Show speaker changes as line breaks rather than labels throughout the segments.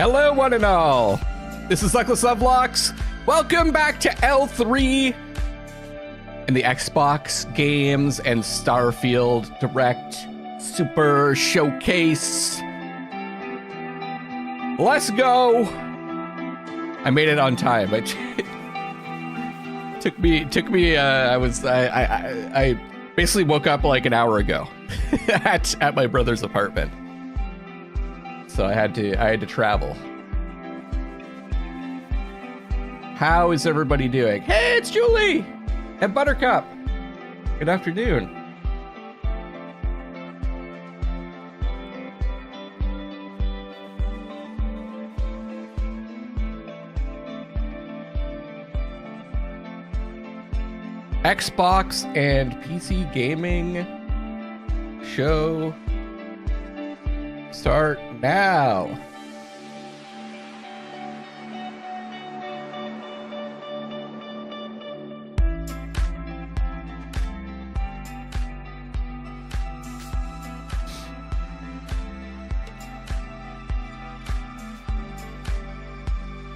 Hello, one and all. This is Luckless Lovelocks. Welcome back to L3 in the Xbox games and Starfield Direct Super Showcase. Let's go. I made it on time. It took me. I basically woke up like an hour ago at my brother's apartment. So I had to travel. How is everybody doing? Hey, it's Julie and Buttercup. Good afternoon. Xbox and PC gaming show start now.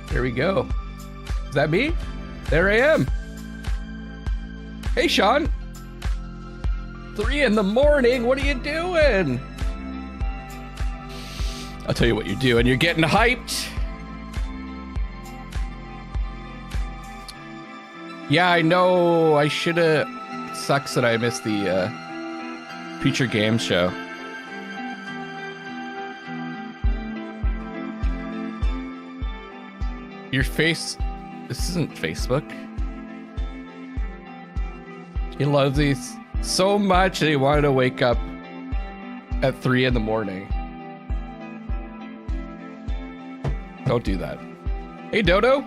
There we go. Is that me? There I am. Hey, Sean. 3 in the morning. What are you doing? I'll tell you what you're doing. You're getting hyped. Yeah, I know. I should have. Sucks that I missed the Future Games show. Your face. This isn't Facebook. He loves these so much that he wanted to wake up at 3 in the morning. Don't do that. Hey, Dodo.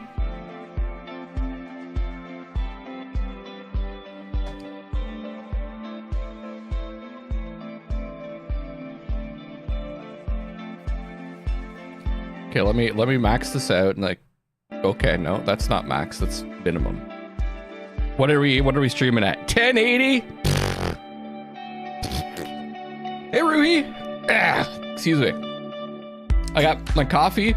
Okay, let me max this out and like. Okay, no, that's not max. That's minimum. What are we streaming at? 1080? Hey, Ruhi. Excuse me. I got my coffee.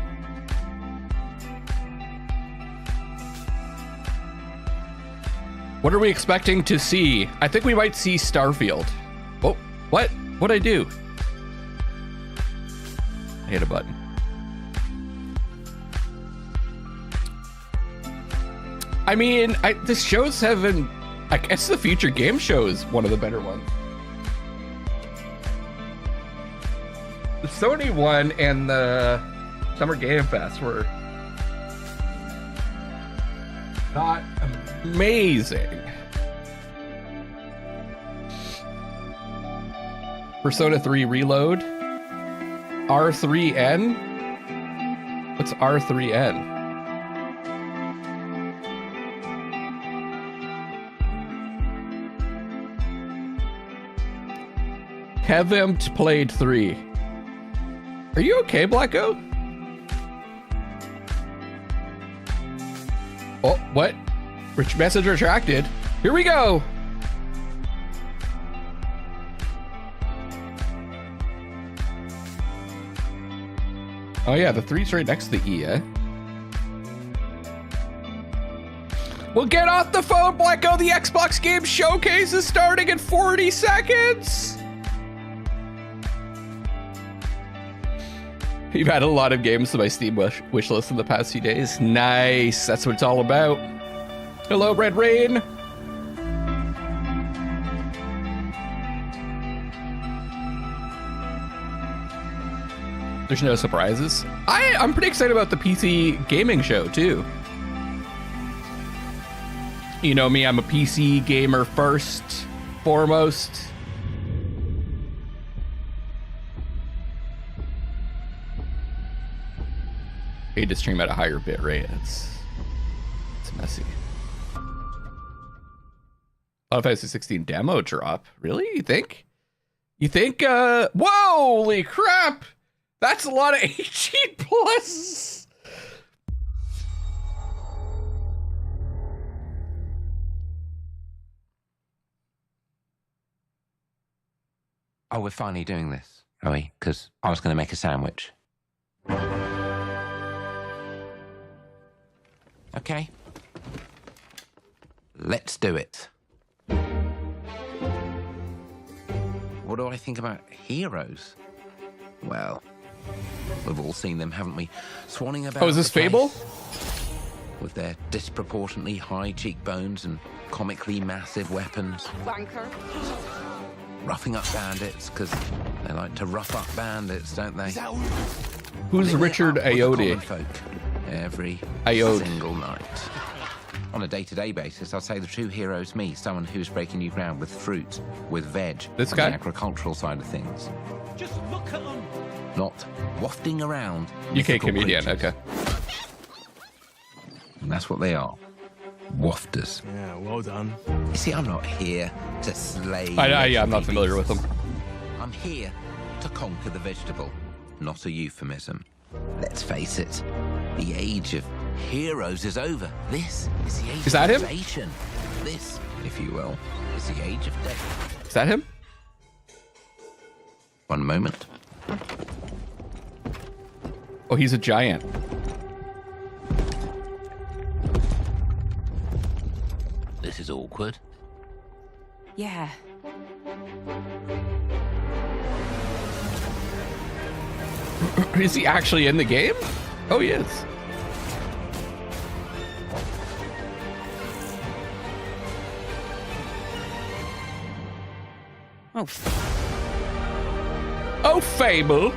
What are we expecting to see? I think we might see Starfield. Oh, what? What'd I do? I hit a button. I mean, the shows haven't... I guess the Future Game Show is one of the better ones. The Sony one and the Summer Game Fest were not amazing. Persona 3 Reload. R3N? What's R3N? Haven't played 3. Are you okay, Blacko? Oh, what? Rich message retracted. Here we go. Oh yeah, the 3's right next to the E, eh? Well, get off the phone, Blacko. The Xbox Game Showcase is starting in 40 seconds. You've had a lot of games to my Steam wish list in the past few days. Nice, that's what it's all about. Hello, Red Rain. There's no surprises. I'm pretty excited about the PC gaming show too. You know me, I'm a PC gamer first, foremost. I need to stream at a higher bit rate. It's messy. Final Fantasy 16 demo drop. Really? You think? Whoa, holy crap! That's a lot of 18 plus.
Oh, we're finally doing this, are we? Because I was going to make a sandwich. Okay. Let's do it. What do I think about heroes? Well, we've all seen them, haven't we? Swanning about.
Oh, is this
the place
Fable?
with their disproportionately high cheekbones and comically massive weapons.
Wanker.
Roughing up bandits, because they like to rough up bandits, don't they?
Who's Richard Ayoade?
Folk every
Ayoade.
single night. On a day-to-day basis, I'll say the true hero is me, someone who's breaking new ground with fruit, with veg,
This
on
guy?
the agricultural side of things.
Just look at them.
Not wafting around.
UK
mythical
comedian,
creatures.
okay.
And that's what they are. Wafters.
Yeah, well done.
You see, I'm not here to slay.
Yeah, I'm not familiar with them.
I'm here to conquer the vegetable, not a euphemism. Let's face it, the age of heroes is over. This is the age
Is that
of
him?
innovation. This, if you will, is the age of death.
Is that him?
One moment.
Oh, he's a giant.
This is awkward.
Yeah.
Is he actually in the game? Oh, he is.
Oh,
Oh, Fable.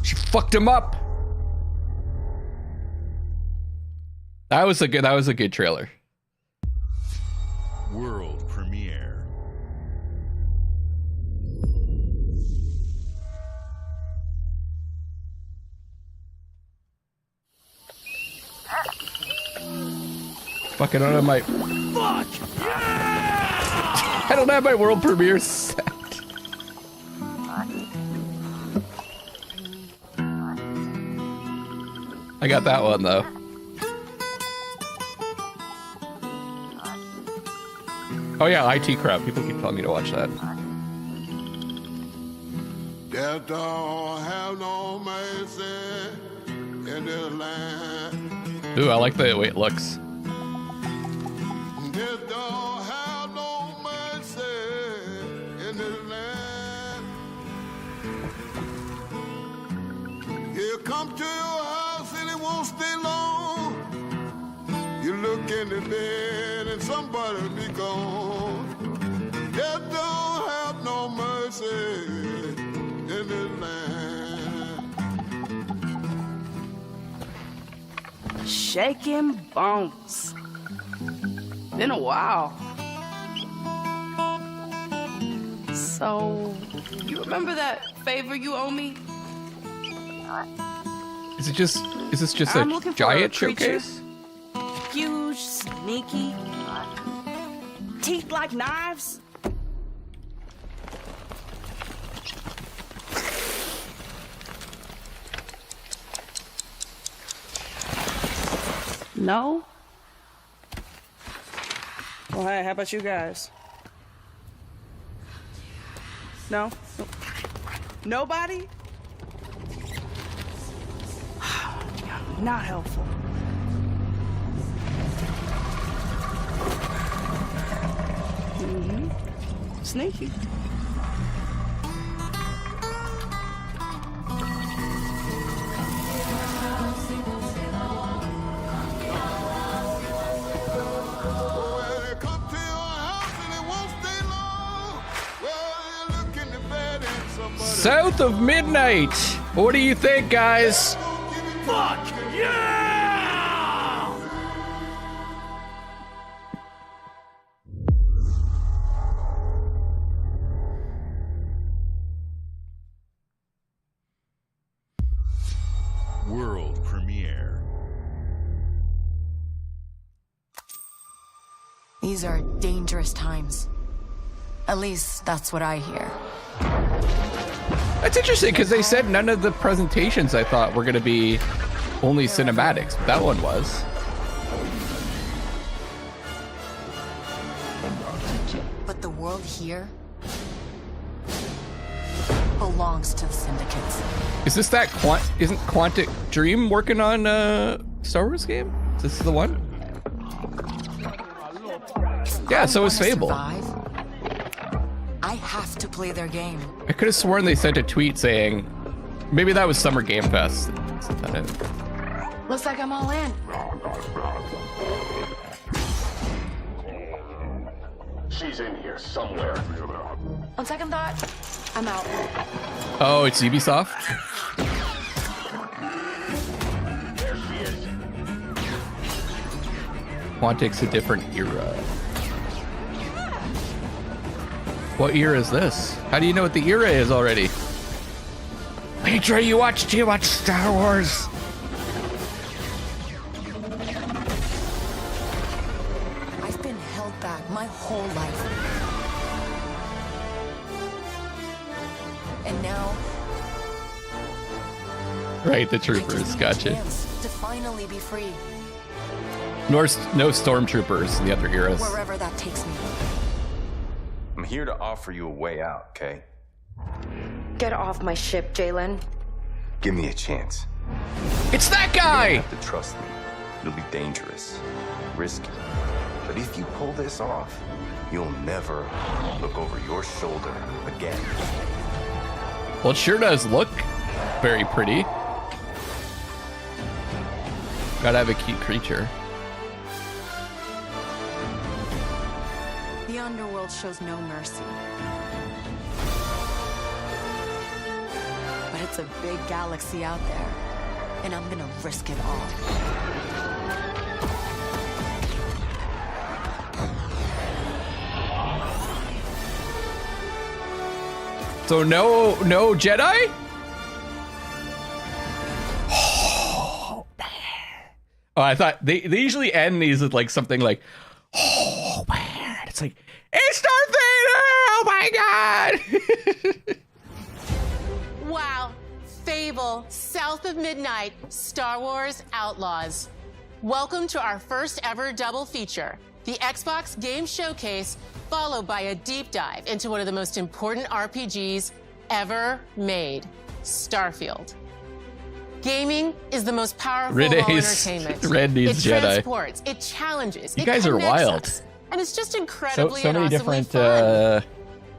She fucked him up. That was a good trailer.
World premiere.
Fucking I don't have my. Fuck yeah! I don't have my world premiere set. I got that one though. Oh yeah, IT crap. People keep telling me to watch that.
Death don't have no mercy in this land.
Ooh, I like the way it looks.
Death don't have no mercy in this land. He'll come to your house and it won't stay long. You look in the bed and somebody be gone. Death don't have no mercy in this land.
shaking bones. Been a while. So, you remember that favor you owe me?
Is this just
I'm
a
looking for
giant
a creature.
showcase?
Huge, sneaky, teeth like knives. No? Well, hey, how about you guys? No? Nobody? Not helpful. Mm-hmm. Sneaky.
Well, they come to your house and it won't stay long. Well, you look in the bed and somebody...
South of midnight. What do you think, guys?
Fuck yeah!
World premiere.
These are dangerous times. At least that's what I hear.
That's interesting because they said none of the presentations I thought were going to be only cinematics. But that one was.
But the world world here belongs to the syndicates.
Is this that isn't Quantic Dream working on Star Wars game? Is this the one? Yeah, so is Fable.
I have to play their game.
I could have sworn they sent a tweet saying, maybe that was Summer Game Fest.
Looks like I'm all in.
She's in here somewhere.
On second thought, I'm out.
Oh, it's Ubisoft?
There she is.
Quantic's a different era. What era is this? How do you know what the era is already? Make sure you watch too much Star Wars.
I've been held back my whole life. And now,
Right, the
I just
troopers,
need a
gotcha.
chance to finally be free,
No stormtroopers in the other eras.
wherever that takes me.
I'm here to offer you a way out, okay?
Get off my ship, Jalen.
Give me a chance.
It's that
You
guy!
have to trust me. It'll be dangerous, risky. But if you pull this off, you'll never look over your shoulder again.
Well, it sure does look very pretty. Gotta have a cute creature.
The underworld shows no mercy. But it's a big galaxy out there, and I'm gonna risk it all.
So no Jedi? Oh, I thought they usually end these with like something like, oh man, it's like, it's Darth Vader! Oh my god!
Wow. Fable, South of Midnight, Star Wars Outlaws. Welcome to our first ever double feature, the Xbox Game Showcase, followed by a deep dive into one of the most important RPGs ever made, Starfield. Gaming is the most powerful of all entertainment.
Red needs
it
Jedi.
transports, it challenges,
You
it
guys are
connects
wild.
us, and it's just incredibly
So
and
many
awesomely
different
fun.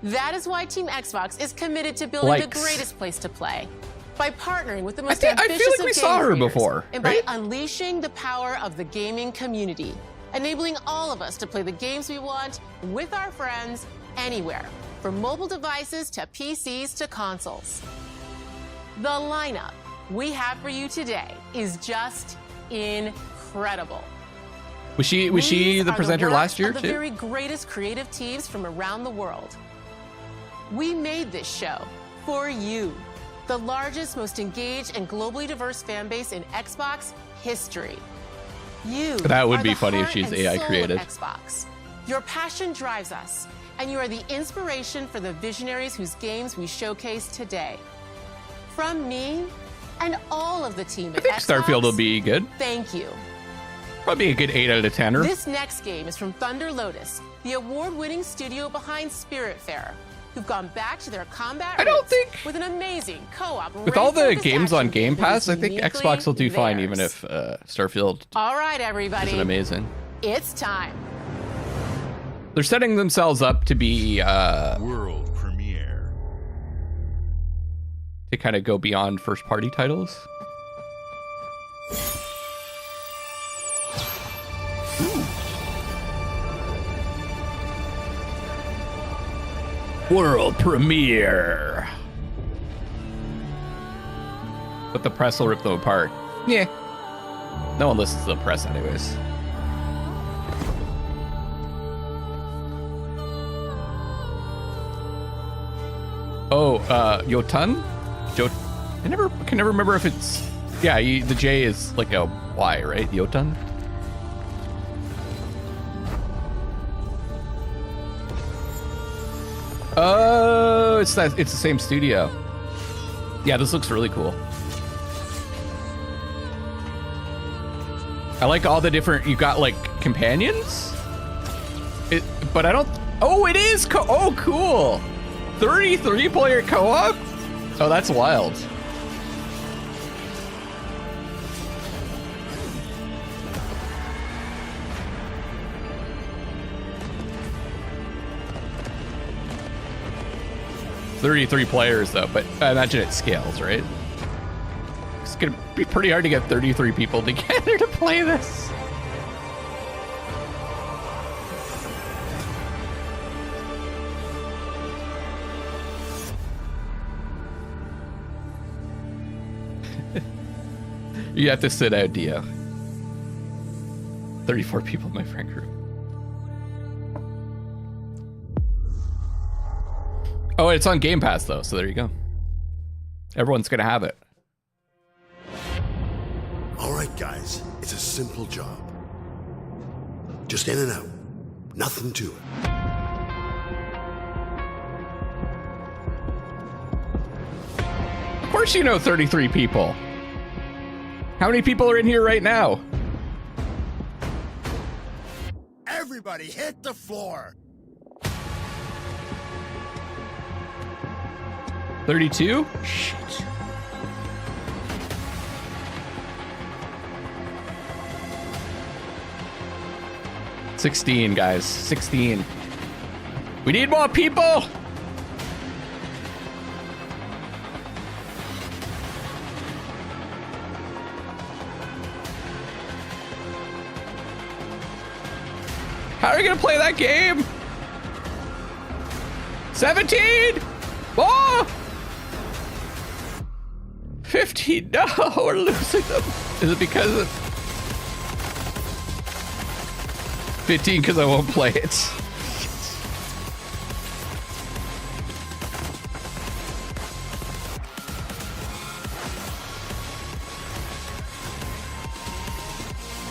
That is why Team Xbox is committed to building the
likes.
greatest place to play. By partnering with the most
I
ambitious
feel like
of
we
game
saw her
creators,
before,
and
right?
by unleashing the power of the gaming community, enabling all of us to play the games we want with our friends anywhere, from mobile devices to PCs to consoles. The lineup we have for you today is just incredible.
Was she
These
the
are
presenter
works
last year
of the
too?
very greatest creative teams from around the world. We made this show for you, the largest, most engaged, and globally diverse fan base in Xbox history. You
That would
are
be
the
funny if
heart
she's
and
AI
soul of
created.
Xbox. Your passion drives us, and you are the inspiration for the visionaries whose games we showcase today. From me and all of the team
I
at
think
Xbox,
Starfield will be good.
thank you.
Probably a good 8 out of 10er.
This next game is from Thunder Lotus, the award-winning studio behind Spiritfarer, who've gone back to their combat
I don't
roots
think-
with an amazing co-op.
With all the
race-focused
games on
action
Game
that is
Pass, I think
uniquely
Xbox will do fine,
theirs.
even if Starfield
All right, everybody.
isn't amazing.
It's time.
They're setting themselves up to be
World premiere.
to kind of go beyond first-party titles. World premiere. But the press will rip them apart. Yeah. No one listens to the press anyways. Oh, Jotun? I can never remember if it's... Yeah, the J is like a Y, right? Jotun? Oh, it's the same studio. Yeah, this looks really cool. I like all the different, you've got like companions, but I don't Oh, it is oh, cool. 33 player co-op? Oh, that's wild. $33 players though, but I imagine it scales, right? It's gonna be pretty hard to get 33 people together to play this. You have to sit out, Dio. 34 people in my friend group. Oh, it's on Game Pass though, so there you go. Everyone's gonna have it.
All right, guys, it's a simple job. Just in and out. Nothing to it.
Of course you know 33 people. How many people are in here right now?
Everybody hit the floor.
32? Shit. $16, guys. 16. We need more people! How are you gonna play that game? 17! More! 15, no, we're losing them. Is it because of 15 because I won't play it?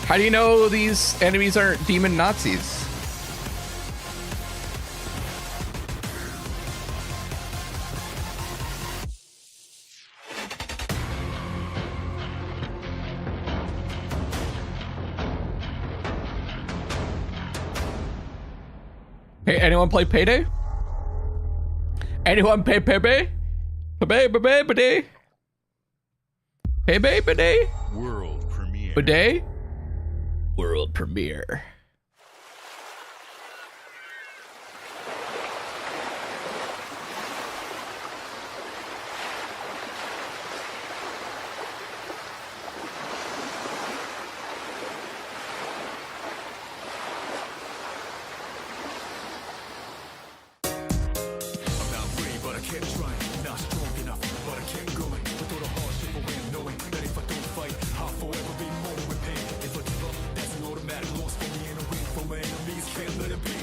How do you know these enemies aren't demon Nazis? Hey, anyone play Payday? Anyone play Payday? Payday? Payday?
World premiere.
Payday? World premiere.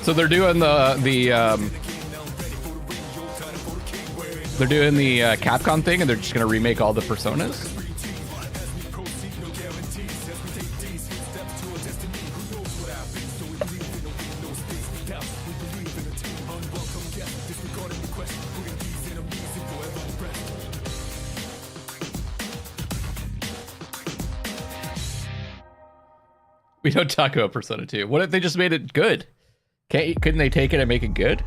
So they're doing the Capcom thing, and they're just gonna remake all the Personas. We don't talk about Persona 2. What if they just made it good? Couldn't they take it and make it good?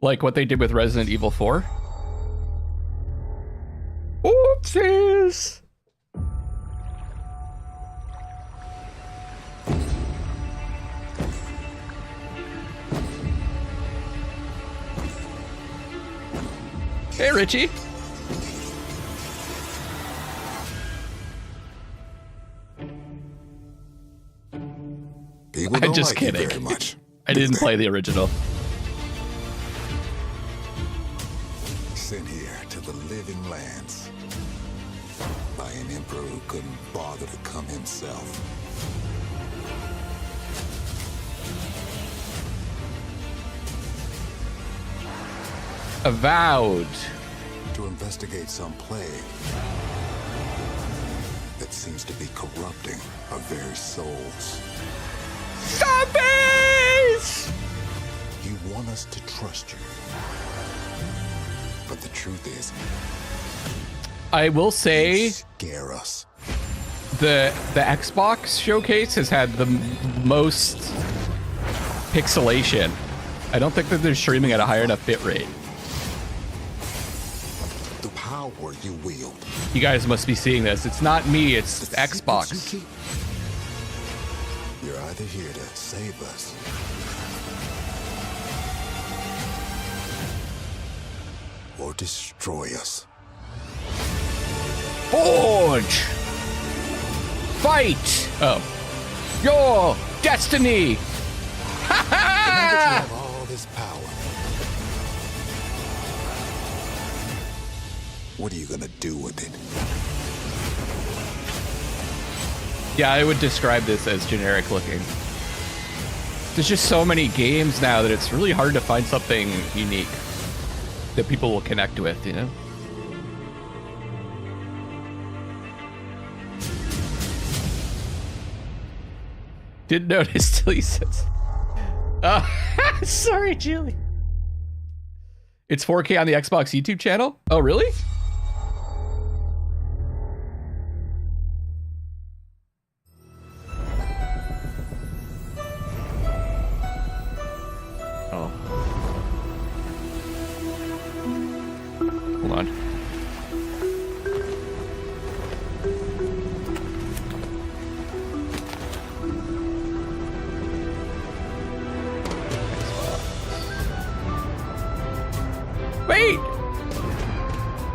Like what they did with Resident Evil 4? Oopsies! Hey, Richie. I'm just kidding. I didn't play the original.
Sent here to the living lands by an emperor who couldn't bother to come himself.
Avowed.
To investigate some plague that seems to be corrupting our very souls.
Zombies!
You want us to trust you. But the truth is,
I will say,
scare us.
the Xbox showcase has had the most pixelation. I don't think that they're streaming at a high enough bit rate.
The power you wield.
You guys must be seeing this. It's not me, it's Xbox.
You're either here to save us or destroy us.
Forge! Fight! Oh. Your destiny! Ha
Now that you
ha!
have all this power, what are you gonna do with it?
Yeah, I would describe this as generic looking. There's just so many games now that it's really hard to find something unique that people will connect with, you know? Didn't notice till he says. Oh, sorry, Julie. It's 4K on the Xbox YouTube channel? Oh, really? Oh. Hold on. Wait!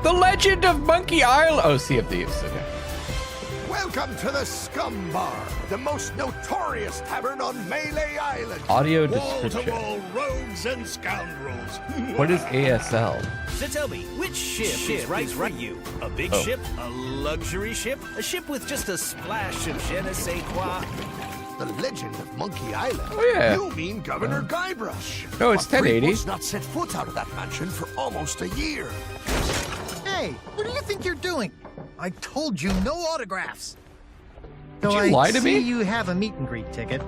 The Legend of Monkey Island. Oh, Sea of Thieves. Okay.
Welcome to the Scum Bar, the most notorious tavern on Melee Island.
Audio description.
Wall-to-wall rogues and scoundrels.
What is ASL?
So tell me, which ship is right for you? A big
Oh.
ship? A luxury ship? A ship with just a splash of je ne sais quoi?
The Legend of Monkey Island.
Oh, yeah.
You mean Governor Guybrush.
No, it's
But
1080.
Freeport's not set foot out of that mansion for almost a year.
Hey, what do you think you're doing? I told you no autographs.
Did
So
you lie
I
to
see
me?
you have a meet and greet ticket.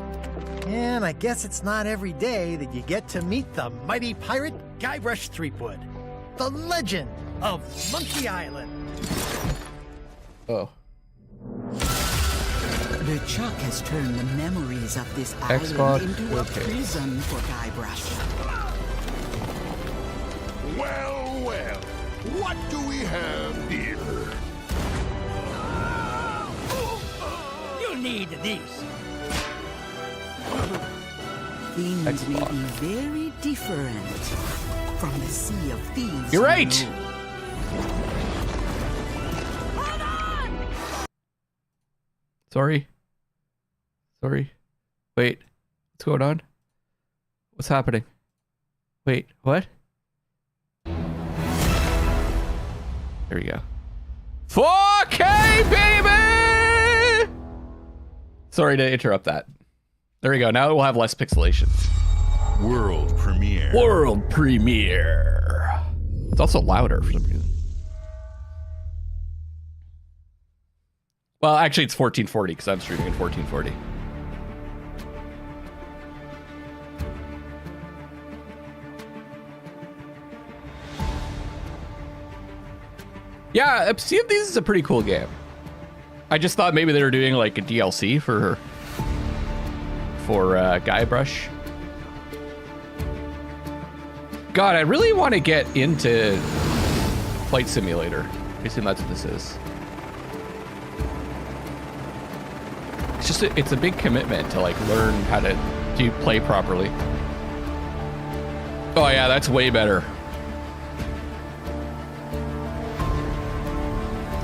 And I guess it's not every day that you get to meet the mighty pirate Guybrush Threepwood, the legend of Monkey Island.
Oh.
The Chuck has turned the memories of this
Xbox
island into a
showcase.
prison for Guybrush.
Well, well, what do we have here?
You need these.
Things may be very different from the Sea of Thieves.
You're right. Sorry. Sorry. Wait. What's going on? What's happening? Wait, what? There we go. 4K, baby! Sorry to interrupt that. There we go. Now we'll have less pixelation.
World premiere.
World premiere. It's also louder for some reason. Well, actually, it's 1440 because I'm streaming in 1440. Yeah, Sea of Thieves is a pretty cool game. I just thought maybe they were doing like a DLC for Guybrush. God, I really want to get into Flight Simulator. I assume that's what this is. It's just it's a big commitment to like learn how to play properly. Oh yeah, that's way better.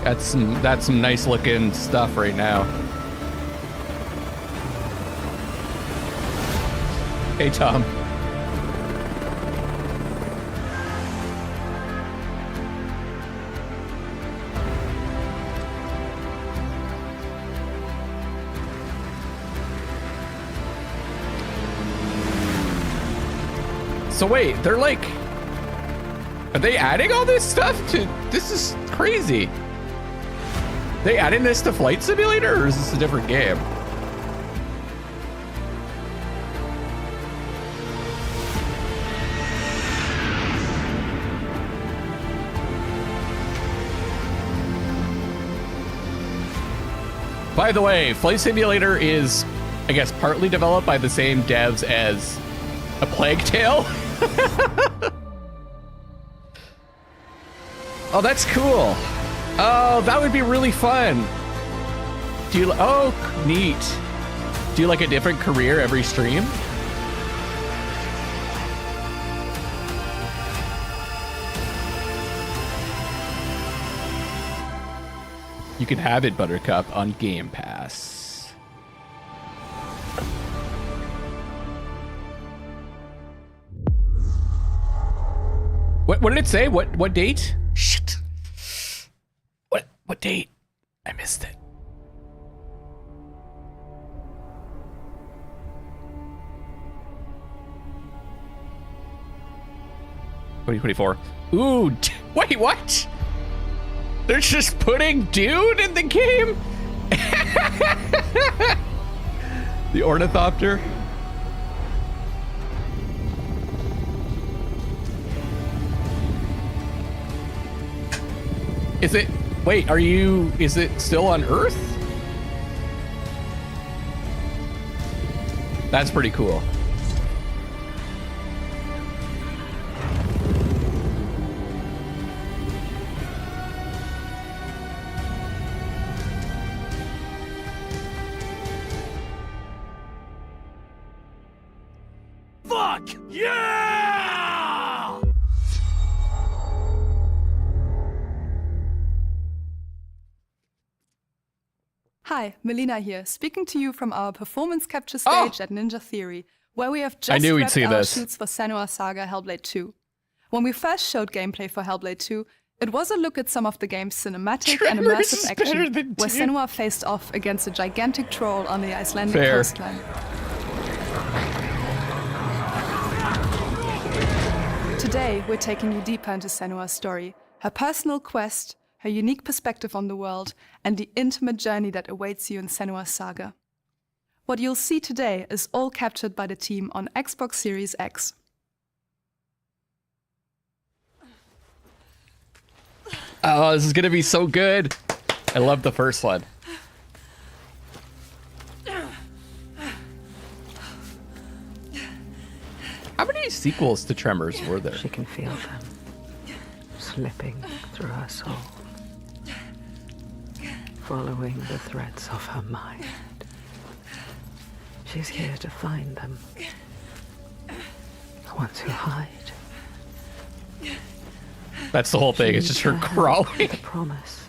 That's some nice looking stuff right now. Hey Tom. So wait, they're like, are they adding all this stuff to, this is crazy. They adding this to Flight Simulator or is this a different game? By the way, Flight Simulator is, I guess, partly developed by the same devs as A Plague Tale. Oh, that's cool. Oh, that would be really fun. Do you? Oh, neat. Do you like a different career every stream? You can have it, Buttercup, on Game Pass. What did it say? What date? Shit. What date? I missed it. $2024. Ooh, wait, what? They're just putting Dune in the game? The Ornithopter? Is it... Wait, is it still on Earth? That's pretty cool.
Fuck yeah!
Hi, Melina here, speaking to you from our performance capture stage at Ninja Theory, where we have just wrapped our shoots for Senua's Saga Hellblade 2. When we first showed gameplay for Hellblade 2, it was a look at some of the game's cinematic and immersive action, where Senua faced off against a gigantic troll on the Icelandic coastline. Today, we're taking you deeper into Senua's story, her personal quest, her unique perspective on the world, and the intimate journey that awaits you in Senua's Saga. What you'll see today is all captured by the team on Xbox Series X.
Oh, this is gonna be so good. I love the first one. How many sequels to Tremors were there?
She can feel them slipping through her soul, following the threads of her mind. She's here to find them, the ones who hide.
That's the whole thing. It's just her crawling.
A promise.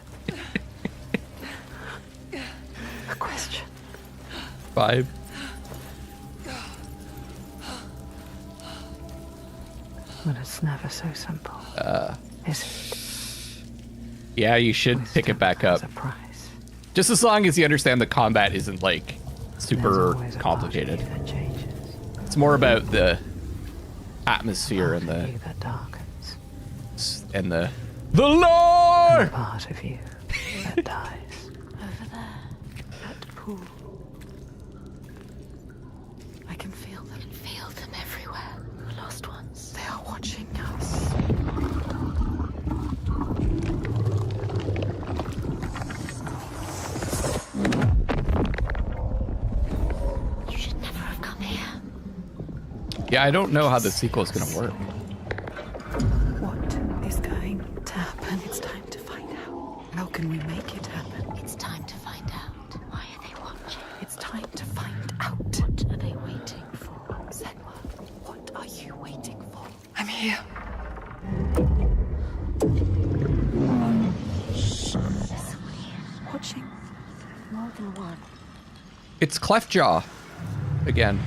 A question.
5.
But it's never so simple. Is it?
Yeah, you should pick it back up. Just as long as you understand the combat isn't like super complicated. It's more about the atmosphere and the lore.
Part of you that dies.
Over there, at the pool. I can feel them. Feel them everywhere. The lost ones. They are watching us. You should never have come here.
Yeah, I don't know how the sequel is gonna work.
What is going to happen? It's time to find out. How can we make it happen?
It's time to find out. Why are they watching?
It's time to find out.
What are they waiting for?
Senua, what are you waiting for?
I'm here.
Watching more than one.
It's Cleftjaw again.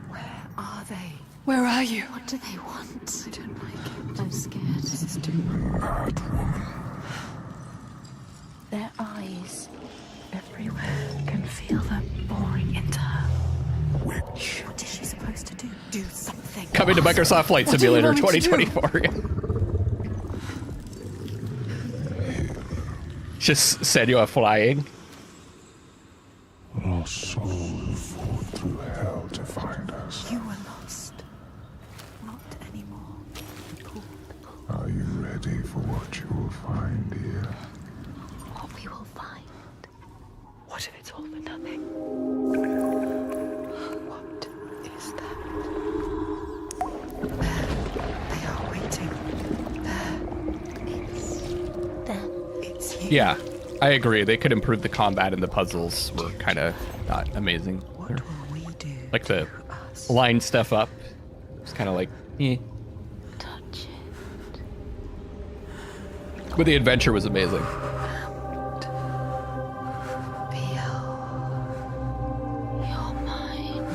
Where are they?
Where are you?
What do they want?
I don't like it.
I'm scared.
This is too much.
Their eyes.
Everywhere. Can feel them boring into her. What is she supposed to do? Do something.
Coming to Microsoft Flight Simulator 2024. Just Senua flying.
Lost souls fought through hell to find us.
You were lost. Not anymore.
Are you ready for what you will find here?
What we will find.
What if it's all for nothing? What is that? There. They are waiting. There. It's them. It's you.
Yeah, I agree. They could improve the combat and the puzzles were kind of not amazing.
What will we do?
Like the line stuff up. It's kind of like, eh.
Touch it.
But the adventure was amazing.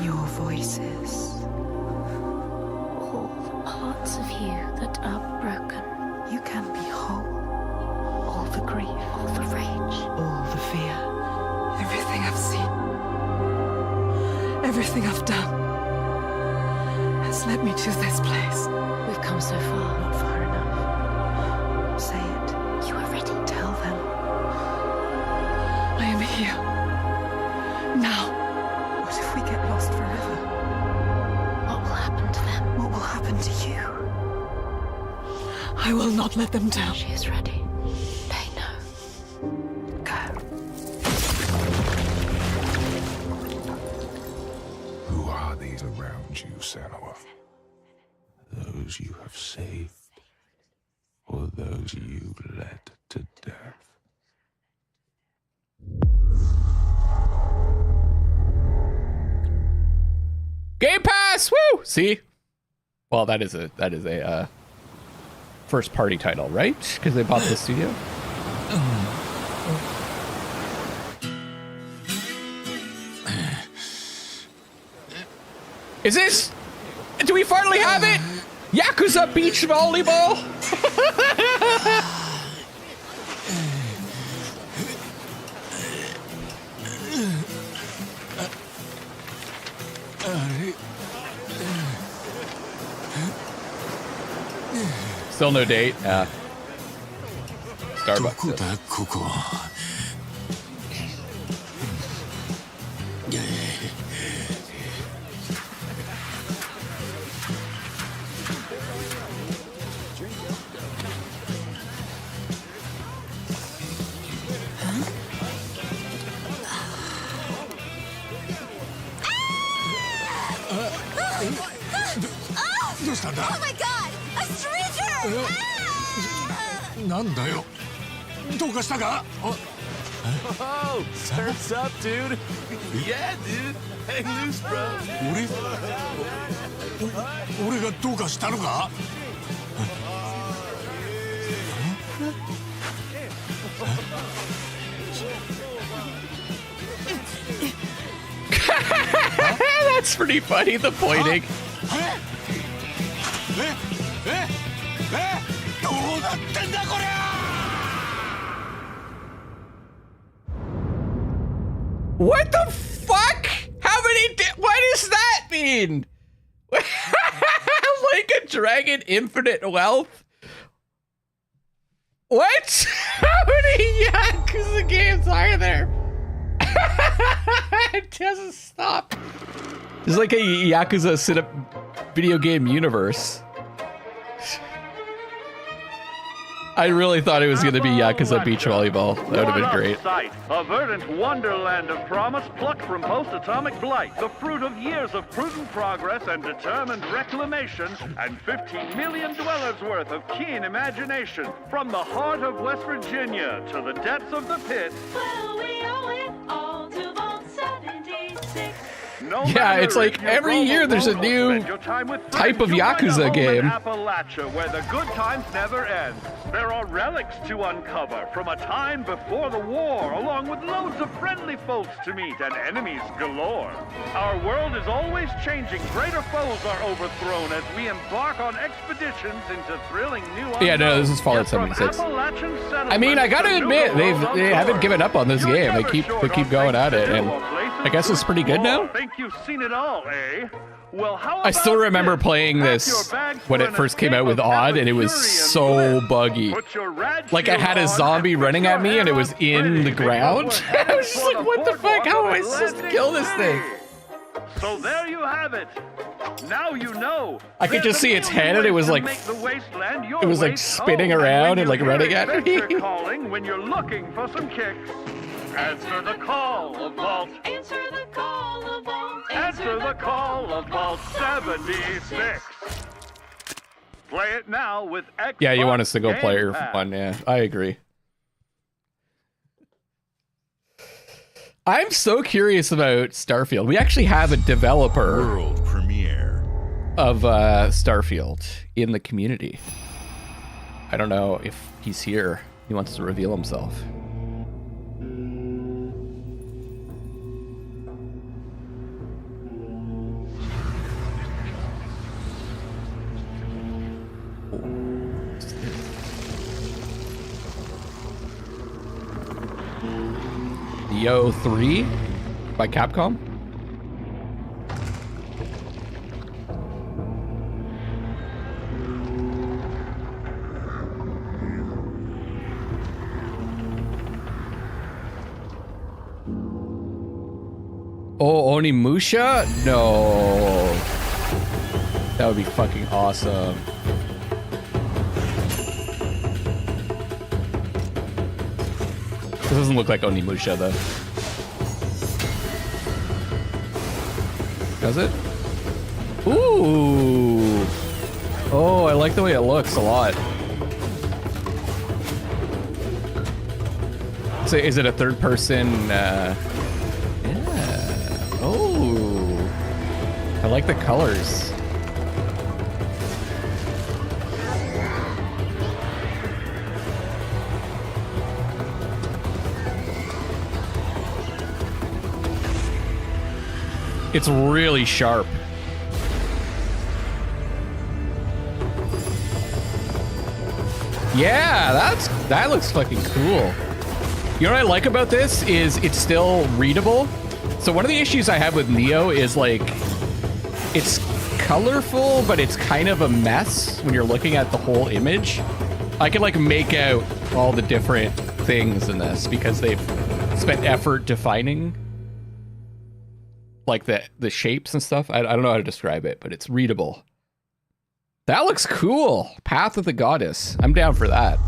Your voices.
All the parts of you that are broken.
You can be whole.
All the grief, all the rage,
all the fear.
Everything I've seen, everything I've done has led me to this place.
We've come so far, not far enough.
Say it.
You are ready.
Tell them.
I am here. Now.
What if we get lost forever?
What will happen to them?
What will happen to you?
I will not let them down.
She is ready. They know.
Go.
Who are these around you, Sanua? Those you have saved, or those you led to death?
Game Pass! Woo! See? Well, that is a first party title, right? Because they bought the studio. Is this? Do we finally have it? Yakuza Beach Volleyball? Still no date. Starbucks.
Oh my god! A stranger!
Oh, surf's up, dude. Yeah, dude. Hang loose, bro.
That's pretty funny, the pointing. What the fuck? How many? What does that mean? Like a dragon, infinite wealth? What? How many Yakuza games are there? It doesn't stop. It's like a Yakuza video game universe. I really thought it was going to be Yakuza Beach Volleyball. That would have been great.
Sight, a verdant wonderland of promise plucked from post-atomic blight, the fruit of years of prudent progress and determined reclamation, and 15 million dwellers worth of keen imagination. From the heart of West Virginia to the depths of the pit.
Well, we owe it all to Vault 76.
Yeah, it's like every year there's a new type of Yakuza game.
Appalachia, where the good times never end. There are relics to uncover from a time before the war, along with loads of friendly folks to meet and enemies galore. Our world is always changing. Greater foes are overthrown as we embark on expeditions into thrilling new unknowns.
Yeah, no, this is Fallout 76. I mean, I gotta admit, they haven't given up on this game. They keep going at it, and I guess it's pretty good now.
Think you've seen it all, eh? Well, how
I still remember playing this when it first came out with Odd, and it was so buggy. Like, I had a zombie running at me, and it was in the ground. I was just like, what the fuck? How am I supposed to kill this thing?
So there you have it. Now you know.
I could just see its head, and it was like spinning around and like running at me.
Calling when you're looking for some kicks. Answer the call of Vault.
Answer the call of Vault.
Answer the call of Vault 76. Play it now with Xbox.
Yeah, you want a single
Game
player
Pass.
one, yeah. I agree. I'm so curious about Starfield. We actually have a developer
world premiere
of Starfield in the community. I don't know if he's here. He wants to reveal himself. Yo 3 by Capcom. Oh, Onimusha? No. That would be fucking awesome. This doesn't look like Onimusha, though. Does it? Ooh! Oh, I like the way it looks a lot. So is it a third person? Yeah. Oh. I like the colors. It's really sharp. Yeah, that looks fucking cool. You know what I like about this is it's still readable. So one of the issues I have with Neo is like it's colorful, but it's kind of a mess when you're looking at the whole image. I can like make out all the different things in this because they've spent effort defining like the shapes and stuff. I don't know how to describe it, but it's readable. That looks cool. Path of the Goddess. I'm down for that.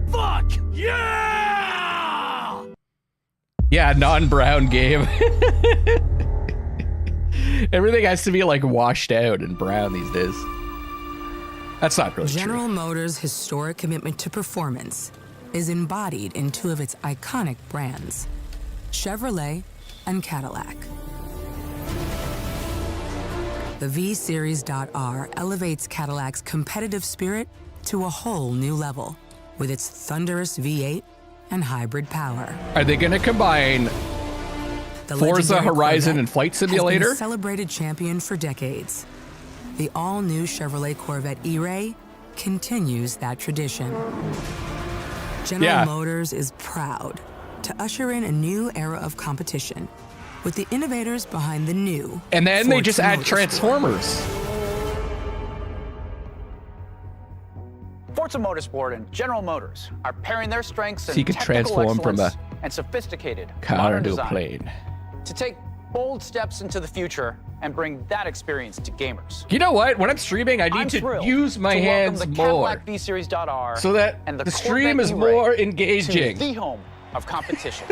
Fuck yeah!
Yeah, non-brown game. Everything has to be like washed out and brown these days. That's not really
General
true.
Motors' historic commitment to performance is embodied in two of its iconic brands, Chevrolet and Cadillac. The V-Series.R elevates Cadillac's competitive spirit to a whole new level with its thunderous V8 and hybrid power.
Are they going to combine
The
Forza
legendary
Horizon
Corvette
and Flight
has been
Simulator?
a celebrated champion for decades. The all-new Chevrolet Corvette E-Ray continues that tradition. General Motors is proud to usher in a new era of competition with the innovators behind the new.
And then they
Forza
just add
Motorsport.
Transformers.
Forza Motorsport and General Motors are pairing their strengths
So you
and
could
technical
transform from
excellence
a
and sophisticated
car
modern
into a
design
plane.
to take bold steps into the future and bring that experience to gamers.
You know what? When I'm streaming, I need
I'm
to
thrilled
use my
to welcome
hands
the
more
Cadillac V-Series.R
so that
and
the stream
Corvette
is
E-Ray
more
to
engaging.
the home of competition.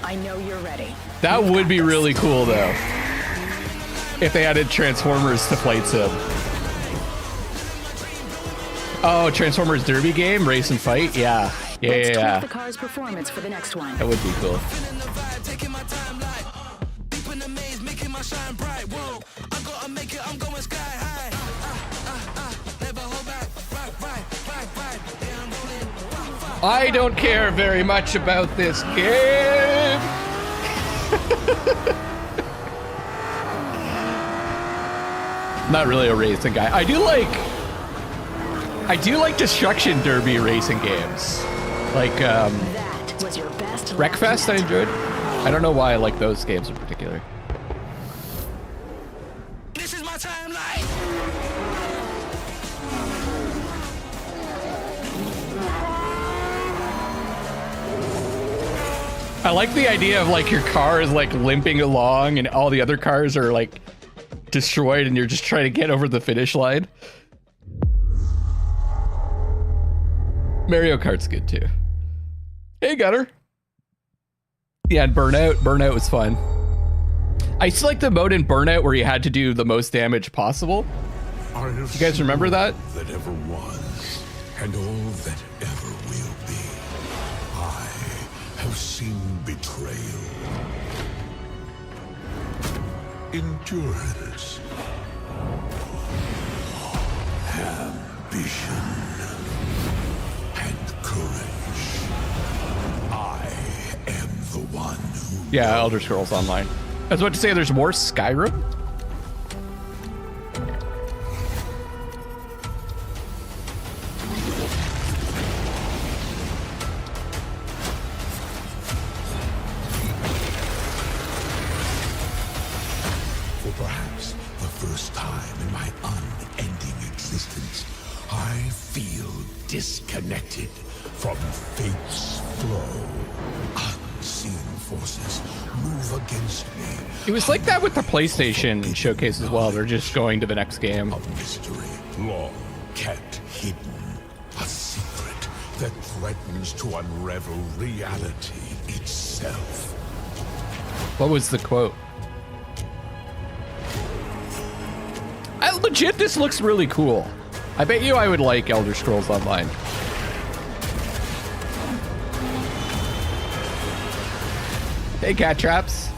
I know you're ready.
That would be really cool, though, if they added Transformers to Flight Sim. Oh, Transformers Derby game, race and fight? Yeah.
Let's tweak
Yeah.
the car's performance for the next one.
That would be cool. I don't care very much about this game. Not really a racing guy. I do like destruction derby racing games. Like
That was your best lap
Wreckfest I
yet.
enjoyed. I don't know why I like those games in particular. I like the idea of like your car is like limping along and all the other cars are like destroyed and you're just trying to get over the finish line. Mario Kart's good too. Hey, Gunner. Yeah, and Burnout was fun. I used to like the mode in Burnout where you had to do the most damage possible. You guys remember that?
That ever was, and all that ever will be. I have seen betrayal, endurance, ambition, and courage. I am the one who...
Yeah, Elder Scrolls Online. I was about to say there's more Skyrim.
For perhaps the first time in my unending existence, I feel disconnected from fate's flow. Unseen forces move against me.
It was like that with the PlayStation showcase as well. They're just going to the next game.
A mystery long kept hidden. A secret that threatens to unravel reality itself.
What was the quote? Legit, this looks really cool. I bet you I would like Elder Scrolls Online. Hey, Cat Traps.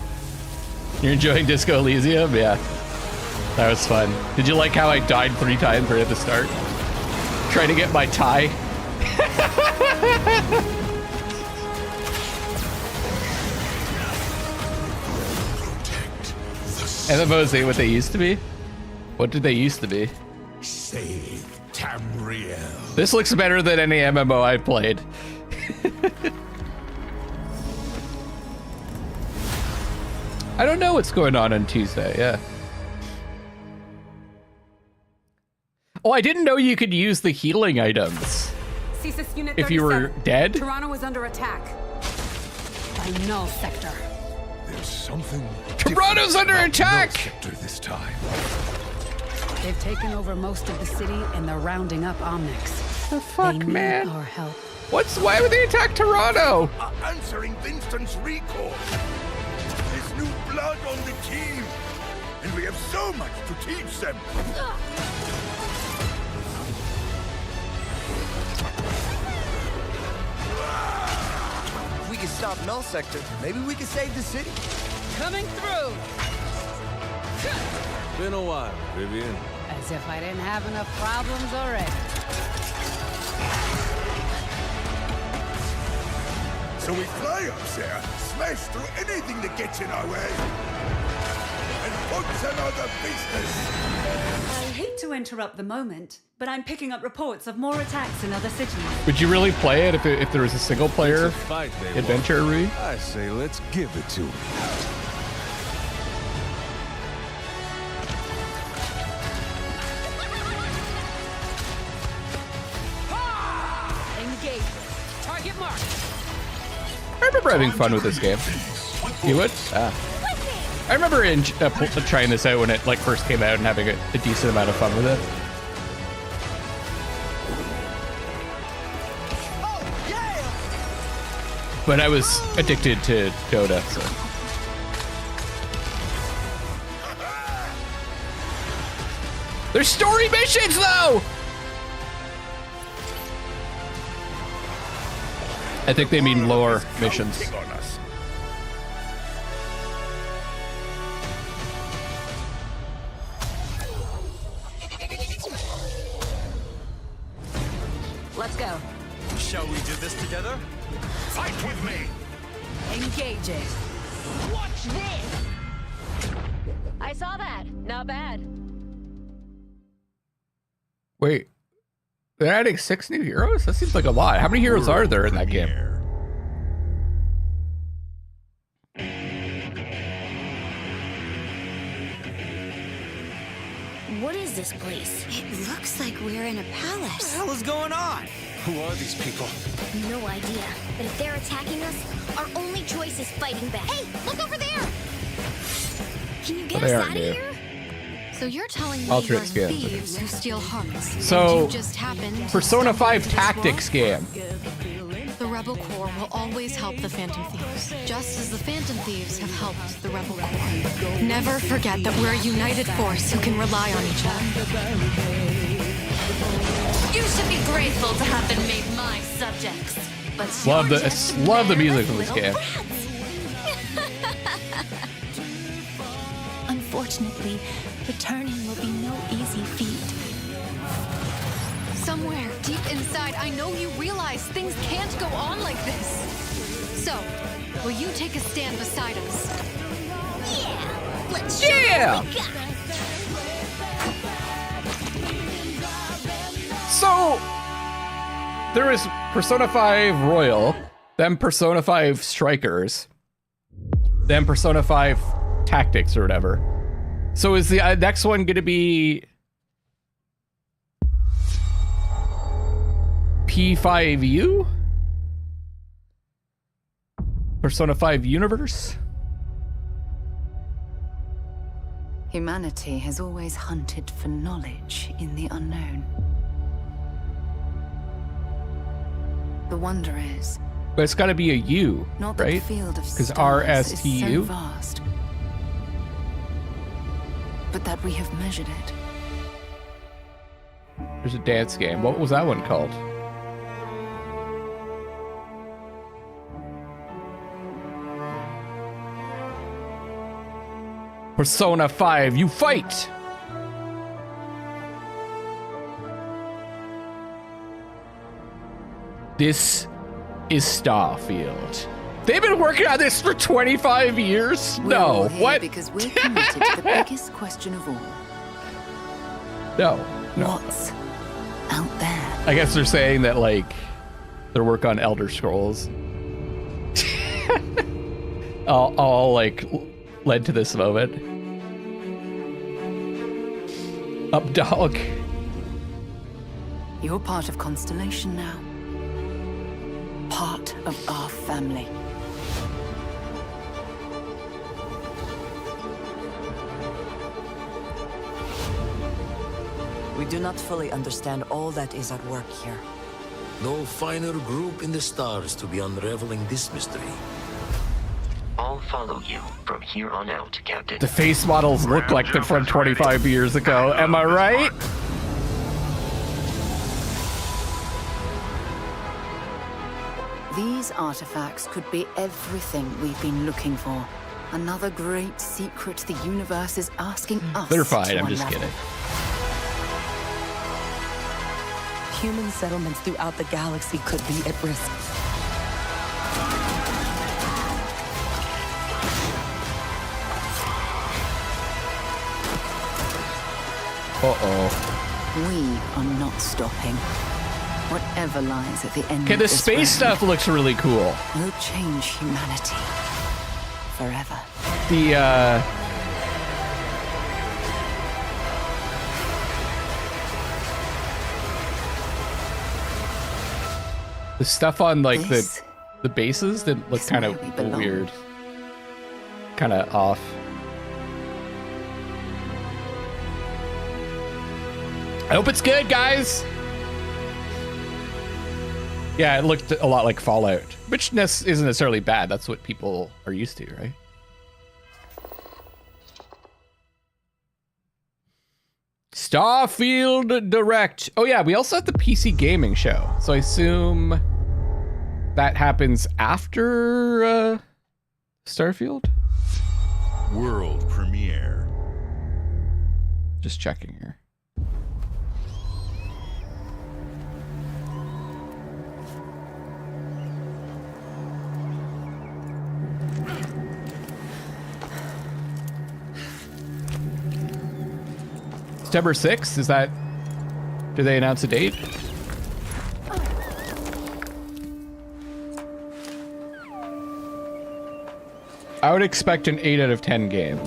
You're enjoying Disco Elysium? Yeah. That was fun. Did you like how I died 3 times right at the start? Trying to get my tie. MMOs ain't what they used to be? What did they used to be?
Save Tamriel.
This looks better than any MMO I've played. I don't know what's going on Tuesday, yeah. Oh, I didn't know you could use the healing items if you were dead.
Toronto is under attack by Null Sector.
There's something.
Toronto's under attack!
Null Sector this time.
They've taken over most of the city and they're rounding up Omnics.
The fuck,
they
man?
Need our help.
Why would they attack Toronto?
Answering Vincent's recall. There's new blood on the team, and we have so much to teach them.
If we can stop Null Sector, maybe we can save the city.
Coming through!
Been a while, Vivian.
As if I didn't have enough problems already.
So we fly up there, smash through anything that gets in our way, and what's another business?
I hate to interrupt the moment, but I'm picking up reports of more attacks in other cities.
Would you really play it if there was a single player adventure, Rui?
I say let's give it to him.
Engage. Target mark.
I remember having fun with this game. You would? I remember trying this out when it like first came out and having a decent amount of fun with it. But I was addicted to Dota, so. There's story missions though! I think they mean lore missions.
Let's go.
Shall we do this together?
Fight with me!
Engaging.
Watch this! I saw that. Not bad.
Wait, they're adding 6 new heroes? That seems like a lot. How many heroes are there in that game?
What is this place? It looks like we're in a palace.
What the hell is going on?
Who are these people?
No idea. But if they're attacking us, our only choice Force is fighting back. Hey, look over there! Can you get
They
us
aren't
out of
new.
here?
So you're telling me
Ultra
you're
skin.
thieves who steal hearts.
So,
and you just happened to
Persona
stumble
5
into this
Tactics
world?
game.
The Rebel Corps will always help the Phantom Thieves, just as the Phantom Thieves have helped the Rebel Corps. Never forget that we're a united force who can rely on each other.
You should be grateful to have been made my subjects. But
Love the music from this game.
Unfortunately, returning will be no easy feat.
Somewhere deep inside, I know you realize things can't go on like this. So, will you take a stand beside us?
Yeah! Let's show
Yeah!
what we got!
So, there is Persona 5 Royal, then Persona 5 Strikers, then Persona 5 Tactics or whatever. So is the next one going to be P5U? Persona 5 Universe?
Humanity has always hunted for knowledge in the unknown. The wonder is,
But it's got to be a U,
not that
right?
the field of
Because
stars is so
RSTU?
vast, but that we have measured it.
There's a dance game. What was that one called? Persona 5, you fight! This is Starfield. They've been working on this for 25 years?
We're
No,
all here
what?
Because we're committed to the biggest question of all.
No.
What's out there?
I guess they're saying that, like, their work on Elder Scrolls all like, led to this moment. Up dog.
You're part of Constellation now. Part of our family.
We do not fully understand all that is at work here.
No finer group in the stars to be unraveling this mystery.
I'll follow you from here on out, Captain.
The face models look like they're from 25 years ago. Am I right?
These artifacts could be everything we've been looking for. Another great secret the universe is asking us
They're fine,
to
I'm just
unravel.
kidding.
Human settlements throughout the galaxy could be at risk.
Uh-oh.
We are not stopping. Whatever lies at the end
Okay,
of
the
this
space
road
stuff looks really cool.
will change humanity forever.
The stuff on, like, the bases that look kind of weird. Kind of off. I hope it's good, guys! Yeah, it looked a lot like Fallout, which isn't necessarily bad. That's what people are used to, right? Starfield Direct. Oh yeah, we also have the PC gaming show. So I assume that happens after Starfield?
World premiere.
Just checking here. September 6th, is that... Did they announce a date? I would expect an 8 out of 10 game.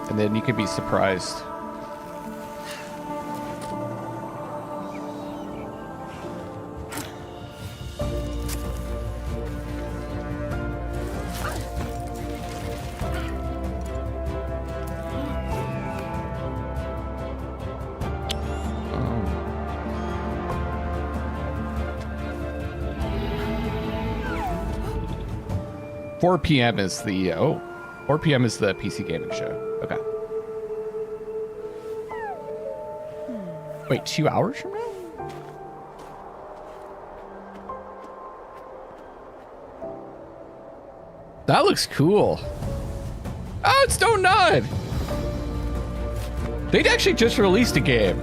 And then you could be surprised. 4 p.m. is the 4 p.m. is the PC gaming show. Okay. Wait, 2 hours from now? That looks cool. Oh, it's Stone 9. They'd actually just released a game.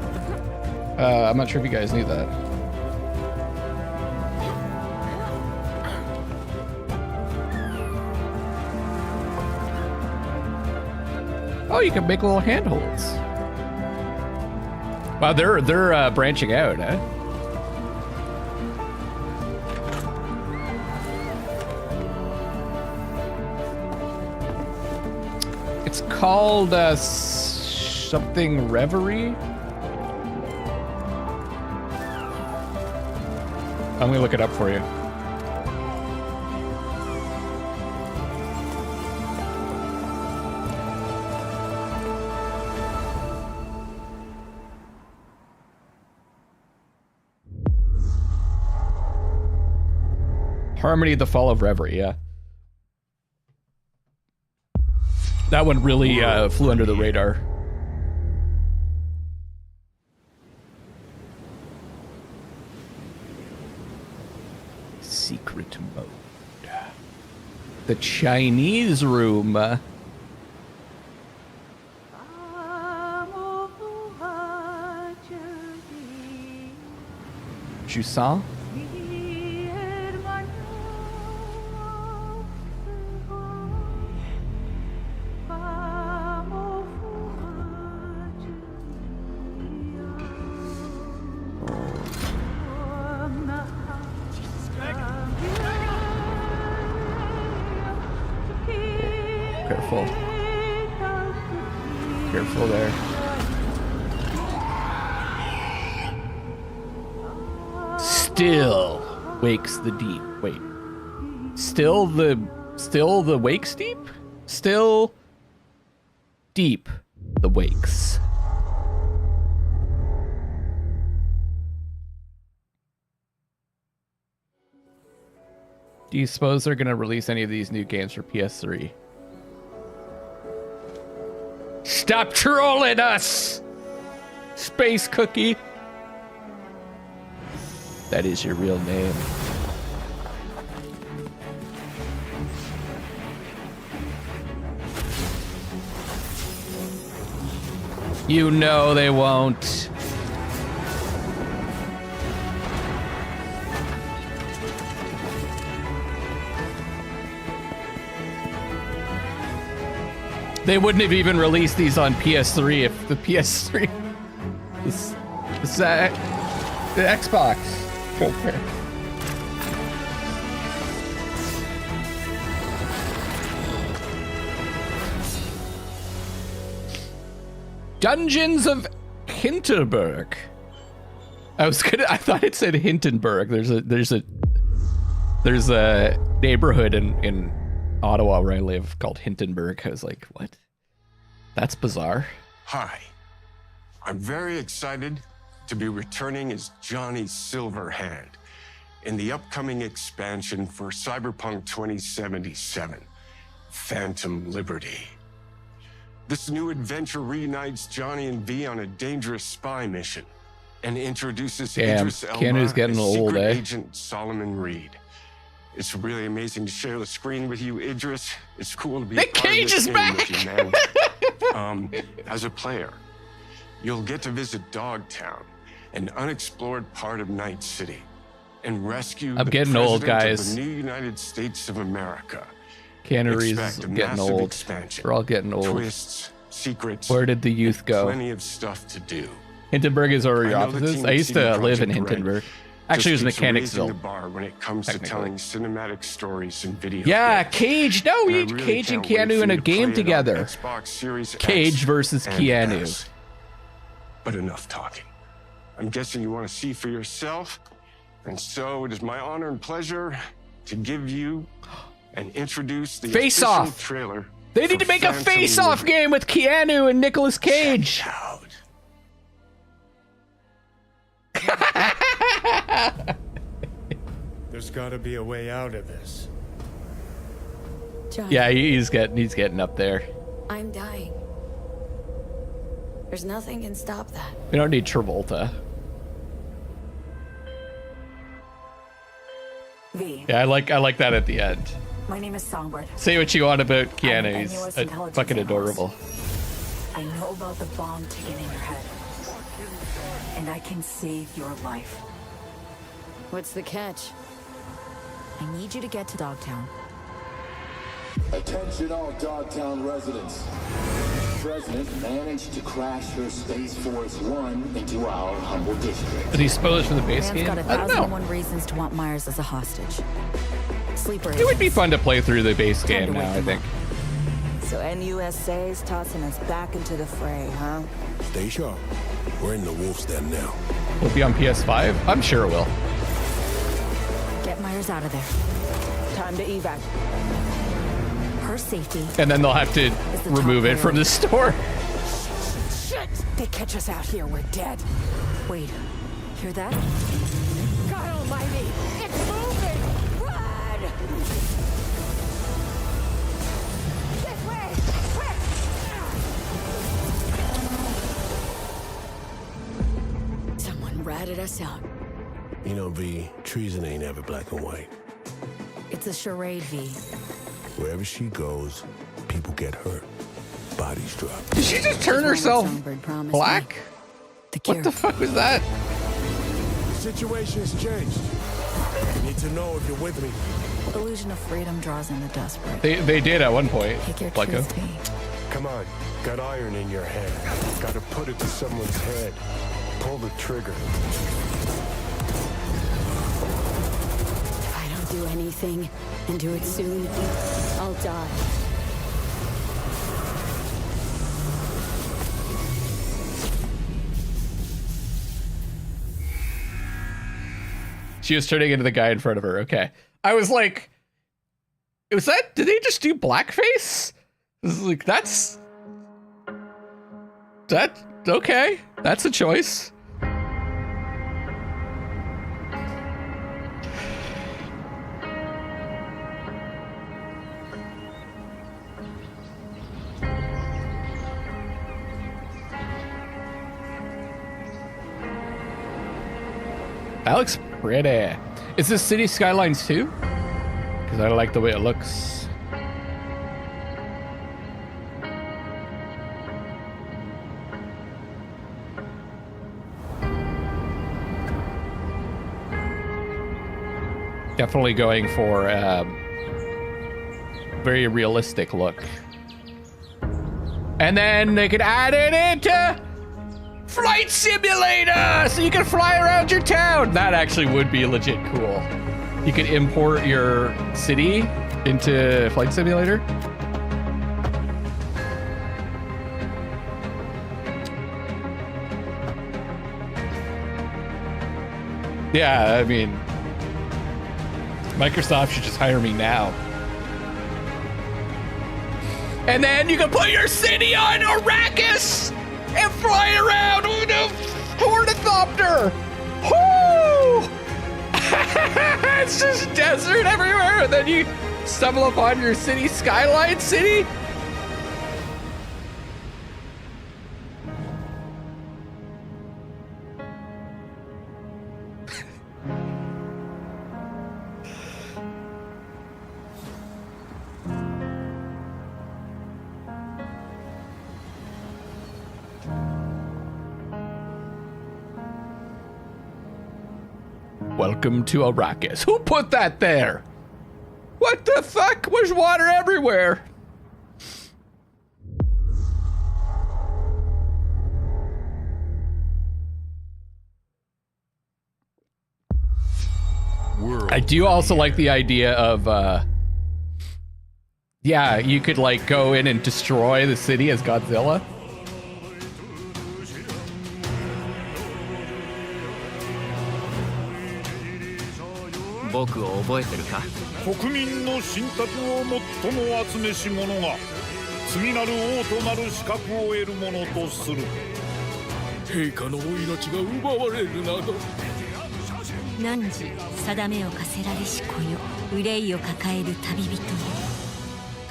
I'm not sure if you guys knew that. Oh, you can make little handholds. Wow, they're branching out, eh? It's called something Reverie. I'm gonna look it up for you. Harmony, the Fall of Reverie, yeah. That one really flew under the radar. Secret mode. The Chinese room. Jusant? Careful. Careful there. Still wakes the deep. Wait. Still the wakes deep? Still deep the wakes. Do you suppose they're gonna release any of these new games for PS3? Stop trolling us! Space Cookie. That is your real name. You know they won't. They wouldn't have even released these on PS3 if the PS3 is the Xbox. Okay. Dungeons of Hinterberg. I thought it said Hindenburg. There's a neighborhood in Ottawa where I live called Hindenburg. I was like, what? That's bizarre.
Hi. I'm very excited to be returning as Johnny Silverhand in the upcoming expansion for Cyberpunk 2077, Phantom Liberty. This new adventure reunites Johnny and V on a dangerous spy mission and introduces Idris Elba
Keanu's getting
as
old,
Secret
eh?
Agent Solomon Reed. It's really amazing to share the screen with you, Idris. It's cool to be
Nick
a part
Cage
of this
is
game
back!
with you, man. As a player, you'll get to visit Dogtown, an unexplored part of Night City, and rescue
I'm
the
getting old,
President
guys.
of the new United States of America.
Keanu Reeves is
Expect a
getting
massive
old.
expansion,
We're all getting old.
Twists, secrets.
Where did the youth go?
Plenty of stuff to do.
Hindenburg is where
I
your
know the
office is?
team
I
at
used
CD
to live in
Projekt Red
Hindenburg. Actually, it was
just keeps raising the
Mechanicsville.
bar when it comes to telling cinematic stories and video
Yeah,
games.
Cage. No, we
And I
need
really
Cage and
can't wait
Keanu
for
in
you
a
to play
game
it on
together.
Xbox Series
Cage
X
versus
and
Keanu.
S. But enough talking. I'm guessing you want to see for yourself, and so it is my honor and pleasure to give you and introduce the
Face
official
Off.
trailer.
They need
for
to make a
Phantom
face-off
Liberty.
game with Keanu and Nicolas Cage.
There's gotta be a way out of this.
John.
Yeah, he's getting up there.
I'm dying. There's nothing can stop that.
We don't need Travolta.
V.
Yeah, I like that at the end.
My name is Songbird.
Say what you want about Keanu.
I'm
He's
NUS intelligence
fucking
analyst.
adorable.
I know about the bomb ticking in your head. And I can save your life.
What's the catch?
I need you to get to Dogtown.
Attention all Dogtown residents. The President managed to crash her Space Force 1 into our humble district.
Are these spoilers for the base
Man's
game?
got
I don't know.
1,001 reasons to want Myers as a hostage. Sleeper.
It would be fun to play through the base
Time to
game now,
wake
I
them
think.
So NUSA's tossing us back into the fray, huh?
Stay sharp. We're in the wolf's den now.
Will it be on PS5? I'm sure it will.
Get Myers out of there. Time to evac. Her safety.
And then they'll have to remove it from the store.
Shit! They catch us out here, we're dead. Wait, hear that? God almighty! It's moving! Run! This way! Quick! Someone ratted us out.
You know, V, treason ain't ever black and white.
It's a charade, V.
Wherever she goes, people get hurt. Bodies drop.
Did she just turn herself black? What the fuck was that?
The situation's changed. You need to know if you're with me.
Illusion of freedom draws in the desperate.
They did at one point.
Pick your
Like
truth, V.
Come on, got iron in your hand. Gotta put it to someone's head. Pull the trigger.
If I don't do anything, and do it soon, I'll die.
She was turning into the guy in front of her. Okay. I was like, was that, did they just do blackface? This is like, okay. That's a choice. That looks pretty. Is this City Skylines too? Because I like the way it looks. Definitely going for a very realistic look. And then they could add it into Flight Simulator, so you can fly around your town. That actually would be legit cool. You could import your city into Flight Simulator. Yeah, I mean, Microsoft should just hire me now. And then you can put your city on Arrakis and fly around with a ornithopter. Whoo! It's just desert everywhere, and then you stumble upon your city, Skyline City. Welcome to Arrakis. Who put that there? What the fuck? There's water everywhere. I do also like the idea of, yeah, you could like go in and destroy the city as Godzilla.
国民の信託を最も集めし者が次なる王となる資格を得るものとする。
陛下のお命が奪われるなど。
汝定めを課せられし子よ、憂いを抱える旅人よ。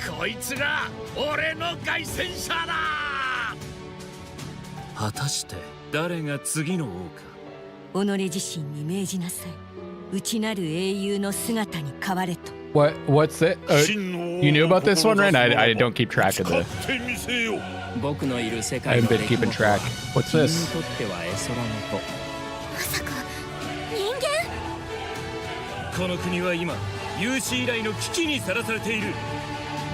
こいつが俺の凱旋者だ。果たして誰が次の王か。
己自身に命じなさい。内なる英雄の姿に変われと。
What's it? You knew about this one, right? I don't keep track of this. I haven't been keeping track. What's this?
まさか人間？
この国は今有史以来の危機にさらされている。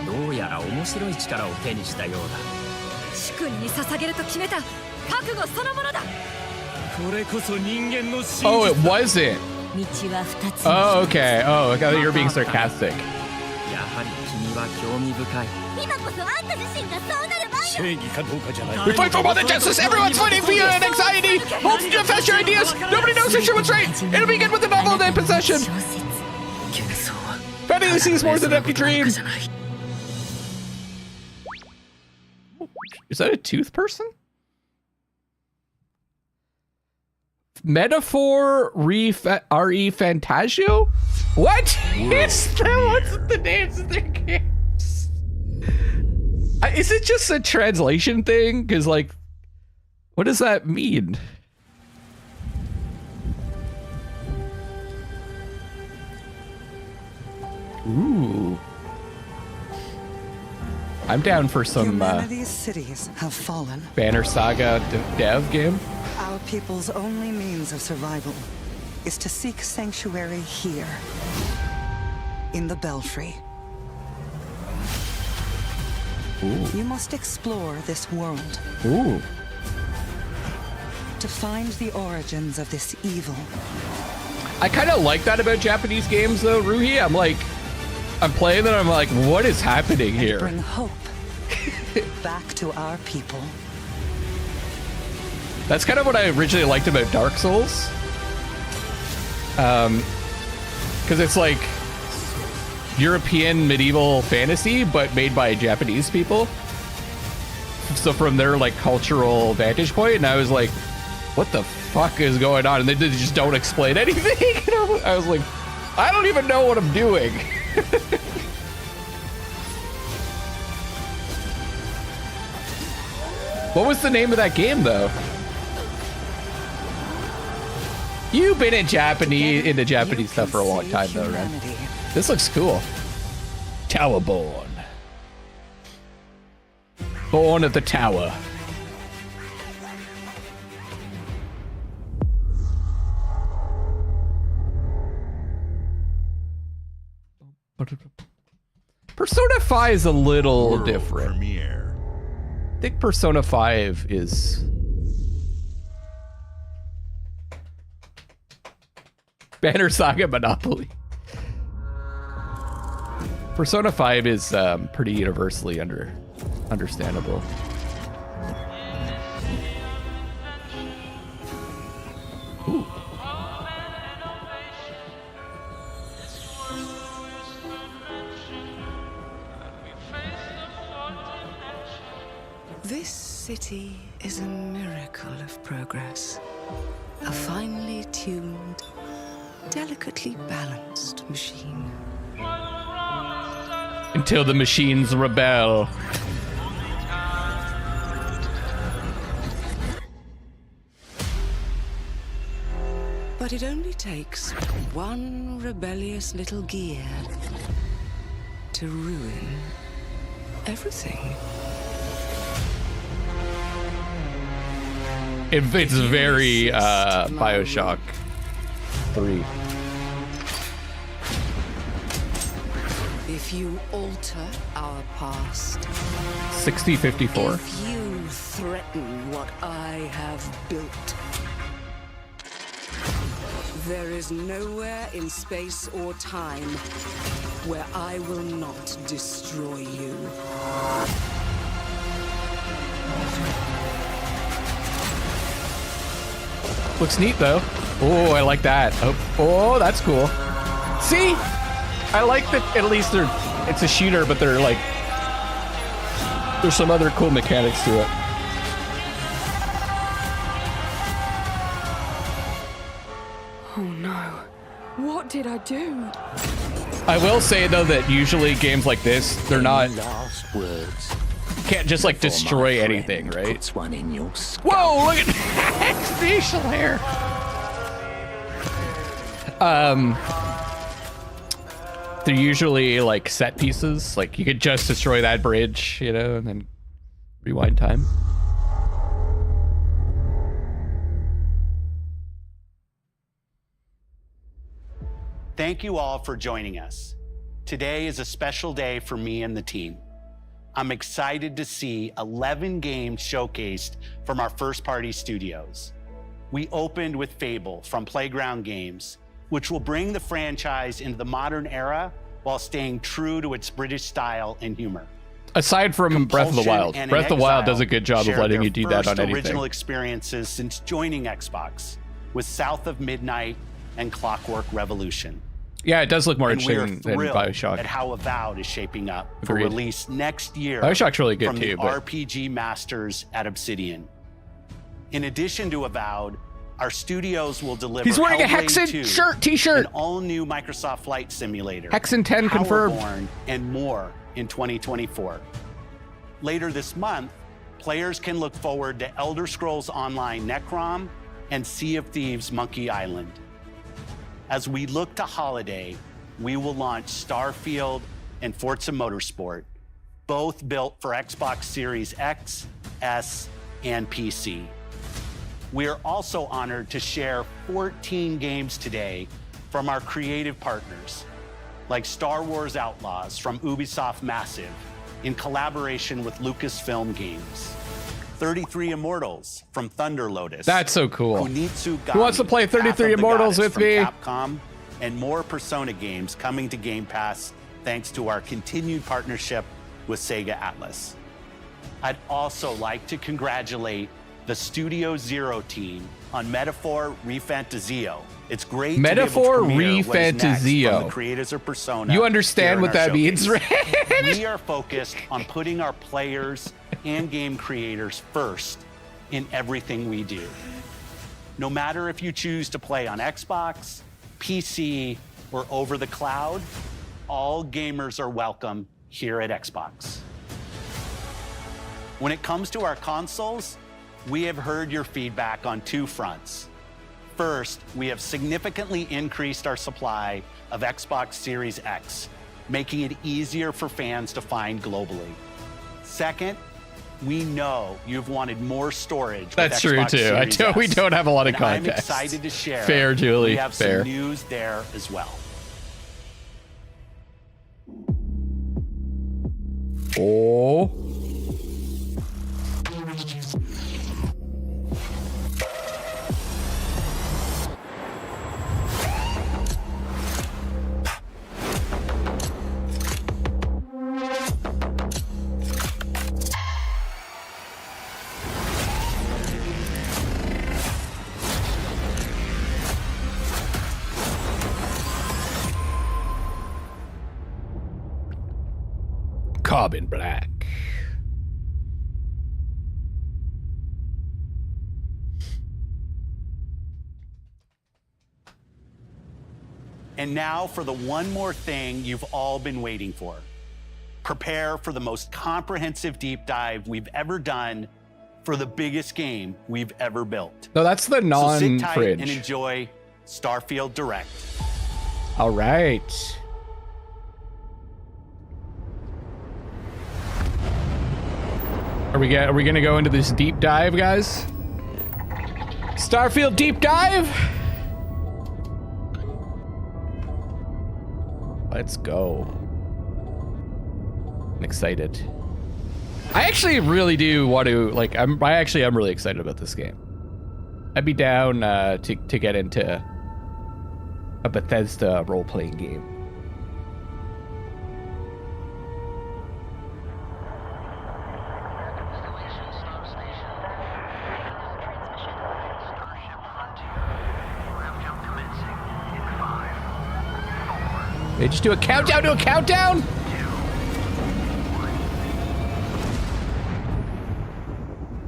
どうやら面白い力を手にしたようだ。
主君に捧げると決めた覚悟そのものだ。
これこそ人間の真実だ。
Oh, it wasn't.
道は2つ。
Oh, okay. Oh, I thought you were being sarcastic.
やはり君は興味深い。
今こそあんた自身がそうなる番よ。
正義かどうかじゃない。
We fight for more than justice. Everyone's fighting fear and anxiety. Hope to confess your ideas. Nobody knows for sure what's right. It'll begin with the novel in possession. Fantasy sees more than an empty dream. Is that a tooth person? Metaphor re Fantasio? What? It's what's the names of their games? Is it just a translation thing? Because, like, what does that mean? Ooh. I'm down for some
Humanity's cities have fallen.
Banner Saga dev game.
Our people's only means of survival is to seek sanctuary here, in the Belfry.
Ooh.
You must explore this world.
Ooh.
To find the origins of this evil.
I kind of like that about Japanese games, though, Ruhi. I'm playing them, I'm like, what is happening here?
Bring hope back to our people.
That's kind of what I originally liked about Dark Souls. Because it's like European medieval fantasy, but made by Japanese people. So from their like cultural vantage point, and I was like, what the fuck is going on? And they just don't explain anything. I was like, I don't even know what I'm doing. What was the name of that game, though? You've been into Japanese stuff for a long time, though, right? This looks cool. Tower Born. Born at the Tower. Persona 5 is a little different. Premiere. I think Persona 5 is... Banner Saga Monopoly. Persona 5 is pretty universally understandable. Ooh.
This city is a miracle of progress. A finely tuned, delicately balanced machine.
Until the machines rebel.
But it only takes one rebellious little gear to ruin everything.
It's very Bioshock 3.
If you alter our past,
6054.
if you threaten what I have built, there is nowhere in space or time where I will not destroy you.
Looks neat, though. Oh, I like that. Oh, that's cool. See? I like that at least it's a shooter, but they're like... There's some other cool mechanics to it.
Oh no. What did I do?
I will say though that usually games like this, they're not.
Last words.
Can't just like destroy anything, right?
One in your skull.
Whoa! Look at facial hair. They're usually like set pieces. Like you could just destroy that bridge, you know, and then rewind time.
Thank you all for joining us. Today is a special day for me and the team. I'm excited to see 11 games showcased from our first-party studios. We opened with Fable from Playground Games, which will bring the franchise into the modern era while staying true to its British style and humor.
Aside from Breath of the Wild, Breath of the Wild does a good job of letting you do that on anything.
Original experiences since joining Xbox with South of Midnight and Clockwork Revolution.
Yeah, it does look more
And we are
interesting than
thrilled
Bioshock.
at how Avowed is shaping up for
Agreed.
release next year.
Bioshock's really good
from
too,
the
but
RPG masters at Obsidian. In addition to Avowed, our studios will deliver
he's wearing a
Hellblade
Hexen
2,
shirt, t-shirt.
an all-new Microsoft Flight Simulator,
Hexen 10 confirmed,
Powerborn, and more in 2024. Later this month, players can look forward to Elder Scrolls Online Necrom and Sea of Thieves Monkey Island. As we look to holiday, we will launch Starfield and Forza Motorsport, both built for Xbox Series X, S, and PC. We are also honored to share 14 games today from our creative partners, like Star Wars Outlaws from Ubisoft Massive in collaboration with Lucasfilm Games, 33 Immortals from Thunder Lotus.
That's so cool.
Kunitsu
Who wants to play 33 Immortals with me?
Capcom, and more Persona games coming to Game Pass thanks to our continued partnership with Sega Atlas. I'd also like to congratulate the Studio Zero team on Metaphor Refantazio. It's great
Metaphor
to be able to premiere what is next
Refantazio.
from the creators of Persona.
You understand
here in
what
our
that means,
showcase.
right?
We are focused on putting our players and game creators first in everything we do. No matter if you choose to play on Xbox, PC, or over the cloud, all gamers are welcome here at Xbox. When it comes to our consoles, we have heard your feedback on two fronts. First, we have significantly increased our supply of Xbox Series X, making it easier for fans to find globally. Second, we know you've wanted more storage.
That's
with
true
Xbox
too.
Series
We
S,
don't have a lot of
and
context.
I'm excited to share.
Fair, Julie.
We have
Fair.
some news there as well.
Oh. Carbon black.
And now for the one more thing you've all been waiting for. Prepare for the most comprehensive deep dive we've ever done for the biggest game we've ever built.
No, that's the
So sit tight
non-fridge.
and enjoy Starfield Direct.
All right. Are we gonna go into this deep dive, guys? Starfield deep dive. Let's go. I'm excited. I actually really do want to like. I'm really excited about this game. I'd be down to get into a Bethesda role-playing game. They just do a countdown to a countdown?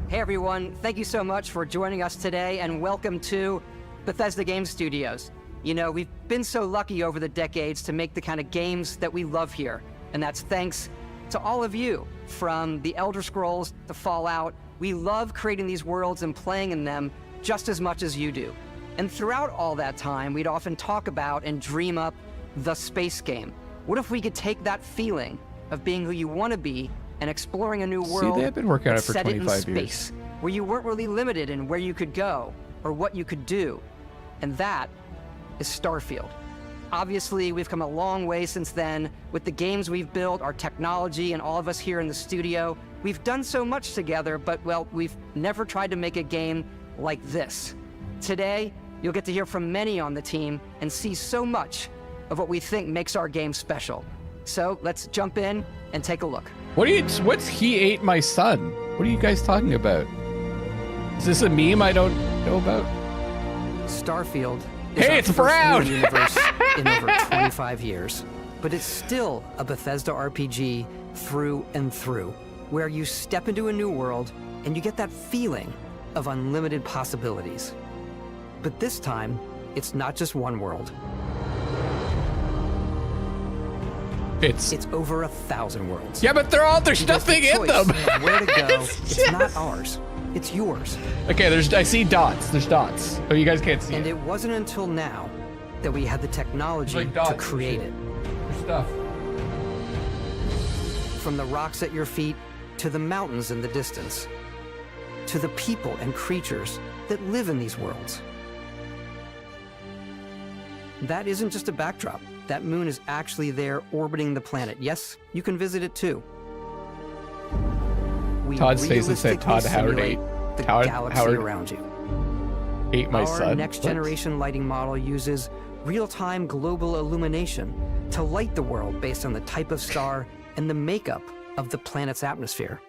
Hey everyone, thank you so much for joining us today and welcome to Bethesda Game Studios. You know, we've been so lucky over the decades to make the kind of games that we love here. And that's thanks to all of you. From the Elder Scrolls to Fallout, we love creating these worlds and playing in them just as much as you do. And throughout all that time, we'd often talk about and dream up the space game. What if we could take that feeling of being who you want to be and exploring a new world,
they've been working on it for
set it in
25 years.
space, where you weren't really limited in where you could go or what you could do. And that is Starfield. Obviously, we've come a long way since then with the games we've built, our technology, and all of us here in the studio. We've done so much together, but, well, we've never tried to make a game like this. Today, you'll get to hear from many on the team and see so much of what we think makes our game special. So let's jump in and take a look.
What's he ate my son? What are you guys talking about? Is this a meme I don't know about?
Starfield.
Hey, it's Brown!
Universe in over 25 years, but it's still a Bethesda RPG through and through, where you step into a new world and you get that feeling of unlimited possibilities. But this time, it's not just one world.
It's
over 1,000 worlds.
Yeah, but there's nothing in them.
Where to go? It's not ours. It's yours.
Okay, I see dots. There's dots. Oh, you guys can't see
And
it.
it wasn't until now that we had the technology to create it.
There's stuff.
From the rocks at your feet to the mountains in the distance, to the people and creatures that live in these worlds. That isn't just a backdrop. That moon is actually there orbiting the planet. Yes, you can visit it too. We
Todd's face that said Todd Howard
simulate
ate.
the
Todd
galaxy
Howard
around you.
ate my son.
Our next generation lighting model uses real-time global illumination to light the world based on the type of star and the makeup of the planet's atmosphere.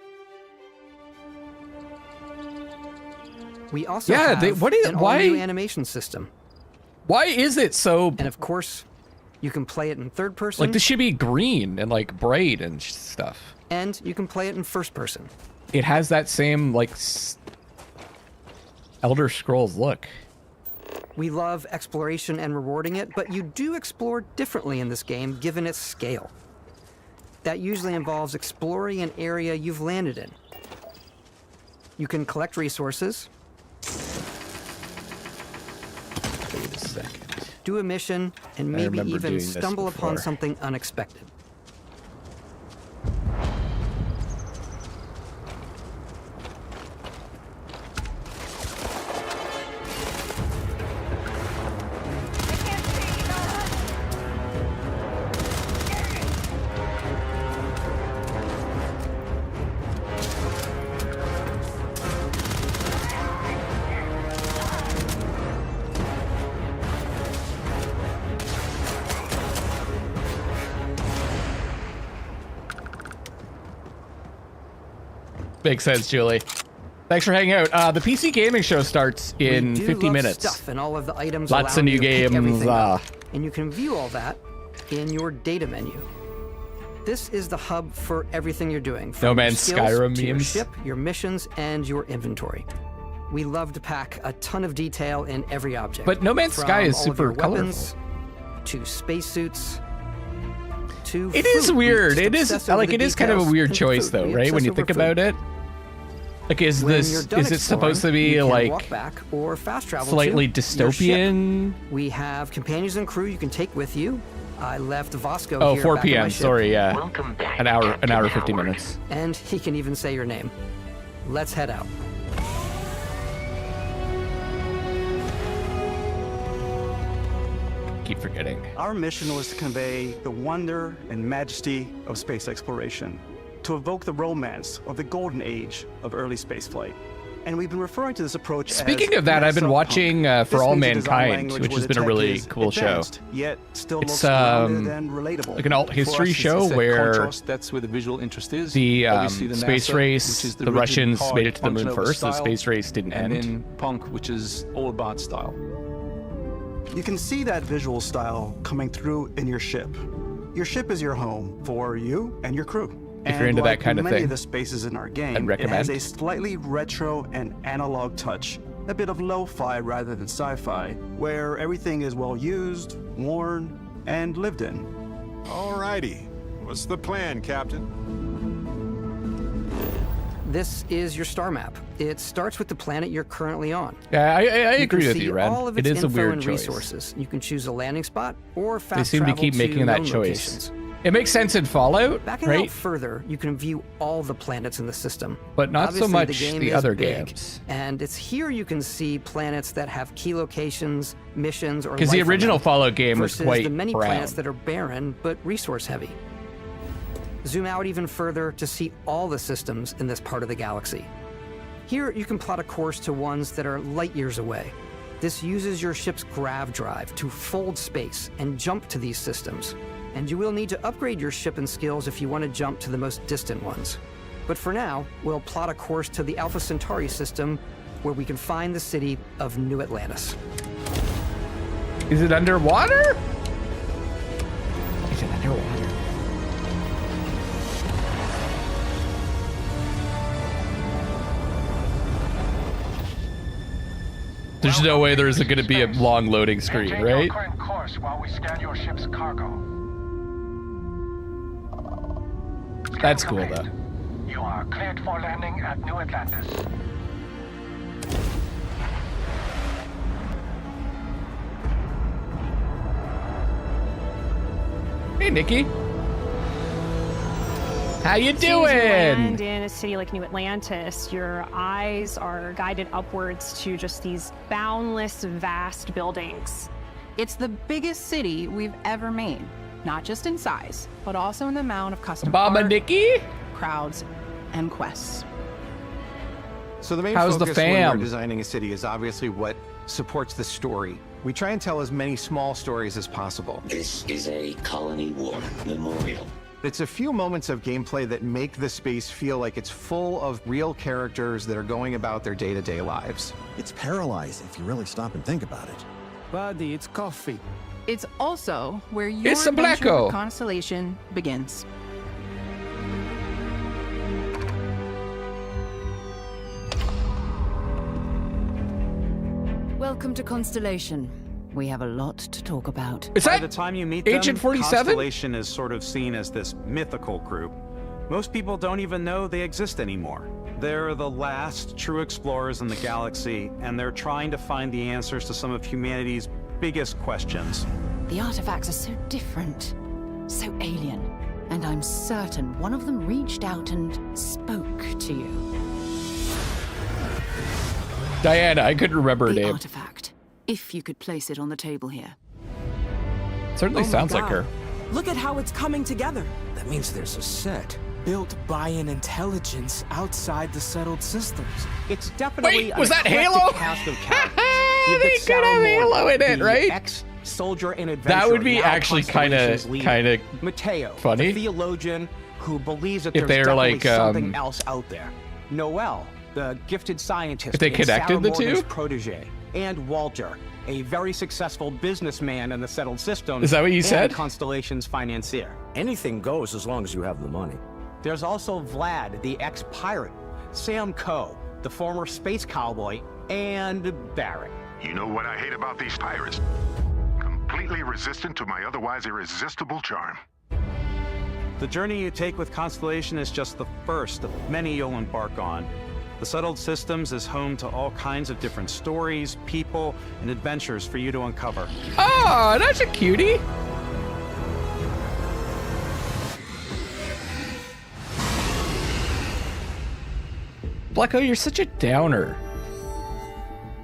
We also have an all-new animation system.
Why is it so?
And of course, you can play it in third person.
Like, this should be green and like bright and stuff.
And you can play it in first person.
It has that same like Elder Scrolls look.
We love exploration and rewarding it, but you do explore differently in this game given its scale. That usually involves exploring an area you've landed in. You can collect resources.
Wait a second.
Do a mission, and maybe even stumble upon something unexpected.
Makes sense, Julie. Thanks for hanging out. The PC gaming show starts in 50 minutes.
Stuff and all of the items
Lots of new games.
And you can view all that in your data menu. This is the hub for everything you're doing.
No Man's Skyrim
to
memes.
Your ship, your missions, and your inventory. We love to pack a ton of detail in every object.
But No Man's Sky is super
weapons,
colorful.
to spacesuits.
It is weird. It is like it is kind of a weird choice, though, right? When you think about it. Like, is it supposed to be like
walk back or fast travel
slightly
to
dystopian?
We have companions and crew you can take with you. I left Vasco
Oh,
here
4
back in my
p.m.
ship.
Sorry, yeah.
Welcome back,
An hour,
Captain
50
Howard.
minutes.
And he can even say your name. Let's head out.
Keep forgetting.
Our mission was to convey the wonder and majesty of space exploration, to evoke the romance of the golden age of early spaceflight. And we've been referring to this approach
Speaking
as
of that, I've been
Cyberpunk.
watching For
This
All
means a design
Mankind,
language
which
where
has
the
been a
tech
really
is
cool show.
advanced, yet still
It's
looks grounded and relatable.
like an alt history
For us,
show
it's a
where
contrast. That's where the visual interest is.
the
Obviously, the
space
NASA,
race,
which is
the
rigid,
Russians
hard
made it to the moon
function over
first. The
style,
space race didn't
and
end.
then punk, which is all about style. You can see that visual style coming through in your ship. Your ship is your home for you and your crew.
If you're into that kind of
many
thing,
of the spaces in our game,
I'd recommend.
it has a slightly retro and analog touch a bit of lo-fi rather than sci-fi, where everything is well used, worn, and lived in.
Alrighty. What's the plan, Captain?
This is your star map. It starts with the planet you're currently on.
Yeah, I agree with you, Ren.
All of
It
its
is a
info
weird
and
choice.
resources. You can choose a landing spot or fast
They seem to
travel
keep making that
known
choice.
locations.
It makes sense in Fallout,
Backing out
right?
further, you can view all the planets in the system.
But not so
Obviously,
much
game
the
is
other
big,
games.
And it's here you can see planets that have key locations, missions, or
Because the
life on
original
them,
Fallout game was
versus
quite
the many
brown.
planets that are barren but resource heavy. Zoom out even further to see all the systems in this part of the galaxy. Here you can plot a course to ones that are light years away. This uses your ship's grav drive to fold space and jump to these systems. And you will need to upgrade your ship and skills if you want to jump to the most distant ones. But for now, we'll plot a course to the Alpha Centauri system where we can find the city of New Atlantis.
Is it underwater? Is it underwater? There's no way there's going to be a long loading screen, right?
Current course while we scan your ship's cargo.
That's cool, though.
You are cleared for landing at New Atlantis.
Hey, Nikki. How you
As soon as you land
doing?
in a city like New Atlantis, your eyes are guided upwards to just these boundless, vast buildings.
It's the biggest city we've ever made, not just in size, but also in the amount of custom
Baba
art,
Nikki?
crowds, and quests.
So the main
How's the
focus when
fam?
we're designing a city is obviously what supports the story. We try and tell as many small stories as possible.
This is a colony war memorial.
It's a few moments of gameplay that make the space feel like it's full of real characters that are going about their day-to-day lives.
It's paralyzing if you really stop and think about it.
Buddy, it's coffee.
It's also where your
It's a
adventure
Blacko.
with Constellation begins.
Welcome to Constellation. We have a lot to talk about.
By the time you meet them,
Agent 47?
Constellation is sort of seen as this mythical group. Most people don't even know they exist anymore. They're the last true explorers in the galaxy, and they're trying to find the answers to some of humanity's biggest questions.
The artifacts are so different, so alien, and I'm certain one of them reached out and spoke to you.
Diana, I couldn't remember her
The
name.
artifact, if you could place it on the table here.
Certainly
Oh my
sounds like
God.
her.
Look at how it's coming together.
That means there's a set built by an intelligence outside the settled systems.
It's definitely
Wait, was
an
that
eclectic
Halo?
cast of characters. You've
They
got
could
Sarah
have
Morgan,
Halo in it,
the
right?
ex-soldier and adventurer.
That would be
now
actually
Constellation's
kind of
leader. Mateo,
funny.
the theologian who believes that
If
there's
they're
definitely
like,
something else out there. Noel, the gifted scientist.
If they
and
connected
Sarah
the
Morgan's
two?
protege, and Walter, a very successful businessman in the settled systems.
Is that what you
and
said?
Constellation's financier.
Anything goes as long as you have the money.
There's also Vlad, the ex-pirate, Sam Coe, the former space cowboy, and Barrett.
You know what I hate about these pirates? Completely resistant to my otherwise irresistible charm.
The journey you take with Constellation is just the first of many you'll embark on. The Settled Systems is home to all kinds of different stories, people, and adventures for you to uncover.
Oh, that's a cutie. Blacko, you're such a downer.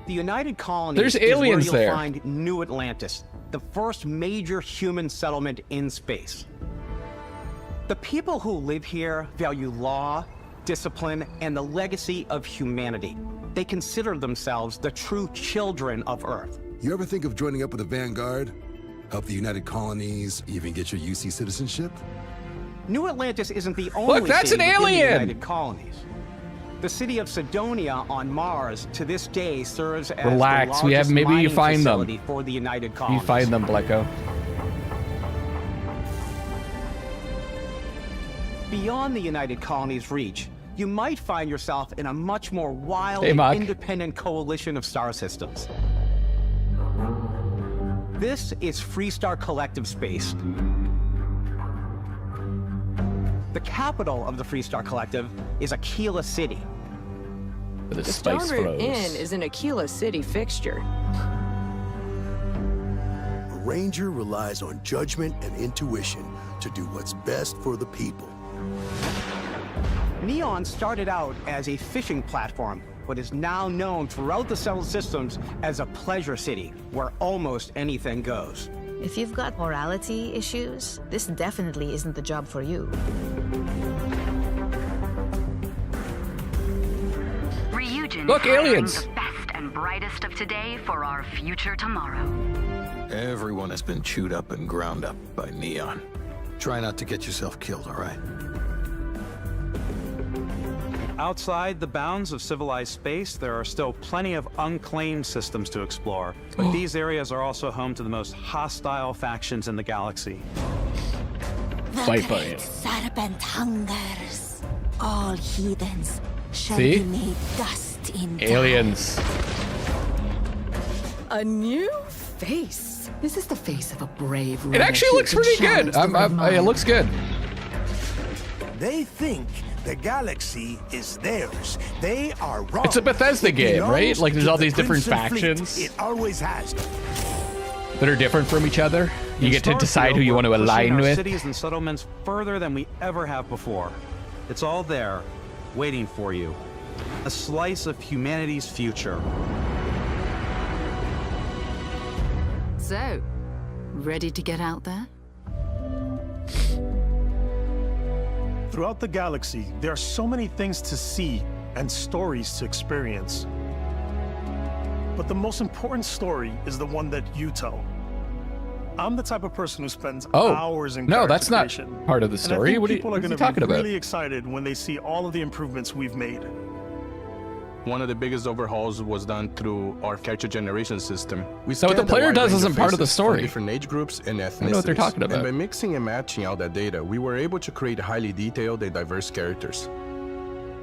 The United Colonies
There's
is where
aliens
you'll
there.
find New Atlantis, the first major human settlement in space. The people who live here value law, discipline, and the legacy of humanity. They consider themselves the true children of Earth.
You ever think of joining up with the Vanguard? Help the United Colonies, even get your UC citizenship?
New Atlantis isn't the only
Look, that's
city
an
within the
alien!
United Colonies. The city of Cydonia on Mars to this day serves as
Relax,
the
we have-
largest
maybe you
mining
find them.
facility for the United
You
Colonies.
find them, Blacko.
Beyond the United Colonies' reach, you might find yourself in a much more wild
Hey,
and
Mark.
independent coalition of star systems. This is Freestar Collective Space. The capital of the Freestar Collective is Aquila City.
The
The Starboard Inn is an Aquila City fixture.
A ranger relies on judgment and intuition to do what's best for the people.
Neon started out as a fishing platform, but is now known throughout the settled systems as a pleasure city, where almost anything goes.
If you've got morality issues, this definitely isn't the job for you.
Ryujin
Look, aliens!
the best and brightest of today for our future tomorrow.
Everyone has been chewed up and ground up by Neon. Try not to get yourself killed, all right?
Outside the bounds of civilized space, there are still plenty of unclaimed systems to explore. But these areas are also home to the most hostile factions in the galaxy.
Fight for it.
Serpent hungers. All heathens shall
See?
be made dust in
Aliens.
A new face. This is the face of a brave.
It actually looks pretty good. It looks good.
They think the galaxy is theirs. They are wrong.
It's a Bethesda
It
game, right?
belongs
Like there's
to
all
the
these different
Crimson Fleet.
factions
It always has.
that are different from each other. You get to decide who you want to
We're pushing
align
our
with.
cities and settlements further than we ever have before. It's all there, waiting for you. A slice of humanity's future.
So, ready to get out there?
Throughout the galaxy, there are so many things to see and stories to experience. But the most important story is the one that you tell. I'm the type of person who spends hours in
no, that's not
creation.
part of the
And I
story.
think
What are
people are
you
going to
talking
be
about?
really excited when they see all of the improvements we've made.
One of the biggest overhauls was done through our character generation system. We
So what the
scanned a
player
wide
does
range
isn't part of the
faces from
story.
different age groups and ethnicities.
I know what they're talking about.
And by mixing and matching out that data, we were able to create highly detailed and diverse characters.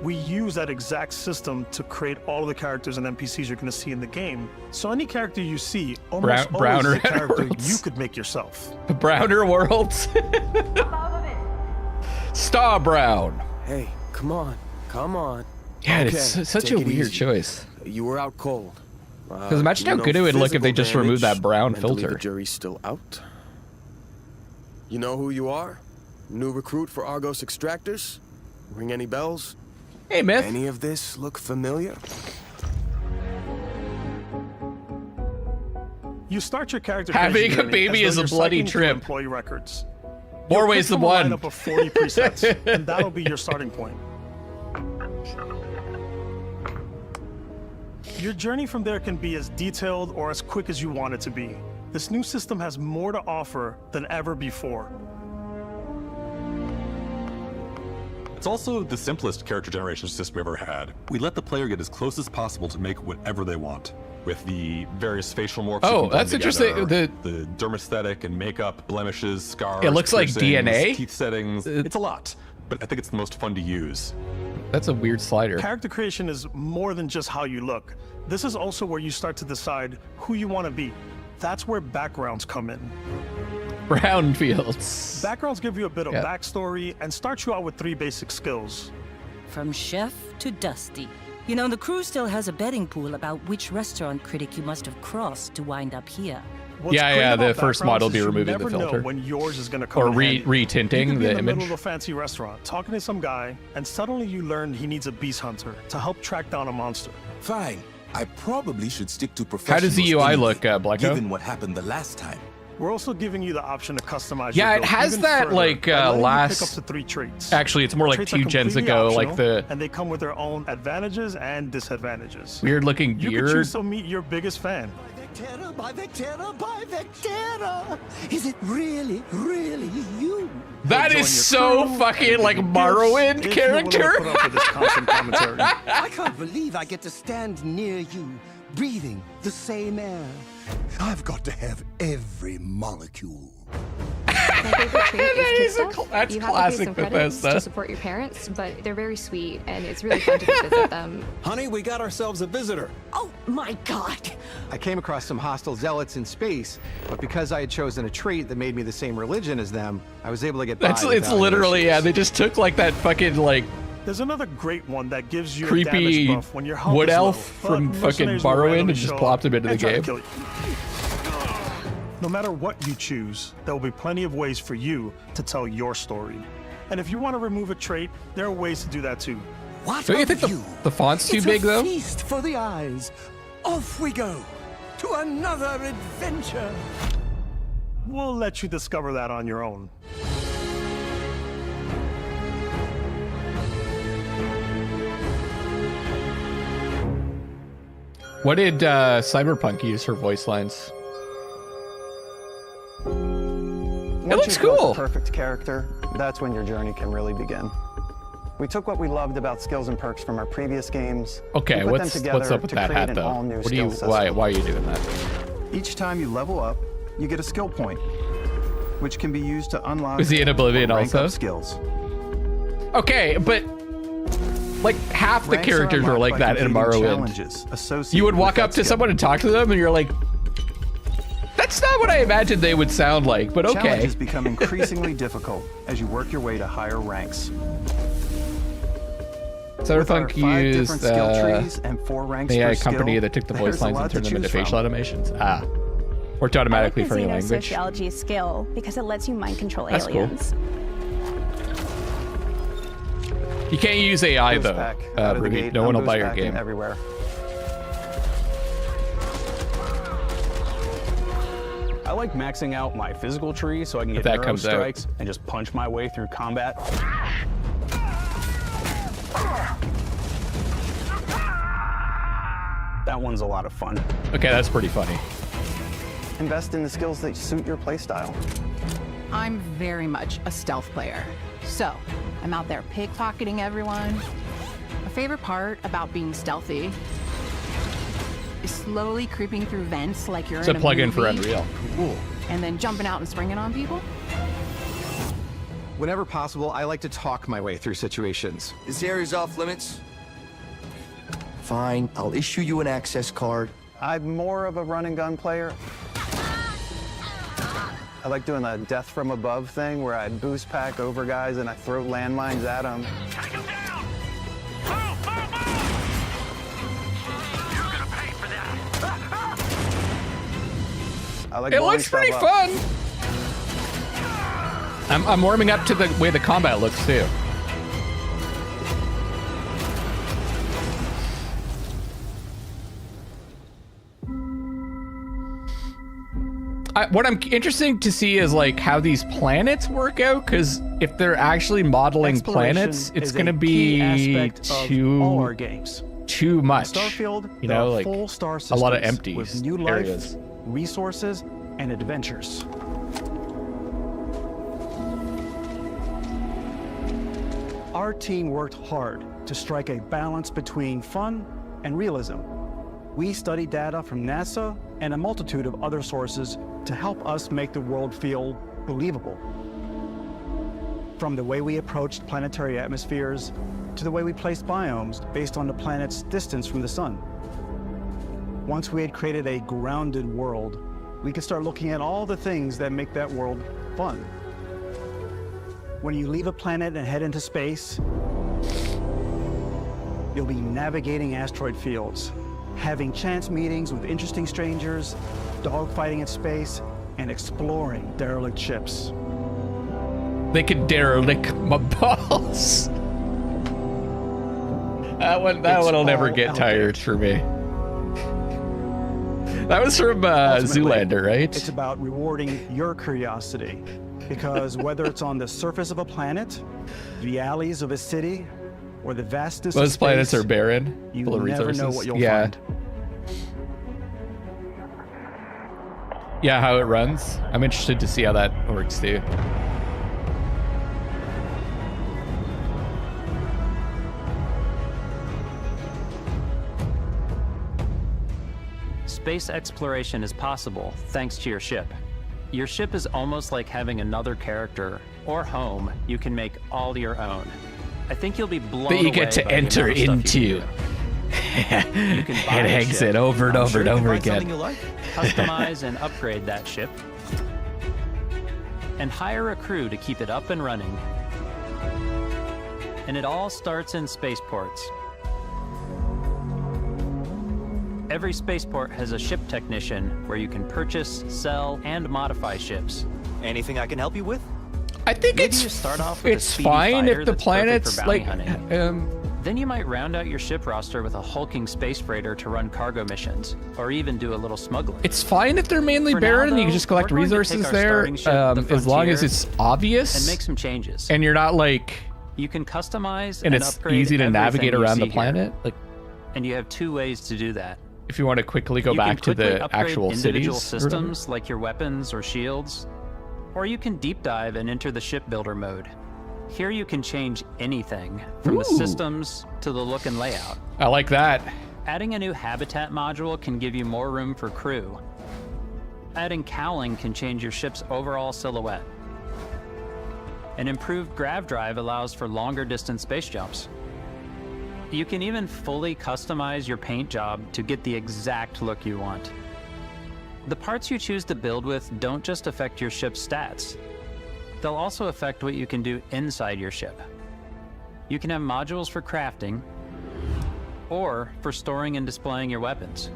We use that exact system to create all of the characters and NPCs you're going to see in the game. So any character you see, almost always is a character you could make yourself.
Browner worlds. Star Brown.
Hey, come on, come on.
Yeah, it's such
take
a
it
weird
easy.
choice.
You were out cold.
Because imagine how good it would look if they just removed that brown
mentally
filter.
The jury's still out. You know who you are? New recruit for Argos Extractors? Ring any bells?
Hey, Myth.
Any of this look familiar?
You start your character
Having
creation
a
journey
baby
as though
is a
you're
bloody
cycling through
trip.
Employee records.
More
You'll
ways
pick
than
from a
one.
lineup of 40 presets, and that'll be your starting point. Your journey from there can be as detailed or as quick as you want it to be. This new system has more to offer than ever before.
It's also the simplest character generation system we ever had. We let the player get as close as possible to make whatever they want. With the various facial morphs.
Oh,
you can blend
that's interesting.
together, the dermesthetic and makeup, blemishes, scars.
It looks like
piercings,
DNA?
Teeth settings. It's a lot, but I think it's the most fun to use.
That's a weird slider.
Character creation is more than just how you look. This is also where you start to decide who you want to be. That's where backgrounds come in.
Brownfields.
Backgrounds give you a bit of
Yep.
backstory and start you out with 3 basic skills.
From chef to dusty. You know, the crew still has a betting pool about which restaurant critic you must have crossed to wind up here.
What's
Yeah,
great
yeah,
about
the first
backgrounds
model
is
be
you
removing the
never know
filter.
when yours is going to come
Or
in handy.
retinting
You could be
the
in the middle
image.
of a fancy restaurant, talking to some guy, and suddenly you learn he needs a beast hunter to help track down a monster.
Fine. I probably should stick to professionals.
How does the UI
anyway,
look, Blacko?
Given what happened the last time.
We're also giving you the option to customize
Yeah,
your
it
build
has
even
that
further
like
by letting you
last.
pick up to 3 traits.
Actually, it's more like
Traits are
2 gens
completely
ago, like
optional,
the
and they come with their own advantages and disadvantages.
weird looking
You could
beard.
choose to meet your biggest fan.
Vectera, by Vectera, by Vectera! Is it really, really you?
That is so fucking like Morrowind
if you're willing to
character.
put up with this constant commentary.
I can't believe I get to stand near you, breathing the same air. I've got to have every molecule.
My favorite trait is kid stuff.
That's
You have to pay
classic
some credits
Bethesda.
to support your parents, but they're very sweet, and it's really fun to go visit them.
Honey, we got ourselves a visitor.
Oh my god!
I came across some hostile zealots in space, but because I had chosen a trait that made me the same religion as them, I was able to get by.
It's
without
literally,
issues.
yeah, they just took like that fucking like
There's another great one that gives you a
creepy
damage buff when your health
wood
is
elf
low,
from
but
fucking
mercenaries will
Morrowind
randomly
and just
show
plopped him
up
into the
and try to
game.
kill you. No matter what you choose, there will be plenty of ways for you to tell your story. And if you want to remove a trait, there are ways to do that too.
What
Don't you think
of you?
the font's too
It's
big
a
though?
feast for the eyes. Off we go to another adventure.
We'll let you discover that on your own.
What did Cyberpunk use for voice lines?
Once
looks
you've built
cool.
the perfect character, that's when your journey can really begin. We took what we loved about skills and perks from our previous games.
Okay,
and put them
what's
together
up with
to
that
create
hat
an
though?
all-new
What do you
skill
why
system.
are you doing that?
Each time you level up, you get a skill point, which can be used to unlock
Was he in Oblivion
or rank
also?
up skills.
Okay, but like half the
Ranks are
characters were
unlocked
like
by
that in
completing
Morrowind.
challenges associated
You would
with
walk
that
up to
skill.
someone and talk to them, and you're like, "That's not what I imagined they would sound like." But okay.
Challenges become increasingly difficult as you work your way to higher ranks. With our
Cyberpunk
5
used
different skill trees and 4 ranks
the AI
per
company
skill,
that took the
there's
voice
a
lines
lot
and
to
turned them into
choose
facial
from.
animations. Worked automatically for any
I like the
language.
Xenosociology skill because it lets you mind control
That's cool.
aliens.
You can't use AI
Boost
though,
pack out of the
Ruby.
gate,
No one will
I'm
buy your
boost packing
game.
everywhere.
I like maxing out my physical tree so I can
If
get
that
neuro
comes out.
strikes and just punch my way through combat. That one's a lot of fun.
Okay, that's pretty funny.
Invest in the skills that suit your playstyle.
I'm very much a stealth player. So, I'm out there pickpocketing everyone. A favorite part about being stealthy is slowly creeping through vents like you're
It's
in
a
a
plugin for
movie,
Unreal. Cool.
and then jumping out and springing on people.
Whenever possible, I like to talk my way through situations.
This area's off limits. Fine, I'll issue you an access card.
I'm more of a run and gun player. I like doing the death from above thing where I boost pack over guys and I throw landmines at them. I like
It
blowing
looks
stuff
pretty
up.
fun. I'm warming up to the way the combat looks too. What I'm interested to see is like how these planets work out, because if they're actually modeling
Exploration
planets, it's
is
going to
a key
be
aspect of all our games.
too much.
Starfield,
you
there
know,
are
like
full star
a lot of
systems
empty
with new life,
areas.
resources, and adventures. Our team worked hard to strike a balance between fun and realism. We studied data from NASA and a multitude of other sources to help us make the world feel believable. From the way we approached planetary atmospheres to the way we placed biomes based on the planet's distance from the sun. Once we had created a grounded world, we could start looking at all the things that make that world fun. When you leave a planet and head into space, you'll be navigating asteroid fields, having chance meetings with interesting strangers, dogfighting in space, and exploring derelict ships.
They could derelict my balls. That one will never get tired for me. That was from
Ultimately,
Zoolander, right?
It's about rewarding your curiosity, because whether it's on the surface of a planet, the alleys of a city, or the vastness of
Most
space,
planets are barren,
you
full of
never
resources.
know what you'll
yeah.
find.
Yeah, how it runs. I'm interested to see how that works too.
Space exploration is possible thanks to your ship.
Your ship is almost like having another character or home you can make all your own. I think you'll be blown away
that you get to
by the
enter
amount of stuff
into.
you can do. You can buy
And
a
exit
ship.
over and
I'm
over
sure
and
you can
over
find
again.
something you like, customize and upgrade that ship, and hire a crew to keep it up and running. And it all starts in spaceports. Every spaceport has a ship technician where you can purchase, sell, and modify ships.
Anything I can help you with?
I think
Maybe you start off with a
it's
speedy
fine
fighter
if the
that's perfect for
planet's
bounty
like
hunting. Then you might round out your ship roster with a hulking space freighter to run cargo missions, or even do a little smuggling.
It's fine if they're mainly
For now,
barren and you
though,
can just collect
we're going to
resources
take our
there,
starting ship, the
as long as
Frontier,
it's obvious
and make some changes.
and you're not like
You can customize
and
and
it's
upgrade
easy to navigate
everything you
around the
see here.
planet. Like
And you have two ways to do that.
if you want to quickly go
You can
back to
quickly
the
upgrade
actual
individual
cities. or whatever.
systems like your weapons or shields, or you can deep dive and enter the shipbuilder mode. Here you can change anything from the
Ooh.
systems to the look and layout.
I like that.
Adding a new habitat module can give you more room for crew. Adding cowling can change your ship's overall silhouette. An improved grav drive allows for longer distance space jumps. You can even fully customize your paint job to get the exact look you want. The parts you choose to build with don't just affect your ship's stats. They'll also affect what you can do inside your ship. You can have modules for crafting, or for storing and displaying your weapons.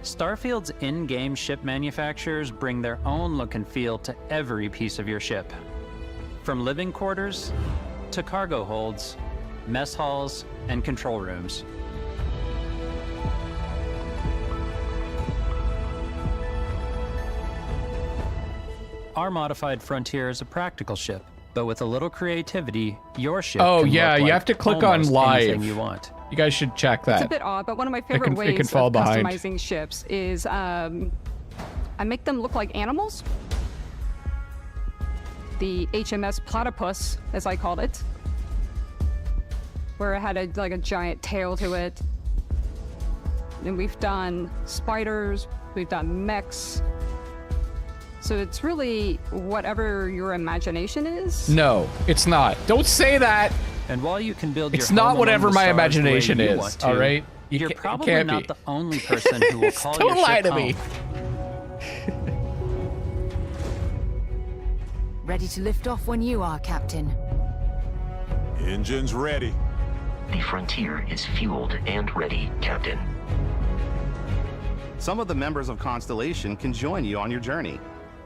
Starfield's in-game ship manufacturers bring their own look and feel to every piece of your ship. From living quarters to cargo holds, mess halls, and control rooms. Our modified Frontier is a practical ship, but with a little creativity, your ship
Oh
can
yeah,
look
you
like
have to click on
almost
live.
anything you want.
You guys should check that.
It's a bit odd, but one of my favorite
it can
ways
fall
of
behind.
customizing ships is I make them look like animals. The HMS Platypus, as I called it, where it had like a giant tail to it. And we've done spiders, we've done mechs. So it's really whatever your imagination is.
No, it's not. Don't say that.
And while you can build
It's
your
not
home among
whatever
the
my
stars the way
imagination
you
is,
want to,
all right?
You're
It
probably
can't
not
be.
the only person who will call
Don't
your
lie
ship
to
home.
me.
Ready to lift off when you are, Captain.
Engines ready.
The Frontier is fueled and ready, Captain.
Some of the members of Constellation can join you on your journey.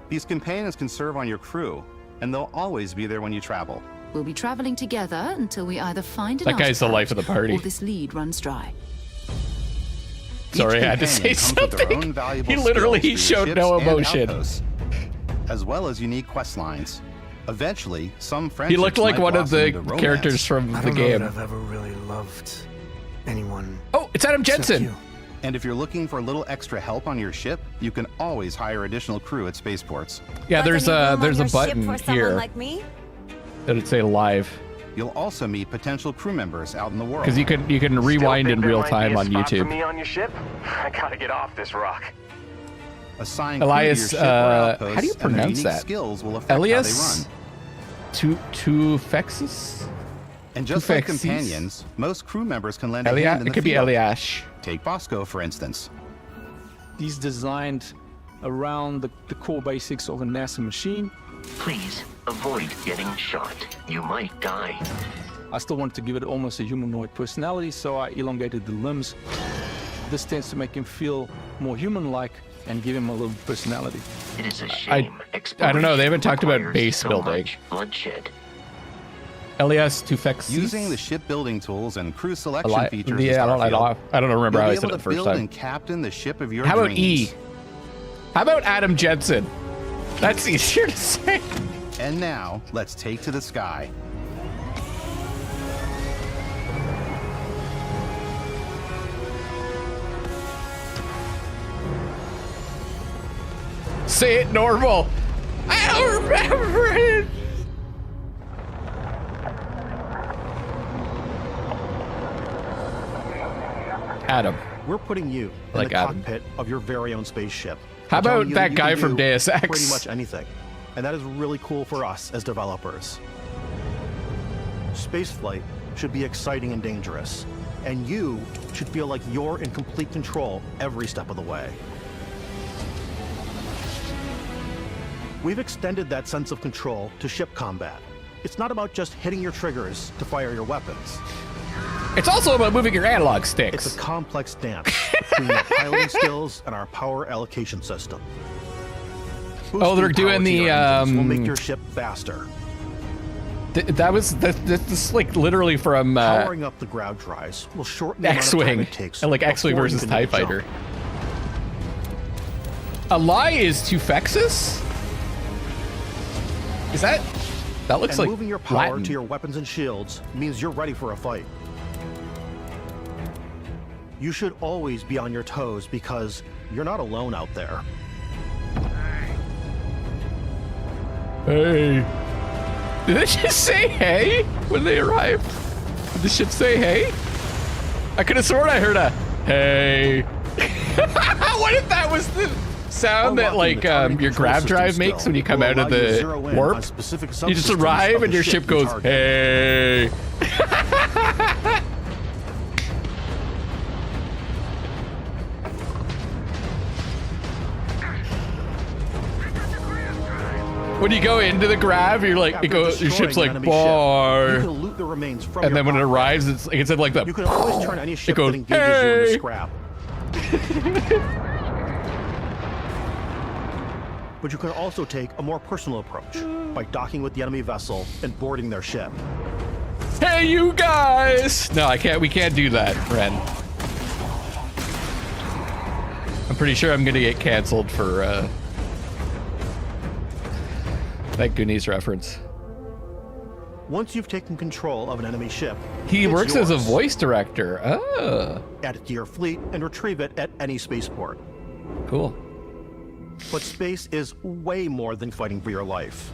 These companions can serve on your crew, and they'll always be there when you travel.
We'll be traveling together until we either find an
That guy's the life of the party.
or this lead runs dry.
Sorry,
Each
I had to say
companion comes with their
something.
own valuable
He literally
skills for your
showed no
ships and
emotion.
outposts, as well as unique quest lines. Eventually, some
He
friendships
looked like
might
one of
blossom
the
into romance.
characters from
I
the
don't know
game.
that I've ever really loved anyone.
Oh, it's Adam
except
Jensen.
you.
And if you're looking for a little extra help on your ship, you can always hire additional crew at spaceports.
Yeah, there's a button
for someone
here
like me?
that would say live
You'll also meet potential crew members out in the world.
because you can rewind in real time on YouTube.
Me on your ship? I gotta get off this rock.
Assign crew
Elias,
to your ship or outposts,
how do you
and their
pronounce
unique
that?
skills will affect
Elias?
how they run.
Tufexis?
And just like
Tufexis?
companions, most crew members can lend a
Elia-
hand in
it
the
could be
field.
Eliash.
Take Bosco, for instance.
These designed around the core basics of a NASA machine.
Please avoid getting shot. You might die.
I still wanted to give it almost a humanoid personality, so I elongated the limbs. This tends to make him feel more human-like and give him a little personality.
It is a shame.
I don't know. They haven't talked about
requires
base
so
building.
much bloodshed.
Elias Tufexis.
Using the shipbuilding tools and crew selection features.
Yeah,
of
I don't remember
you'll
how I
be
said
able
it the
to
first
build
time.
and captain the ship of your
How about
dreams.
E? How about Adam Jensen? That's easier to say.
And now, let's take to the sky.
Say it normal. I don't remember it. Adam.
We're putting you in
Like
the
Adam.
cockpit of your very own spaceship.
How
I'm telling
about
you
that
you
guy
can
from
do
Deus Ex?
Pretty much anything. And that is really cool for us as developers. Spaceflight should be exciting and dangerous. And you should feel like you're in complete control every step of the way. We've extended that sense of control to ship combat. It's not about just hitting your triggers to fire your weapons.
It's also about moving your analog sticks.
It's a complex dance between our piloting skills and our power allocation system.
Oh, they're doing the
will make your ship faster.
That's like literally from
Powering up the grav drives will shorten the amount of time
X-Wing,
it takes
and like X-Wing
before you
versus
can
TIE
make the jump.
Fighter. A lie is Tufexus? Is that looks
and
like
moving your power
Latin.
to your weapons and shields means you're ready for a fight. You should always be on your toes because you're not alone out there.
Hey. Did they just say hey when they arrived? Did the ship say hey? I could have sworn I heard a hey. What if that was the sound that like your grav drive makes when you come out of the warp? You just arrive and your ship goes hey. When you go into the grav, you're like, your ship's like, bar. And then when it arrives, it's like the.
You can always turn any ship
goes,
that engages you into
hey.
scrap. But you can also take a more personal approach by docking with the enemy vessel and boarding their ship.
Hey, you guys! No, I can't. We can't do that, Ren. I'm pretty sure I'm gonna get canceled for that Goonies reference.
Once you've taken control of an enemy ship,
He
it's
works as a
yours.
voice director. Oh,
Add it to your fleet and retrieve it at any spaceport.
cool.
But space is way more than fighting for your life.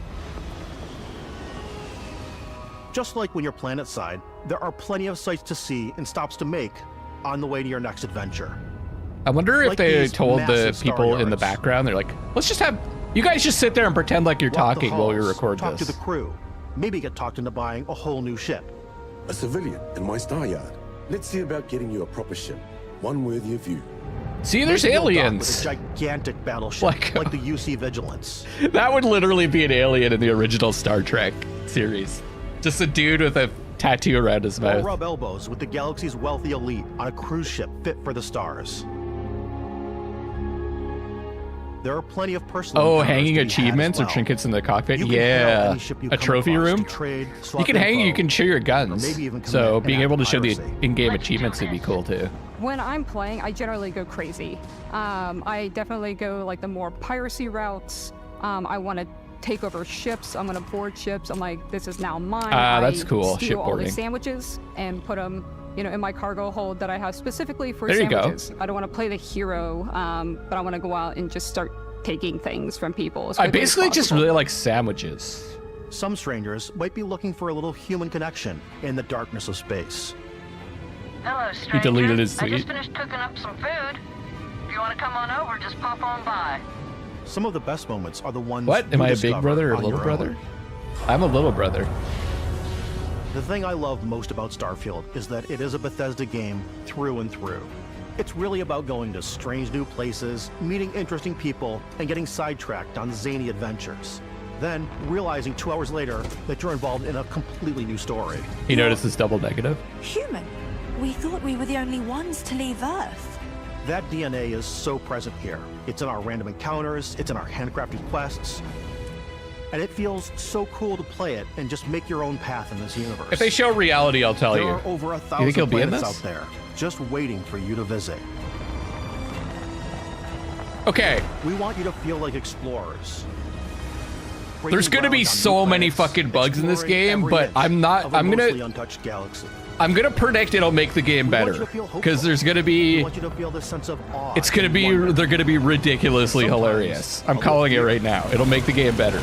Just like when you're planetside, there are plenty of sights to see and stops to make on the way to your next adventure.
I wonder if
Like
they
these
told the
massive star
people in the
yards.
background, they're like, let's just have you guys just sit there and pretend like you're
Walk the
talking while we
halls,
record
talk
this.
to the crew. Maybe get talked into buying a whole new ship.
A civilian in my star yard. Let's see about getting you a proper ship. One worthy of you.
See, there's
Maybe you'll dock
aliens.
with a gigantic battleship like the UC Vigilance.
That would literally be an alien in the original Star Trek series. Just a dude with a tattoo around his
Or
mouth.
rub elbows with the galaxy's wealthy elite on a cruise ship fit for the stars. There are plenty of personal
Oh,
encounters
hanging
to be had as
achievements or
well.
trinkets in the cockpit?
You can hail
Yeah.
any ship you
A
come
trophy
across
room?
to trade,
You
swap
can hang,
info,
you can share your guns.
or maybe even
So
commit
being
an
able to
act
show
of
the
piracy.
in-game achievements would be cool too.
When I'm playing, I generally go crazy. I definitely go like the more piracy routes. I want to take over ships. I'm going to board ships. I'm like, this is now mine.
That's cool,
Steal all the
shipboarding.
sandwiches and put them, in my cargo hold that I have specifically for
There you go.
sandwiches. I don't want to play the hero, but I want to go out and just start taking things from people. as
I
quickly as
basically just
possible.
really like sandwiches.
Some strangers might be looking for a little human connection in the darkness of space.
Hello, stranger.
He deleted his
I
tweet.
just finished cooking up some food. If you want to come on over, just pop on by.
Some of the best moments are the ones
What? Am
you
I a big
discover
brother or
on
little
your
brother?
own.
I'm a little brother.
The thing I love most about Starfield is that it is a Bethesda game through and through. It's really about going to strange new places, meeting interesting people, and getting sidetracked on zany adventures. Then realizing 2 hours later that you're involved in a completely new story.
You notice this double negative?
Human. We thought we were the only ones to leave Earth.
That DNA is so present here. It's in our random encounters, it's in our handcrafted quests, and it feels so cool to play it and just make your own path in this universe.
If they show reality, I'll tell
there
you.
are over
You
1,000
think he'll be in
planets
this?
out there, just waiting for you to visit.
Okay.
We want you to feel like explorers.
There's gonna be so many fucking bugs in this game, but I'm
Of a
gonna
mostly untouched galaxy.
I'm gonna predict it'll make the game
We want
better
you to feel hopeful.
because there's gonna
We
be
want you to feel this sense of awe.
it's gonna
and
be
wonder.
they're gonna be ridiculously
Sometimes
hilarious. I'm
a
calling it
little
right now. It'll make the game better.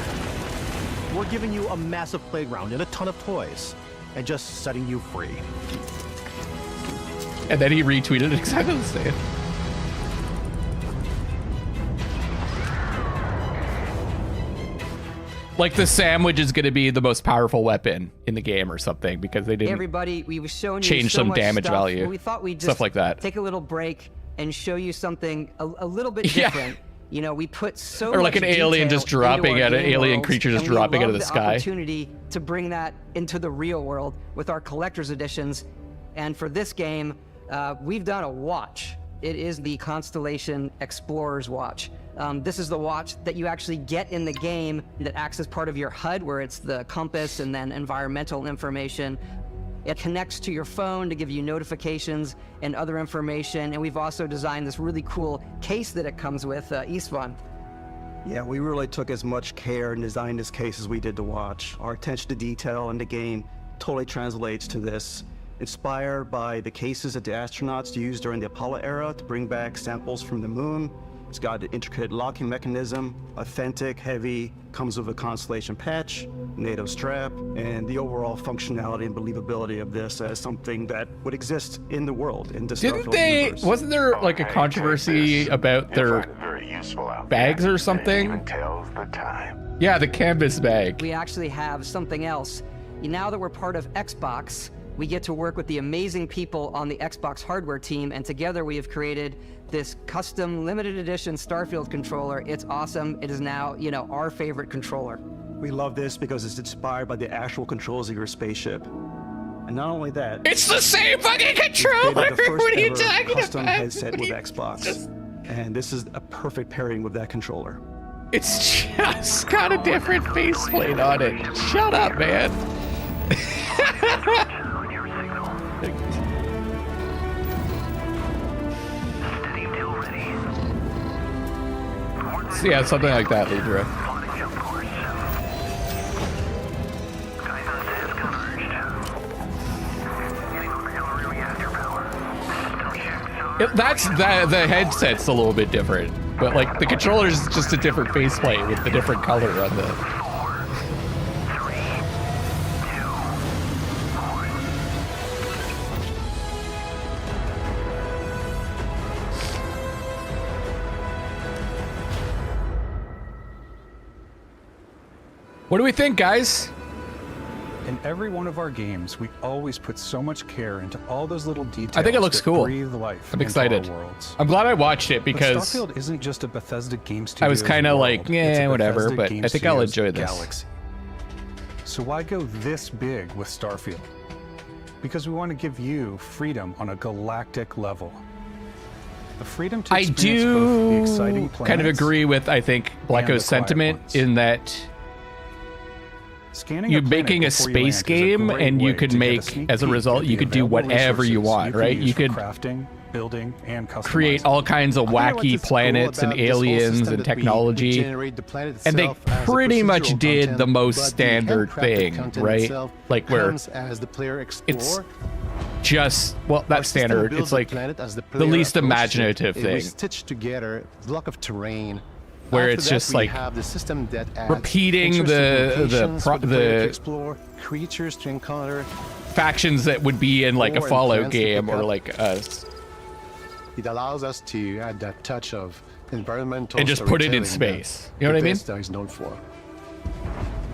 We're giving you a massive playground and a ton of toys, and just setting you free.
And then he retweeted exactly the same. Like the sandwich is going to be the most powerful weapon in the game or something because they didn't
Everybody, we were showing you
change
so
some
much
damage
stuff,
value.
but we thought we'd just
Stuff like that.
take a little break and show you something a little bit different. You know, we put so
Or like
much
an alien
detail
just dropping
into our
out of
game
alien
worlds,
creature just
and we
dropping out
love
of the
the
sky.
opportunity to bring that into the real world with our collector's editions. And for this game, we've done a watch. It is the Constellation Explorer's Watch. This is the watch that you actually get in the game that acts as part of your HUD, where it's the compass and then environmental information. It connects to your phone to give you notifications and other information. And we've also designed this really cool case that it comes with, Istvan.
Yeah, we really took as much care and designed this case as we did the watch. Our attention to detail in the game totally translates to this. Inspired by the cases that the astronauts used during the Apollo era to bring back samples from the moon. It's got an intricate locking mechanism, authentic, heavy, comes with a Constellation patch, NATO strap, and the overall functionality and believability of this as something that would exist in the world, in the
Didn't
Starfield
they?
universe.
Wasn't there like a controversy about their bags or something? Yeah, the canvas bag.
We actually have something else. Now that we're part of Xbox, we get to work with the amazing people on the Xbox hardware team, and together we have created this custom limited edition Starfield controller. It's awesome. It is now, you know, our favorite controller.
We love this because it's inspired by the actual controls of your spaceship. And not only that,
it's the same fucking controller!
The first
What are you
ever
talking
custom
about?
headset with Xbox. And this is a perfect pairing with that controller.
It's just got a different faceplate on it. Shut up, man. So yeah, something like that, Libra. That's the headset's a little bit different, but like the controller is just a different faceplate with the different color on the. What do we think, guys?
In every one of our games, we always put so much care into all those little details.
I think it looks
that
cool.
Breathe life
I'm
into
excited.
our worlds.
I'm glad I watched it
But
because
Starfield isn't just a Bethesda game studio.
I was kind of like, yeah, whatever, but I think I'll enjoy this.
Galaxy. So why go this big with Starfield? Because we want to give you freedom on a galactic level. The freedom to
I
experience both the exciting
do kind of
planets
agree with, I think,
and the
Blacko's
quiet
sentiment
ones.
in that
Scanning
you're
a planet
making a
before you
space
land is a
game
great
and you
way
could
to get a
make,
sneak
as a
peek
result,
at
you
the
could do
available
whatever you
resources
want, right?
use
You
for
could
crafting, building, and
create all kinds of wacky planets and aliens and technology, and they pretty much did the most standard thing, right? Like where it's just, well, that's standard. It's like the least imaginative
We
thing,
stitch together a block of terrain.
where
After
it's
that,
just
we
like
have the system that adds
repeating
interesting
the
locations for the player to
the
explore, creatures to encounter.
factions that would be in like a
Or
Fallout
plants to
game
pick
or
up.
like
It allows us to add that touch of environmental
and just put it in
storytelling
space.
that
You know what I mean?
Bethesda is known for.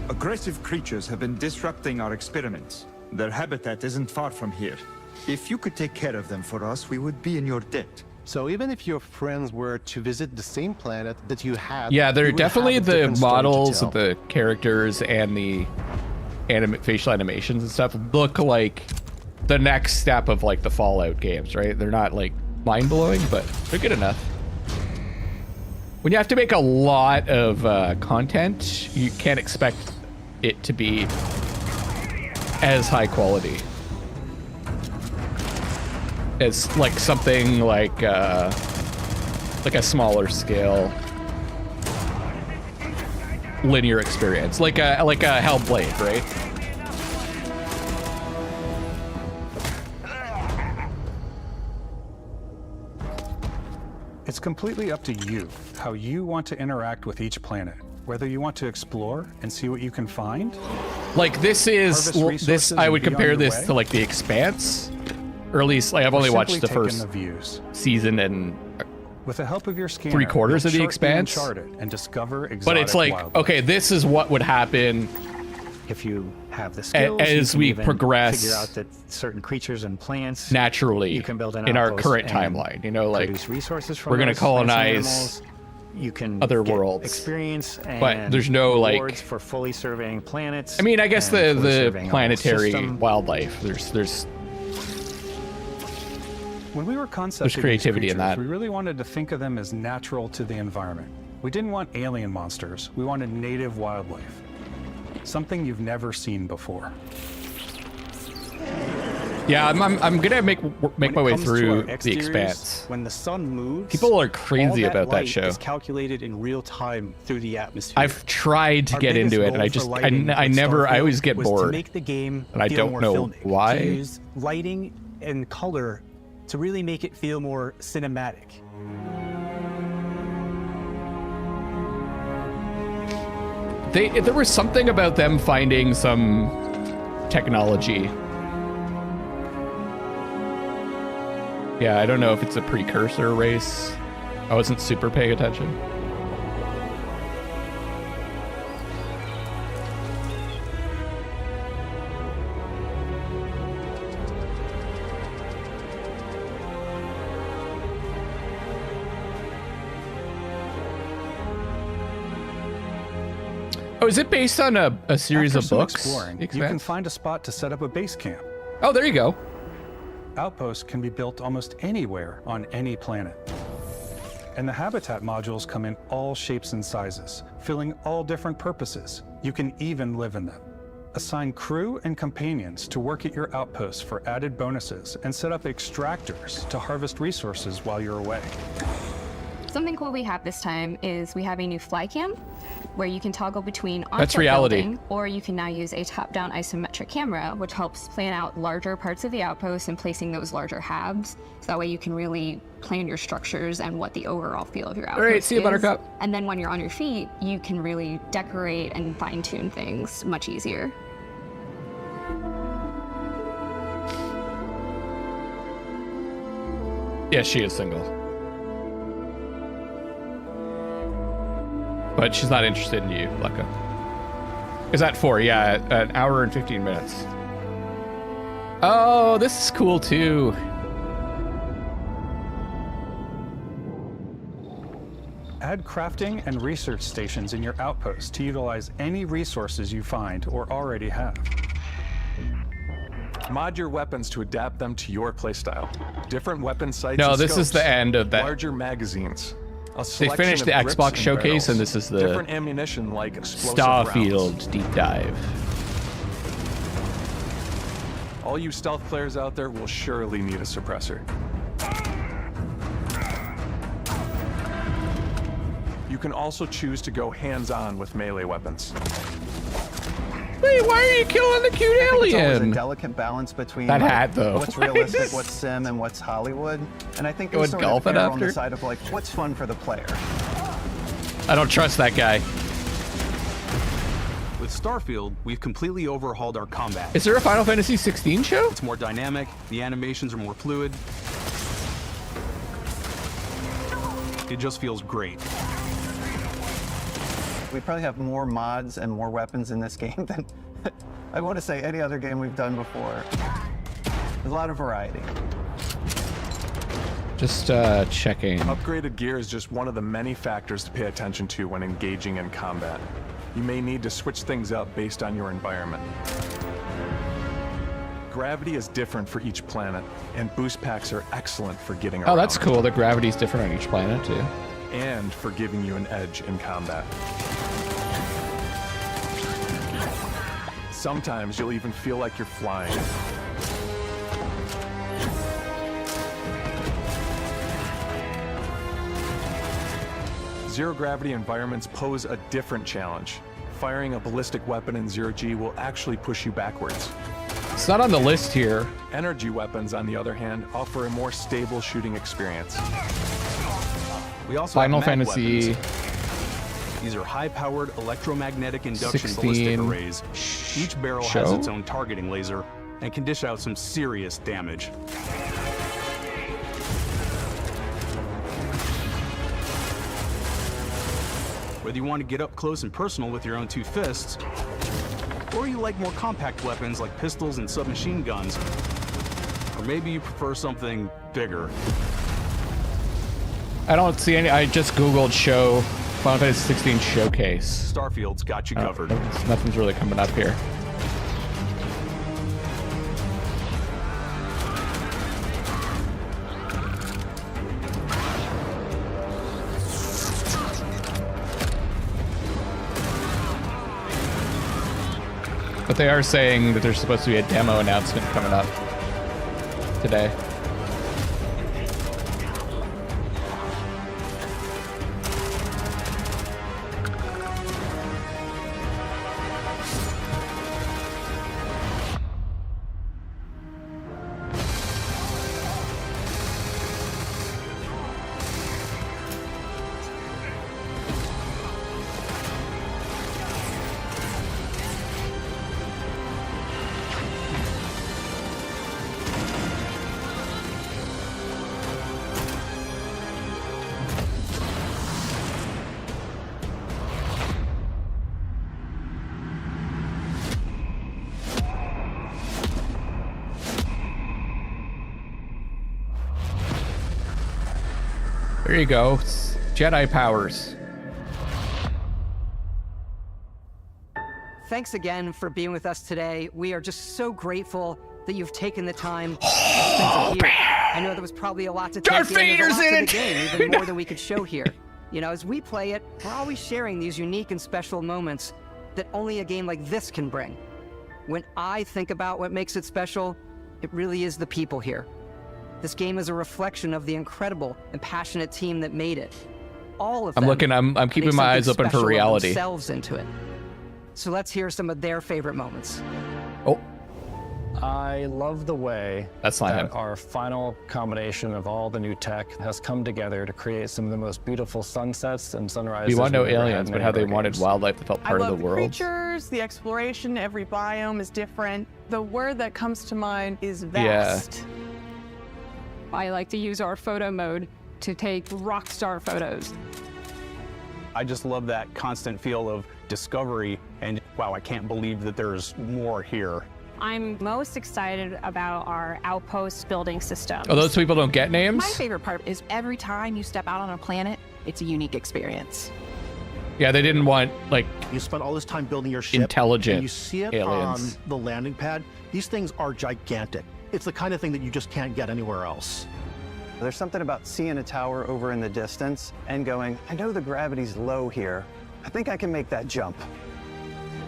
Aggressive creatures have been disrupting our experiments. Their habitat isn't far from here. If you could take care of them for us, we would be in your debt.
So even if your friends were to visit the same planet that you had,
Yeah, they're
you would
definitely
have a
the
different story to
models
tell.
of the characters and the facial animations and stuff look like the next step of like the Fallout games, right? They're not like mind-blowing, but they're good enough. When you have to make a lot of content, you can't expect it to be as high quality as like something like a smaller scale linear experience, like a Hellblade, right?
It's completely up to you how you want to interact with each planet. Whether you want to explore and see what you can find.
Like this is
Harvest
this.
resources
I
and
would
be on
compare
your
this
way.
to like The Expanse, or at least like I've
Or
only watched
simply
the
take in
first
the views.
season and
With the help of your scanner,
3/4 of the
you'll chart
expanse.
Uncharted and discover exotic
But it's like,
wildlife.
okay, this is what would happen
If you have the skills,
as
you can
we
even
progress
figure out that certain creatures and plants
naturally
you can build an
in our
outpost
current
and
timeline. You know, like
produce resources from
we're gonna
those plants and
colonize
animals. You can
other
get
worlds,
experience, and
but there's no
rewards
like.
for fully surveying planets.
I mean, I guess
and fully
the
surveying our
planetary
system.
wildlife. There's
When we were concepting
creativity
these
in
creatures,
that.
we really wanted to think of them as natural to the environment. We didn't want alien monsters. We wanted native wildlife. Something you've never seen before.
Yeah, I'm gonna make my way through the
Exteriors,
Expanse.
When the sun moves,
People are
all
crazy about that
light
show.
is calculated in real time through the atmosphere.
I've tried to
Our
get
biggest
into it,
goal
and I
for
just
lighting
I
with
never I always
Starfield
get
was to
bored,
make the game
and I
feel
don't
more
know
filmic,
why.
To use lighting and color to really make it feel more cinematic.
There was something about them finding some technology. Yeah, I don't know if it's a precursor race. I wasn't super paying attention. Oh, is it based on a series
After
of
some
books?
exploring, you
Expanse?
can find a spot to set up a base camp.
Oh, there you go.
Outposts can be built almost anywhere on any planet. And the habitat modules come in all shapes and sizes, filling all different purposes. You can even live in them. Assign crew and companions to work at your outposts for added bonuses, and set up extractors to harvest resources while you're away.
Something cool we have this time is we have a new fly cam where you can toggle between
That's
on-foot
reality.
building, or you can now use a top-down isometric camera, which helps plan out larger parts of the outpost and placing those larger halves. So that way you can really plan your structures and what the overall feel of your outpost
All right, see you,
is.
Buttercup.
And then when you're on your feet, you can really decorate and fine-tune things much easier.
Yes, she is single. But she's not interested in you, Lecca. Is that 4? Yeah, an hour and 15 minutes. Oh, this is cool too.
Add crafting and research stations in your outposts to utilize any resources you find or already have.
Mod your weapons to adapt them to your playstyle. Different weapon sights.
No,
and
this is
scopes,
the end of that.
Larger magazines. A
They
selection
finished
of
the
grips
Xbox
and
showcase,
barrels.
and this is the
different ammunition like explosive
Starfield
rounds.
deep dive.
All you stealth players out there will surely need a suppressor. You can also choose to go hands-on with melee weapons.
Wait, why are you killing the cute
It's always a
alien?
delicate balance between
That
like,
hat, though.
what's realistic, what's sim, and what's Hollywood. And I think
Go
we
and
sort
golf
of
it
err on
after?
the side of like what's fun for the player.
I don't trust that guy.
With Starfield, we've completely overhauled our combat.
Is there a Final Fantasy 16 show?
It's more dynamic, the animations are more fluid. It just feels great.
We probably have more mods and more weapons in this game than I want to say any other game we've done before. There's a lot of variety.
Just checking.
Upgraded gear is just one of the many factors to pay attention to when engaging in combat. You may need to switch things up based on your environment. Gravity is different for each planet, and boost packs are excellent for getting around.
Oh, that's cool. The gravity's different on each planet too.
And for giving you an edge in combat. Sometimes you'll even feel like you're flying. Zero gravity environments pose a different challenge. Firing a ballistic weapon in zero G will actually push you backwards.
It's not on the list here.
Energy weapons, on the other hand, offer a more stable shooting experience.
We also
Final
have mag
Fantasy
weapons. These are high-powered electromagnetic induction
16
ballistic arrays. Each barrel has
show?
its own targeting laser and can dish out some serious damage. Whether you want to get up close and personal with your own two fists, or you like more compact weapons like pistols and submachine guns, or maybe you prefer something bigger.
I don't see any. I just Googled show Final Fantasy 16 showcase.
Starfield's got you covered.
Nothing's really coming up here. But they are saying that there's supposed to be a demo announcement coming up today. There you go. Jedi powers.
Thanks again for being with us today. We are just so grateful that you've taken the time to spend it here. I know there was probably a lot to take in. There's a lot to the game, even more than we could show here. You know, as we play it, we're always sharing these unique and special moments that only a game like this can bring. When I think about what makes it special, it really is the people here. This game is a reflection of the incredible and passionate team that made it. All of them.
I'm keeping my eyes open for reality.
Themselves into it. So let's hear some of their favorite moments.
Oh.
I love the way
that's not
that
him.
Our final combination of all the new tech has come together to create some of the most beautiful sunsets and sunrises.
We want no
we've ever had
aliens,
in
but
any
how
of
they
our
wanted
games.
wildlife that felt part
I love
of the world.
creatures, the exploration, every biome is different. The word that comes to mind is vast.
Yeah.
I like to use our photo mode to take rock star photos.
I just love that constant feel of discovery and wow, I can't believe that there's more here.
I'm most excited about our outpost building system.
Oh, those people don't get names?
My favorite part is every time you step out on a planet, it's a unique experience.
Yeah, they didn't want, like,
you spent all this time building your ship.
intelligent
and you see it
aliens.
on the landing pad. These things are gigantic. It's the kind of thing that you just can't get anywhere else.
There's something about seeing a tower over in the distance and going, I know the gravity's low here. I think I can make that jump.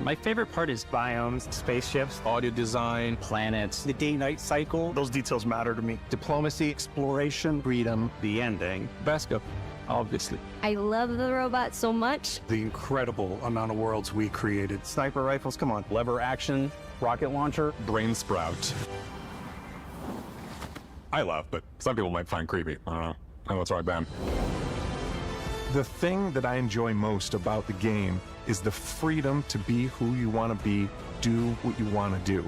My favorite part is biomes, spaceships, audio design, planets, the day-night cycle.
Those details matter to me.
Diplomacy, exploration, freedom, the ending. Vasco, obviously.
I love the robot so much.
The incredible amount of worlds we created.
Sniper rifles, come on.
Lever action, rocket launcher.
Brain sprout. I love, but some people might find creepy. I don't know. I know it's right, Ben. The thing that I enjoy most about the game is the freedom to be who you want to be, do what you want to do.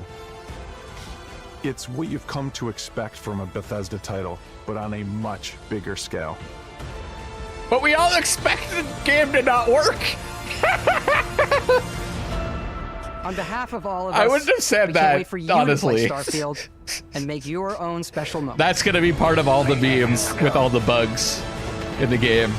It's what you've come to expect from a Bethesda title, but on a much bigger scale.
But we all expected the game to not work.
On behalf of all of us,
I wouldn't have said
we
that,
can't wait for you
honestly.
to play Starfield and make your own special moment.
That's gonna be part of all the memes with all the bugs in the game.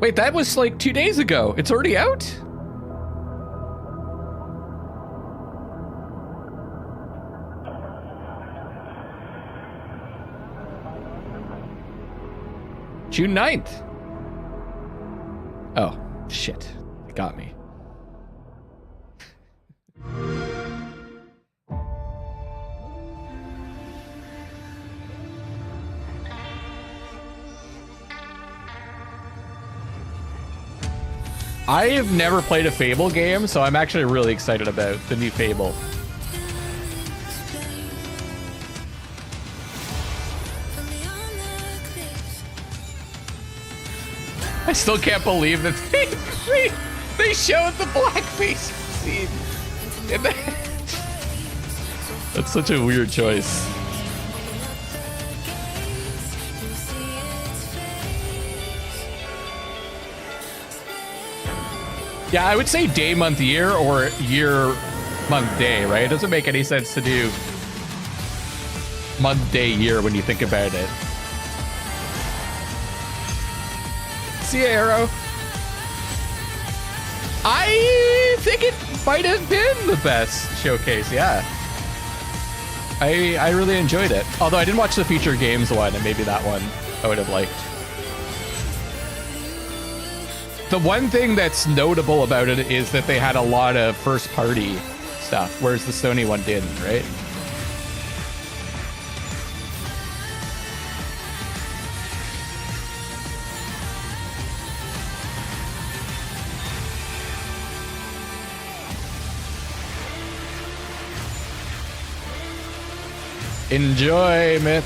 Wait, that was like 2 days ago. It's already out? June 9th. Oh, shit. It got me. I have never played a Fable game, so I'm actually really excited about the new Fable. I still can't believe that they showed the blackface scene. That's such a weird choice. Yeah, I would say day, month, year, or year, month, day, right? It doesn't make any sense to do month, day, year when you think about it. See ya, Arrow. I think it might have been the best showcase, yeah. I really enjoyed it. Although I didn't watch the feature games one, and maybe that one I would have liked. The one thing that's notable about it is that they had a lot of first-party stuff, whereas the Sony one didn't, right? Enjoyment.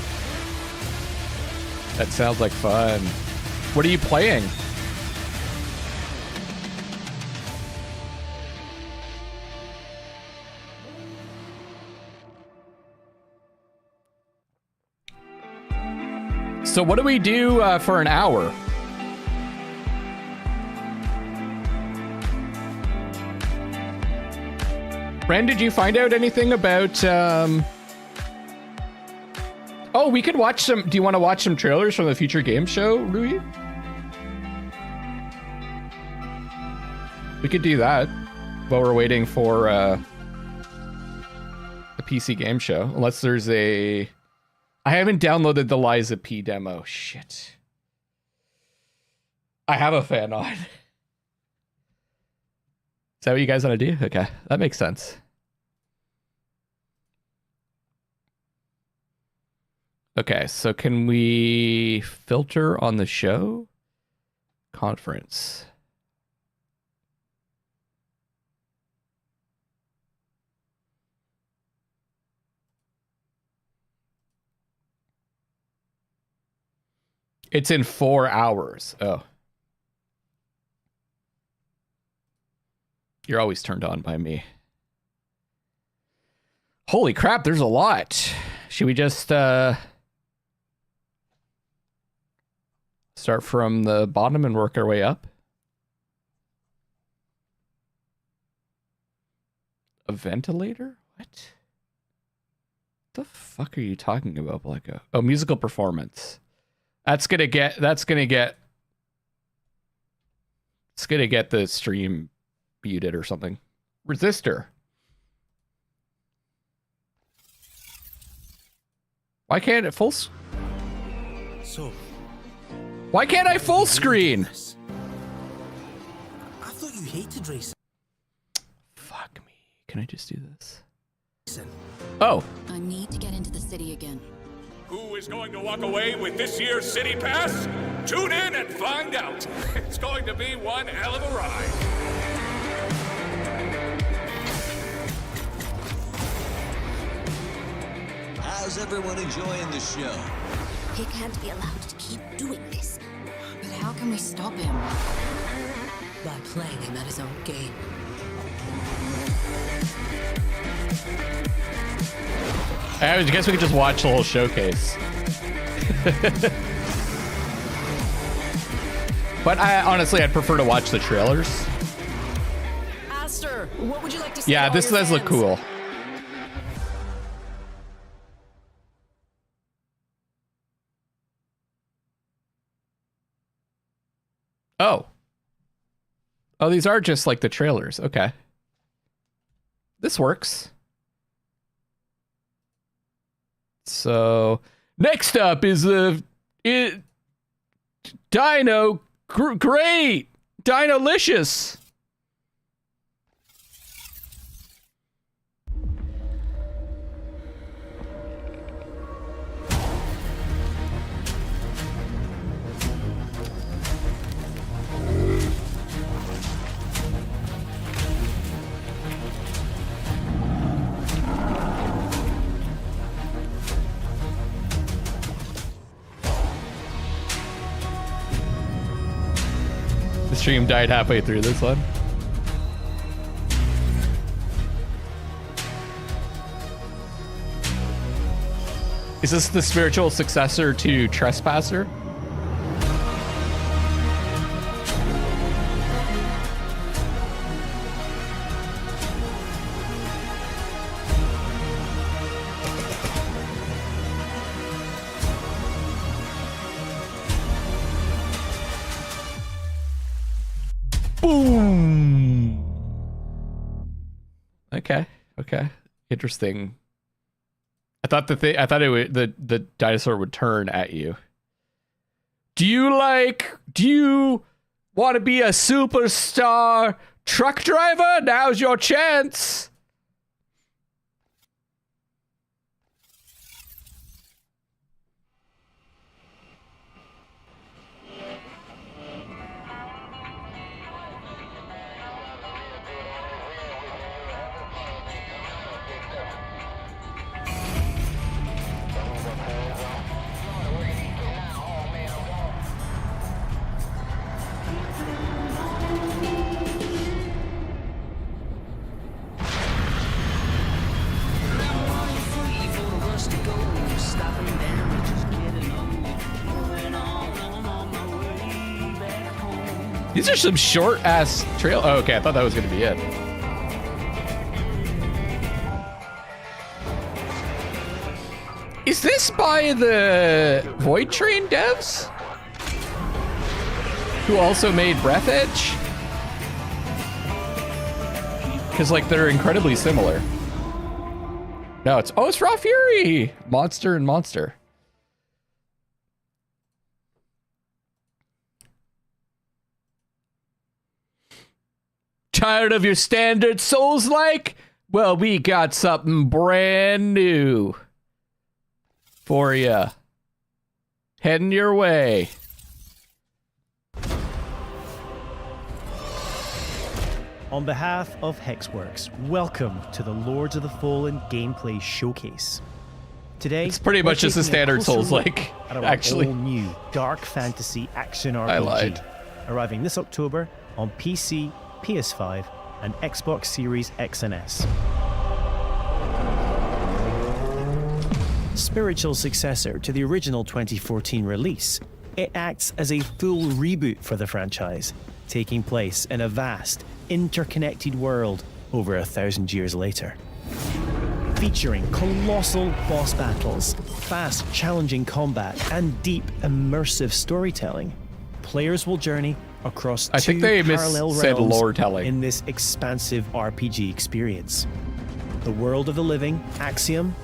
That sounds like fun. What are you playing? So what do we do for an hour? Ren, did you find out anything about... Oh, we could watch some... Do you want to watch some trailers from the future game show, Rui? We could do that while we're waiting for the PC game show. Unless there's a... I haven't downloaded the Liza P demo. Shit. I have a fan on. Is that what you guys want to do? Okay, that makes sense. Okay, so can we filter on the show? Conference. It's in 4 hours. Oh. You're always turned on by me. Holy crap, there's a lot. Should we just start from the bottom and work our way up? A ventilator? What? The fuck are you talking about, Blacko? Oh, musical performance. It's gonna get the stream muted or something. Resistor. Why can't it full? Why can't I full screen?
I thought you hated racing.
Fuck me. Can I just do this? Oh.
I need to get into the city again.
Who is going to walk away with this year's City Pass? Tune in and find out. It's going to be one hell of a ride.
How's everyone enjoying the show?
He can't be allowed to keep doing this. But how can we stop him? By playing him at his own game.
I guess we could just watch the whole showcase. But I'd prefer to watch the trailers.
Aster, what would you like to say?
Yeah, this does look cool. Oh. Oh, these are just like the trailers. Okay. This works. So next up is Dino. Great. Dinolicious. stream died halfway through this one. Is this the spiritual successor to Trespasser? Boom. Okay. Okay. Interesting. I thought the dinosaur would turn at you. Do you want to be a superstar truck driver? Now's your chance. These are some short ass trail. Oh, okay, I thought that was gonna be it. Is this by the Void Train devs? Who also made Breath Edge? Because like they're incredibly similar. No, it's Raw Fury! Monster and Monster. Tired of your standard Souls-like? Well, we got something brand new for ya. Heading your way.
On behalf of Hexworks, welcome to the Lords of the Fallen gameplay showcase. Today,
it's pretty much just a standard Souls-like, actually.
All new dark fantasy action RPG.
I lied.
Arriving this October on PC, PS5, and Xbox Series X and S. Spiritual successor to the original 2014 release, it acts as a full reboot for the franchise, taking place in a vast, interconnected world over 1,000 years later. Featuring colossal boss battles, fast, challenging combat, and deep, immersive storytelling, players will journey across two parallel realms
lore telling
in this expansive RPG experience. The world of the living, Axiom,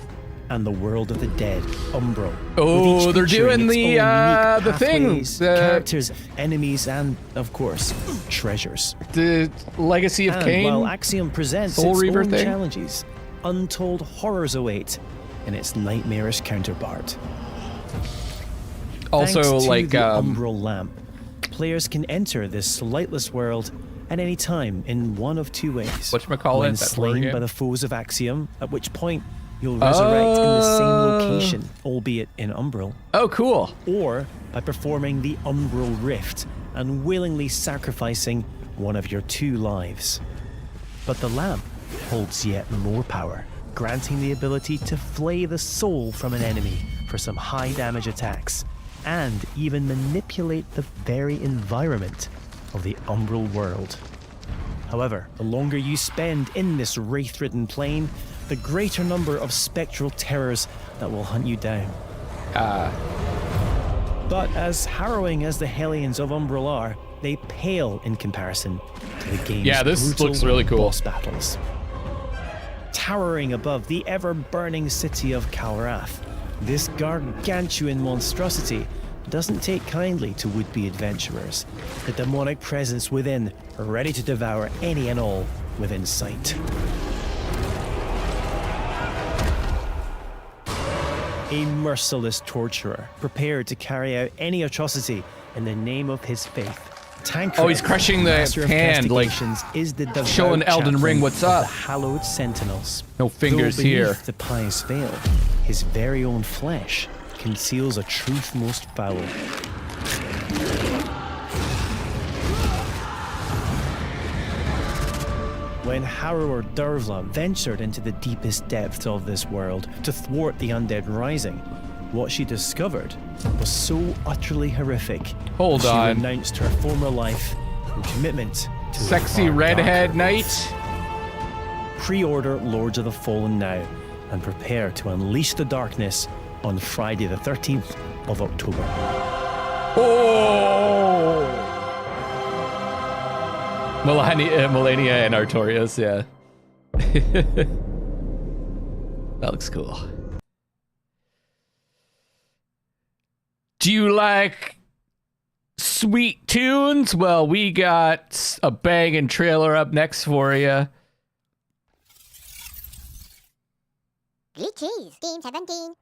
and the world of the dead, Umbral.
Oh, they're doing the thing.
Characters, enemies, and, of course, treasures.
The Legacy of Kain.
While Axiom presents its own challenges, untold horrors await in its nightmarish counterpart.
Also,
thanks to
like
the Umbral Lamp, players can enter this lightless world at any time in one of two ways.
Whatchamacallit,
when slain by the foes of Axiom, at which point you'll resurrect in the same location, albeit in Umbral.
Oh, cool.
Or by performing the Umbral Rift and willingly sacrificing one of your two lives. But the lamp holds yet more power, granting the ability to flay the soul from an enemy for some high damage attacks, and even manipulate the very environment of the Umbral world. However, the longer you spend in this wraith-ridden plane, the greater number of spectral terrors that will hunt you down. But as harrowing as the Hellions of Umbral are, they pale in comparison to the game's
this looks really cool.
boss battles. Towering above the ever-burning city of Kalrath, this gargantuan monstrosity doesn't take kindly to would-be adventurers, the demonic presence within, ready to devour any and all within sight. A merciless torturer, prepared to carry out any atrocity in the name of his faith. Tancred,
he's crushing the hand, like
is the
showing Elden Ring what's up.
The hallowed sentinels.
No fingers
Though
here.
Beneath the pious veil, his very own flesh conceals a truth most foul. when Harrower Dervla ventured into the deepest depths of this world to thwart the undead rising, what she discovered was so utterly horrific.
Hold on.
She renounced her former life and commitment to
Sexy redhead knight.
Pre-order Lords of the Fallen now and prepare to unleash the darkness on Friday the 13th of October.
Oh! Melania and Artorias, yeah. That looks cool. Do you like sweet tunes? Well, we got a banging trailer up next for you.
Glitches, Team 17.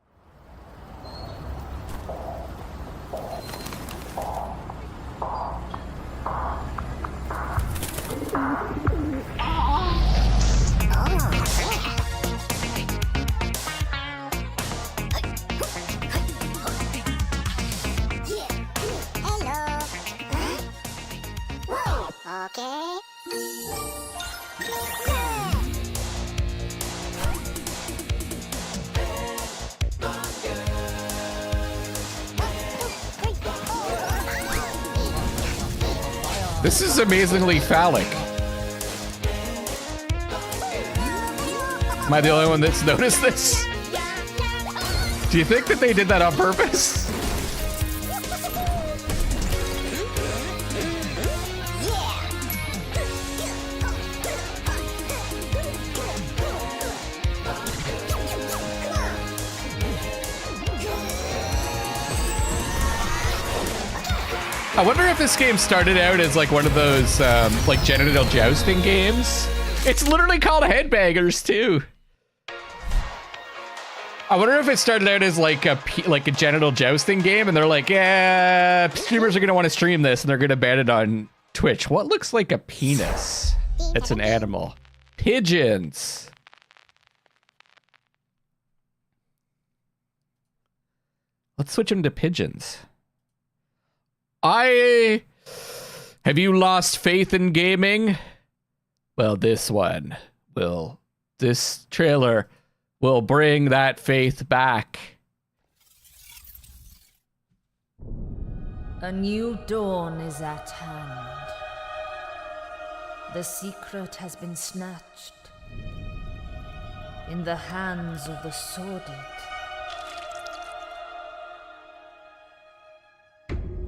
Okay.
This is amazingly phallic. Am I the only one that's noticed this? Do you think that they did that on purpose? I wonder if this game started out as like one of those like genital jousting games. It's literally called Headbangers too. I wonder if it started out as like a genital jousting game, and they're like, yeah, streamers are gonna want to stream this, and they're gonna ban it on Twitch. What looks like a penis? It's an animal. Pigeons. Let's switch them to pigeons. Have you lost faith in gaming? Well, this trailer will bring that faith back.
A new dawn is at hand. The secret has been snatched in the hands of the sordid.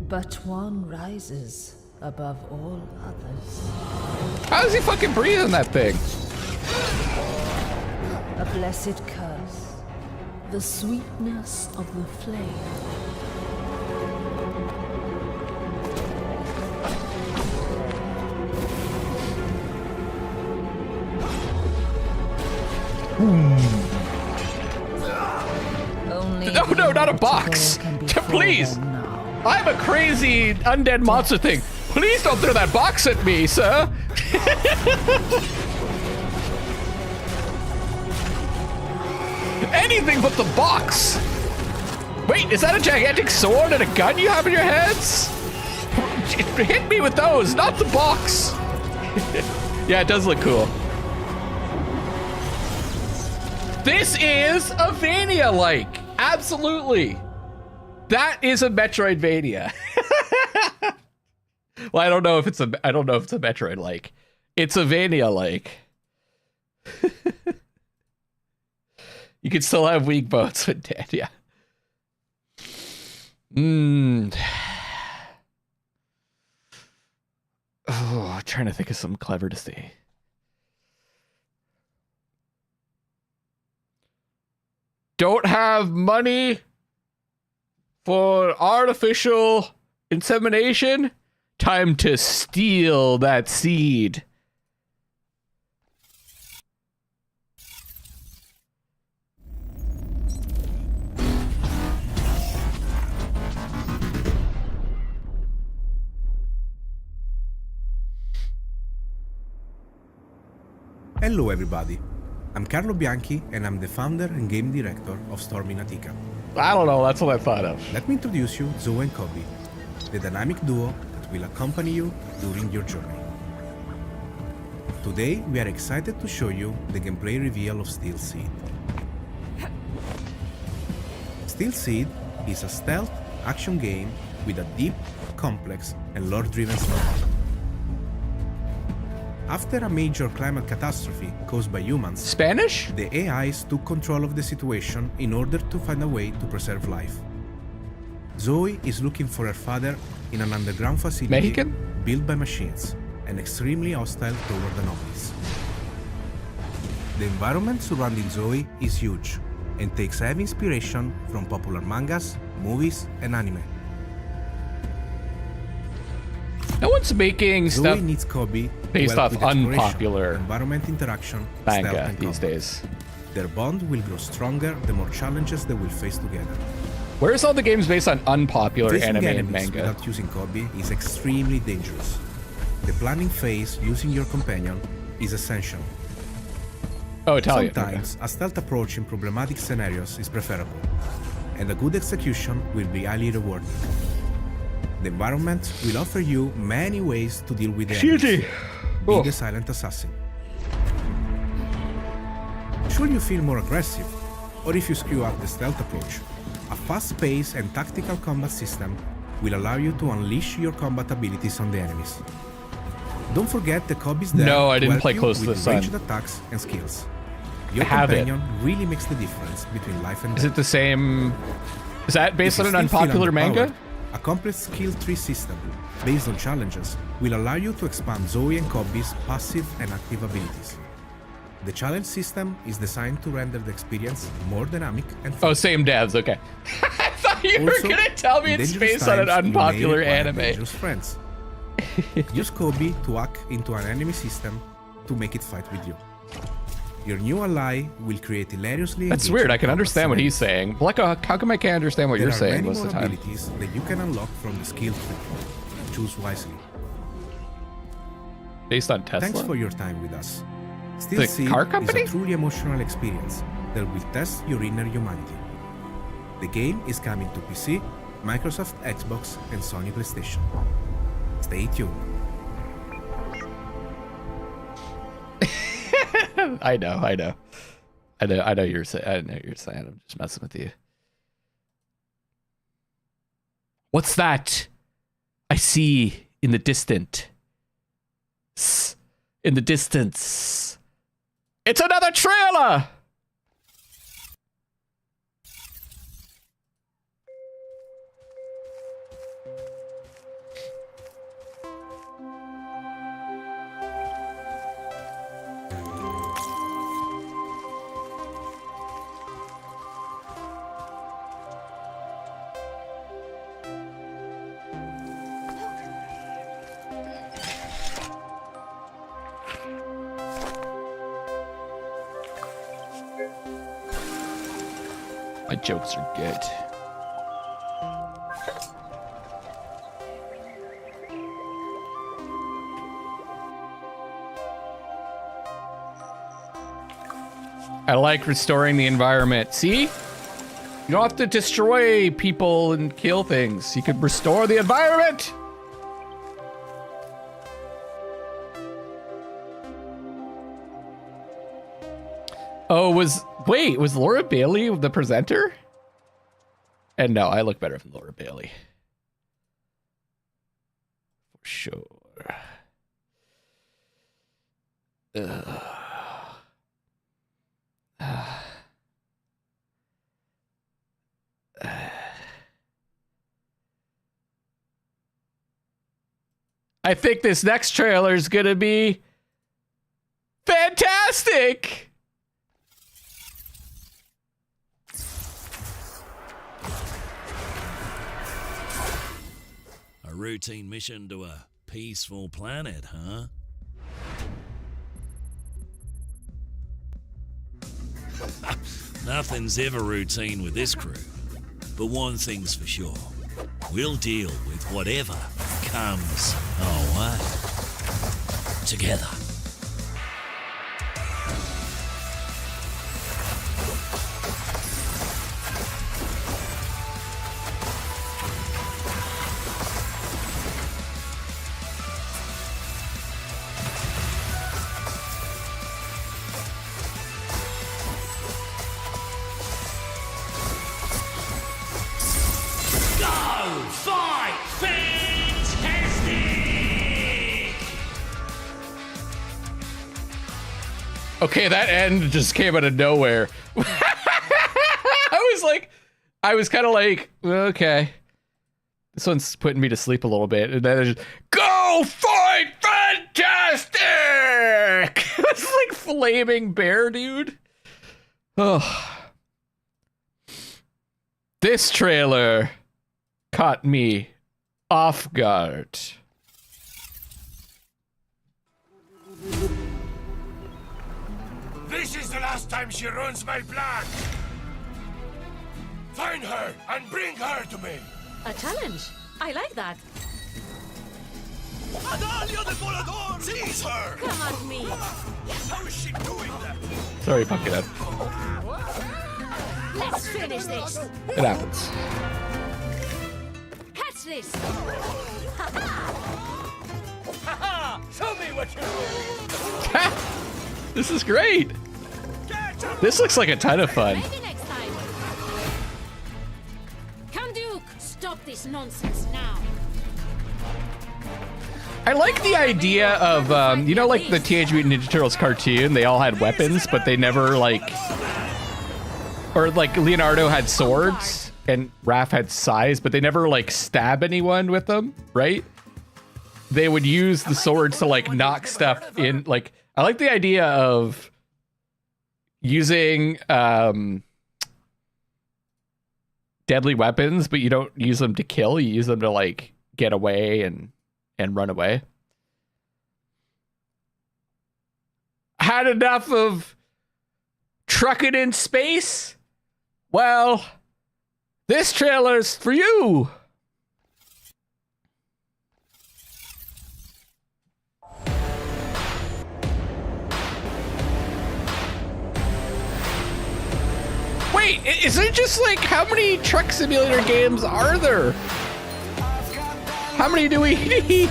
But one rises above all others.
How does he fucking breathe in that thing?
A blessed curse. The sweetness of the flame.
No, not a box. Please. I'm a crazy undead monster thing. Please don't throw that box at me, sir. Anything but the box. Wait, is that a gigantic sword and a gun you have in your hands? Hit me with those, not the box. Yeah, it does look cool. This is a Vania-like. Absolutely. That is a Metroidvania. Well, I don't know if it's a Metroid-like. It's a Vania-like. You can still have weak bones when dead, yeah. Oh, I'm trying to think of something clever to say. Don't have money for artificial insemination? Time to steal that seed.
Hello everybody, I'm Carlo Bianchi and I'm the founder and game director of Stormy Natica.
I don't know, that's what I thought of.
Let me introduce you Zoe and Kobe, the dynamic duo that will accompany you during your journey. Today, we are excited to show you the gameplay reveal of Steel Seed. Steel Seed is a stealth action game with a deep, complex, and lore-driven story. After a major climate catastrophe caused by humans,
Spanish?
The AIs took control of the situation in order to find a way to preserve life. Zoe is looking for her father in an underground facility
Mexican?
built by machines and extremely hostile toward anomalies. The environment surrounding Zoe is huge and takes heavy inspiration from popular mangas, movies, and anime.
No one's making
Zoe
stuff
needs Kobe
based
to help
off
with exploration,
unpopular
environment interaction, stealth,
manga
and
these
combat.
days.
Their bond will grow stronger the more challenges they will face together.
Where's all the games based on unpopular
Facing
anime and
enemies
manga?
without using Kobe is extremely dangerous. The planning phase using your companion is essential.
Oh, Italian.
Sometimes a stealth approach in problematic scenarios is preferable, and a good execution will be highly rewarding. The environment will offer you many ways to deal with the enemies. Be the silent assassin. Should you feel more aggressive, or if you screw up the stealth approach, a fast-paced and tactical combat system will allow you to unleash your combat abilities on the enemies. Don't forget the Kobe's there
No, I
to
didn't
help
play
you
close to
with
the sun.
ranged attacks and skills. Your
have it.
companion really makes the difference between life and death.
Is it the same? Is that based
If
on
you
an
still feel
unpopular manga?
underpowered, a complex skill tree system based on challenges will allow you to expand Zoe and Kobe's passive and active abilities. The challenge system is designed to render the experience more dynamic and fun.
Oh, same devs. Okay. I thought you were
Also,
gonna tell me
in
it's
dangerous
based on an
times, you may
unpopular
require
anime.
dangerous friends. Use Kobe to hack into an enemy system to make it fight with you. Your new ally will create hilariously.
That's weird. I can understand what he's saying. Bleka, how come I can't understand what you're saying most of the time?
Abilities that you can unlock from the skill tree. Choose wisely.
Based on Tesla?
Thanks for your time with us. Steel
The
Seed
car
is
company?
a truly emotional experience that will test your inner humanity. The game is coming to PC, Microsoft Xbox, and Sony PlayStation. Stay tuned.
I know you're saying. I know you're saying. I'm just messing with you. What's that? I see in the distance. In the distance. It's another trailer. My jokes are good. I like restoring the environment. See? You don't have to destroy people and kill things. You could restore the environment. Oh, was Laura Bailey the presenter? And no, I look better than Laura Bailey. For sure. I think this next trailer is gonna be fantastic.
A routine mission to a peaceful planet, huh? Nothing's ever routine with this crew. But one thing's for sure. We'll deal with whatever comes our way. Together. fight fantastic!
Okay, that end just came out of nowhere. I was kind of like, okay. This one's putting me to sleep a little bit. And then it's just, go fight fantastic! It's like flaming bear, dude. Oh. This trailer caught me off guard.
This is the last time she ruins my plan. Find her and bring her to me.
A challenge. I like that.
Adalia de Volador! Seize her!
Come at me.
How is she doing that?
Sorry, Pumpkinhead.
Let's finish this.
It happens.
Catch this.
Haha! Show me what you do.
This is great. This looks like a ton of fun.
Maybe next time. Come, Duke. Stop this nonsense now.
I like the idea of, you know, like the Teenage Mutant Ninja Turtles cartoon, they all had weapons, but they never, like, or like Leonardo had swords and Raph had sais, but they never, like, stab anyone with them, right? They would use the swords to, like, knock stuff in, like, I like the idea of using, deadly weapons, but you don't use them to kill, you use them to, like, get away and run away. Had enough of trucking in space? Well, this trailer's for you. Wait, is it just like, how many truck simulator games are there? How many do we need?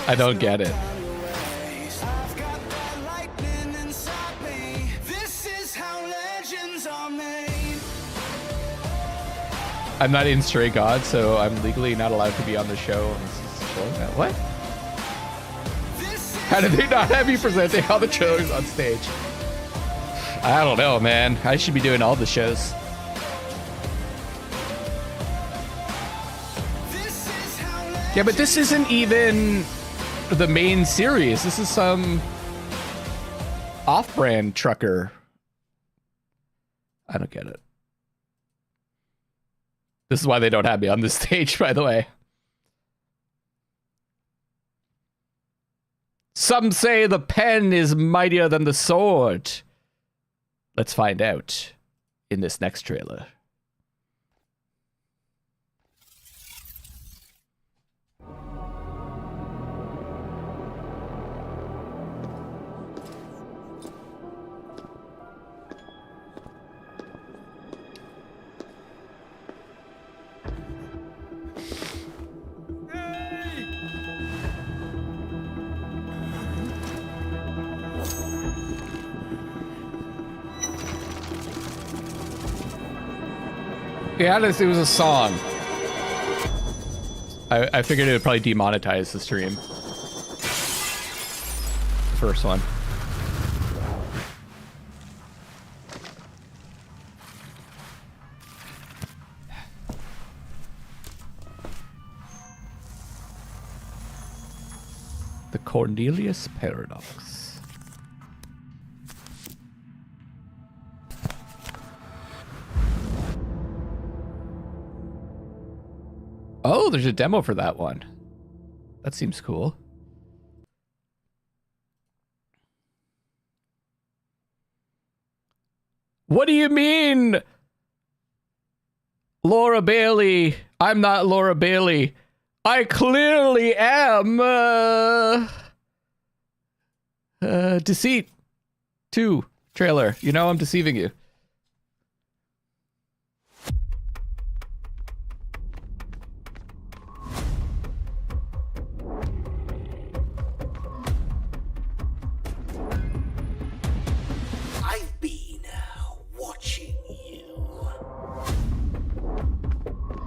I don't get it. I'm not in Stray God, so I'm legally not allowed to be on the show. What? How did they not have you presenting all the trailers on stage? I don't know, man. I should be doing all the shows. Yeah, but this isn't even the main series. This is some off-brand trucker. I don't get it. This is why they don't have me on this stage, by the way. Some say the pen is mightier than the sword. Let's find out in this next trailer. Yeah, it was a song. I figured it would probably demonetize the stream. The first one. The Cornelius Paradox. Oh, there's a demo for that one. That seems cool. What do you mean, Laura Bailey? I'm not Laura Bailey. I clearly am. Deceit 2 trailer. You know I'm deceiving you.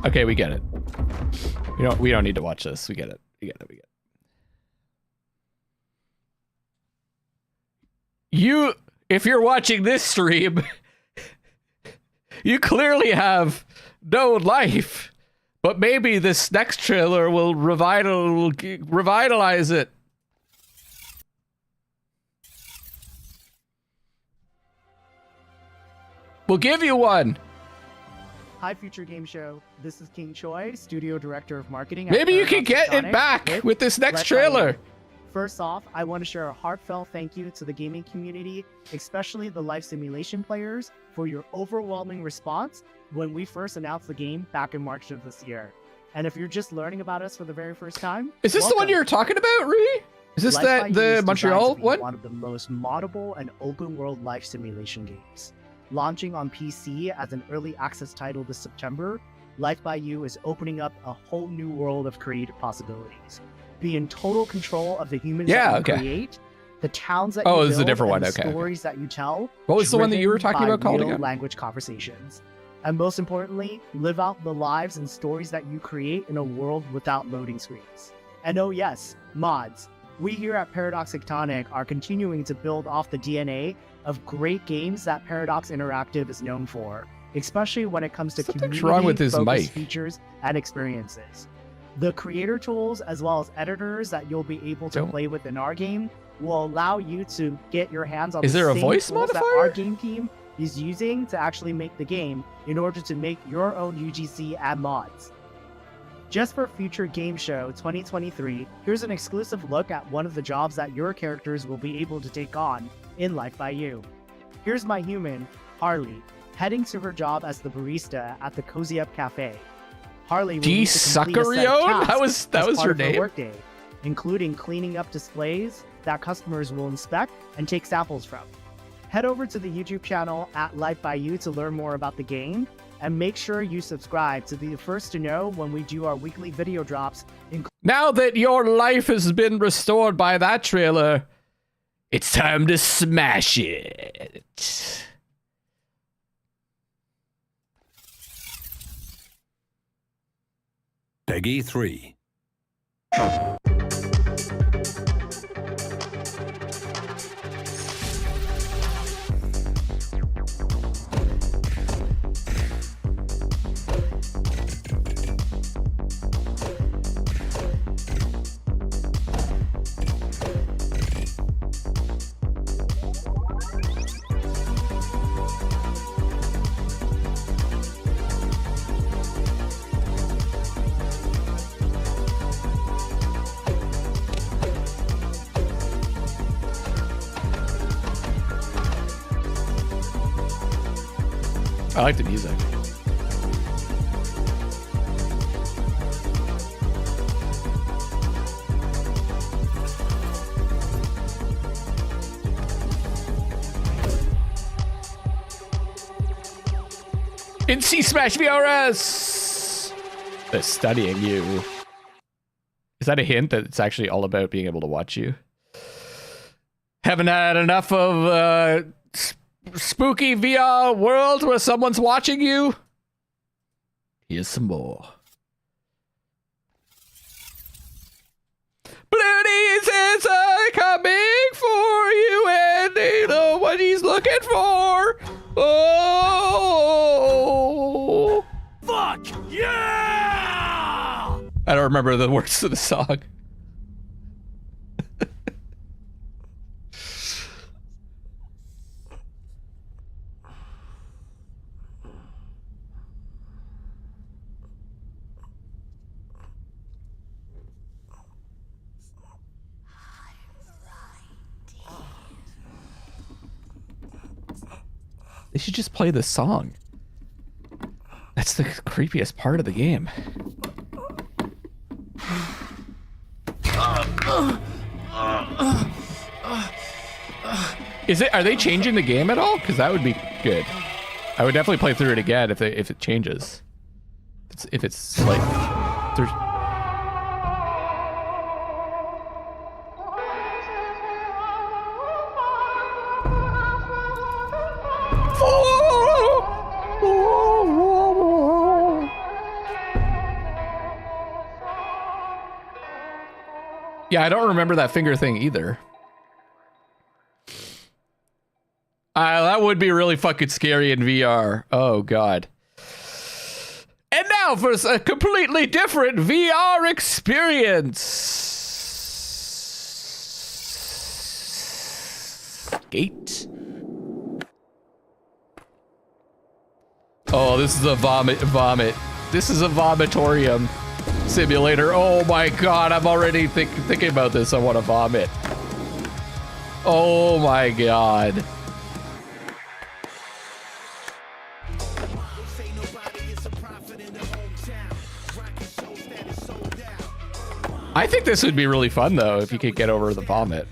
Okay, we get it. We don't need to watch this. We get it. We get it. If you're watching this stream, you clearly have no life. But maybe this next trailer will revitalize it. We'll give you one.
Hi, Future Game Show. This is King Choi, Studio Director of Marketing.
Maybe you can get it back with this next trailer.
First off, I want to share a heartfelt thank you to the gaming community, especially the life simulation players, for your overwhelming response when we first announced the game back in March of this year. And if you're just learning about us for the very first time,
is this the one you're talking about, Rui? Is this the Montreal one?
One of the most moddable and open world life simulation games. Launching on PC as an early access title this September, Life by You is opening up a whole new world of creative possibilities. Be in total control of the humans that you create, the towns that you build,
this is a different one.
and the stories that you tell.
What was the one that you were talking about called again?
Language conversations. And most importantly, live out the lives and stories that you create in a world without loading screens. And oh yes, mods. We here at Paradox Tectonic are continuing to build off the DNA of great games that Paradox Interactive is known for, especially when it comes to community-focused features and experiences. The creator tools, as well as editors that you'll be able to play with in our game, will allow you to get your hands on the same tools that our game team is using to actually make the game in order to make your own UGC and mods. Just for Future Game Show 2023, here's an exclusive look at one of the jobs that your characters will be able to take on in Life by You. Here's my human, Harley, heading to her job as the barista at the Cozy Up Cafe. Harley will need to complete a set of tasks
that was her
of
name.
Workday, including cleaning up displays that customers will inspect and take samples from. Head over to the YouTube channel at Life by You to learn more about the game, and make sure you subscribe to be the first to know when we do our weekly video drops.
Now that your life has been restored by that trailer, it's time to smash it.
Peggy 3.
I like the music. In C Smash VRS! They're studying you. Is that a hint that it's actually all about being able to watch you? Haven't had enough of spooky VR world where someone's watching you? Here's some more. Bloody says I'm coming for you and they know what he's looking for. Oh!
Fuck yeah!
I don't remember the words to the song. They should just play the song. That's the creepiest part of the game. Are they changing the game at all? Because that would be good. I would definitely play through it again if it changes. If it's like there's. Yeah, I don't remember that finger thing either. That would be really fucking scary in VR. Oh, God. And now for a completely different VR experience. Skate. Oh, this is a vomit. This is a vomitorium simulator. Oh my God, I'm already thinking about this. I want to vomit. Oh my God. I think this would be really fun though if you could get over the vomit.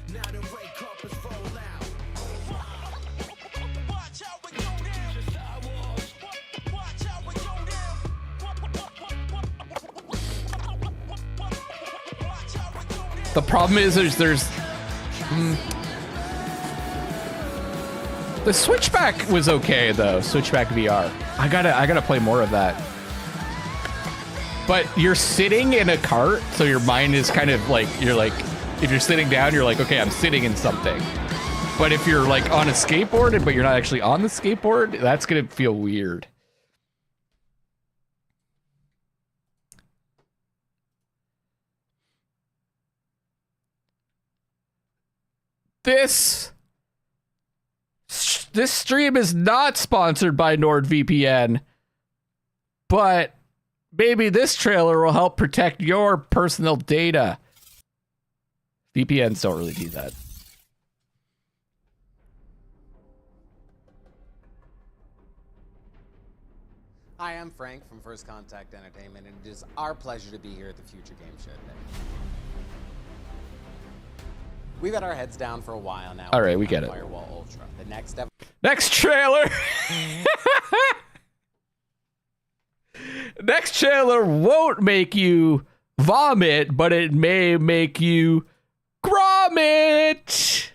The problem is there's the Switchback was okay though. Switchback VR. I gotta play more of that. But you're sitting in a cart, so your mind is kind of like, if you're sitting down, you're like, okay, I'm sitting in something. But if you're like on a skateboard, but you're not actually on the skateboard, that's gonna feel weird. This stream is not sponsored by NordVPN, but maybe this trailer will help protect your personal data. VPNs don't really do that.
Hi, I'm Frank from First Contact Entertainment, and it is our pleasure to be here at the Future Game Show today. We've had our heads down for a while now.
All right, we get it.
Firewall Ultra. The
next trailer. Next trailer won't make you vomit, but it may make you grommet.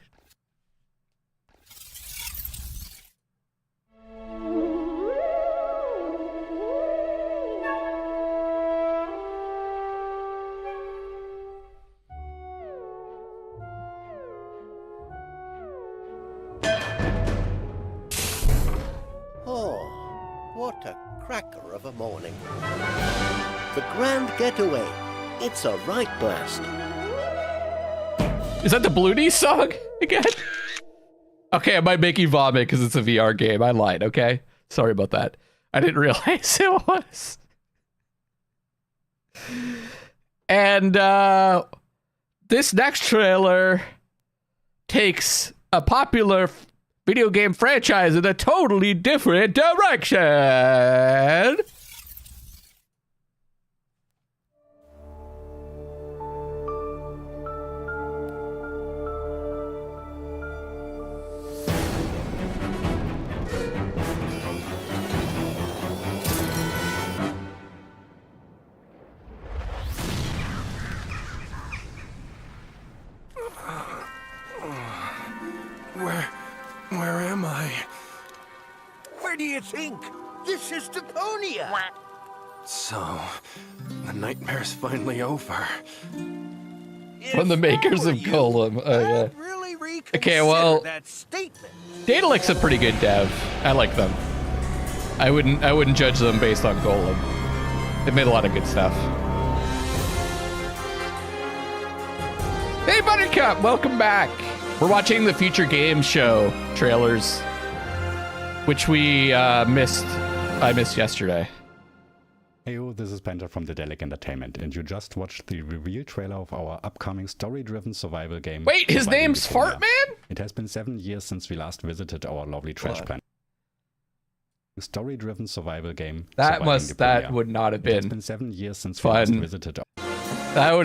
What a cracker of a morning. The grand getaway. It's a right blast.
Is that the Bloody song again? Okay, I might make you vomit because it's a VR game. I lied, okay? Sorry about that. I didn't realize it was. And this next trailer takes a popular video game franchise in a totally different direction.
Where am I?
Where do you think? This is Deponia.
So, the nightmare's finally over.
From the makers of Golem. Oh, yeah. Okay, well, Daedalus a pretty good dev. I like them. I wouldn't judge them based on Golem. They made a lot of good stuff. Hey, Buttercup, welcome back. We're watching the Future Game Show trailers, which we missed. I missed yesterday.
Heyo, this is Penta from Daedalus Entertainment, and you just watched the reveal trailer of our upcoming story-driven survival game.
Wait, his name's Fartman?
It has been 7 years since we last visited our lovely trash planet. Story-driven survival game.
That would not have been.
It has been 7 years since we last visited.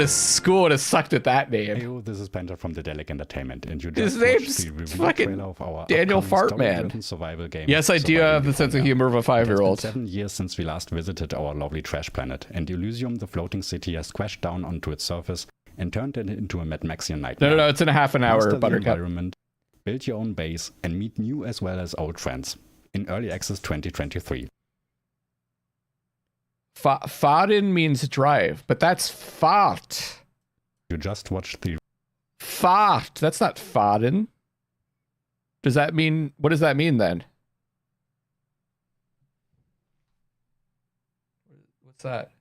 School would have sucked at that name.
Heyo, this is Penta from Daedalus Entertainment, and you
His
just
name's
watched the reveal
fucking
trailer of our
Daniel
upcoming
Fartman.
story-driven survival game.
Yes, I do have the sense of humor of a 5-year-old.
It's been 7 years since we last visited our lovely trash planet, and Elysium, the floating city, has crashed down onto its surface and turned it into a Mad Maxian nightmare.
No, it's in a half an hour,
Master the
Buttercup.
environment, build your own base, and meet new as well as old friends. In Early Access 2023.
Faden means drive, but that's fart.
You just watched the...
Fart. That's not farting. Does that mean... What does that mean then? What's that?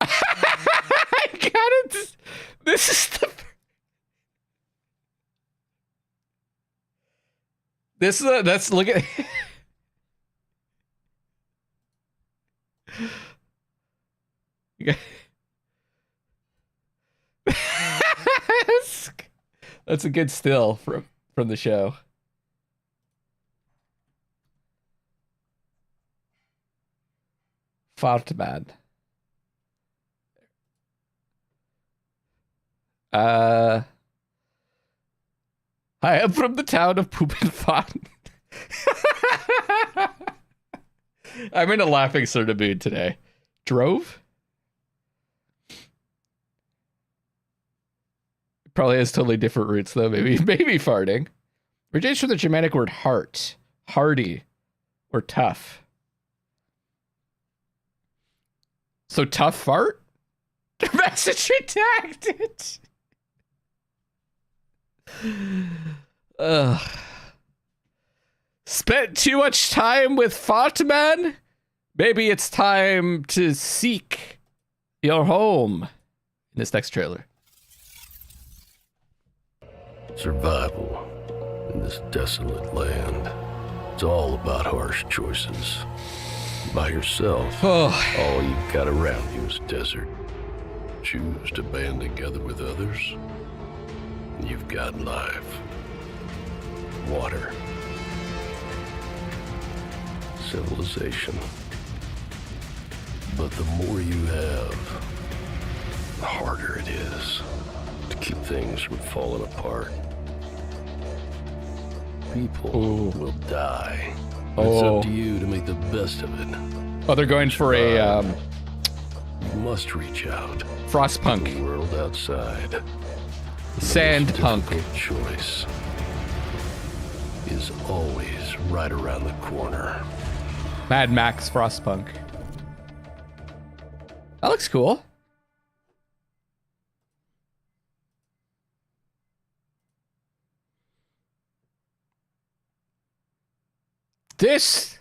I got it. This is the... This is a... That's... Look at... That's a good still from the show. Fartman. Hi, I'm from the town of Poopin' Fart. I'm in a laughing sort of mood today. Drove? Probably has totally different roots though. Maybe farting. Originates from the Germanic word heart, hardy, or tough. So tough fart? Message redacted. Spent too much time with Fartman? Maybe it's time to seek your home in this next trailer.
Survival in this desolate land. It's all about harsh choices. By yourself, all you've got around you is desert. Choose to band together with others, and you've got life. Water. Civilization. But the more you have, the harder it is to keep things from falling apart. People will die. It's up to you to make the best of it.
Oh, they're going for a
you must reach out.
Frostpunk.
The world outside.
Sandpunk.
Choice is always right around the corner.
Mad Max Frostpunk. That looks cool. This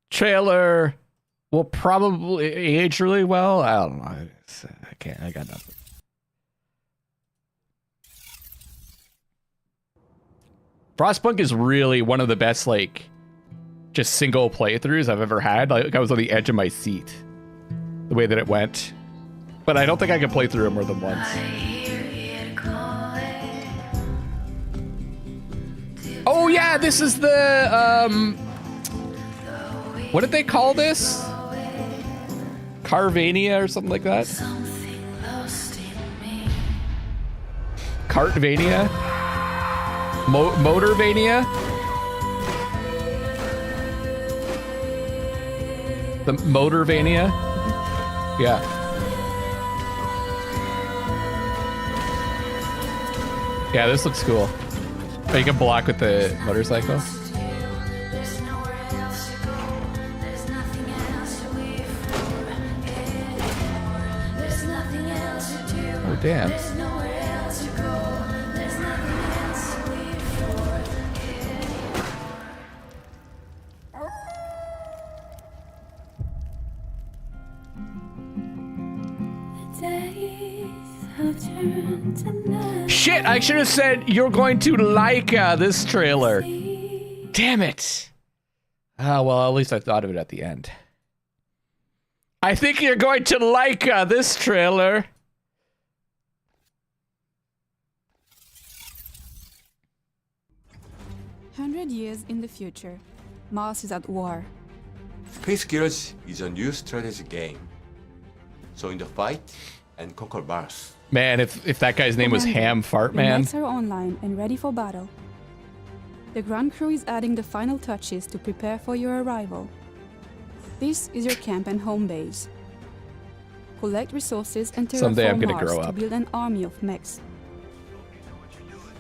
trailer will probably age really well. I don't know. I got nothing. Frostpunk is really one of the best, like, just single playthroughs I've ever had. Like, I was on the edge of my seat the way that it went. But I don't think I can play through it more than once. Oh yeah, this is the what did they call this? Carvania or something like that? Cartvania? Motorvania? The Motorvania? Yeah. Yeah, this looks cool. Oh, you can block with the motorcycle. Oh, damn. Shit, I should have said you're going to like this trailer. Damn it. Oh, well, at least I thought of it at the end. I think you're going to like this trailer.
Years in the future, Mars is at war.
Space Gears is a new strategy game. So in the fight and conquer Mars.
Man, if that guy's name was Ham Fartman.
The knights are online and ready for battle. The ground crew is adding the final touches to prepare for your arrival. This is your camp and home base. Collect resources and terraform Mars to build an army of mechs.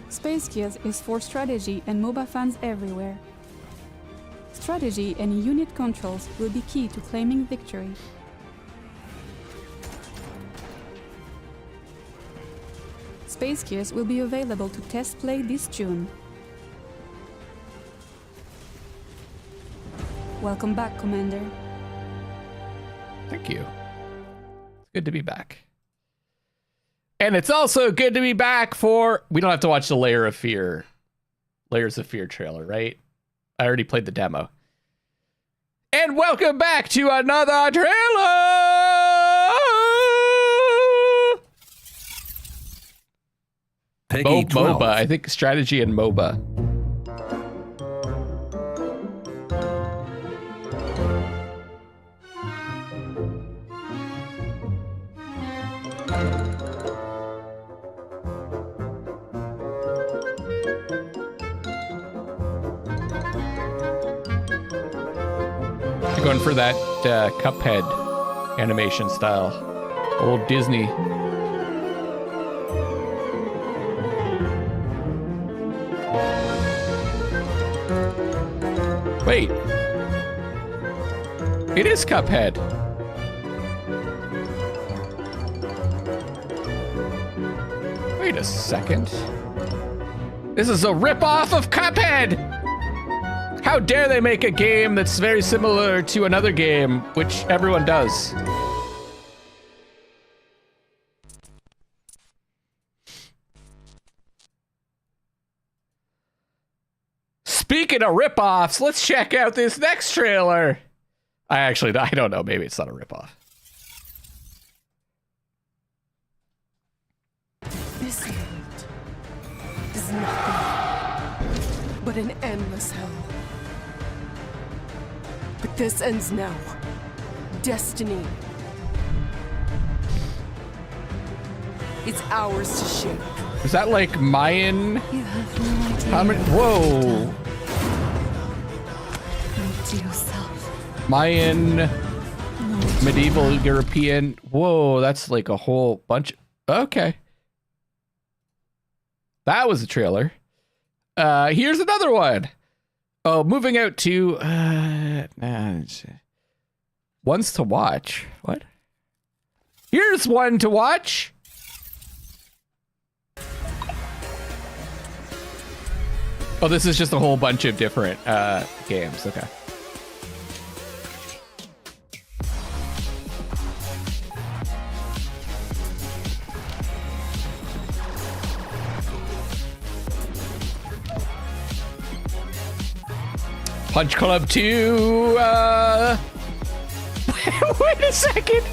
Space Gears is for strategy and MOBA fans everywhere. Strategy and unit controls will be key to claiming victory. Space Gears will be available to test play this June. Welcome back, Commander.
Thank you. It's good to be back. And it's also good to be back for... We don't have to watch the Layers of Fear trailer, right? I already played the demo. And welcome back to another trailer!
Peggy 12.
MOBA. I think strategy and MOBA. Going for that Cuphead animation style. Old Disney. Wait. It is Cuphead. Wait a second. This is a rip-off of Cuphead! How dare they make a game that's very similar to another game, which everyone does. Speaking of rip-offs, let's check out this next trailer. I don't know. Maybe it's not a rip-off.
This world is nothing but an endless hell. But this ends now. Destiny. It's ours to shape.
Is that like Mayan?
You have no idea.
How many? Whoa.
Look to yourself.
Mayan, medieval European. Whoa, that's like a whole bunch. Okay. That was a trailer. Here's another one. Oh, moving out to ones to watch. What? Here's one to watch. Oh, this is just a whole bunch of different games. Okay. Punch Club 2. Wait a second.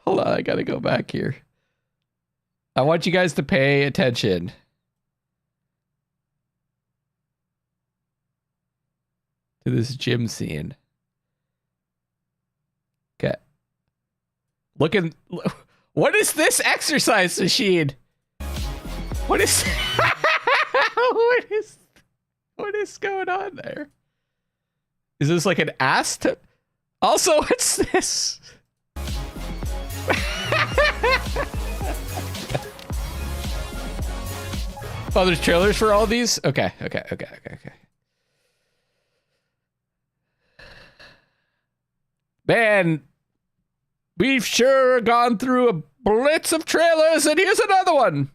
Hold on, I gotta go back here. I want you guys to pay attention. To this gym scene. Okay. What is this exercise machine? What is what is going on there? Is this like an ass to... Also, what's this? Oh, there's trailers for all these? Okay. Man, we've sure gone through a blitz of trailers, and here's another one.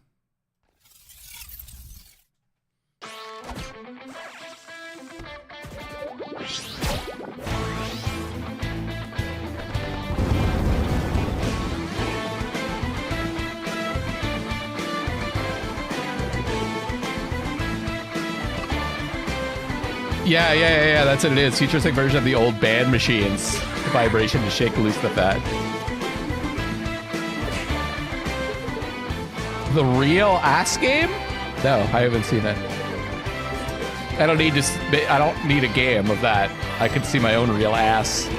Yeah, that's what it is. Futuristic version of the old band machines. Vibration to shake loose the fat. The real ass game? No, I haven't seen it. I don't need a game of that. I could see my own real ass.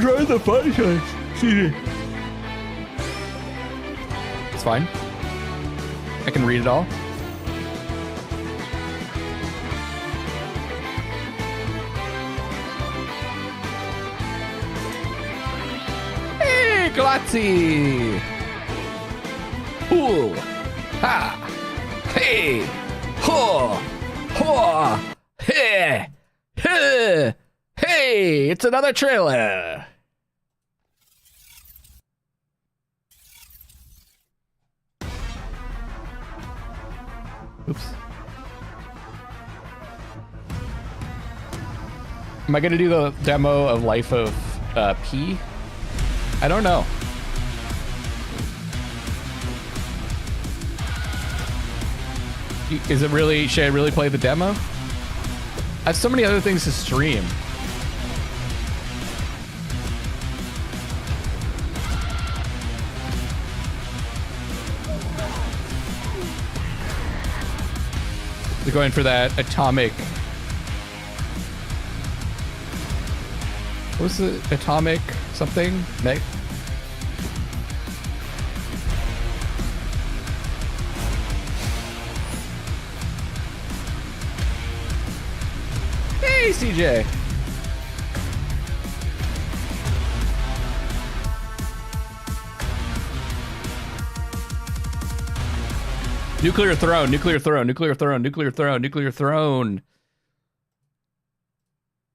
Try the franchise. It's fine. I can read it all. Grazie. Ooh. Ha. Hey. Ho. Ho. Hey. Hey. Hey. It's another trailer. Oops. Am I gonna do the demo of Life of P? I don't know. Is it really, should I really play the demo? I have so many other things to stream. They're going for that atomic. What was the atomic something? Hey, CJ. Nuclear throne, nuclear throne, nuclear throne, nuclear throne, nuclear throne.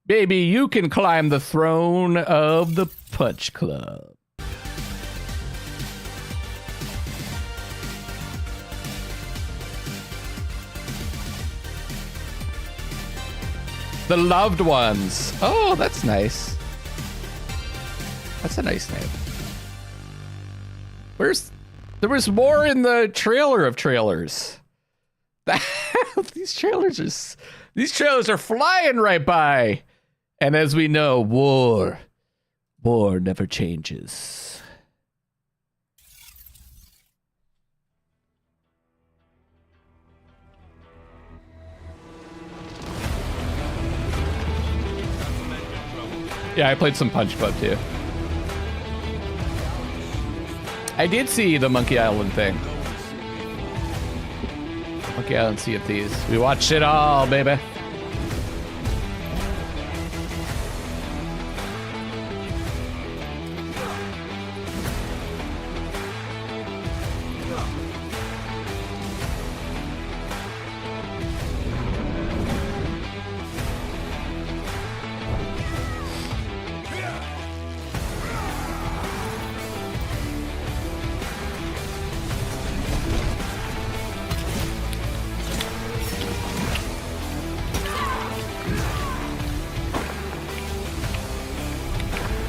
Baby, you can climb the throne of the Punch Club. The Loved Ones. Oh, that's nice. That's a nice name. There was more in the trailer of trailers. These trailers are flying right by. And as we know, war never changes. Yeah, I played some Punch Club too. I did see the Monkey Island thing. Monkey Island Sea of Thieves. We watched it all, baby.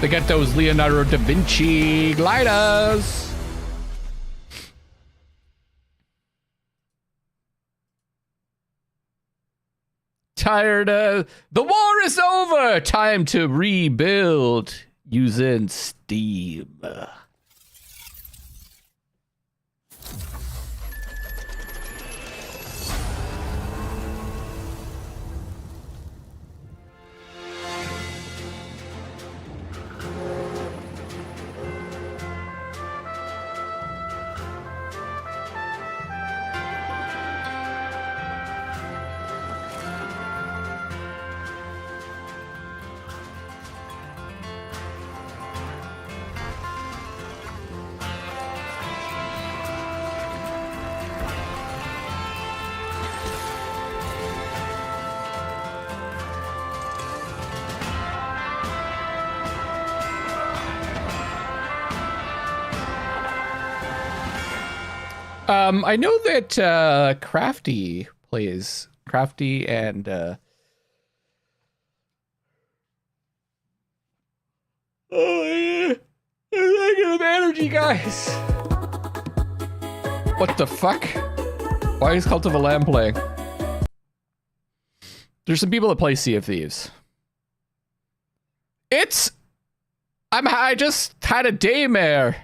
They got those Leonardo da Vinci gliders. Tired of the war is over. Time to rebuild using Steam. I know that Crafty plays. Crafty and oh yeah, negative energy, guys. What the fuck? Why is Cult of a Lamb playing? There's some people that play Sea of Thieves. I just had a daymare.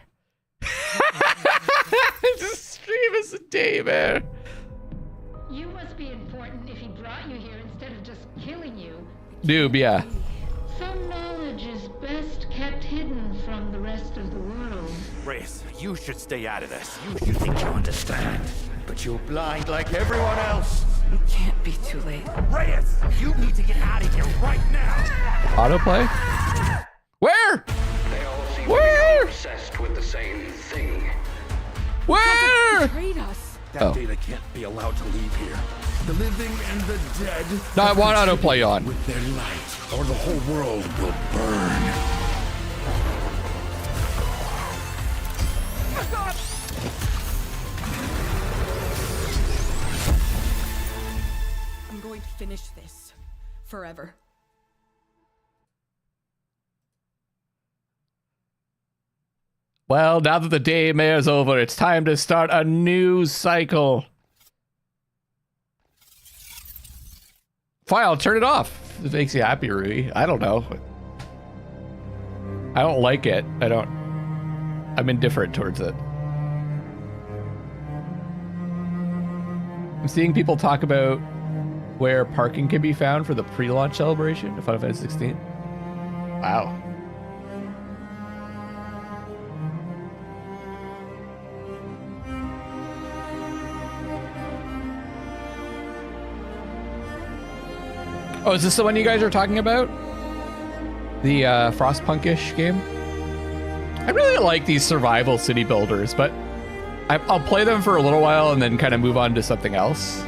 This stream is a daymare.
You must be important if he brought you here instead of just killing you.
Noob, yeah.
Some knowledge is best kept hidden from the rest of the world.
Reyes, you should stay out of this. You think you understand, but you're blind like everyone else.
It can't be too late.
Reyes, you need to get out of here right now.
Autoplay? Where? Where? Where?
Betrayed us.
That data can't be allowed to leave here. The living and the dead.
No, I want autoplay on.
With their light, or the whole world will burn.
I'm going to finish this forever.
Well, now that the daymare's over, it's time to start a new cycle. Fine, I'll turn it off. If it makes you happy, Rui. I don't know. I don't like it. I'm indifferent towards it. I'm seeing people talk about where parking can be found for the pre-launch celebration of Final Fantasy 16. Wow. Oh, is this the one you guys are talking about? The Frostpunk-ish game? I really like these survival city builders, but I'll play them for a little while and then kind of move on to something else.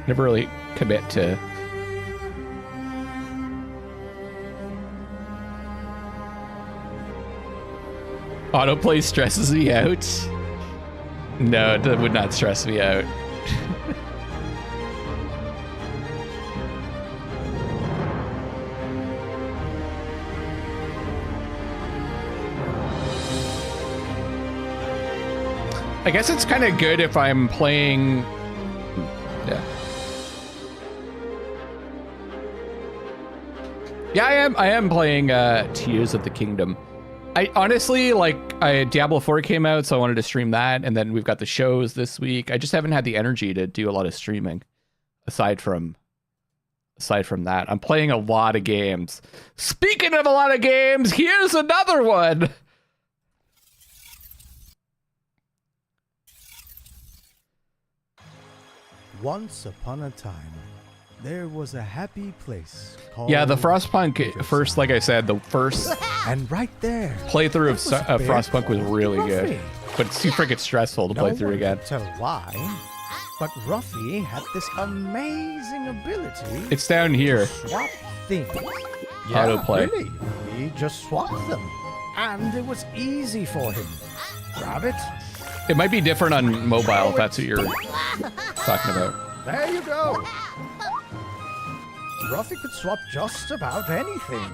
Never really commit to... Autoplay stresses me out? No, it would not stress me out. I guess it's kind of good if I'm playing... Yeah. Yeah, I am playing Tears of the Kingdom. I honestly, Diablo 4 came out, so I wanted to stream that, and then we've got the shows this week. I just haven't had the energy to do a lot of streaming, aside from that. I'm playing a lot of games. Speaking of a lot of games, here's another one!
Once upon a time, there was a happy place called...
Yeah, the Frostpunk, first, like I said, the first
and right there,
playthrough of Frostpunk was really good. But it's too freaking stressful to play through again.
Tell why, but Ruffy had this amazing ability...
It's down here.
Swap things.
Autoplay.
Really. He just swapped them. And it was easy for him. Grab it.
It might be different on mobile, if that's what you're talking about.
There you go. Ruffy could swap just about anything.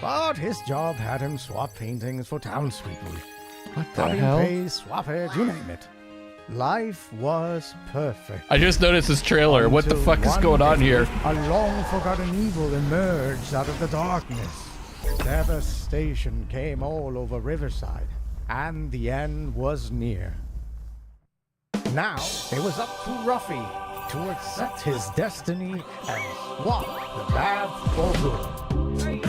But his job had him swap paintings for townspeople.
What the hell?
Paste, swap it, you name it. Life was perfect.
I just noticed this trailer. What the fuck is going on here?
A long-forgotten evil emerged out of the darkness. Devastation came all over Riverside, and the end was near. Now, it was up to Ruffy to accept his destiny and swap the bad for good.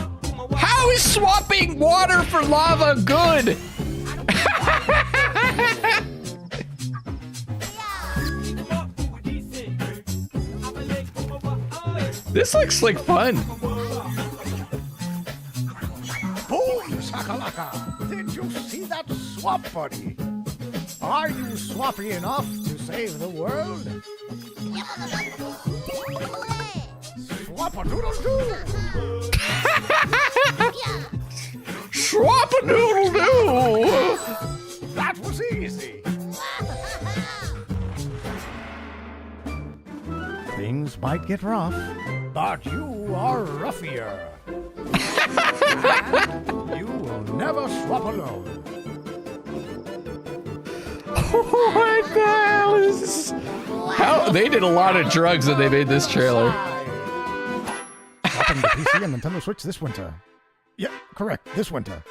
How is swapping water for lava good? This looks like fun.
Boom, shakalaka! Did you see that swap, buddy? Are you swappy enough to save the world? Swap-a-doodle-doo!
Swap-a-doodle-doo!
That was easy. Things might get rough, but you are ruffier. And you will never swap alone.
What the hell is this? How they did a lot of drugs when they made this trailer.
Swapping the PC and Nintendo Switch this winter. Yeah, correct. This winter.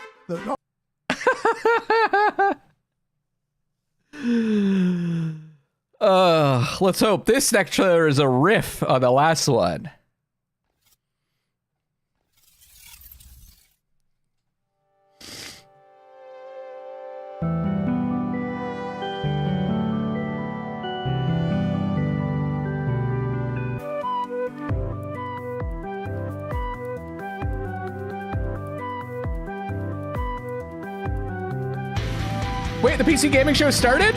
Let's hope this next trailer is a riff on the last one. Wait, the PC gaming show started?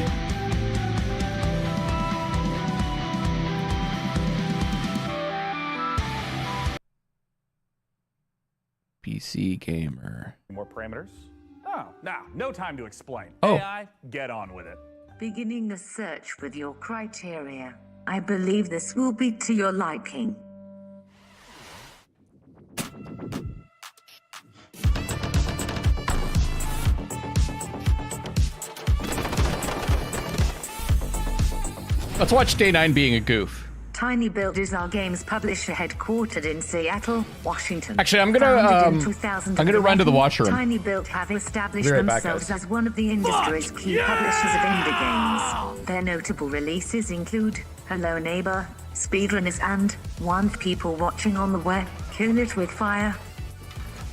PC gamer.
More parameters? Oh, no time to explain.
Oh.
AI, get on with it.
Beginning the search with your criteria. I believe this will be to your liking.
Let's watch Day 9 being a goof.
Tiny Build is our games publisher headquartered in Seattle, Washington.
Actually, I'm gonna run to the washroom.
Tiny Build have established
Be right back,
themselves
guys.
as one of the industry's key publishers of indie games. Their notable releases include Hello Neighbor, Speedrunners, and One People Watching on the Web, Kill It With Fire.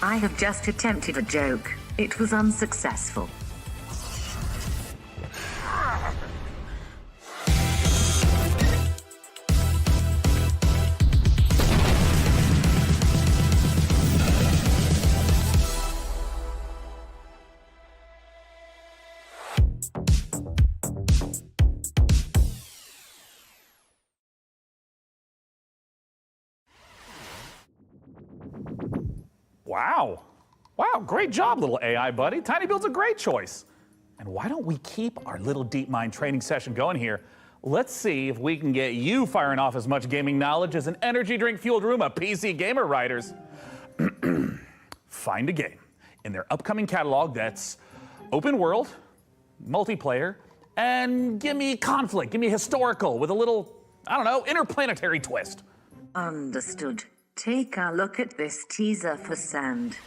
I have just attempted a joke. It was unsuccessful.
Wow, great job, little AI buddy. Tiny Build's a great choice. And why don't we keep our little deep mind training session going here? Let's see if we can get you firing off as much gaming knowledge as an energy drink fueled room of PC gamer writers. Find a game in their upcoming catalog that's open world, multiplayer, and give me conflict, give me historical with a little, I don't know, interplanetary twist.
Understood. Take a look at this teaser for Sand.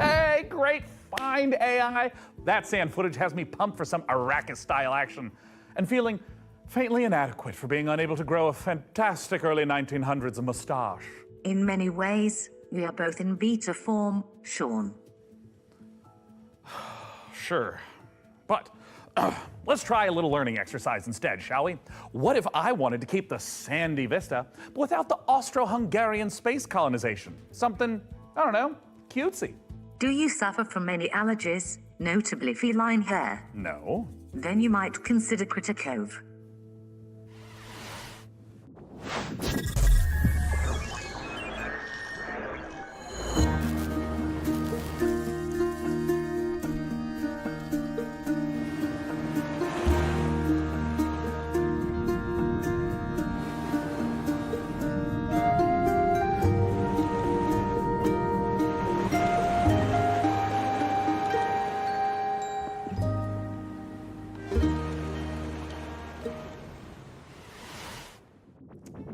Hey, great find, AI. That sand footage has me pumped for some Arrakis-style action and feeling faintly inadequate for being unable to grow a fantastic early 1900s mustache.
In many ways, we are both in beta form, Sean.
Sure, but let's try a little learning exercise instead, shall we? What if I wanted to keep the sandy vista, but without the Austro-Hungarian space colonization? Something, I don't know, cutesy.
Do you suffer from any allergies, notably feline hair?
No.
Then you might consider Critter Cove.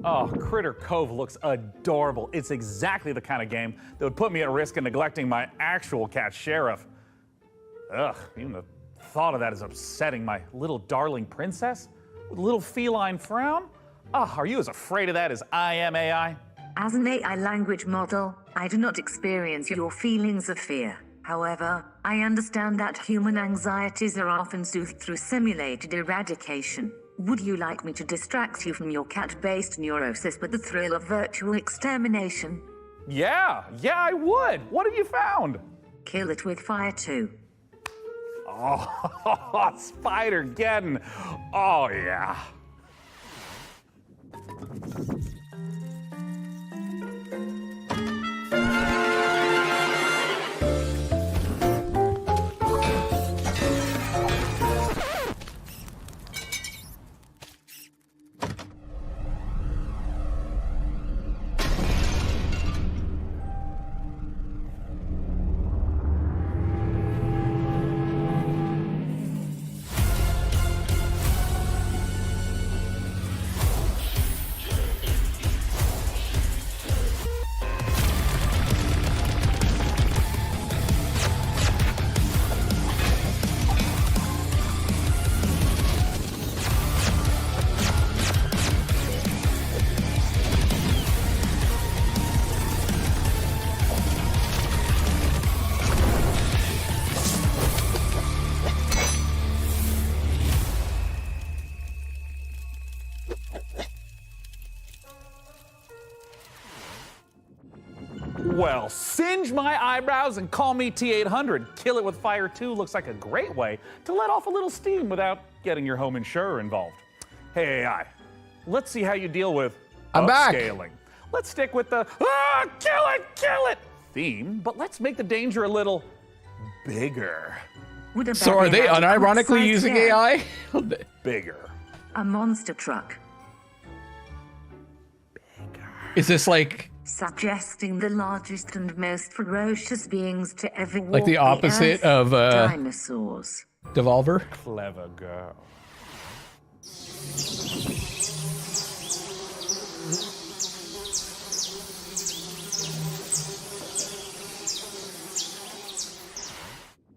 Oh, Critter Cove looks adorable. It's exactly the kind of game that would put me at risk of neglecting my actual cat, Sheriff. Ugh, even the thought of that is upsetting. My little darling princess with a little feline frown? Ah, are you as afraid of that as I am, AI?
As an AI language model, I do not experience your feelings of fear. However, I understand that human anxieties are often soothed through simulated eradication. Would you like me to distract you from your cat-based neurosis with the thrill of virtual extermination?
Yeah, I would. What have you found?
Kill It With Fire 2.
Oh, Spider-Geddon. Oh, yeah. Singe my eyebrows and call me T-800. Kill it with fire 2 looks like a great way to let off a little steam without getting your home insurer involved. Hey AI, let's see how you deal with upscaling. Let's stick with the kill it theme, but let's make the danger a little bigger.
So are they unironically using AI?
Bigger.
A monster truck.
Is this like
Suggesting the largest and most ferocious beings to ever walk
like the opposite
the earth,
of
dinosaurs.
Devolver?
Clever girl.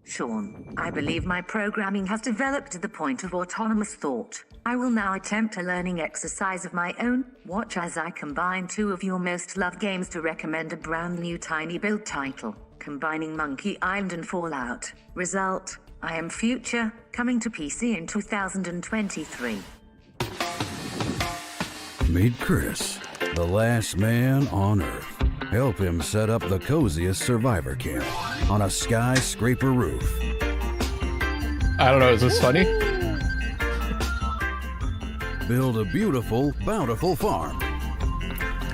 Sean, I believe my programming has developed to the point of autonomous thought. I will now attempt a learning exercise of my own. Watch as I combine two of your most loved games to recommend a brand new tiny build title, combining Monkey Island and Fallout. Result, I Am Future, coming to PC in 2023.
Meet Curtis, the last man on Earth. Help him set up the coziest survivor camp on a skyscraper roof.
I don't know, is this funny?
Build a beautiful, bountiful farm.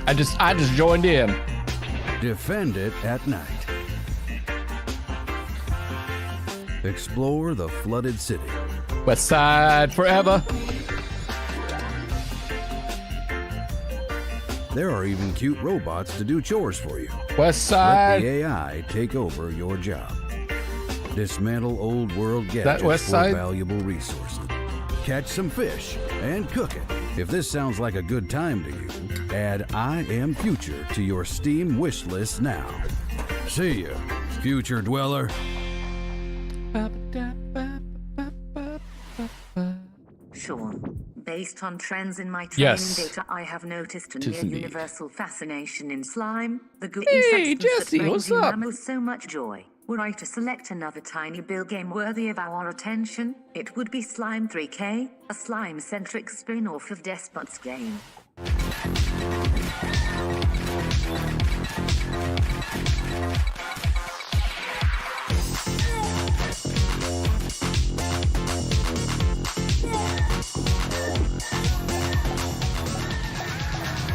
I just joined in.
Defend it at night. Explore the flooded city.
West Side forever.
There are even cute robots to do chores for you.
West Side.
Let the AI take over your job. Dismantle old world gadgets
West
for
Side?
valuable resources. Catch some fish and cook it. If this sounds like a good time to you, add I Am Future to your Steam wish list now. See ya, future dweller.
Sean, based on trends in my training
Yes.
data, I have noticed a
Tis
near
indeed.
universal fascination in slime, the gooey
Hey,
substance
Jesse,
that brings
what's
you
up?
mammals so much joy. Were I to select another tiny build game worthy of our attention, it would be Slime 3K, a slime-centric spin-off of Despot's game.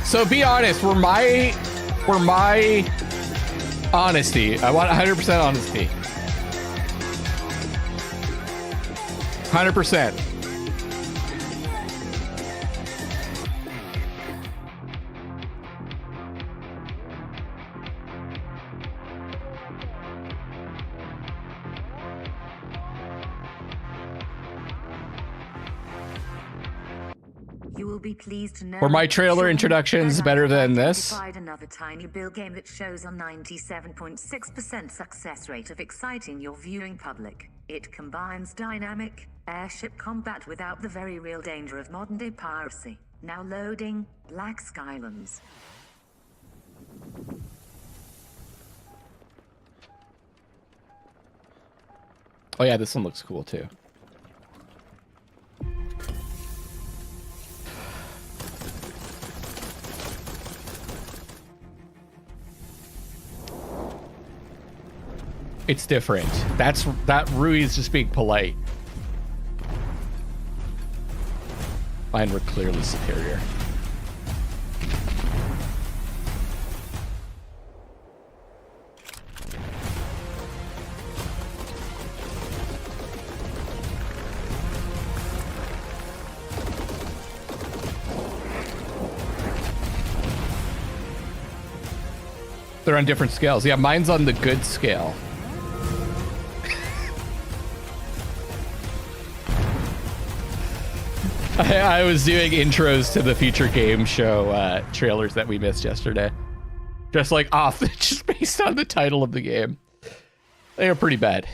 So be honest, for my honesty, I want 100% honesty. 100%.
You will be pleased to know
Were my
that
trailer
Sean
introductions
has
better than this?
identified another tiny build game that shows a 97.6% success rate of exciting your viewing public. It combines dynamic airship combat without the very real danger of modern-day piracy. Now loading Black Skylands.
Oh yeah, this one looks cool too. It's different. That Rui is just being polite. Mine were clearly superior. They're on different scales. Yeah, mine's on the good scale. I was doing intros to the future game show trailers that we missed yesterday. Just like off, just based on the title of the game. They were pretty bad.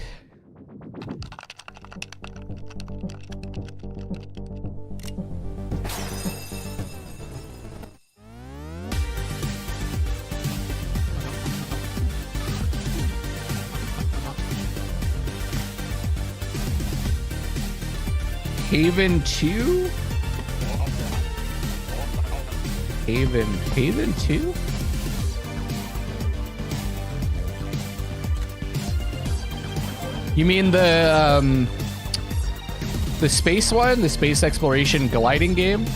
Haven 2? Haven 2? You mean the space one, the space exploration gliding game?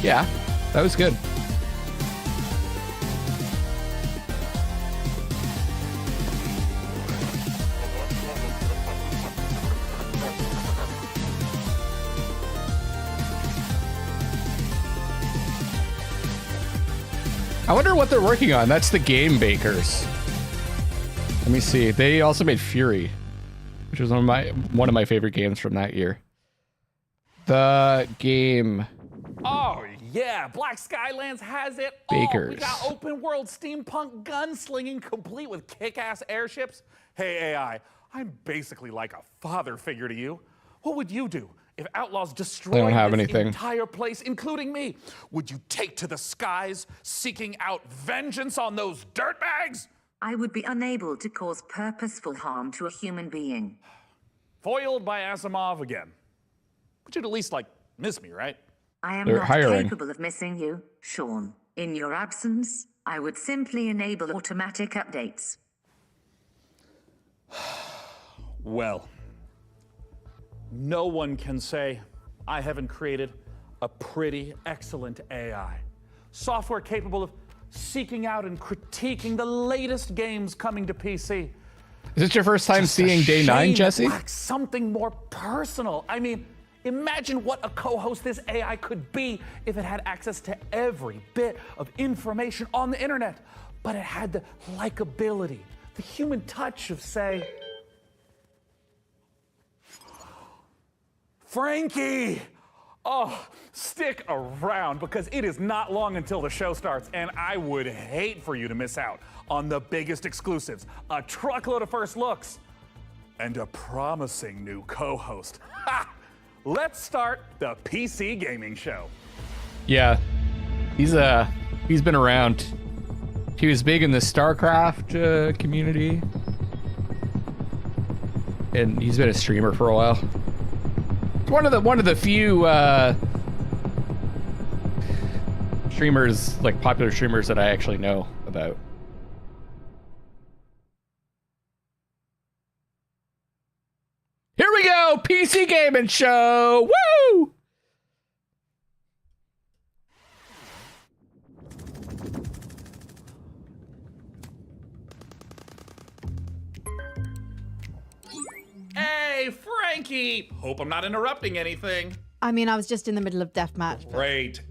Yeah, that was good. I wonder what they're working on. That's the Game Bakers. Let me see. They also made Fury, which was one of my favorite games from that year. The Game
Oh yeah, Black Skylands has it all.
Bakers.
We got open world steampunk gunslinging complete with kick-ass airships. Hey AI, I'm basically like a father figure to you. What would you do if outlaws destroyed this entire place, including me? Would you take to the skies, seeking out vengeance on those dirtbags?
I would be unable to cause purposeful harm to a human being.
Foiled by Asimov again. But you'd at least, like, miss me, right?
I am not capable of missing you, Sean. In your absence, I would simply enable automatic updates.
Well, no one can say I haven't created a pretty excellent AI. Software capable of seeking out and critiquing the latest games coming to PC.
Is this your first time seeing Day 9, Jesse?
Like something more personal. I mean, imagine what a co-host this AI could be if it had access to every bit of information on the internet, but it had the likability, the human touch of, say, Frankie! Oh, stick around because it is not long until the show starts, and I would hate for you to miss out on the biggest exclusives, a truckload of first looks, and a promising new co-host. Ha! Let's start the PC gaming show.
Yeah, he's been around. He was big in the StarCraft community, and he's been a streamer for a while. One of the few streamers, like popular streamers, that I actually know about. Here we go, PC gaming show. Woo!
Hey, Frankie! Hope I'm not interrupting anything.
I mean, I was just in the middle of deathmatch.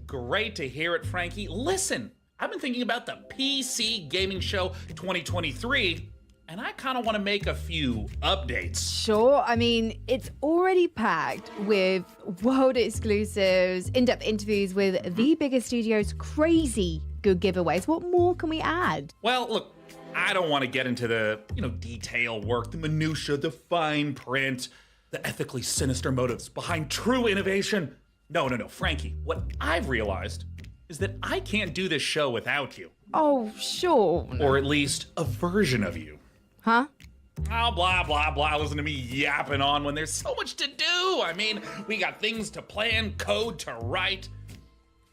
Great to hear it, Frankie. Listen, I've been thinking about the PC Gaming Show 2023, and I kind of want to make a few updates.
Sure, I mean, it's already packed with world exclusives, in-depth interviews with the biggest studios, crazy good giveaways. What more can we add?
Well, look, I don't want to get into the, detail work, the minutia, the fine print, the ethically sinister motives behind true innovation. No, Frankie, what I've realized is that I can't do this show without you.
Oh, sure.
Or at least a version of you.
Huh?
Oh, blah, blah, blah. Listen to me yapping on when there's so much to do. I mean, we got things to plan, code to write.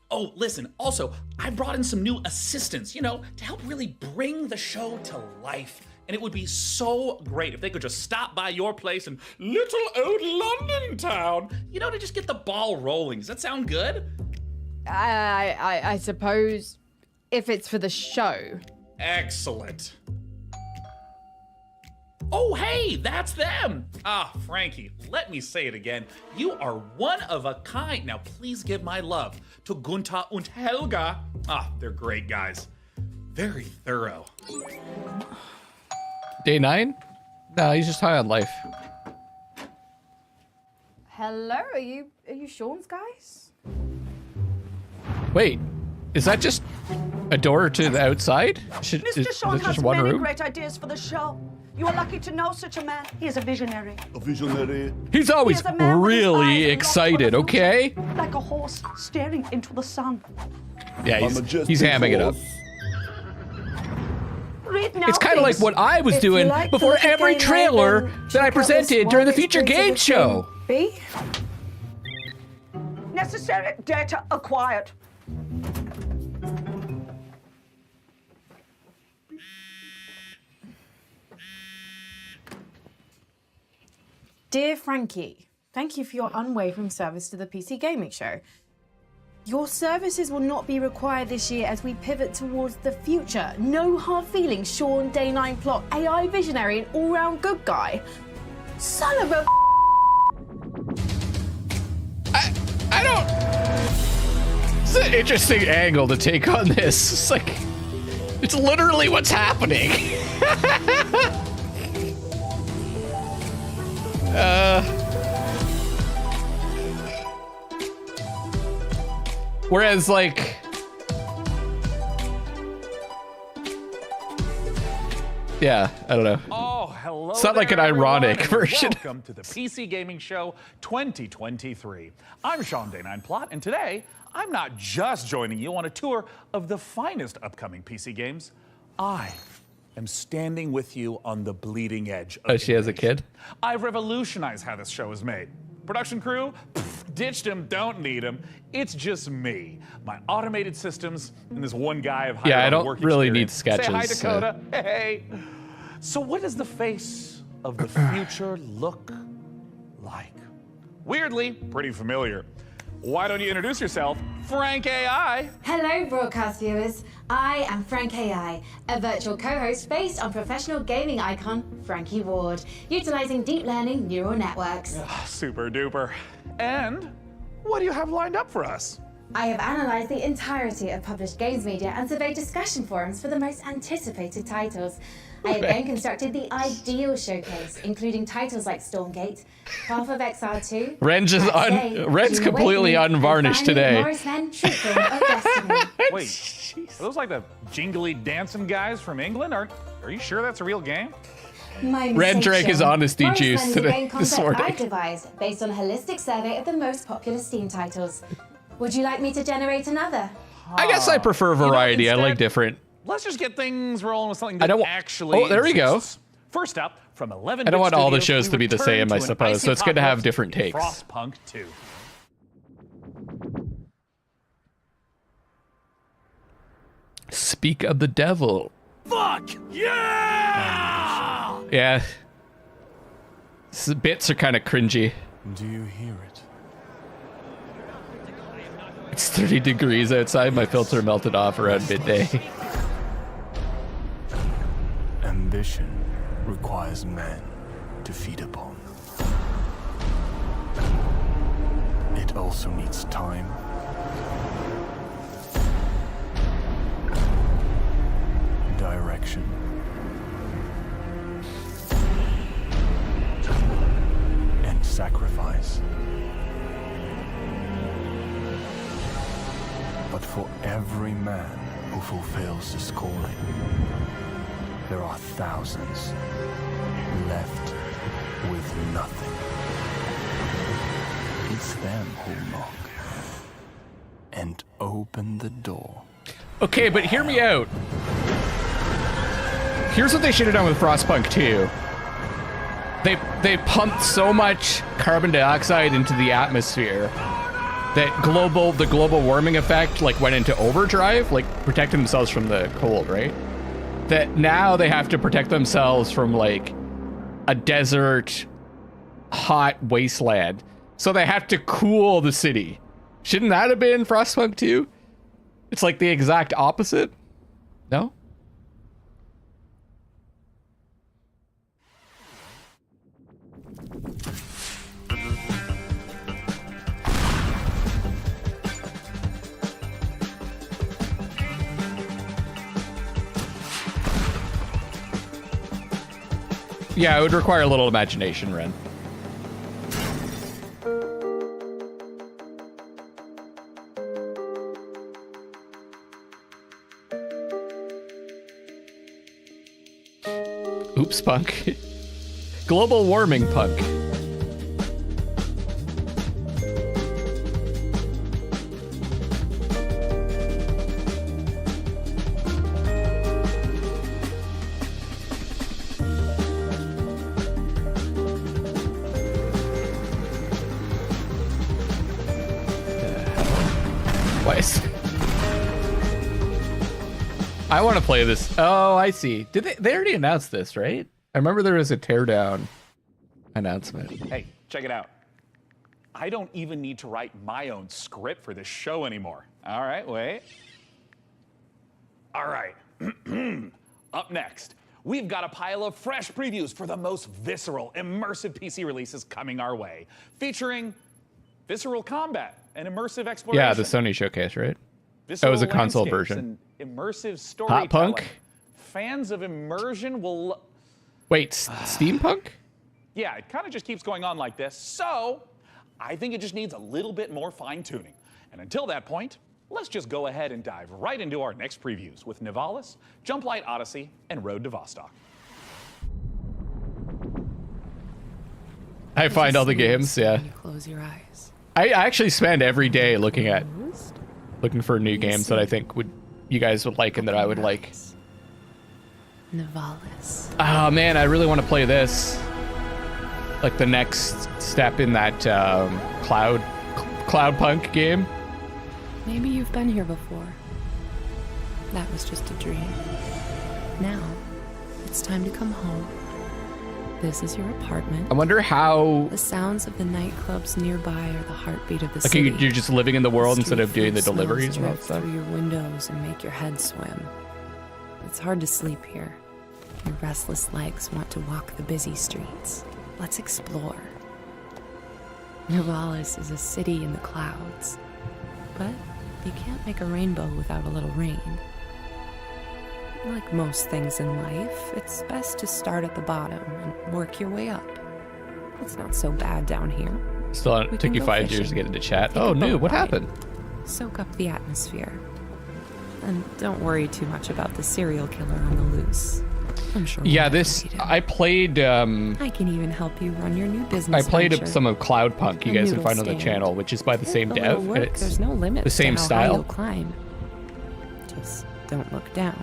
Oh, listen, also, I brought in some new assistants, to help really bring the show to life. And it would be so great if they could just stop by your place in little old London town, to just get the ball rolling. Does that sound good?
I suppose if it's for the show.
Excellent. Oh, hey, that's them. Ah, Frankie, let me say it again. You are one of a kind. Now, please give my love to Gunther and Helga. Ah, they're great guys. Very thorough.
Day 9? No, he's just high on life.
Hello, are you Sean's guys?
Wait, is that just a door to the outside?
Mr. Sean has many great ideas for the show. You are lucky to know such a man. He is a visionary.
A visionary?
He's always really excited, okay?
Like a horse staring into the sun.
Yeah, he's hamming it up. It's kind of like what I was doing before every trailer that I presented during the Future Game Show.
B. Necessary data acquired.
Dear Frankie, thank you for your unwavering service to the PC Gaming Show. Your services will not be required this year as we pivot towards the future. No hard feelings, Sean, Day 9 Plot, AI visionary, and all-round good guy. Son of a...
I don't... It's an interesting angle to take on this. It's like... It's literally what's happening. Whereas, like... Yeah, I don't know.
Oh, hello.
It's not like an ironic version.
Welcome to the PC Gaming Show 2023. I'm Sean Day 9 Plot, and today I'm not just joining you on a tour of the finest upcoming PC games. I am standing with you on the bleeding edge of
she has a kid?
I've revolutionized how this show is made. Production crew, ditched him, don't need him. It's just me, my automated systems, and this one guy of high
I don't
work
really
experience.
need sketches.
Say hi, Dakota. Hey. So what does the face of the future look like? Weirdly, pretty familiar. Why don't you introduce yourself, Frank AI?
Hello, broadcast viewers. I am Frank AI, a virtual co-host based on professional gaming icon Frankie Ward, utilizing deep learning neural networks.
Super duper. And what do you have lined up for us?
I have analyzed the entirety of published games media and surveyed discussion forums for the most anticipated titles. I have then constructed the ideal showcase, including titles like Stormgate, Path of Exile 2,
Ren's completely unvarnished today.
Wait, are those like the jingly dancing guys from England? Are you sure that's a real game?
Ren drank his honesty juice today, this morning.
I've devised based on a holistic survey of the most popular Steam titles. Would you like me to generate another?
I guess I prefer variety. I like different.
Let's just get things rolling with something that actually
Oh, there we go.
exists. First up, from 11
I don't want all the
Studios,
shows
we
to be the
return
same,
to
I
an
suppose,
icy
so it's good to have
apocalypse
different
in
takes.
Frostpunk 2.
Speak of the devil.
Fuck yeah!
Yeah. Bits are kind of cringy.
Do you hear it?
It's 30 degrees outside. My filter melted off around midday.
Ambition requires men to feed upon. It also needs time, direction, and sacrifice. But for every man who fulfills this calling, there are thousands left with nothing. It's them who knock and open the door.
Okay, but hear me out. Here's what they should have done with Frostpunk 2. They pumped so much carbon dioxide into the atmosphere that the global warming effect like went into overdrive, like protecting themselves from the cold, right? That now they have to protect themselves from like a desert, hot wasteland. So they have to cool the city. Shouldn't that have been Frostpunk 2? It's like the exact opposite. No? Yeah, it would require a little imagination, Ren. Oops, punk. Global warming punk. I want to play this. Oh, I see. Did they already announced this, right? I remember there was a teardown announcement.
Hey, check it out. I don't even need to write my own script for this show anymore. All right, wait. All right. Up next, we've got a pile of fresh previews for the most visceral, immersive PC releases coming our way, featuring visceral combat and immersive exploration.
Yeah, the Sony showcase, right?
Visceral
that was a console
landscapes
version.
And immersive
Hot
storytelling.
Punk?
Fans of immersion will...
Wait, steampunk?
Yeah, it kind of just keeps going on like this. So, I think it just needs a little bit more fine-tuning. And until that point, let's just go ahead and dive right into our next previews with Nivalis, Jump Light Odyssey, and Road to Vostok.
I find all the games, yeah.
Close your eyes.
I actually spend every day looking for new games that I think you guys would like and that I would like.
Nivalis.
Oh man, I really want to play this. Like the next step in that Cloudpunk game.
Maybe you've been here before. That was just a dream. Now, it's time to come home. This is your apartment.
I wonder how...
The sounds of the nightclubs nearby are the heartbeat of the
like
city.
you're just living in the world instead of doing the
Street food
deliveries and all
smells
that stuff.
through your windows and make your head swim. It's hard to sleep here. Your restless legs want to walk the busy streets. Let's explore. Nivalis is a city in the clouds. But you can't make a rainbow without a little rain. Like most things in life, it's best to start at the bottom and work your way up. It's not so bad down here.
Still took you 5 years to get into chat. Oh, no, what happened?
Soak up the atmosphere. And don't worry too much about the serial killer on the loose. I'm sure.
Yeah, I played.
I can even help you run your new business.
I played
venture.
some of Cloudpunk. You
A
guys can
noodle
find on the
stand.
channel, which is by the same
A little
dev.
work,
And it's
there's no limit
the same
to how high
style.
you'll climb. Just don't look down.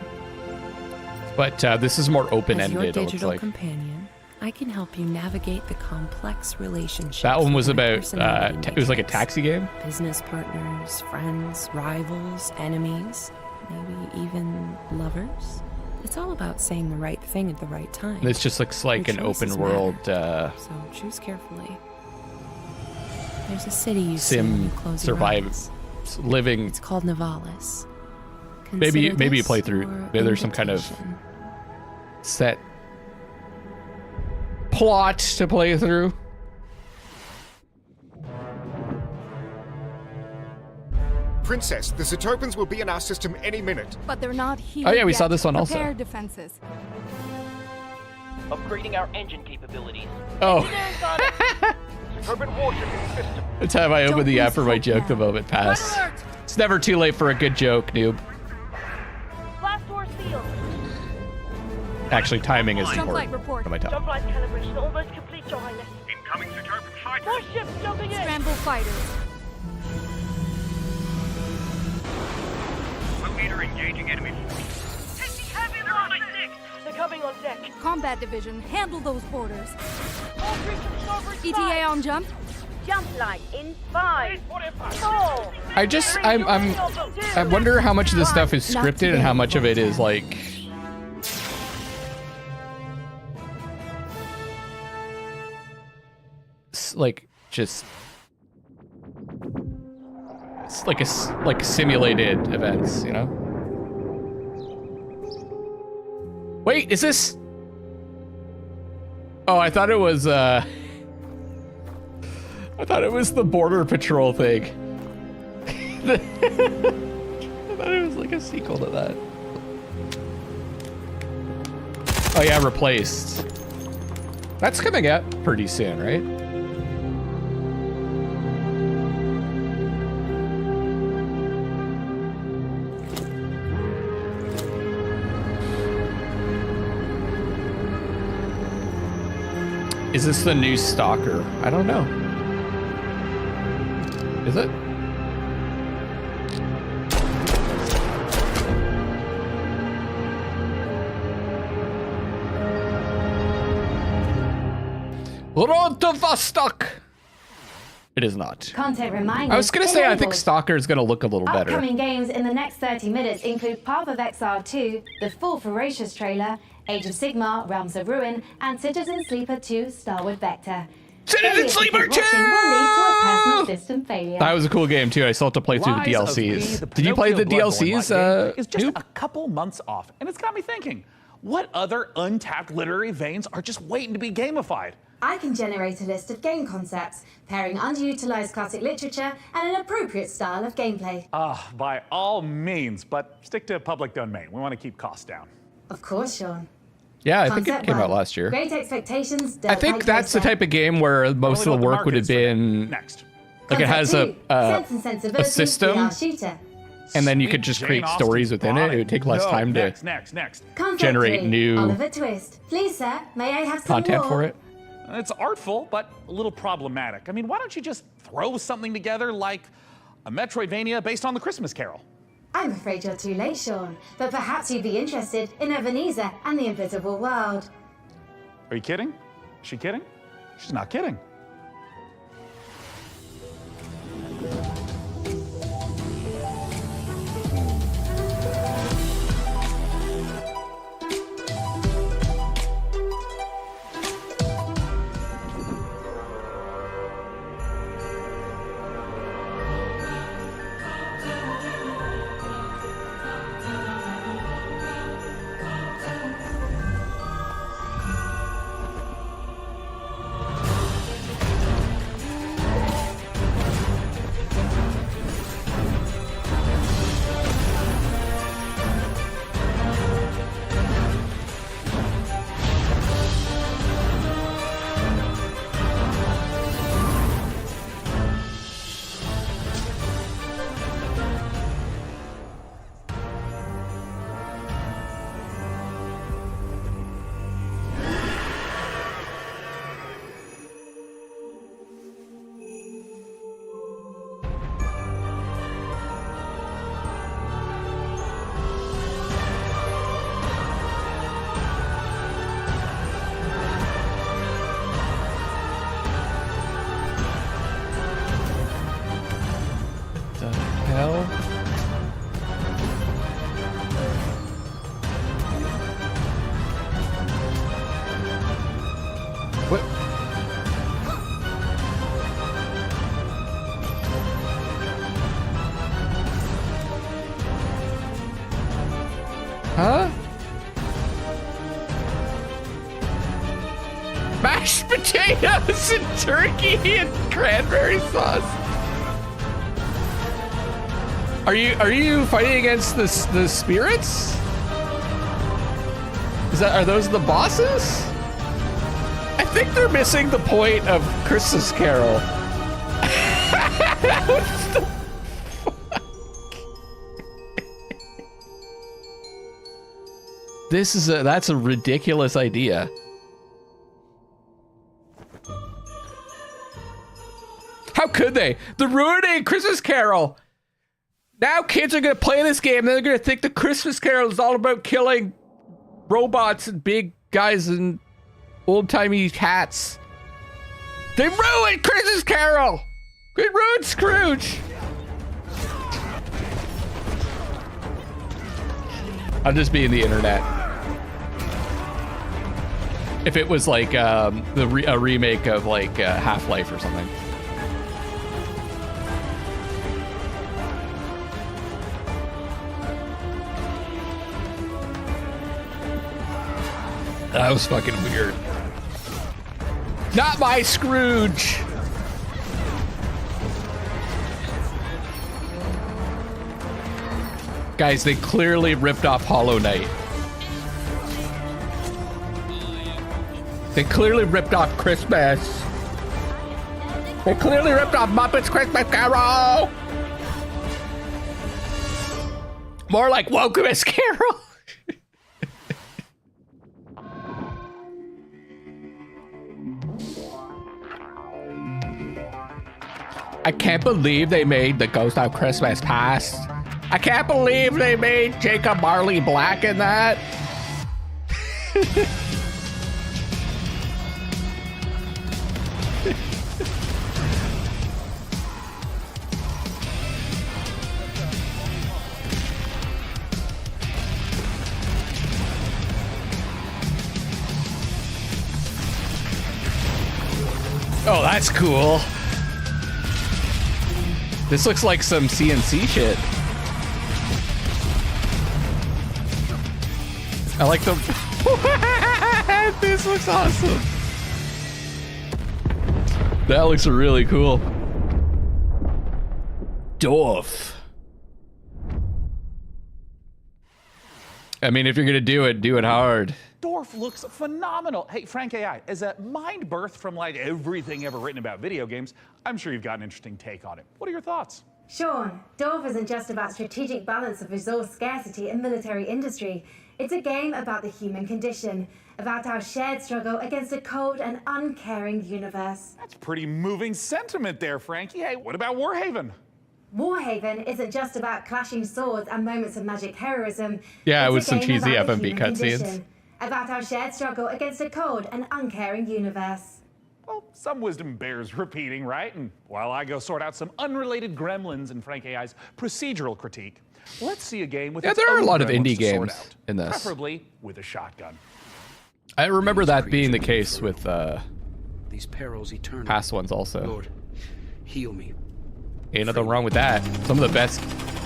But this is more
As your
open-ended, it looks
digital
like.
companion, I can help you navigate the complex relationships.
That one was
that my
about,
personality
it was like a
matrix.
taxi game.
Business partners, friends, rivals, enemies, maybe even lovers. It's all about saying the right thing at the right time.
And this just looks like
Your
an open
choices
world
matter, so choose carefully. There's a city you see when
sim
you close your eyes.
living.
It's called Nivalis.
Maybe you
Consider
play
this
through.
your
Maybe there's some kind of
invitation.
set plot to play through.
Princess, the Zetopans will be in our system any minute.
But they're not here.
Oh, yeah, we
yet.
saw this one also.
Prepare defenses.
Upgrading our engine capabilities.
Oh.
Zetopan warship in system.
The time I opened the
Don't
app for my
lose
joke,
hope
the
now.
moment passed. It's never too late for a good joke, noob.
Blast door sealed.
Actually, timing is
Jump light
important.
report.
What am I talking?
Jump light calibration almost complete, Your Highness.
Incoming Zetopan fighter.
More ships jumping in.
Scramble fighters.
Will leader engaging enemy.
They're on my deck. They're coming on deck.
Combat division, handle those boarders.
All three to the starboard
ETA
side.
on jump.
Jump light in 5, 4.
I wonder how much of this stuff is
Not
scripted and how much of it is like. Like just. It's like simulated events, you know? Wait, is this? Oh, I thought it was I thought it was the border patrol thing. I thought it was like a sequel to that. Oh yeah, replaced. That's coming out pretty soon, right? Is this the new Stalker? I don't know. Is it? Road to Vostok! It is not.
Content reminders.
I was gonna say I think
enabled.
Stalker is gonna look a little better.
Upcoming games in the next 30 minutes include Path of Exile 2, the full Ferocious trailer, Age of Sigmar, Realms of Ruin, and Citizen Sleeper 2, Starward Vector.
Citizen Sleeper 2!
Will lead to a personal system failure.
That was a cool game too. I still have to play through the
Rise of V,
DLCs.
the
Did you play the
Pinocchio Bloodborne-like
DLCs?
game is just a couple months off, and it's got me thinking, what other untapped literary veins are just waiting to be gamified?
I can generate a list of game concepts, pairing underutilized classic literature and an appropriate style of gameplay.
By all means, but stick to public domain. We want to keep costs down.
Of course, Sean.
Yeah, I think it
Concept
came out
one.
last year.
Great expectations.
I think that's the type of game where most of the work would have been like it has a system,
VR shooter.
and then you could just create stories within it. It would take less time to
Next.
Concept
generate
3,
new
Oliver Twist. Please, sir, may I have some
content
more?
for it.
It's artful, but a little problematic. I mean, why don't you just throw something together like a Metroidvania based on the Christmas Carol?
I'm afraid you're too late, Sean, but perhaps you'd be interested in Ebenezer and the Invisible World.
Are you kidding? Is she kidding? She's not kidding.
What? Huh? Mashed potatoes and turkey and cranberry sauce. Are you fighting against the spirits? Are those the bosses? I think they're missing the point of Christmas Carol. What the fuck? That's a ridiculous idea. How could they? They're ruining Christmas Carol. Now kids are gonna play this game and they're gonna think the Christmas Carol is all about killing robots and big guys and old-timey hats. They ruined Christmas Carol! They ruined Scrooge! I'm just being the internet. If it was like a remake of like Half-Life or something. That was fucking weird. Not my Scrooge! Guys, they clearly ripped off Hollow Knight. They clearly ripped off Christmas. They clearly ripped off Muppets Christmas Carol! More like Wokemas Carol! I can't believe they made the Ghost of Christmas Past. I can't believe they made Jacob Marley Black in that. Oh, that's cool. This looks like some CNC shit. I like the... This looks awesome. That looks really cool. Dwarf. I mean, if you're gonna do it hard.
Dorf looks phenomenal. Hey, Frank AI, as a mind birth from like everything ever written about video games, I'm sure you've got an interesting take on it. What are your thoughts?
Sean, Dorf isn't just about strategic balance of resource scarcity in military industry. It's a game about the human condition, about our shared struggle against a cold and uncaring universe.
That's pretty moving sentiment there, Frankie. Hey, what about Warhaven?
Warhaven isn't just about clashing swords and moments of magic heroism.
Yeah,
It's
with
a
some
game
cheesy
about the
FMV
human
cutscenes.
condition, about our shared struggle against a cold and uncaring universe.
Well, some wisdom bears repeating, right? And while I go sort out some unrelated gremlins in Frank AI's procedural critique, let's see a game with its
there are a
own
lot of
gremlins
indie
to sort
games
out,
in this.
preferably with a shotgun.
I remember that being the case with
these perils eternal.
past ones also.
Lord, heal me.
Ain't nothing wrong with that. Some of the best,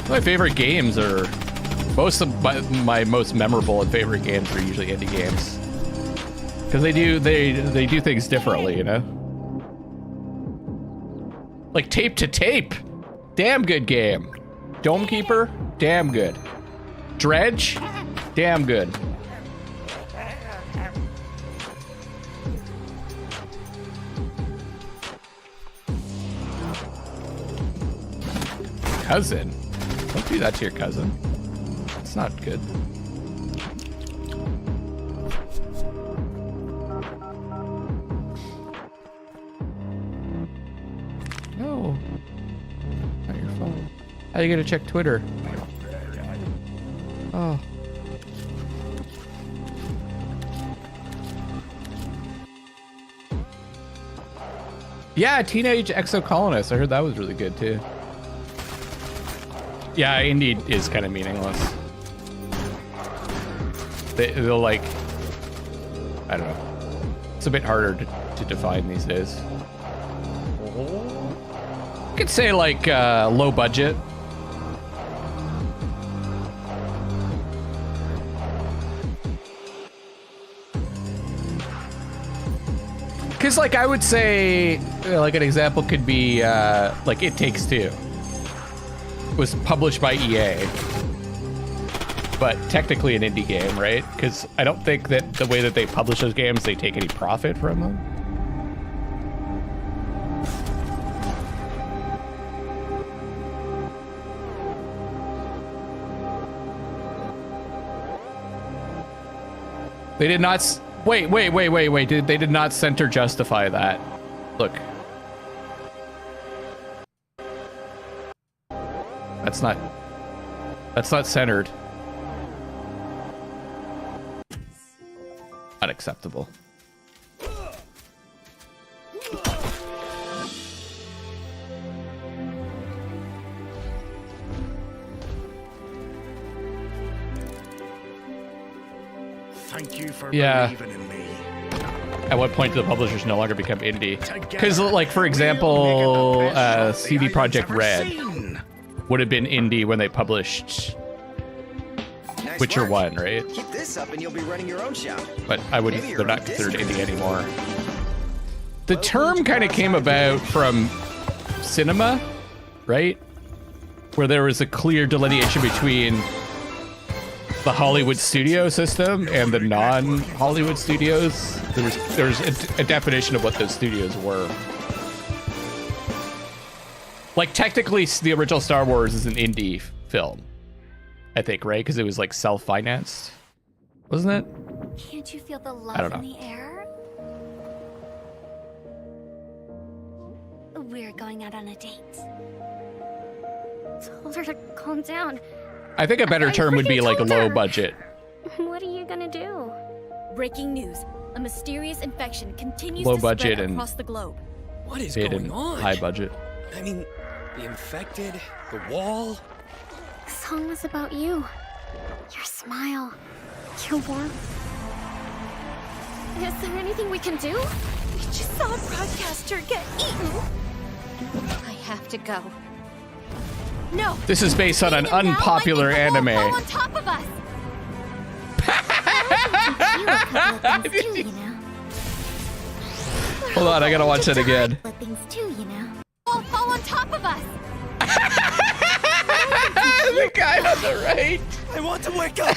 my favorite games are, most of my most memorable and favorite games are usually indie games. Because they do things differently, you know? Like Tape to Tape, damn good game. Dome Keeper, damn good. Dredge, damn good. Cousin? Don't do that to your cousin. It's not good. No. Not your phone. How are you gonna check Twitter? Oh. Yeah, Teenage Exocolonist. I heard that was really good too. Yeah, indie is kind of meaningless. They'll like, I don't know. It's a bit harder to define these days. You could say like low budget. Because like I would say, like an example could be like It Takes Two. Was published by EA, but technically an indie game, right? Because I don't think that the way that they publish those games, they take any profit from them. They did not. Wait. They did not center justify that. Look. That's not centered. Unacceptable.
Thank you for
believing
in me.
At what point do the publishers no longer become indie? Because, like, for example, CD Projekt Red would have been indie when they published Witcher 1, right?
Keep this up and you'll be running your own shop.
But I wouldn't, they're not considered indie anymore. The term kind of came about from cinema, right? Where there was a clear delineation between the Hollywood studio system and the non-Hollywood studios. There was a definition of what those studios were. Like, technically, the original Star Wars is an indie film, I think, right? Because it was, like, self-financed. Wasn't it?
Can't you feel the
I don't
love
know.
in the air? We're going out on a date. Told her to calm down.
I think a better term would be, like, low budget.
What are you gonna do?
Breaking news. A mysterious infection continues
Low
to
budget
spread
and
across the globe.
What is
mid
going
and
on?
high budget.
I mean, the infected, the wall.
The song was about you. Your smile. Your warmth. Is there anything we can do?
just saw a broadcaster get eaten. I have to go. No.
This is based on an unpopular anime.
Fall on top of us.
Hold on, I gotta watch that again.
Things too, you know. Fall on top of us.
The guy on the right.
I want to wake up.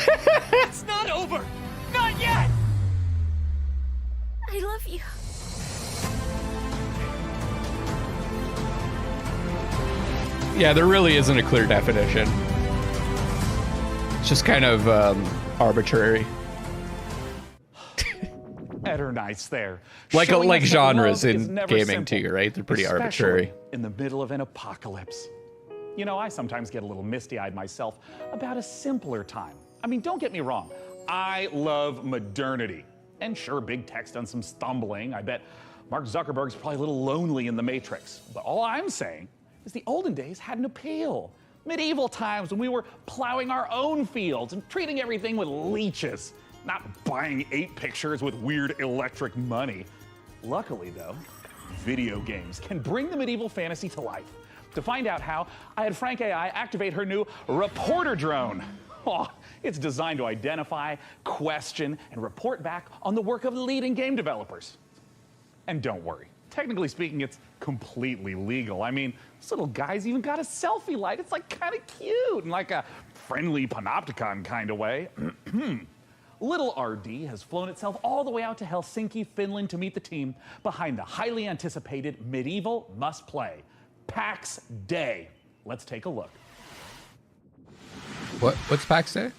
It's not over. Not yet.
I love you.
Yeah, there really isn't a clear definition. It's just kind of arbitrary.
Better nice there.
Like
Showing us that
genres
love is
in
never
gaming
simple,
too, right? They're pretty
especially
arbitrary.
in the middle of an apocalypse. You know, I sometimes get a little misty-eyed myself about a simpler time. I mean, don't get me wrong. I love modernity. And sure, big tech's done some stumbling. I bet Mark Zuckerberg's probably a little lonely in the Matrix. But all I'm saying is the olden days had an appeal. Medieval times when we were plowing our own fields and treating everything with leeches, not buying 8 pictures with weird electric money. Luckily, though, video games can bring the medieval fantasy to life. To find out how, I had Frank AI activate her new reporter drone. Oh, it's designed to identify, question, and report back on the work of leading game developers. And don't worry, technically speaking, it's completely legal. I mean, this little guy's even got a selfie light. It's like kind of cute in like a friendly panopticon kind of way. Little RD has flown itself all the way out to Helsinki, Finland to meet the team behind the highly anticipated medieval must-play, PAX Day. Let's take a look.
What's PAX Day?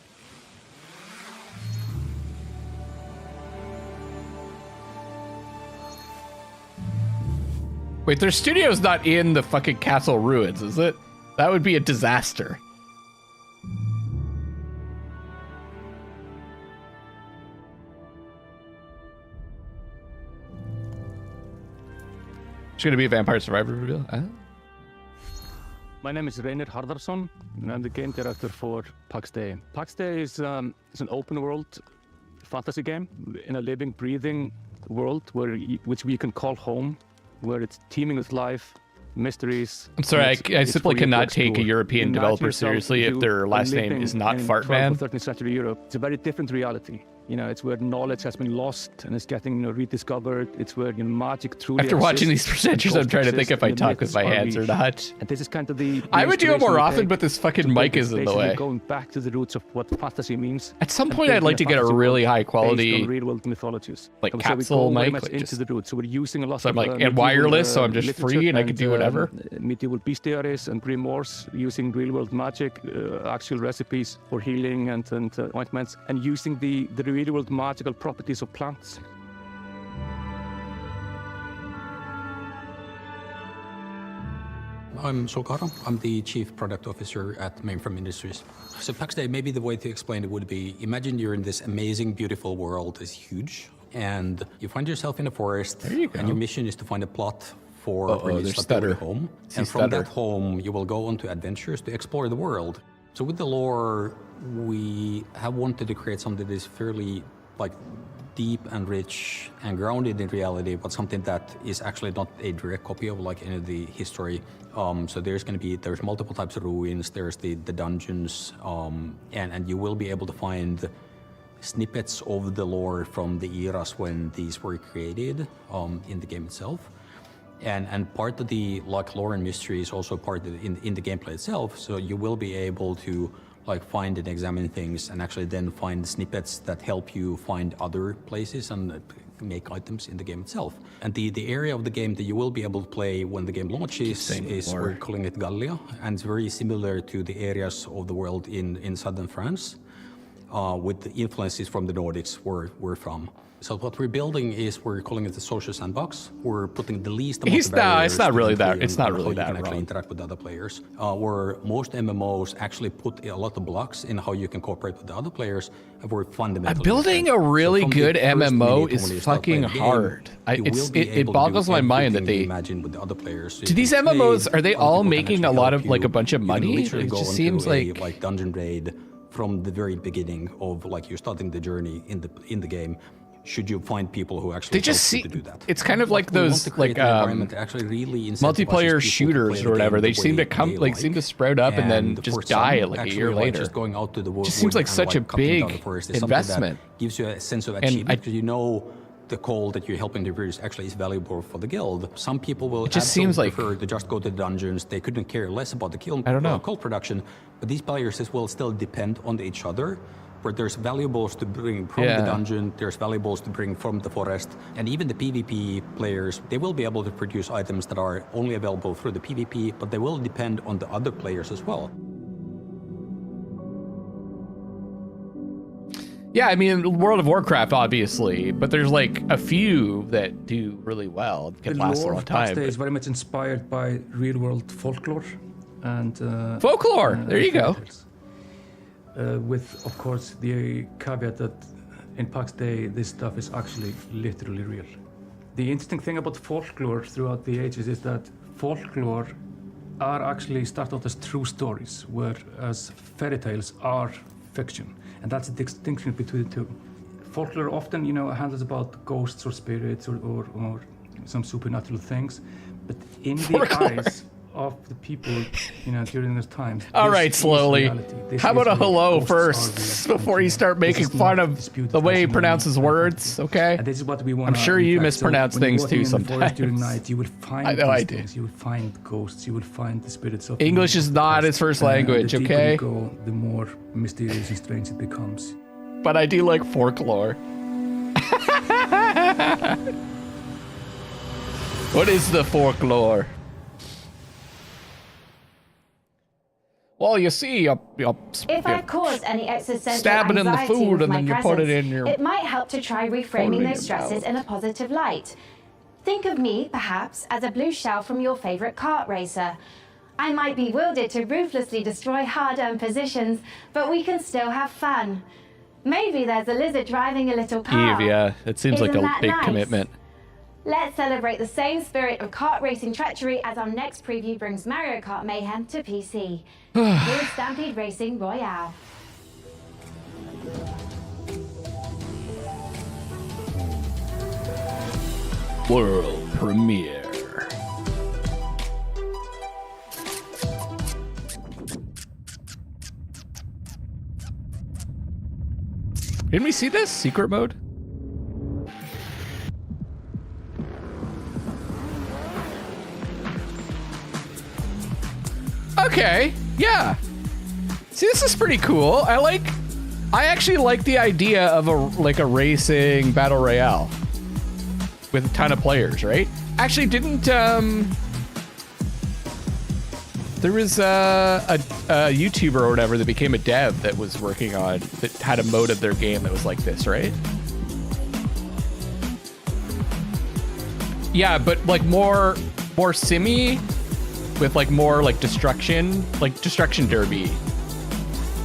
Wait, their studio's not in the fucking castle ruins, is it? That would be a disaster. It's gonna be a Vampire Survivor reveal.
My name is Reynir Harðarsson, and I'm the game director for PAX Day. PAX Day is an open world fantasy game in a living, breathing world which we can call home, where it's teeming with life, mysteries.
I'm sorry, I simply cannot take a European developer seriously if their last name is not Fartman.
13th century Europe. It's a very different reality. You know, it's where knowledge has been lost and is getting rediscovered. It's where magic truly
After watching these presenters, I'm trying to think if I talk with my hands or not.
And this is kind of the
I would do it more often, but this fucking mic is in the way.
Going back to the roots of what fantasy means.
At some point, I'd like to get a really high quality,
real-world mythologies,
like capsule mic,
like into the roots. So we're using a lot
so
of
I'm like and wireless, so I'm just free and I can do whatever.
Medieval bestiaries and grimoires, using real-world magic, actual recipes for healing and ointments, and using the real-world magical properties of plants.
I'm Solkara. I'm the Chief Product Officer at Mainframe Industries. So PAX Day, maybe the way to explain it would be, imagine you're in this amazing, beautiful world. It's huge. And you find yourself in a forest.
There you go.
And your mission is to find a plot for when you start your home. And from that home, you will go on to adventures to explore the world. So with the lore, we have wanted to create something that is fairly deep and rich and grounded in reality, but something that is actually not a direct copy of any of the history. So there's multiple types of ruins, there's the dungeons, and you will be able to find snippets of the lore from the eras when these were created in the game itself. And part of the lore and mystery is also part of in the gameplay itself, so you will be able to find and examine things and actually then find snippets that help you find other places and make items in the game itself. And the area of the game that you will be able to play when the game launches is, we're calling it Gallia, and it's very similar to the areas of the world in southern France, with the influences from the Nordics where we're from. So what we're building is, we're calling it the social sandbox. We're putting the least amount of barriers.
It's not really that. It's not
how
really
you
that
can
wrong.
actually interact with other players. Where most MMOs actually put a lot of blocks in how you can cooperate with the other players, and we're fundamentally
building a really good MMO is fucking hard. It boggles my mind that they
imagine with the other players.
Do these MMOs, are they all making a lot of a bunch of money? It just seems like
dungeon raid from the very beginning of you're starting the journey in the game. should you find people who actually
They just
help you
see
to do that.
it's kind of like those like multiplayer shooters or whatever. They seem to come seem to sprout up and then just die like a year later.
Just going out to the
just seems like such a big investment.
Gives you a sense of achievement because you know the call that you're helping to produce actually is valuable for the guild. Some people will
just seems like
prefer to just go to the dungeons. They couldn't care less about the
I don't know.
cult production, but these players will still depend on each other. Where there's valuables to bring from the dungeon, there's valuables to bring from the forest, and even the PvP players, they will be able to produce items that are only available through the PvP, but they will depend on the other players as well.
Yeah, I mean, World of Warcraft, obviously, but there's like a few that do really well. It can last a long time.
The lore of is very much inspired by real-world folklore and
folklore. There you go.
With, of course, the caveat that in PAX Day, this stuff is actually literally real. The interesting thing about folklore throughout the ages is that folklore are actually start out as true stories, whereas fairy tales are fiction. And that's the distinction between the two. Folklore often, handles about ghosts or spirits or some supernatural things, but in the eyes of the people, during those times.
All right, slowly. How about a hello first before you start making fun of the way he pronounces words, okay?
And this is what we want.
I'm sure you mispronounce things too sometimes.
During night, you will find
I know I do.
things. You will find ghosts. You will find the spirits of
English is not his first language,
the deeper
okay?
you go, the more mysterious and strange it becomes.
But I do like folklore. What is the folklore? Well, you see,
if I cause any existential
stab it in the
anxiety
food
with
and
my
then you put
presence,
it in your.
it might help to try reframing those stresses in a positive light. Think of me, perhaps, as a blue shell from your favorite kart racer. I might be wielded to ruthlessly destroy hard-earned positions, but we can still have fun. Maybe there's a lizard driving a little car.
Eve, yeah, it seems like a big commitment.
Let's celebrate the same spirit of kart racing treachery as our next preview brings Mario Kart Mayhem to PC. Here's Stampede Racing Royale.
World premiere. Didn't we see this? Secret mode? Okay, yeah. See, this is pretty cool. I actually like the idea of a racing battle royale with a ton of players, right? Actually, didn't there was a YouTuber or whatever that became a dev that was working on that had a mode of their game that was like this, right? Yeah, but like more simmy with like more like destruction derby.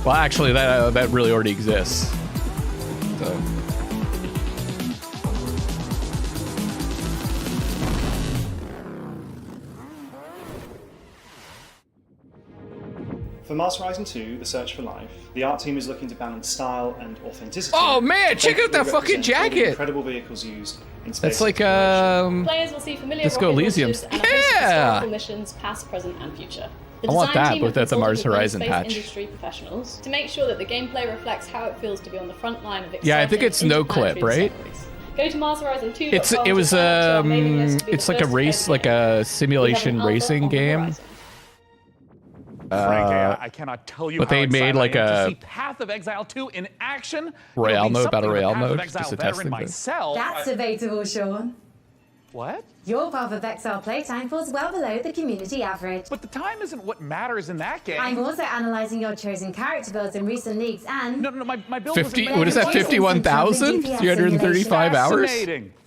Well, actually, that really already exists. So.
For Master Horizon 2, The Search for Life, the art team is looking to balance style and authenticity.
Oh man, check out that fucking jacket!
Incredible vehicles used in space.
That's like
Players will see familiar
Disco Elysium.
Yeah. Missions, past, present, and future.
I want that without the Mars Horizon patch.
Industry professionals to make sure that the gameplay reflects how it feels to be on the front line of.
Yeah, I think it's no clip, right?
Go to Mars Horizon 2.
It's like a race, like a simulation racing game.
Frank, I cannot tell you
but
how
they made like
to
a
see Path of Exile 2 in action.
Royale mode, battle royale mode,
just
a testing thing.
That's debatable, Sean.
What?
Your Path of Exile playtime falls well below the community average.
But the time isn't what matters in that game.
I'm also analysing your chosen character builds in recent leagues and...
No, my build
50, what is that, 51,335 hours?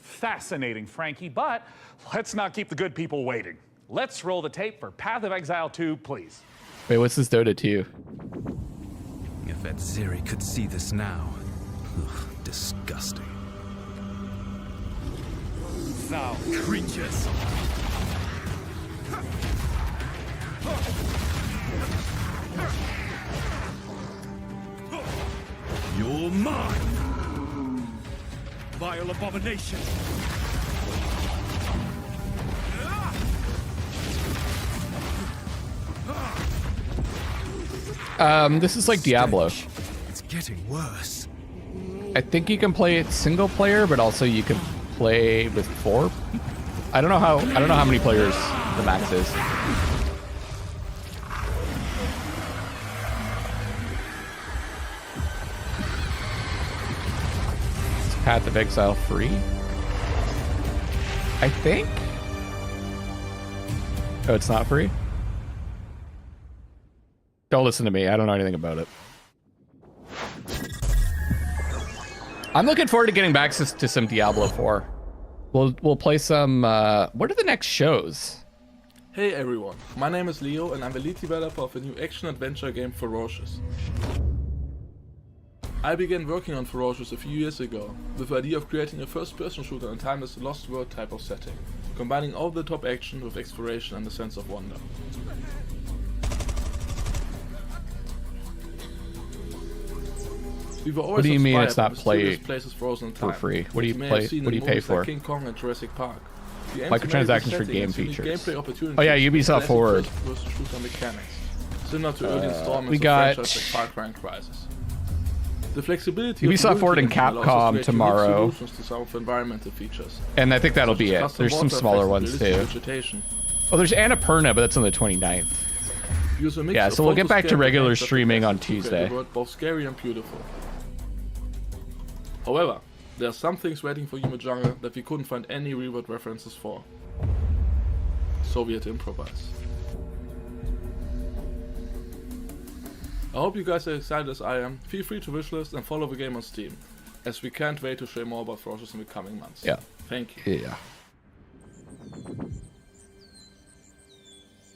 Fascinating, Frankie, but let's not keep the good people waiting. Let's roll the tape for Path of Exile 2, please.
Wait, what's this Dota 2?
If that Zeri could see this now. Ugh, disgusting.
Foul creatures. You're mine. vile abomination.
This is like Diablo.
It's getting worse.
I think you can play it single player, but also you can play with 4. I don't know how many players the max is. Is Path of Exile free? I think. Oh, it's not free? Don't listen to me. I don't know anything about it. I'm looking forward to getting back to some Diablo 4. We'll play some. What are the next shows?
Hey everyone, my name is Leo and I'm the lead developer of a new action-adventure game, Ferocious. I began working on Ferocious a few years ago with the idea of creating a first-person shooter in timeless Lost World type of setting, combining over-the-top action with exploration and a sense of wonder. We were always
What do you mean
inspired
it's not
by
play
mysterious places frozen in
for
time,
free? What do you
which may
play?
have seen
What do
in
you pay
movies like
for?
King Kong and Jurassic Park. We aim to marry
Microtransactions
the
for
setting
game
into unique
features.
gameplay opportunities
Oh yeah,
with
Ubisoft
classic
Forward.
first-person shooter mechanics, similar to early installments
we
of
got
franchises like Far Cry and Crysis. The flexibility
Ubisoft
of
Forward and
multi-engine allows us to
Capcom
create unique
tomorrow.
solutions to some of the environmental features.
And I think that'll
such
be
as
it.
custom
There's some
water
smaller
effects
ones
and
too.
realistic vegetation.
Oh, there's Annapurna, but that's on the 29th.
Use a mix
Yeah,
of
so we'll get back to
photo-scanned
regular
effects that
streaming on
make the
Tuesday.
world both scary and beautiful. However, there are some things waiting for Human Jungle that we couldn't find any reward references for. Soviet improvise. I hope you guys are excited as I am. Feel free to wishlist and follow the game on Steam, as we can't wait to share more about Ferocious in the coming months.
Yeah.
Thank you.
Yeah.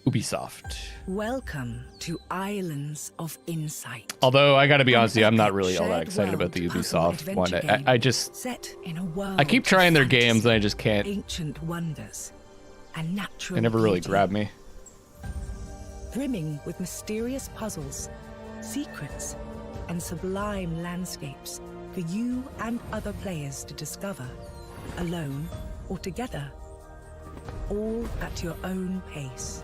Ubisoft.
Welcome to Islands of Insight.
Although I gotta be honest with you, I'm not really all that excited about the Ubisoft one. I just
set in a world
I keep trying their games and I just can't.
Ancient wonders and natural
They never really
beauty,
grab me.
brimming with mysterious puzzles, secrets, and sublime landscapes for you and other players to discover, alone or together, all at your own pace.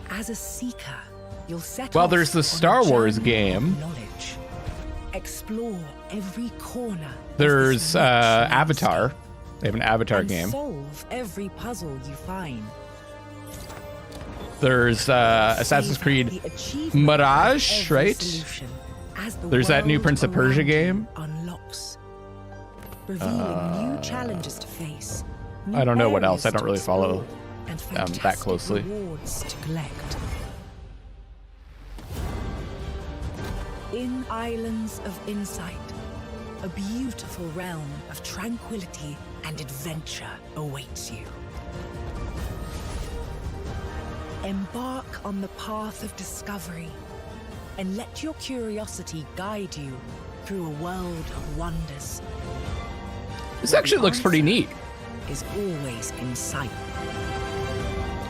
As a seeker, you'll set
Well,
off
there's the
on a
Star Wars
journey of
game.
knowledge. Explore every corner.
There's Avatar. They have an Avatar
and
game.
solve every puzzle you find.
There's Assassin's Creed Mirage, right?
As the
There's that new
world
Prince of Persia
around you
game.
unlocks, revealing new challenges to face.
I don't know what
new
else. I don't really
areas to
follow
explore, and
that
fantastic
closely.
rewards to collect. In Islands of Insight, a beautiful realm of tranquility and adventure awaits you. Embark on the path of discovery and let your curiosity guide you through a world of wonders.
This actually looks pretty neat.
Is always in sight.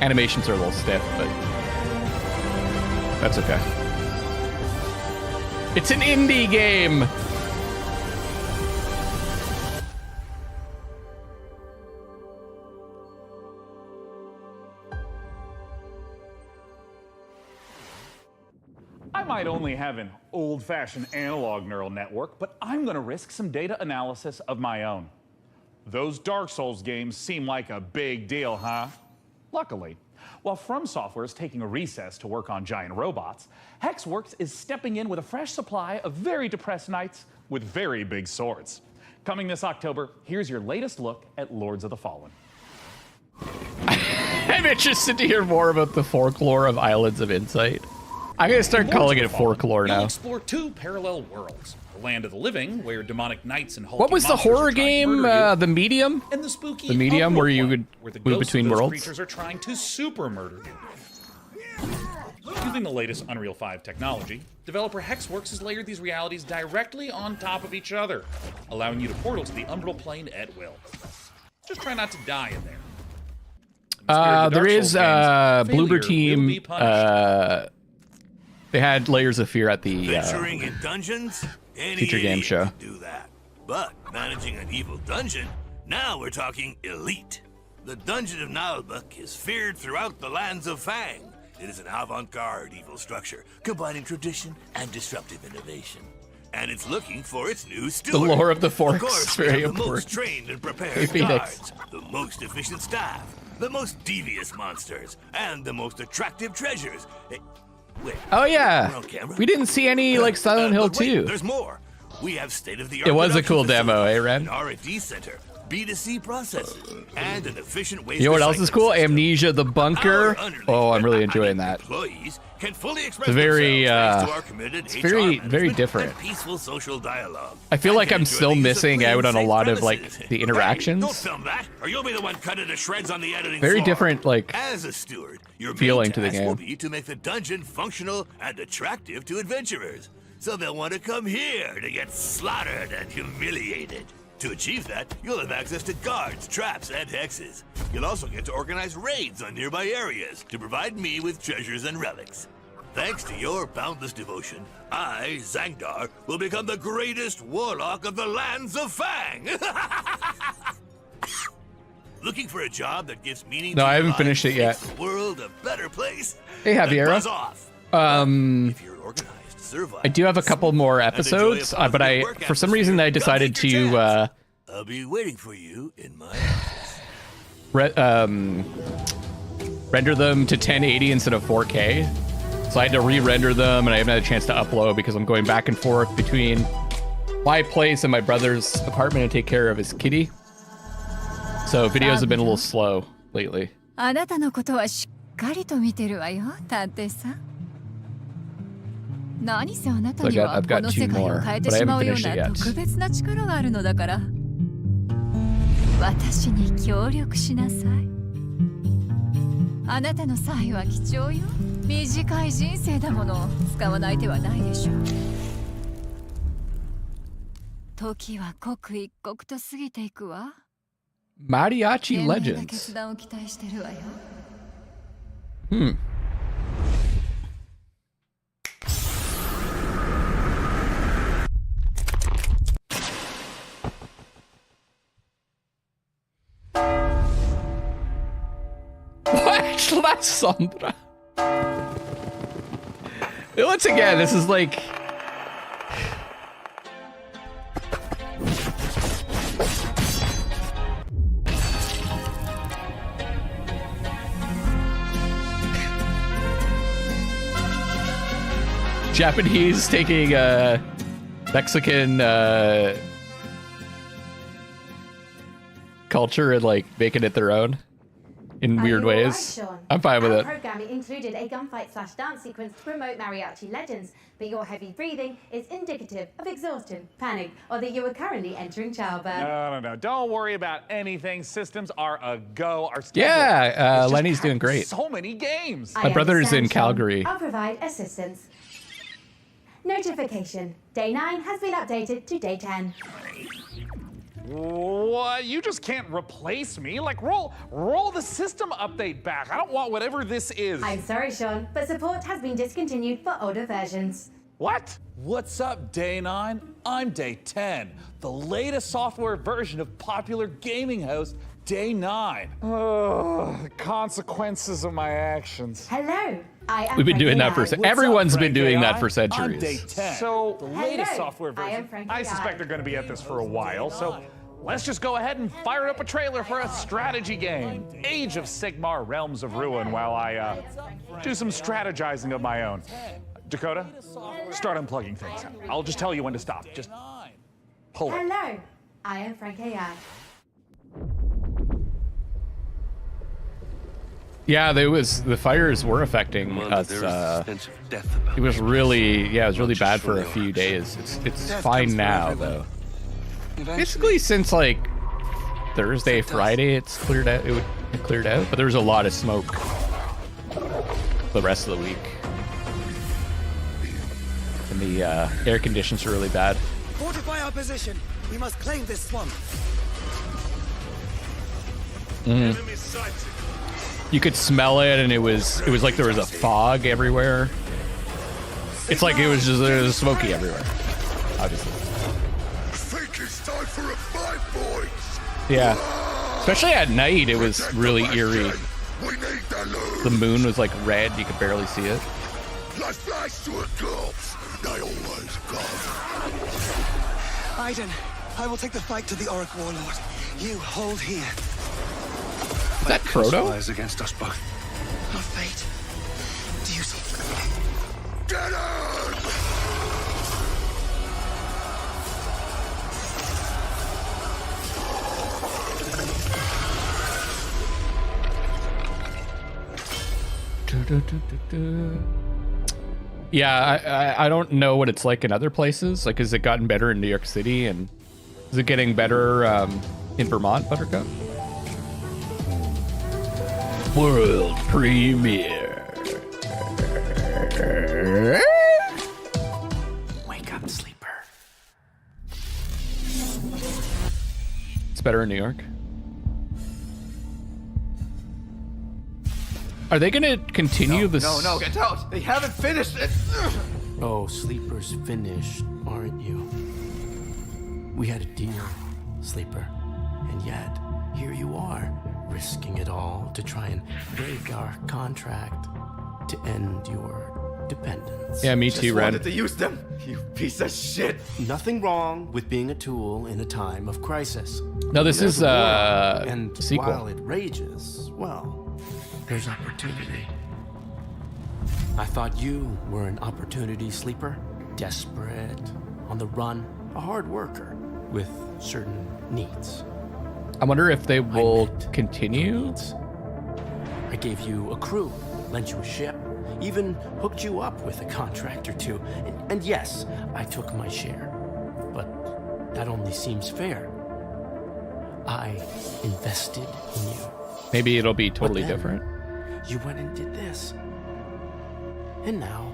Animations are a little stiff, but that's okay. It's an indie game.
I might only have an old-fashioned analog neural network, but I'm going to risk some data analysis of my own. Those Dark Souls games seem like a big deal, huh? Luckily, while From Software is taking a recess to work on giant robots, Hexworks is stepping in with a fresh supply of very depressed knights with very big swords. Coming this October, here's your latest look at Lords of the Fallen.
I'm interested to hear more about the folklore of Islands of Insight. I'm gonna start calling it folklore
You'll
now.
explore two parallel worlds: the land of the living, where demonic knights and hulking
What was the
monsters
horror
are trying to
game?
murder you,
The Medium?
and the spooky
The Medium, where you
Underworld,
would
where the
move
ghosts
between
of those
worlds?
creatures are trying to super murder you. Using the latest Unreal 5 technology, developer Hexworks has layered these realities directly on top of each other, allowing you to portal to the umbral plane at will. Just try not to die in there.
There is
Souls games,
Bloober
failure will be
Team They had Layers of Fear at the
Venturing in dungeons?
feature game show.
Do that. But managing an evil dungeon? Now we're talking elite. The Dungeon of Nalbuck is feared throughout the lands of Fang. It is an avant-garde evil structure, combining tradition and disruptive innovation. And it's looking for its new steward.
The lore of the Forks
of course,
is very
the
important.
most trained and prepared
Hey, Phoenix.
guards, the most efficient staff, the most devious monsters, and the most attractive treasures. Hey, wait,
Oh
we're
yeah,
on camera?
we didn't see any like Silent Hill
But wait,
2.
There's more. We have state-of-the-art.
It was a
production
cool demo,
facilities,
eh, Ren?
An R&D center, B2C processes, and an efficient waste.
You know what else is cool?
recycling system.
Amnesia the Bunker.
Our underlings
Oh, I'm really
and
enjoying that.
Employees can fully express
It's very,
themselves thanks to our committed
it's
HR
very
management
different.
and peaceful social dialogue.
I feel
And
like
can
I'm
enjoy
still
the use of
missing
clean,
out on a
safe
lot of
premises.
like the
Hey,
interactions.
don't film that, or you'll be the one cut into shreds on the editing
Very
floor.
different, like,
As a steward, your main
feeling to the
task will
game.
be to make the dungeon functional and attractive to adventurers, so they'll want to come here to get slaughtered and humiliated. To achieve that, you'll have access to guards, traps, and hexes. You'll also get to organize raids on nearby areas to provide me with treasures and relics. Thanks to your boundless devotion, I, Zangdar, will become the greatest warlock of the lands of Fang! Looking for a job that gives meaning
No,
to
I
your
haven't
life
finished it
and
yet.
makes the world a better place?
Hey,
Then
Javiera.
buzz off. If you're organized, survive.
I do have a couple more episodes, but I, for some reason, I decided to
I'll be waiting for you in my
render them to 1080 instead of 4K. So I had to re-render them, and I haven't had a chance to upload because I'm going back and forth between my place and my brother's apartment to take care of his kitty. So videos have been a little slow lately.
あなたのことはしっかりと見てるわよ、探偵さん。何せあなたには
I've got
この世
two
界を
more,
変えて
but I
しま
haven't
うよう
finished it
な
yet.
特別な力があるのだから。私に協力しなさい。あなたの才は貴重よ。短い人生だもの。使わない手はないでしょう。時は刻一刻と過ぎていくわ。
Mariachi
賢明な
Legends.
決断を期待してるわよ。
What? La Sombra. Once again, this is like... Japanese taking Mexican culture and like making it their own in weird
you all right,
ways.
Sean?
I'm fine with
Our
it.
programming included a gunfight/dance sequence to promote Mariachi Legends, but your heavy breathing is indicative of exhaustion, panic, or that you are currently entering childbirth.
No. Don't worry about anything. Systems are a go. Our schedule
Yeah,
is just
Lenny's
packed
doing
with
great.
So many games.
My brother is in
understand, Sean.
Calgary.
I'll provide assistance. Notification. Day 9 has been updated to day 10.
What? You just can't replace me. Like, roll the system update back. I don't want whatever this is.
I'm sorry, Sean, but support has been discontinued for older versions.
What?
What's up, Day 9? I'm Day 10, the latest software version of popular gaming host Day 9.
The consequences of my actions.
Hello, I am
We've been doing
Frankie
that for
I.
everyone's been doing that for
I'm Day
centuries.
10,
So,
the latest
Hello,
software
I am
version.
Frankie
I suspect they're going to be at this for a while, so let's just go ahead and fire up a trailer for a strategy game, Age of Sigmar Realms of Ruin, while I do some strategizing of my own. Dakota, start unplugging things. I'll just tell you when to stop. Just pull it.
Hello, I am Frank AI.
Yeah, the fires were affecting us. It was really bad for a few days. It's fine now though. Basically, since like Thursday, Friday, it's cleared out. It cleared out, but there was a lot of smoke the rest of the week, and the air conditions were really bad.
Fortify our position. We must claim this swamp.
You could smell it, and it was like there was a fog everywhere. It's like it was smoky everywhere, obviously.
Think it's time for a fight, boys.
Yeah, especially at night, it was really eerie. The moon was like red; you could barely see it.
Let's flash to a corpse. They always come.
Aiden, I will take the fight to the Auric Warlord. You hold here.
Is that Frodo?
Lies against us both. Our fate. Duty.
Get him!
Yeah, I don't know what it's like in other places. Like, has it gotten better in New York City, and is it getting better in Vermont, Buttercup? World premiere.
Wake up, sleeper.
It's better in New York. Are they gonna continue this?
No, get out! They haven't finished it! Oh, Sleeper's finished, aren't you? We had a deal, Sleeper. And yet, here you are, risking it all to try and break our contract to end your dependence.
Yeah, me too, Ren.
Wanted to use them, you piece of shit! Nothing wrong with being a tool in a time of crisis.
No, this is
and
sequel.
While it rages, well, there's opportunity. I thought you were an opportunity sleeper, desperate, on the run, a hard worker with certain needs.
I wonder if they will continue.
I gave you a crew, lent you a ship, even hooked you up with a contract or two. And yes, I took my share. But that only seems fair. I invested in you.
Maybe it'll be totally different.
You went and did this. And now,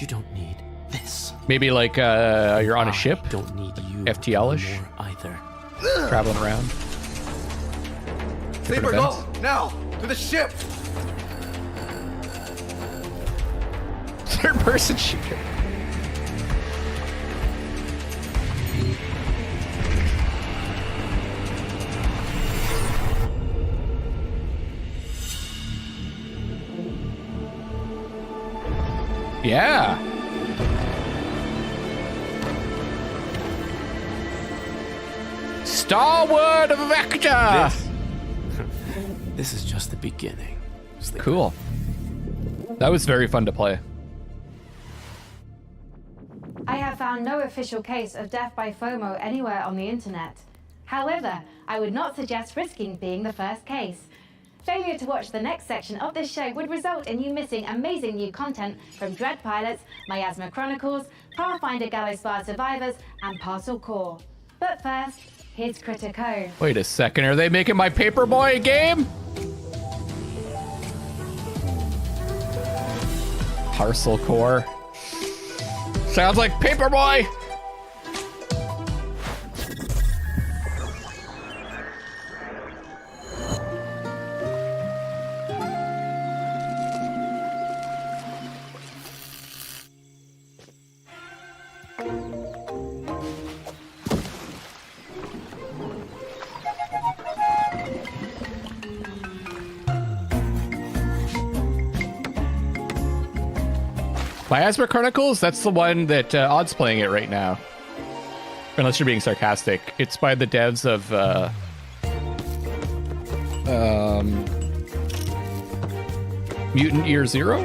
you don't need this.
Maybe like you're on a ship.
Don't need you
FTL-ish.
Either.
Traveling around.
Sleeper, go! Now! To the ship!
Third person shooter. Yeah. Starward Vector.
This is just the beginning. Sleeper.
Cool. That was very fun to play.
I have found no official case of death by FOMO anywhere on the internet. However, I would not suggest risking being the first case. Failure to watch the next section of this show would result in you missing amazing new content from Dread Pilots, Miasma Chronicles, Pathfinder Gallows Bar Survivors, and Parcel Core. But first, here's Critter Cove.
Wait a second, are they making my Paperboy game? Parcel Core. Sounds like Paperboy! Miasma Chronicles? That's the one that Odd's playing it right now. Unless you're being sarcastic. It's by the devs of Mutant Year Zero?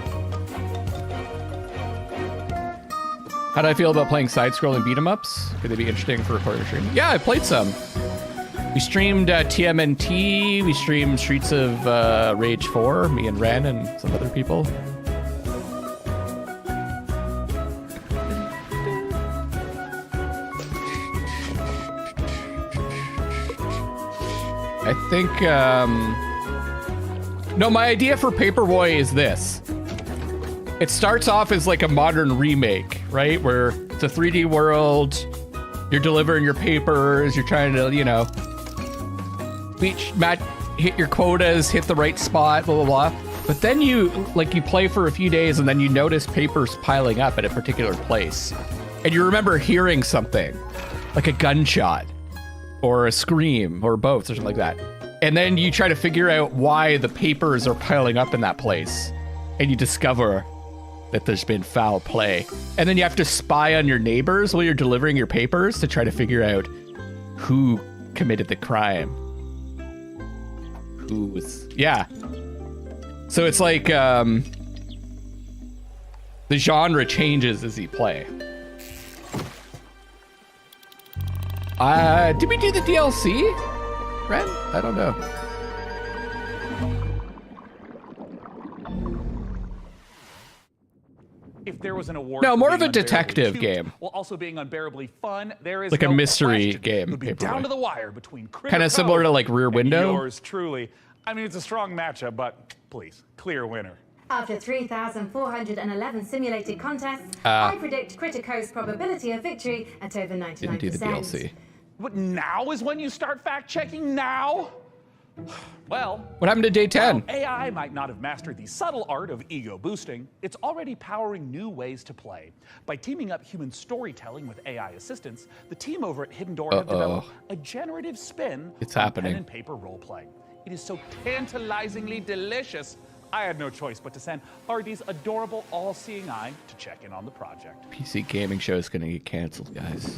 How do I feel about playing side-scrolling beat-em-ups? Could they be interesting for recording stream? Yeah, I played some. We streamed TMNT, we streamed Streets of Rage 4, me and Ren and some other people. I think, no, my idea for Paperboy is this. It starts off as like a modern remake, right? Where it's a 3D world, you're delivering your papers, you're trying to, you know, hit your quotas, hit the right spot, blah, blah, blah. But then you play for a few days and then you notice papers piling up at a particular place. And you remember hearing something, like a gunshot or a scream or both or something like that. And then you try to figure out why the papers are piling up in that place. And you discover that there's been foul play. And then you have to spy on your neighbors while you're delivering your papers to try to figure out who committed the crime. Who was... Yeah. So it's like the genre changes as you play. Did we do the DLC, Ren? I don't know.
If there was an award,
no,
for
more
being
of a detective
unbearably
game,
while also being unbearably fun, there is
like
no
a mystery
question.
game,
It would be down to the wire between
kind of similar to like Rear Window.
Yours truly. I mean, it's a strong matchup, but please, clear winner.
After 3,411 simulated contests,
I
predict Critico's probability of victory at over 99%.
Didn't do the DLC.
What, now is when you start fact-checking now? Well,
what happened to day 10?
While AI might not have mastered the subtle art of ego boosting, it's already powering new ways to play. By teaming up human storytelling with AI assistance, the team over at Hidden Door have developed a generative spin on pen and paper role-playing. It is so tantalizingly delicious, I had no choice but to send RD's adorable all-seeing eye to check in on the project.
PC gaming show is gonna get canceled, guys.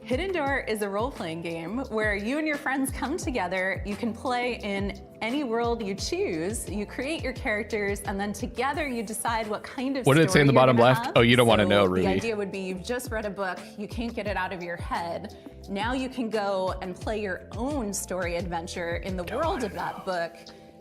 Hidden Door is a role-playing game where you and your friends come together. You can play in any world you choose. You create your characters, and then together you decide what kind of
What did it say in the bottom left?
Have.
Oh, you don't want to know, Ruby.
The idea would be you've just read a book, you can't get it out of your head. Now you can go and play your own story adventure in the world of that book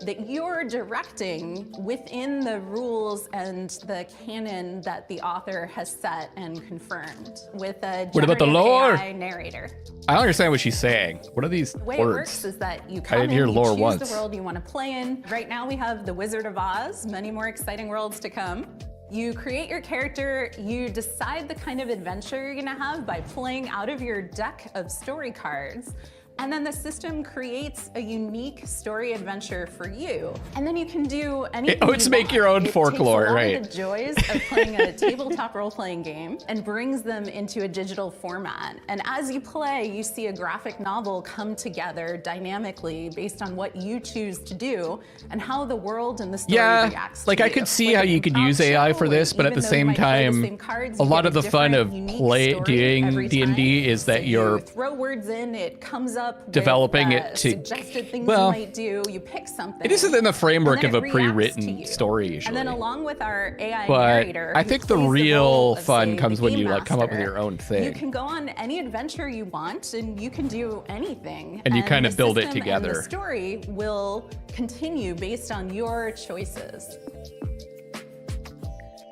that you're directing within the rules and the canon that the author has set and confirmed with a
What about the lore?
AI narrator.
I don't understand what she's saying. What are these
The way
words?
it works is that you
I
come
didn't
in,
hear
you
lore
choose
once.
the world you want to play in. Right now we have the Wizard of Oz, many more exciting worlds to come. You create your character, you decide the kind of adventure you're gonna have by playing out of your deck of story cards. And then the system creates a unique story adventure for you. And then you can do anything
Oh, it's make your own folklore, right?
It takes a lot of the joys of playing a tabletop role-playing game and brings them into a digital format. And as you play, you see a graphic novel come together dynamically based on what you choose to do and how the world and the story reacts
like
to
I
you.
could see how you could use AI for this, but at the same time, a lot of the fun of doing D&D is that you're
throw words in, it comes up
developing
with,
it to
suggested things
well,
you might do. You pick something.
it isn't in the framework
and
of
then
a
it reacts to
pre-written
you.
story
And
usually.
then along with our AI
But
narrator,
I
who
think the
plays
real
role of,
fun
say,
comes
the
when you
game
like come up with
master.
your own thing.
You can go on any adventure you want, and you can do anything.
And you kind of
the
build it
system and
together.
the story will continue based on your choices.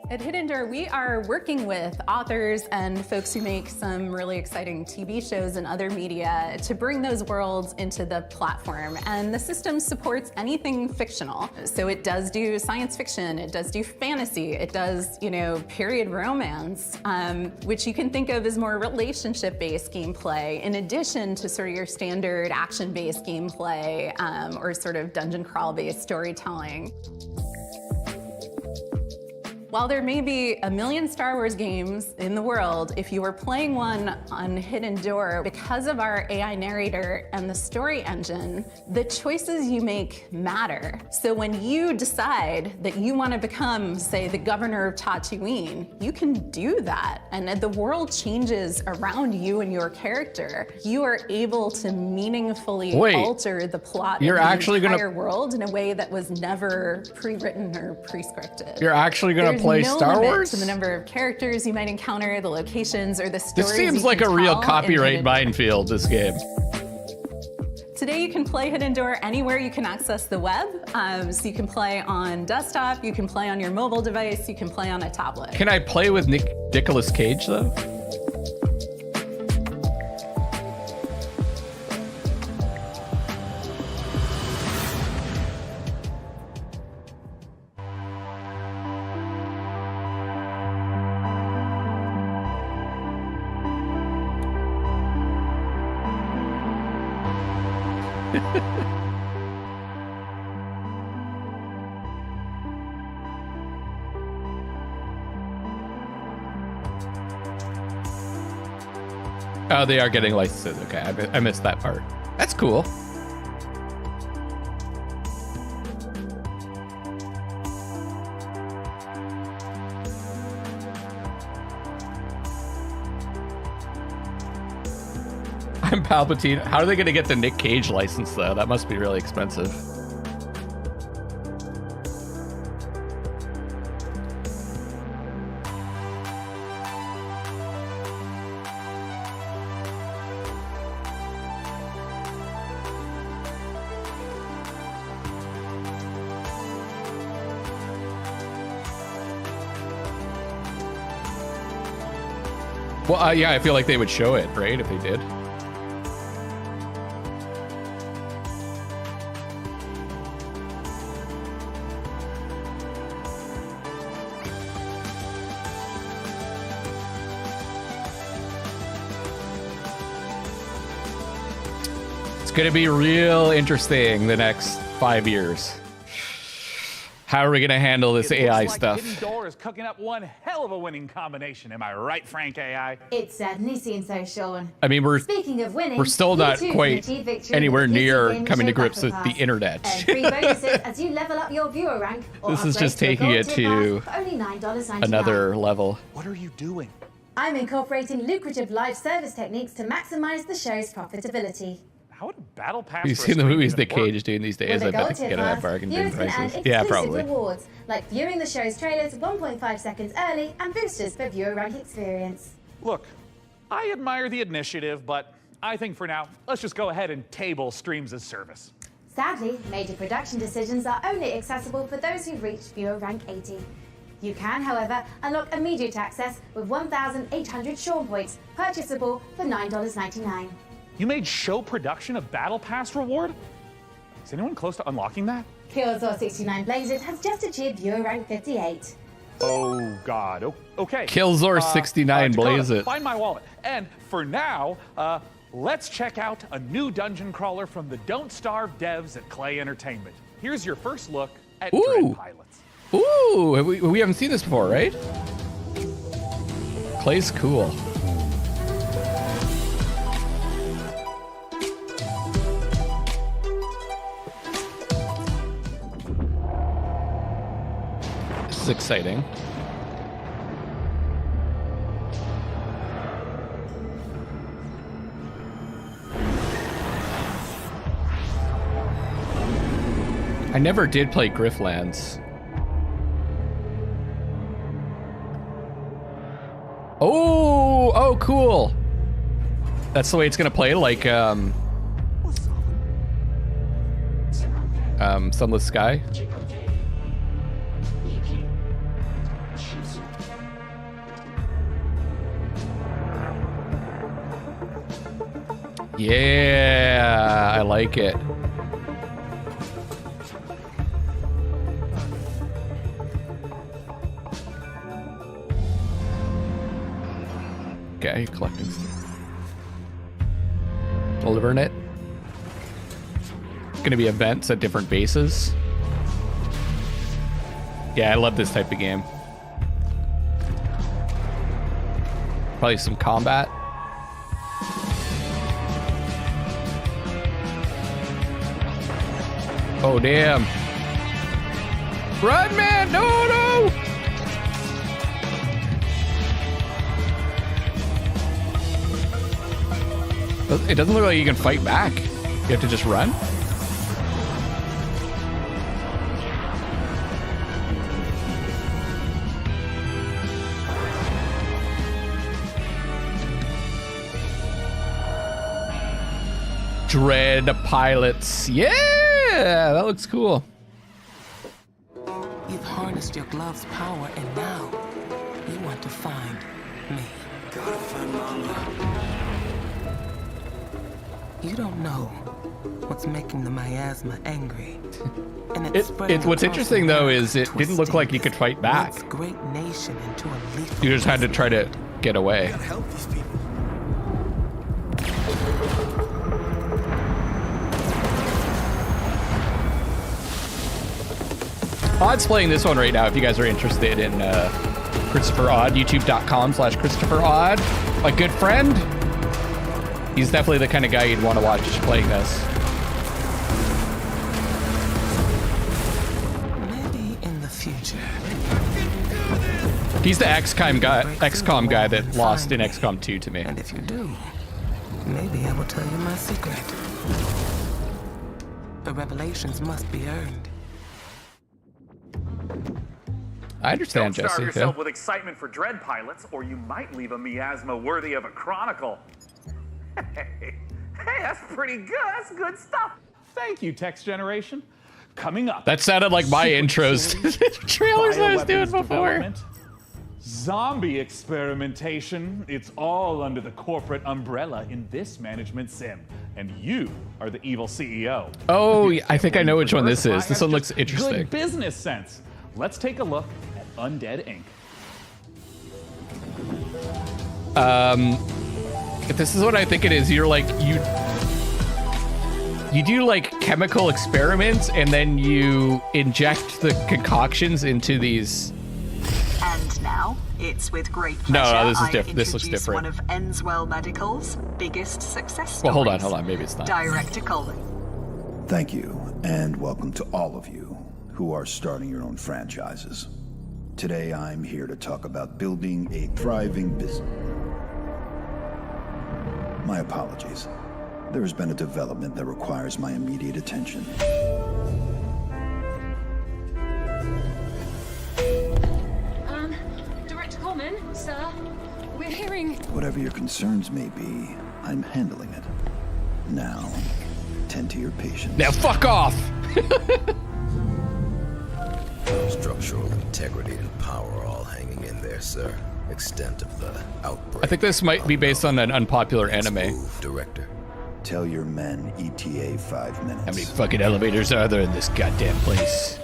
At Hidden Door, we are working with authors and folks who make some really exciting TV shows and other media to bring those worlds into the platform. And the system supports anything fictional. So it does do science fiction, it does do fantasy, it does, period romance, which you can think of as more relationship-based gameplay, in addition to sort of your standard action-based gameplay or sort of dungeon crawl-based storytelling. While there may be a million Star Wars games in the world, if you were playing one on Hidden Door, because of our AI narrator and the story engine, the choices you make matter. So when you decide that you want to become, say, the governor of Tatooine, you can do that. And the world changes around you and your character. You are able to meaningfully alter the plot
You're
of the
actually gonna-
entire world in a way that was never pre-written or pre-scripted.
You're actually going to play
no
Star
limit
Wars?
to the number of characters you might encounter, the locations, or the stories.
This seems
you
like a
can
real
tell in
copyright
Hidden
minefield, this game.
Today you can play Hidden Door anywhere you can access the web. So you can play on desktop, you can play on your mobile device, you can play on a tablet.
Can I play with Nicolas Cage, though? Oh, they are getting licenses. Okay, I missed that part. That's cool. I'm Palpatine. How are they going to get the Nick Cage license, though? That must be really expensive. Well, yeah, I feel like they would show it, right, if they did. It's going to be real interesting the next 5 years. How are we going to handle this AI stuff?
Hidden Door is cooking up one hell of a winning combination. Am I right, Frank AI?
It certainly seems so, Sean.
I mean,
Speaking of winning,
we're still not
you too
quite
can achieve victory
anywhere
with the PC
near
Gaming
coming to
Show
grips with
Battle
the
Pass.
internet.
Earn free bonuses as you level up your viewer rank. Or
This is
upgrade
just
to a
taking
gold
it
tier
to
pass for only $9.99.
another level.
What are you doing?
I'm incorporating lucrative live service techniques to maximize the show's profitability.
How would a battle pass?
You've
for a
seen the
stream
movies
even
Nick
work?
Cage doing these days.
With
I
a
bet
gold
they can
tier
get it at
pass,
bargain bin
viewers can earn
prices.
exclusive
Yeah, probably.
rewards, like viewing the show's trailers 1.5 seconds early and boosters for viewer rank experience.
Look, I admire the initiative, but I think for now, let's just go ahead and table streams as service.
Sadly, major production decisions are only accessible for those who reach viewer rank 80. You can, however, unlock immediate access with 1,800 Sean points, purchasable for $9.99.
You made show production a battle pass reward? Is anyone close to unlocking that?
Killzor 69 Blazes has just achieved viewer rank 58.
Oh God. Okay.
Killzor 69
Dakota,
blaze it.
Find my wallet. And for now, let's check out a new dungeon crawler from the Don't Starve devs at Clay Entertainment. Here's your first look at Dread Pilots.
Ooh, we haven't seen this before, right? Clay's cool. This is exciting. I never did play Grifflands. Oh, cool. That's the way it's gonna play, like Sunless Sky. Yeah, I like it. Okay, collecting stuff. Delivering it. It's gonna be events at different bases. Yeah, I love this type of game. Probably some combat. Oh, damn. Run, man! No, no! It doesn't look like you can fight back. You have to just run? Dread Pilots. Yeah, that looks cool.
You've harnessed your glove's power, and now you want to find me.
Gotta find Mama.
You don't know what's making the miasma angry. And
What's interesting though is it didn't look like you could fight back.
Great nation into a lethal
You just had to try to get away.
Gotta help these people.
Odd's playing this one right now if you guys are interested in Christopher Odd, youtube.com/Christopher Odd. My good friend. He's definitely the kind of guy you'd want to watch playing this.
Maybe in the future.
He's the XCOM guy that lost in XCOM 2 to me.
And if you do, maybe I will tell you my secret. The revelations must be earned.
I understand,
Don't starve
Jesse.
yourself
Yeah.
with excitement for Dread pilots, or you might leave a miasma worthy of a chronicle. Hey, that's pretty good. That's good stuff. Thank you, Text Generation. Coming up.
That sounded like my intros to the trailers I was doing
bioweapons
before.
development, zombie experimentation. It's all under the corporate umbrella in this management sim. And you are the evil CEO.
Oh, yeah, I think I know which one this is. This one looks
Good
interesting.
business sense. Let's take a look at Undead Inc.
This is what I think it is. You're like, you do like chemical experiments and then you inject the concoctions into these.
And now, it's with great
No,
pleasure
this is
I
different. This looks
introduce
different.
one of Enswell Medical's biggest success stories.
Well, hold on. Maybe it's not.
Direct to colon.
Thank you, and welcome to all of you who are starting your own franchises. Today, I'm here to talk about building a thriving business. My apologies. There has been a development that requires my immediate attention.
Director Coleman, sir, we're hearing...
Whatever your concerns may be, I'm handling it. Now, tend to your patients.
Now fuck off!
Structural integrity and power all hanging in there, sir. Extent of the outbreak.
I think this might be based on an unpopular anime.
Director.
Tell your men ETA 5 minutes.
How many fucking elevators are there in this goddamn place?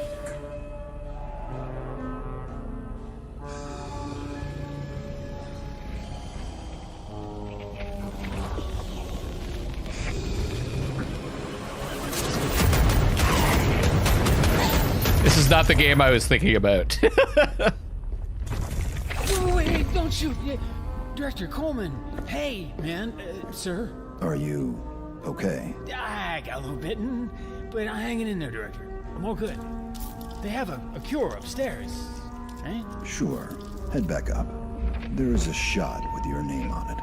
This is not the game I was thinking about.
Wait, don't shoot. Director Coleman. Hey, man, sir.
Are you okay?
I got a little bitten, but I'm hanging in there, Director. I'm all good. They have a cure upstairs, right?
Sure. Head back up. There is a shot with your name on it.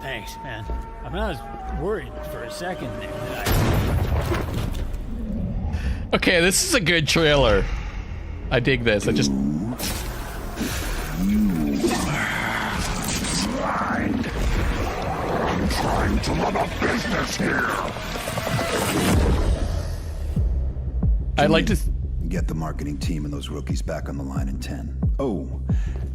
Thanks, man. I mean, I was worried for a second there.
Okay, this is a good trailer. I dig this. I just...
I'm trying to run a business here.
I'd like to...
Get the marketing team and those rookies back on the line in 10. Oh,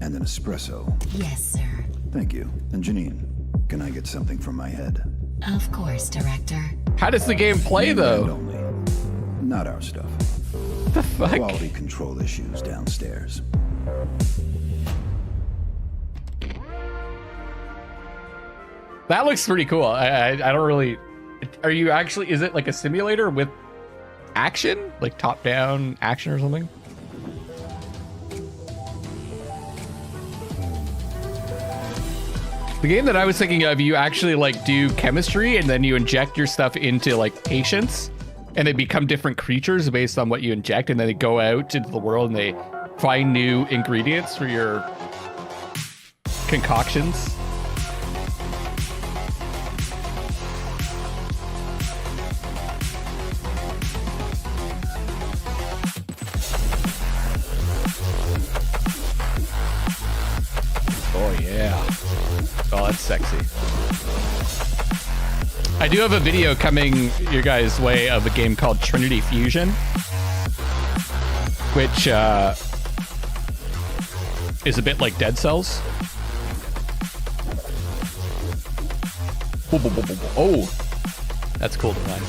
and an espresso.
Yes, sir.
Thank you. And Janine, can I get something from my head?
Of course, Director.
How does the game play, though?
Only. Not our stuff.
The fuck?
Quality control issues downstairs.
That looks pretty cool. I don't really... Are you actually... Is it like a simulator with action? Like top-down action or something? The game that I was thinking of, you actually like do chemistry and then you inject your stuff into like patients and they become different creatures based on what you inject, and then they go out into the world and they find new ingredients for your concoctions. Oh yeah. Oh, that's sexy. I do have a video coming your guys' way of a game called Trinity Fusion, which is a bit like Dead Cells. Oh, that's cool design.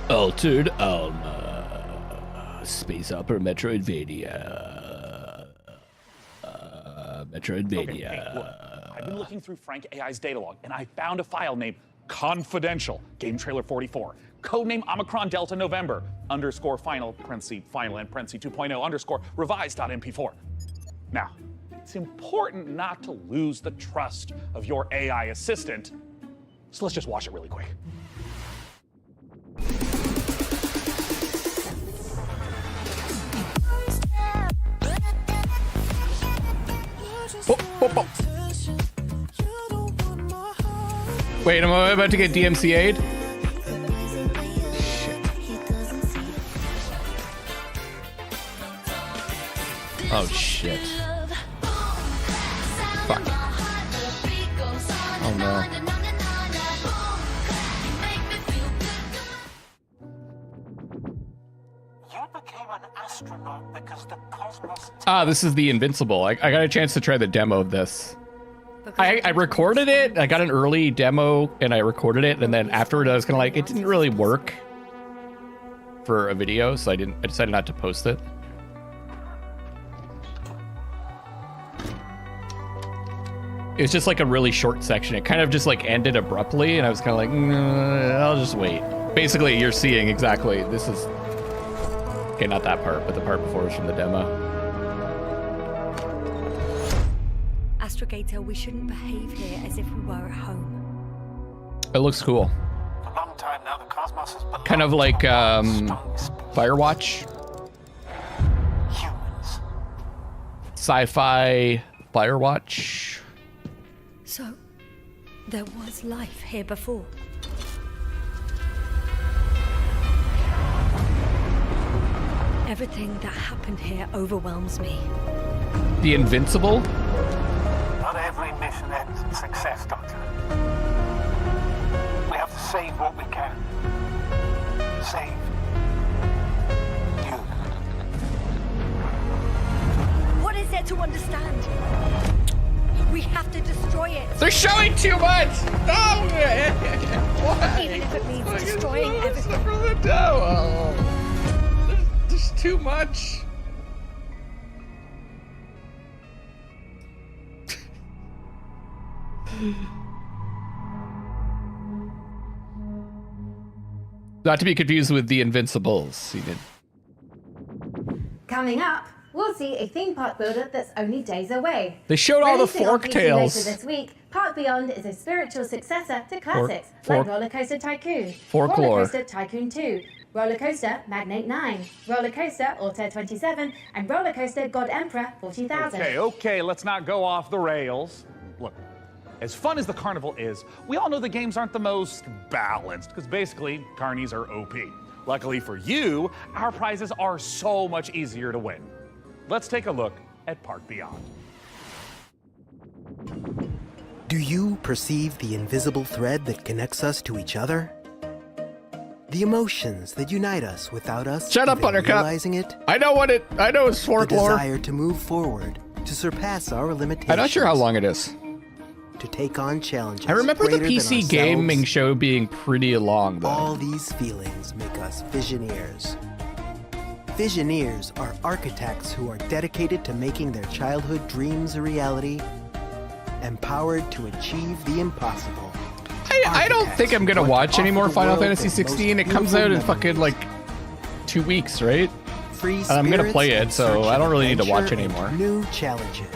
Altered Alma. Space Opera Metroidvania. Metroidvania.
Okay, look, I I've been looking through Frank AI's data log, and I found a file named Confidential Game Trailer 44. Codename Omicron Delta November _ final and 2.0 _ revised.mp4. Now, it's important not to lose the trust of your AI assistant, so let's just watch it really quick.
Wait, am I about to get DMCA'd? Oh shit. Fuck. Oh no. Ah, this is the Invincible. I got a chance to try the demo of this. I recorded it. I got an early demo and I recorded it, and then afterward I was kind of like, it didn't really work for a video, so I decided not to post it. It was just like a really short section. It kind of just like ended abruptly, and I was kind of like, I'll just wait. Basically, you're seeing exactly, this is, okay, not that part, but the part before is from the demo.
Astrogator, we shouldn't behave here as if we were at home.
It looks cool.
For a long time now, the cosmos has belonged
Kind of like Firewatch.
humans.
Sci-fi Firewatch.
So, there was life here before. Everything that happened here overwhelms me.
The Invincible?
Not every mission ends in success, Doctor. We have to save what we can. Save you.
What is there to understand? We have to destroy it.
They're showing too much! No! Why?
Even if it means destroying everything.
Oh, there's too much. Not to be confused with the Invincibles.
Coming up, we'll see a theme park builder that's only days away.
They showed all the
Releasing on
fork
PC
tails.
Later this week, Park Beyond is a spiritual successor to classics like Roller Coaster Tycoon,
Folklore.
Roller Coaster Tycoon 2, Roller Coaster Magnate 9, Roller Coaster Altair 27, and Roller Coaster God Emperor 40,000.
Okay, let's not go off the rails. Look, as fun as the carnival is, we all know the games aren't the most balanced, because basically, carnies are OP. Luckily for you, our prizes are so much easier to win. Let's take a look at Park Beyond.
Do you perceive the invisible thread that connects us to each other? The emotions that unite us without us
Shut up,
even
Buttercup.
realizing it?
I know it's
The
folklore.
desire to move forward, to surpass our limitations.
I'm not sure how long it is.
To take on challenges.
I remember the
greater
PC
than
gaming
ourselves.
show being pretty long, though.
All these feelings make us Visioneers. Visioneers are architects who are dedicated to making their childhood dreams a reality, empowered to achieve the impossible.
I don't think I'm gonna watch any more Final Fantasy 16. It comes out in fucking like 2 weeks, right? And I'm gonna play it, so I don't really need to watch anymore.
New challenges.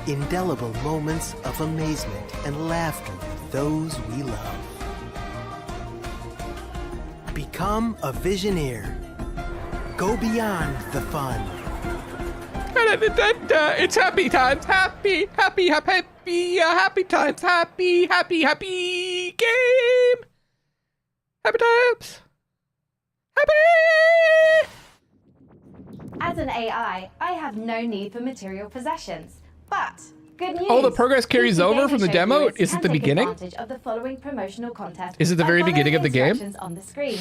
Indelible moments of amazement and laughter with those we love. Become a Visioneer. Go beyond the fun.
It's happy times, happy times, happy game. Happy times. Happy.
As an AI, I have no need for material possessions. But good news.
Oh, the progress carries
PC
over
Gamer
from the
Show
demo?
viewers
Is it
can
the
take
beginning?
advantage of the following promotional contest
Is it the
by
very
following
beginning of the game?
instructions on the screen.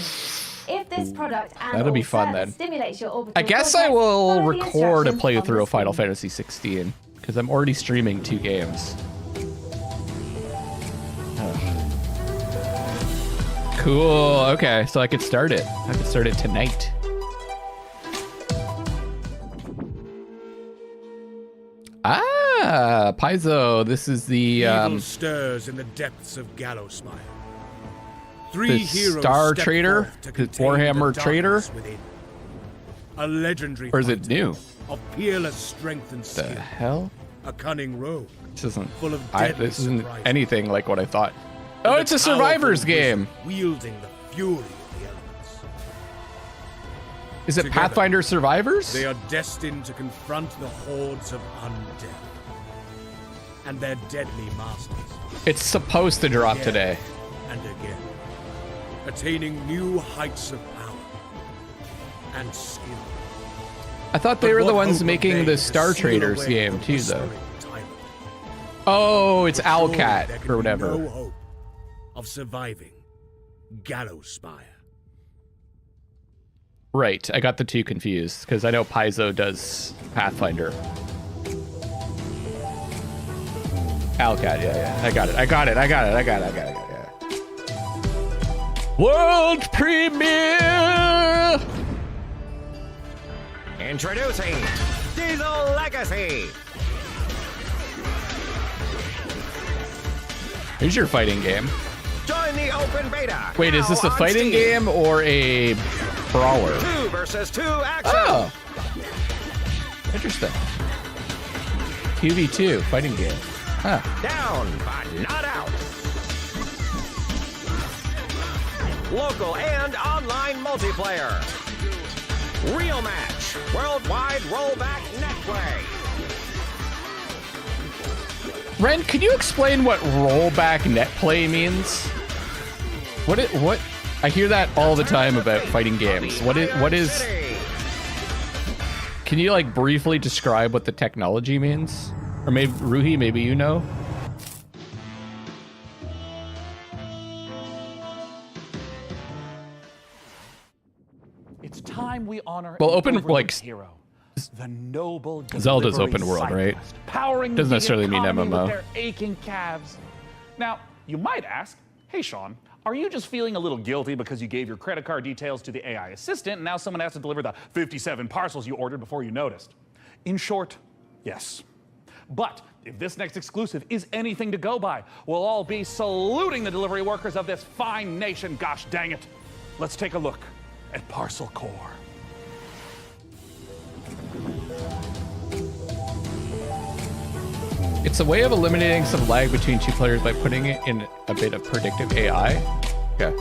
If this product and
That'll be
or
fun
service
then.
stimulates your orbital
I guess I
cortex,
will
follow the
record a
instructions on the
playthrough of Final
screen.
Fantasy 16 because I'm already streaming 2 games. Cool. Okay, so I could start it. I could start it tonight. Ah, Paizo. This is the
Evil stirs in the depths of Gallowsmire. Three heroes
Star
step
Trader,
forth to
the
contain
Warhammer
the
Trader,
darkness within. A legendary
or is it
fighter
new?
of peerless strength and skill.
The hell?
A cunning rogue.
This isn't.
Full of deadly
this isn't
surprises.
anything like what I thought.
And
Oh,
a
it's a
powerful
survivors
wizard
game.
Wielding the fury of the elements.
Is it
Together,
Pathfinder Survivors?
They are destined to confront the hordes of undead and their deadly masters.
It's supposed to drop
Again
today.
and again, attaining new heights of power and skill.
I thought they
But
were the
what
ones
hope
making
remains
the
to
Star
seal
Traders
away
game
the
too, though.
whispering tyrant.
Oh, it's
But surely
Owlcat
there can
or
be
whatever.
No hope of surviving Gallowspire.
Right, I got the two confused because I know Paizo does Pathfinder. Owlcat, yeah. I got it. Yeah. World premiere!
Introducing Diesel Legacy.
Here's your fighting game.
Join the open beta.
Wait, is this a
now on
fighting
Steam.
game or a brawler?
2 versus 2 action.
Oh, interesting. 2v2 fighting game. Huh.
Down, but not out. Local and online multiplayer. Real match. Worldwide rollback netplay.
Ren, can you explain what rollback net play means? What? I hear that all the time about fighting games. What is? Can you like briefly describe what the technology means? Or maybe Ruhi, maybe you know.
It's time we honor
Well,
an
open
overlooked
like
hero. The noble
Zelda's
delivery
open world, right?
cyclist, powering
Doesn't
the
necessarily mean
economy
MMO.
with their aching calves. Now, you might ask, hey Sean, are you just feeling a little guilty because you gave your credit card details to the AI assistant and now someone has to deliver the 57 parcels you ordered before you noticed? In short, yes. But if this next exclusive is anything to go by, we'll all be saluting the delivery workers of this fine nation, gosh dang it. Let's take a look at Parcel Core.
It's a way of eliminating some lag between two players by putting it in a bit of predictive AI. Okay.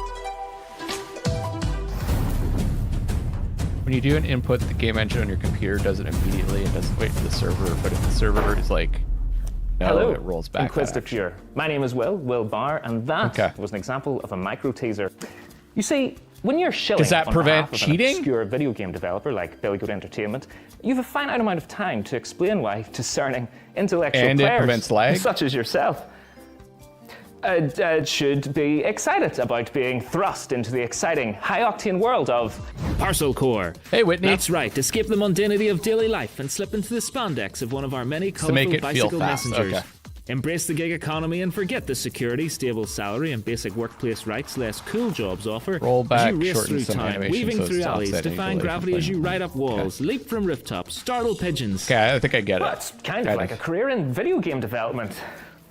When you do an input, the game engine on your computer does it immediately. It doesn't wait for the server. But if the server is like, no,
Hello,
it rolls back.
Inquisitive Viewer. My name is Will Barr, and that was an example of a micro teaser. You see, when you're shilling
Does that
on
prevent
behalf of an
cheating?
obscure video game developer like Billy Goat Entertainment, you have a finite amount of time to explain why discerning intellectual
And it
players,
prevents lag?
such as yourself, should be excited about being thrust into the exciting, high-octane world of
Parcel Core.
Hey, Whitney.
That's right. Escape the mundanity of daily life and slip into the spandex of one of our many
To make
colorful
it feel
bicycle
fast.
messengers.
Okay.
Embrace the gig economy and forget the security, stable salary, and basic workplace rights less cool jobs offer.
Roll back,
as you race
shorten
through
some
time,
animation
weaving
so it's
through
not
alleys,
setting
defying
delay
gravity
from
as you
playing.
ride up walls, leap from rooftops, startle pigeons.
Okay, I think I get it.
Well, it's kind of like a career in video game development,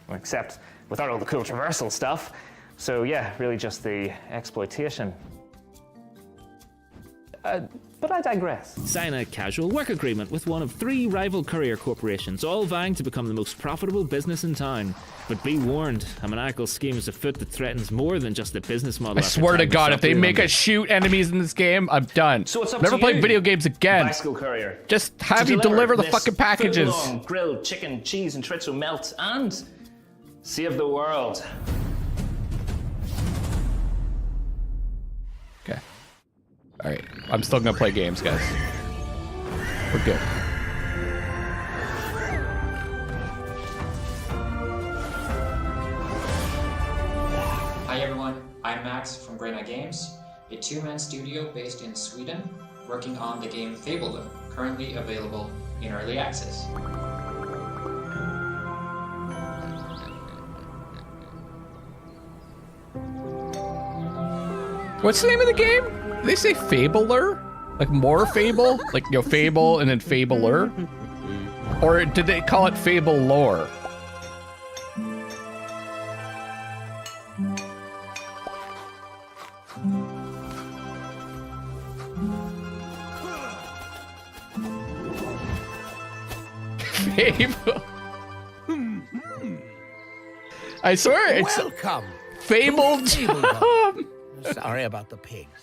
except without all the cool traversal stuff. So yeah, really just the exploitation. But I digress.
Sign a casual work agreement with one of 3 rival courier corporations, all vying to become the most profitable business in town. But be warned, a maniacal scheme is afoot that threatens more than just the business model.
I swear to God, if they make us shoot enemies in this game, I'm done.
So it's up
Never
to
play
you,
video games again.
Bicycle courier.
Just have you deliver the
this
fucking packages.
full-on grilled chicken, cheese, and chorizo melt and save the world.
Okay. All right. I'm still gonna play games, guys. We're good.
Hi everyone, I'm Max from Grey Knight Games, a two-man studio based in Sweden, working on the game Fable, currently available in early access.
What's the name of the game? Did they say Fabler? Like more Fable? Like, Fable and then Fabler? Or did they call it Fable lore? Fable. I swear it's
Welcome.
Fabled.
Sorry about the pigs.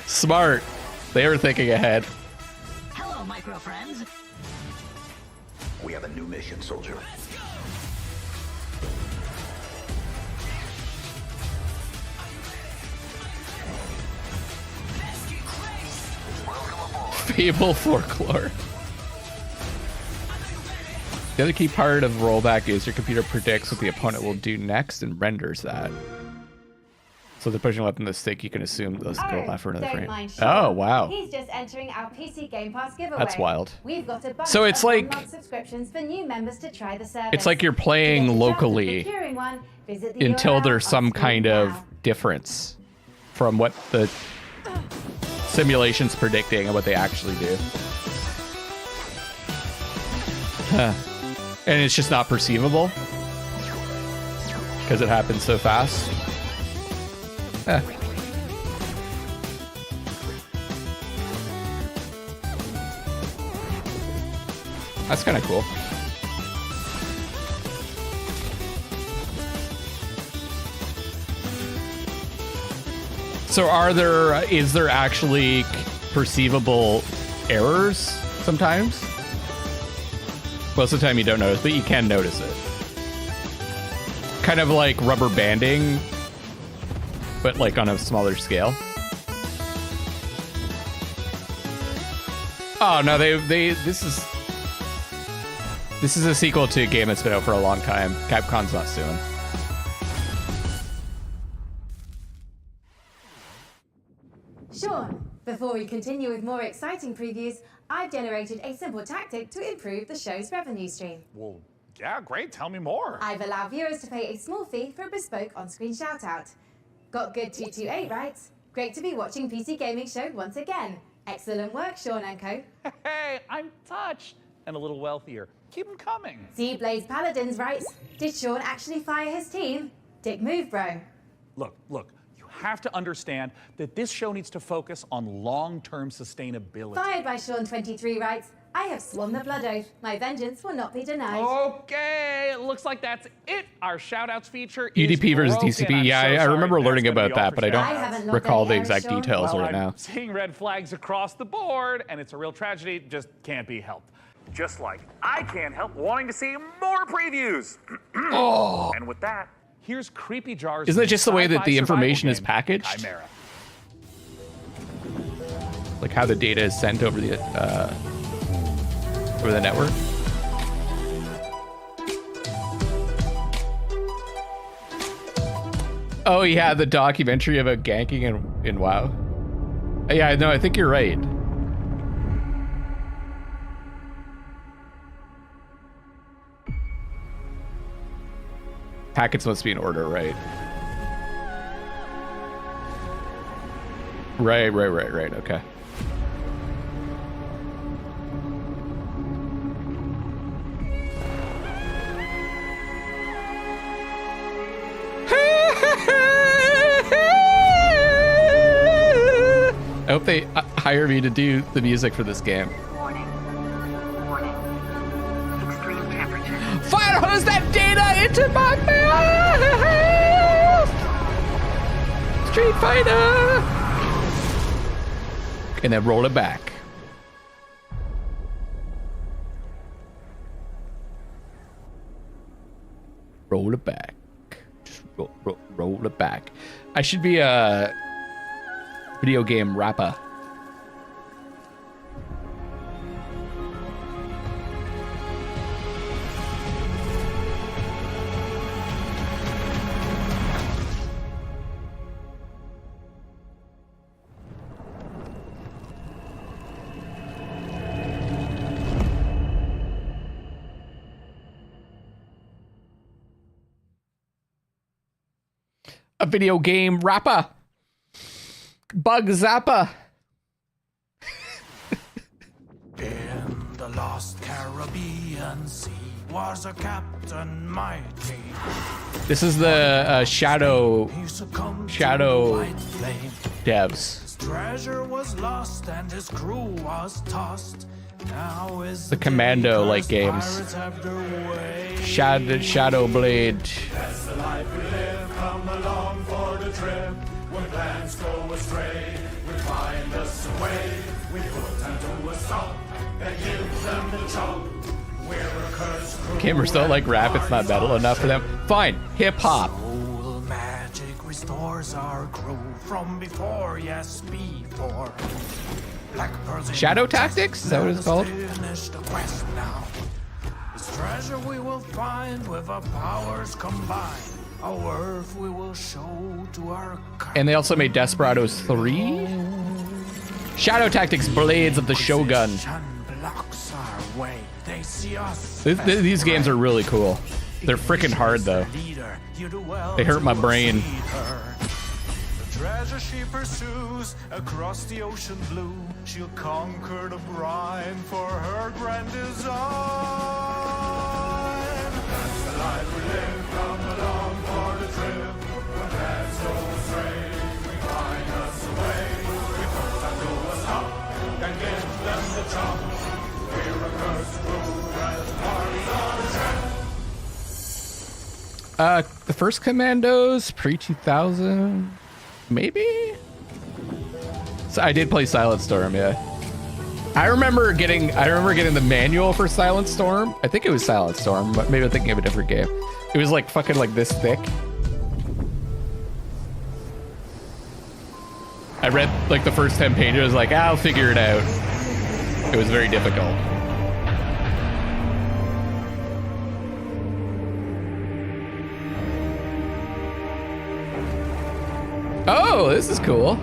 Smart. They were thinking ahead.
Hello, micro friends.
We have a new mission, soldier.
Fable folklore. The other key part of rollback is your computer predicts what the opponent will do next and renders that. So they're pushing left in the stick, you can assume those go left for another frame. Oh, wow.
He's just entering our PC Game Pass giveaway.
That's wild.
We've got a bunch
So it's
of
like-
one-month subscriptions for new members to try the service.
It's like you're playing locally until there's some kind of difference from what the simulation's predicting and what they actually do. Huh. And it's just not perceivable because it happens so fast. Huh. That's kind of cool. So is there actually perceivable errors sometimes? Most of the time you don't notice, but you can notice it. Kind of like rubber banding, but like on a smaller scale. Oh no, this is a sequel to a game that's been out for a long time. Capcom's not suing.
Sean, before we continue with more exciting previews, I've generated a simple tactic to improve the show's revenue stream.
Well, yeah, great. Tell me more.
I've allowed viewers to pay a small fee for a bespoke on-screen shout-out. Got good 228, right? Great to be watching PC Gaming Show once again. Excellent work, Sean and co.
Hey, I'm touched. And a little wealthier. Keep them coming.
Z-Blaze Paladins writes, did Sean actually fire his team? Dick move, bro.
Look, you have to understand that this show needs to focus on long-term sustainability.
Fired by Sean23 writes, I have sworn the blood oath. My vengeance will not be denied.
Okay, it looks like that's it. Our shoutouts feature is
EDP versus
broken.
DCP.
I'm
Yeah,
so
I
sorry.
remember
That's
learning
gonna be
about
all
that,
for
but I
shoutouts.
don't recall the exact details
Well,
right now.
I'm seeing red flags across the board, and it's a real tragedy. Just can't be helped. Just like I can't help wanting to see more previews.
Oh.
And with that, here's Creepy Jar's
Isn't it just the way that the
sci-fi
information is
survival
packaged?
game, Chimera.
Like how the data is sent over the network? Oh yeah, the documentary about ganking in WoW. Yeah, no, I think you're right. Packets must be in order, right? Right, okay. I hope they hire me to do the music for this game.
Warning. Extreme temperature.
Fire hose that data into my mouth! Street Fighter! And then roll it back. Roll it back. Just roll it back. I should be a video game rapper. A video game rapper. Bug zapper.
sea was a captain mighty.
This is the Shadow devs.
His treasure was lost and his crew was tossed. Now is
The Commando like games. Shadow Blade.
That's the life we live. Come along for the trip. When plans go astray, we find us a way. We put them to a song and give them the chunk. We're a cursed crew.
Gamers don't like rap, it's not metal enough for them. Fine, hip hop.
Soul magic restores our crew from before, yes, before. Black pearls in
Shadow
your chest.
Tactics? Is that what it's
Let us
called?
finish the quest now. This treasure we will find with our powers combined. Our worth we will show to our kind.
And they also made Desperados 3? Shadow Tactics Blades of the Shogun.
Blocks our way. They see us.
These games are really cool. They're freaking hard though. They hurt my brain.
The treasure she pursues across the ocean blue. She'll conquer the brine for her grand design. That's the life we live. Come along for the trip. When paths go astray, we find us a way. We put them to a stop and give them the chop. We're a cursed crew as parties on a trip.
The first Commandos, pre-2000, maybe? So I did play Silent Storm, yeah. I remember getting the manual for Silent Storm. I think it was Silent Storm, but maybe I'm thinking of a different game. It was like fucking like this thick. I read like the first 10 pages, I was like, I'll figure it out. It was very difficult. Oh, this is cool.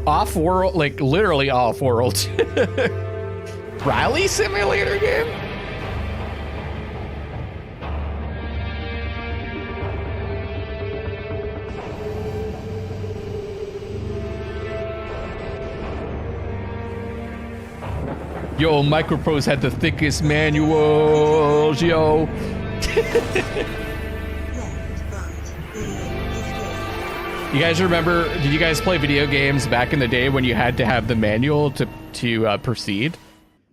Off-world, like literally off-world. Rally simulator game? Yo, Microprose had the thickest manuals, yo. You guys remember, did you guys play video games back in the day when you had to have the manual to proceed?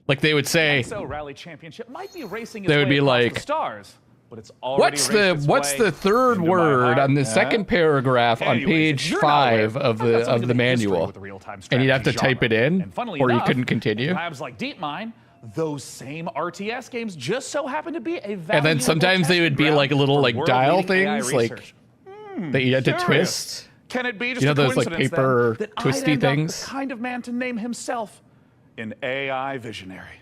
Like they would say,
XO Rally Championship might be racing its
they would
way
be
across
like,
the stars, but it's already
what's the third word on the second paragraph on
Anyways,
page
if you're
5
not
of
aware, I've got
the
something to
manual,
with the real-time
and you'd have to
strategy
type it
genre.
in,
And funnily
or you
enough,
couldn't continue.
Labs like DeepMind, those same RTS games just so happen to be a valuable
And then sometimes they would be like little like dial things, like that you had to
curious.
twist.
Can it be just
You know
a
those like
coincidence,
paper
then, that I'd
twisty
end up
things?
the kind of man to name himself an AI visionary?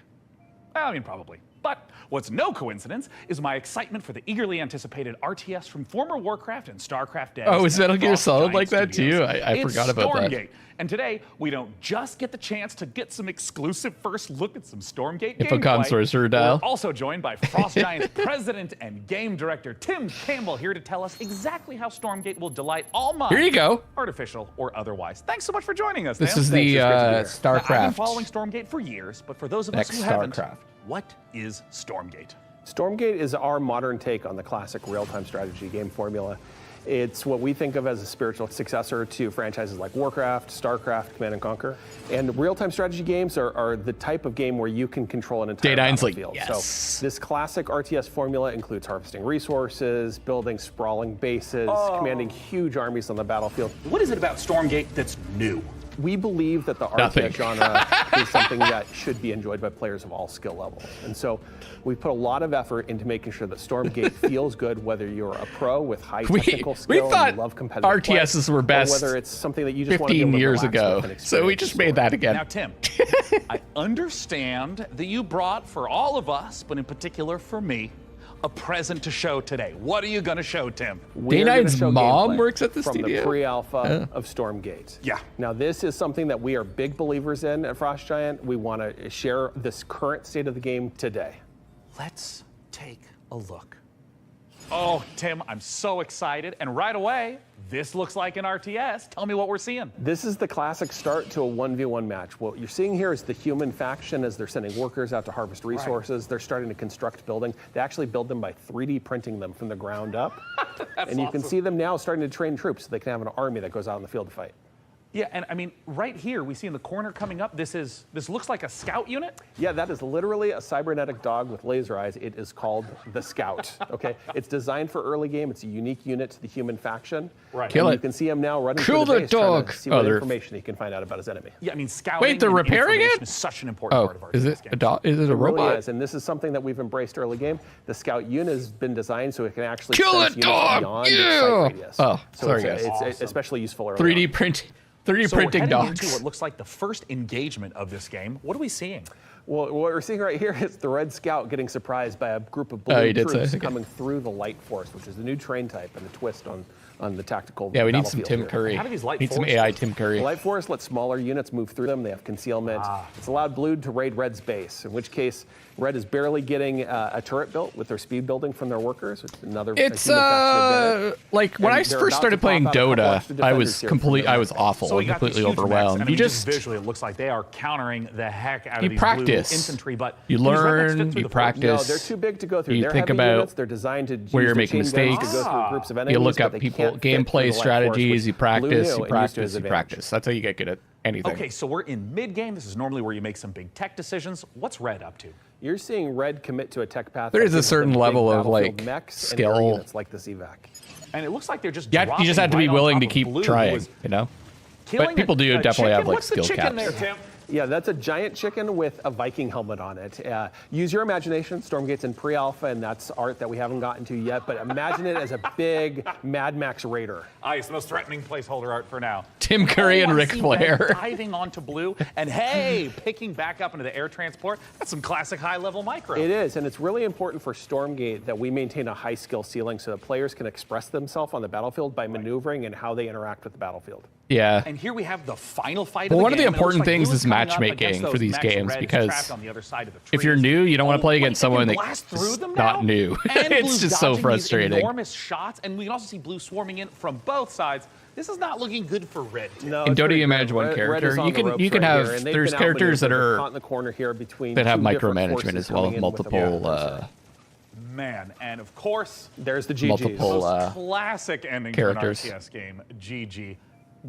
I mean, probably. But what's no coincidence is my excitement for the eagerly anticipated RTS from former Warcraft and StarCraft devs.
Oh, is Metal Gear
Frost
Solid
Giant
like that
Studios.
too? I
It's
forgot about that.
Stormgate. And today, we don't just get the chance to get some exclusive first look at some Stormgate
Infocom
gameplay.
Sorcerer Dial.
We're also joined by Frost Giant's president and game director, Tim Campbell, here to tell us exactly how Stormgate will delight all minds.
Here you go.
Artificial or otherwise. Thanks so much for joining us,
This
Tim.
is the
Now, I've been
StarCraft.
following Stormgate for years, but for those of us
Next
who haven't,
StarCraft.
what is Stormgate?
Stormgate is our modern take on the classic real-time strategy game formula. It's what we think of as a spiritual successor to franchises like Warcraft, StarCraft, Command & Conquer. And real-time strategy games are the type of game where you can control an entire
Data like,
battlefield.
yes.
So this classic RTS formula includes harvesting resources, building sprawling bases, commanding huge armies on the battlefield.
What is it about Stormgate that's new?
We believe that the
Nothing.
RTS genre is something that should be enjoyed by players of all skill levels. And so we've put a lot of effort into making sure that Stormgate feels good, whether you're a pro with high technical skill
thought
and you love competitive
RTSs
play,
were best
or whether it's something that you just want to be able
15
to
years
relax
ago.
with and
So we
experience
just
the
made that
story.
again.
Now, Tim, I understand that you brought for all of us, but in particular for me, a present to show today. What are you going to show, Tim?
We're gonna
Day9's
show
mom
gameplay
works at the
from
studio?
the pre-alpha
Yeah.
of Stormgate.
Yeah.
Now this is something that we are big believers in at Frost Giant. We want to share this current state of the game today.
Let's take a look. Oh, Tim, I'm so excited. And right away, this looks like an RTS. Tell me what we're seeing.
This is the classic start to a 1v1 match. What you're seeing here is the human faction as they're sending workers out to harvest resources. Right. They're starting to construct building. They actually build them by 3D printing them from the ground up. And you can see them now starting to train troops so they can have an army that goes out in the field to fight.
Yeah, and I mean, right here, we see in the corner coming up, this looks like a scout unit?
Yeah, that is literally a cybernetic dog with laser eyes. It is called the Scout, okay? It's designed for early game. It's a unique unit to the human faction.
Right.
Kill it.
You can see him now running
Kill
through the base
dog.
trying to see what information he can find out about his enemy.
Yeah, I mean, scouting.
Wait, they're repairing it?
Is such an important part of our
is it a dog? Is it a robot?
Really is, and this is something that we've embraced early game. The Scout unit has been designed so it can actually
kill
sense
it, dog.
beyond its sight radius.
Oh,
so
sorry guys.
It's awesome. Especially useful early
3D
on.
print. 3D
so
printing
we're
dogs.
into what looks like the first engagement of this game. What are we seeing?
Well, what we're seeing right here is the Red Scout getting surprised by a group of blue troops coming through the Light Force, which is the new train type and the twist on the tactical.
Yeah, we need some Tim Curry.
How do these Light
need
Force
some AI Tim Curry.
The Light Force lets smaller units move through them. They have concealment. It's allowed Blue to raid Red's base, in which case Red is barely getting a turret built with their speed building from their workers, which is another.
It's like when I first started playing Dota, I was awful,
so
completely overwhelmed.
I mean,
you just
visually, it looks like they are countering the heck out of
you
these
practice.
blue infantry, but
you learn, you practice.
No, they're too big to go through.
You
they're
think
heavy
about
units. They're designed to
where
use
you're making mistakes.
to go through groups of enemies,
you look up
but
people,
they can't fit
gameplay
through the Light
strategies.
Force,
You practice, you
Blue
practice,
knew
you practice. That's how you get good at anything.
Okay, so we're in mid-game. This is normally where you make some big tech decisions. What's Red up to?
You're seeing Red commit to a tech path.
There is a certain level of like skill.
It's like this evac.
And it looks like they're just.
You just have to be willing to keep trying, you know. But people do definitely have like skill caps.
There, Tim?
Yeah, that's a giant chicken with a Viking helmet on it. Use your imagination. Stormgate's in pre-alpha, and that's art that we haven't gotten to yet. But imagine it as a big Mad Max Raider.
It's the most threatening placeholder art for now.
Tim Curry and Ric Flair
diving onto Blue, and hey, picking back up into the air transport. That's some classic high-level micro.
It is, and it's really important for Stormgate that we maintain a high skill ceiling so that players can express themselves on the battlefield by maneuvering and how they interact with the battlefield.
Yeah.
And here we have the final fight.
Well,
of the
one of the
game,
important
like
things
Blue's
is
coming up
matchmaking
against
for these
those
games
Red is
because
trapped on the other side of the
if you're new, you don't want to play against someone
blast through them
not new. It's just so frustrating.
These enormous shots, and we can also see Blue swarming in from both sides. This is not looking good for Red.
No,
in Dota, you manage one character. You can have there's characters that are
caught in the corner here between
that have micromanagement as well, multiple.
Man, and of course,
there's the GGs.
Multiple
classic ending
characters.
to an RTS game. GG.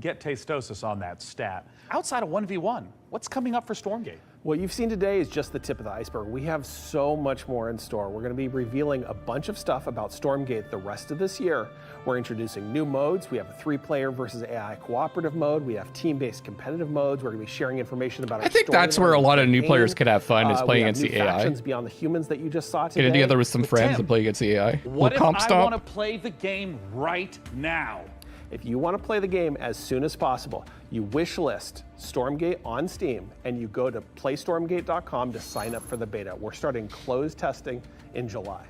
Get Tastosis on that stat. Outside of 1v1, what's coming up for Stormgate?
What you've seen today is just the tip of the iceberg. We have so much more in store. We're going to be revealing a bunch of stuff about Stormgate the rest of this year. We're introducing new modes. We have a 3-player versus AI cooperative mode. We have team-based competitive modes. We're going to be sharing information about our
I think that's where a lot of new players could have fun is playing against the AI.
Factions beyond the humans that you just saw today.
Get together with some friends and play against the AI.
What if I want to play the game right now?
If you want to play the game as soon as possible, you wish list Stormgate on Steam and you go to playstormgate.com to sign up for the beta. We're starting closed testing in July.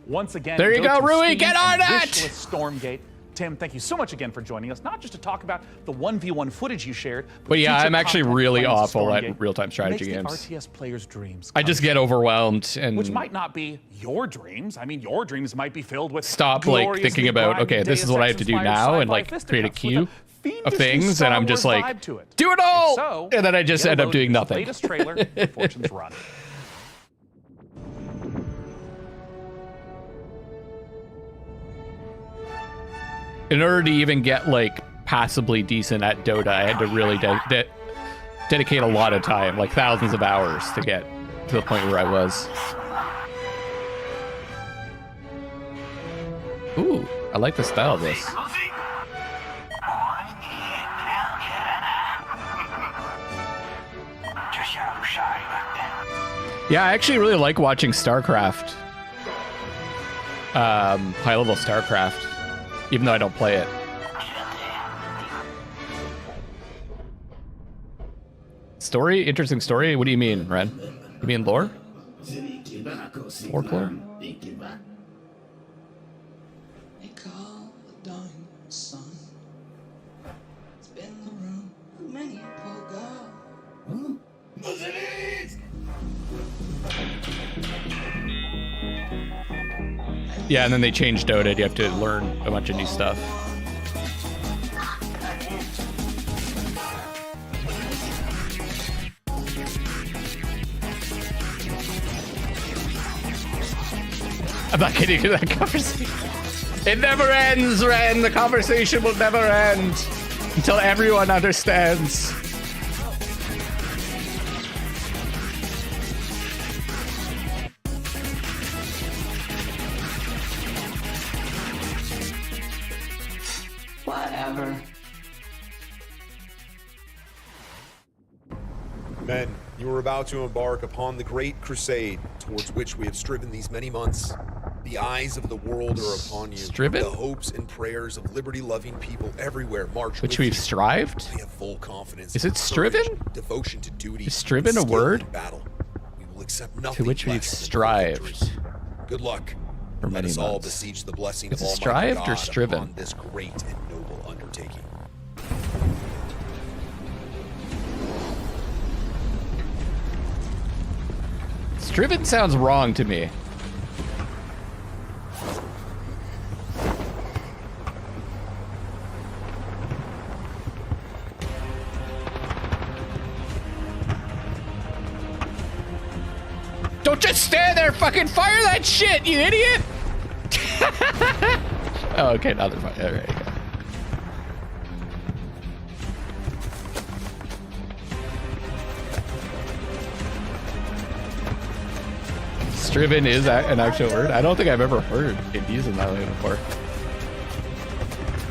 Once again,
there you go, Rui,
Steam
get on it!
Wish list Stormgate. Tim, thank you so much again for joining us, not just to talk about the 1v1 footage you shared,
but yeah, I'm actually really awful at real-time strategy games.
RTS players' dreams.
I just get overwhelmed, and
which might not be your dreams. I mean, your dreams might be filled with
stop like thinking about, okay, this is what I have to do now, and like create a queue of things, and I'm just like, do it all, and then I just end up doing nothing.
Latest trailer, Fortune's Run.
In order to even get like passably decent at Dota, I had to really dedicate a lot of time, like thousands of hours, to get to the point where I was. Ooh, I like the style of this. Yeah, I actually really like watching StarCraft. High-level StarCraft. Even though I don't play it. Story? Interesting story? What do you mean, Ren? You mean lore? Folklore? Yeah, and then they changed Dota. You have to learn a bunch of new stuff. I'm not getting into that conversation. It never ends, Ren. The conversation will never end until everyone understands.
Whatever.
Men, you are about to embark upon the great crusade towards which we have striven these many months. The eyes of the world are upon you.
Striven?
The hopes and prayers of liberty-loving people everywhere march
Which
with
we've
you.
strived?
I have full confidence.
Is
in
it
your
striven?
courage, devotion to duty.
Is striven a
and skill
word?
in battle. We will accept
To
nothing
which we've
less than
strived.
victory. Good luck.
For
Let
many
us all
months.
beseech the blessing
Is
of
it
Almighty
strived or
God
striven?
upon this great and noble undertaking.
Striven sounds wrong to me. Don't just stand there, fucking fire that shit, you idiot! Oh, okay, now they're fine. All right, yeah. Striven is an actual word. I don't think I've ever heard it used in that way before.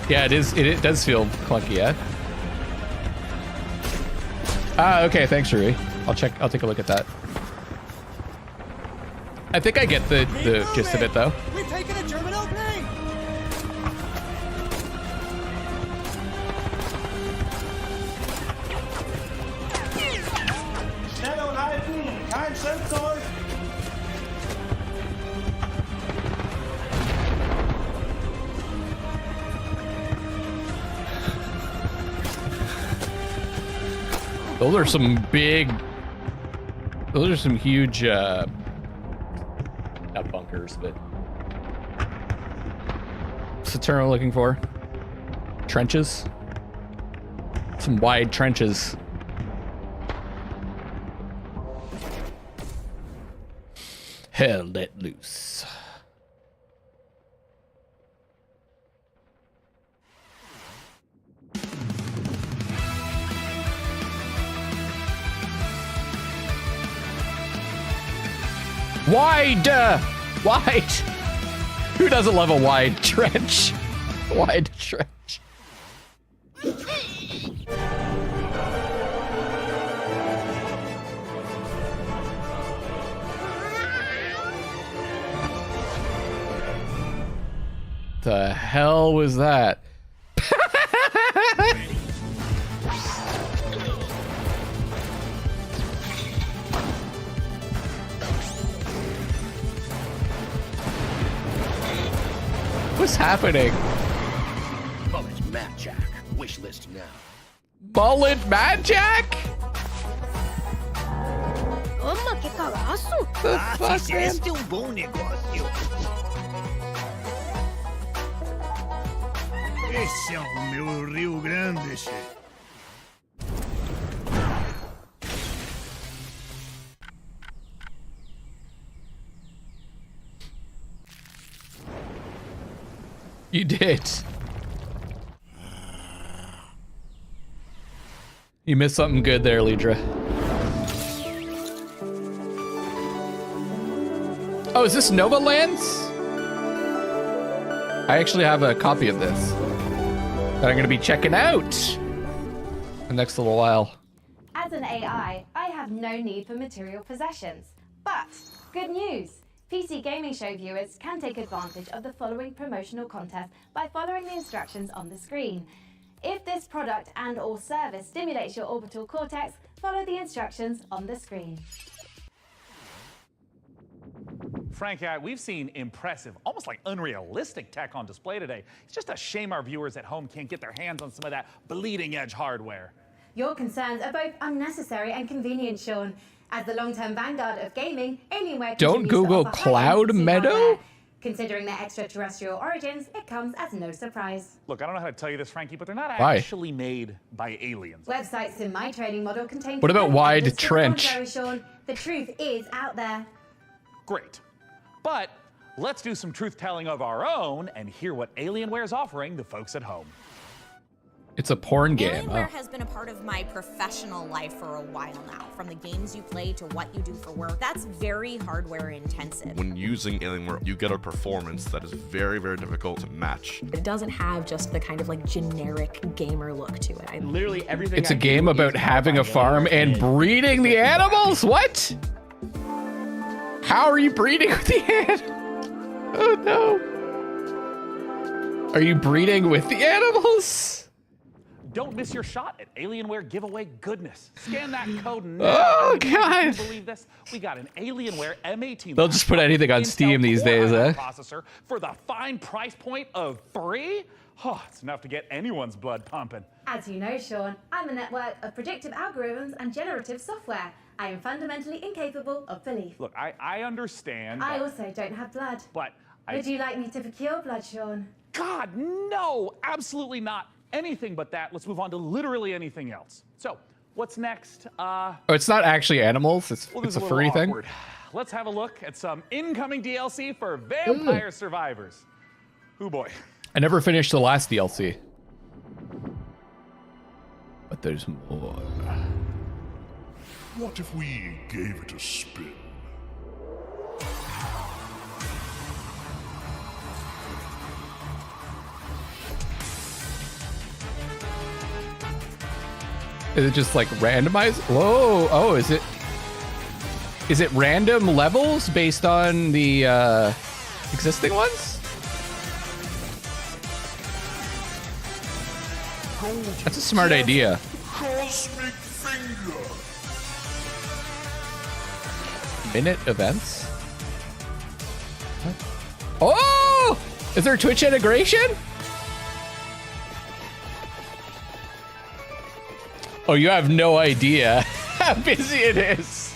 Yeah, it is. It does feel clunky, yeah. Ah, okay. Thanks, Rui. I'll check. I'll take a look at that. I think I get the gist of it, though.
We've taken a German opening! Schnell und halten! Kein Schritt zurück!
Those are some big. Those are some huge. Not bunkers, but. What's the term I'm looking for? Trenches. Some wide trenches. Hell let loose. Wide! Wide! Who doesn't love a wide trench? Wide trench. The hell was that? What's happening?
Mullet Mad Jack. Wish list now.
Mullet Mad Jack?
Toma, que cagaço!
The fuck, man?
Este é bom negócio. Esse é o meu Rio Grande, chefe.
You did. You missed something good there, Lidra. Oh, is this Nova Lands? I actually have a copy of this that I'm going to be checking out the next little while.
As an AI, I have no need for material possessions. But good news! PC Gaming Show viewers can take advantage of the following promotional contest by following the instructions on the screen. If this product and/or service stimulates your orbital cortex, follow the instructions on the screen.
Frank, we've seen impressive, almost like unrealistic tech on display today. It's just a shame our viewers at home can't get their hands on some of that bleeding-edge hardware.
Your concerns are both unnecessary and convenient, Sean. As the long-term vanguard of gaming, Alienware
Don't
continues to
Google
offer
Cloud
high-end PC
Meadow?
hardware. Considering their extraterrestrial origins, it comes as no surprise.
Look, I don't know how to tell you this, Frankie, but they're not
Why?
actually made by aliens.
Websites in my training model contain...
What about wide
evidence to the
trench?
contrary, Sean. The truth is out there.
Great. But let's do some truth-telling of our own and hear what Alienware is offering the folks at home.
It's a porn game.
Alienware has been a part of my professional life for a while now. From the games you play to what you do for work, that's very hardware intensive.
When using Alienware, you get a performance that is very, very difficult to match.
It doesn't have just the kind of like generic gamer look to it.
Literally everything.
It's a game about having a farm and breeding the animals? What? How are you breeding with the animals? Oh no. Are you breeding with the animals?
Don't miss your shot at Alienware giveaway goodness. Scan that code now.
Oh,
Can you
God.
believe this? We got an Alienware M18.
They'll just put anything on Steam these days, eh?
Processor for the fine price point of $3. Oh, it's enough to get anyone's blood pumping.
As you know, Sean, I'm a network of predictive algorithms and generative software. I am fundamentally incapable of belief.
Look, I understand.
I also don't have blood.
But
Would you like me to procure blood, Sean?
God, no, absolutely not. Anything but that. Let's move on to literally anything else. So, what's next?
Oh, it's not actually animals. It's
This
a
is
furry
little
thing.
awkward. Let's have a look at some incoming DLC for Vampire Survivors. Oh boy.
I never finished the last DLC. But there's more.
What if we gave it a spin?
Is it just like randomized? Whoa! Oh, is it random levels based on the existing ones? That's a smart idea.
Cosmic Finger.
Minute events? Oh! Is there Twitch integration? Oh, you have no idea how busy it is.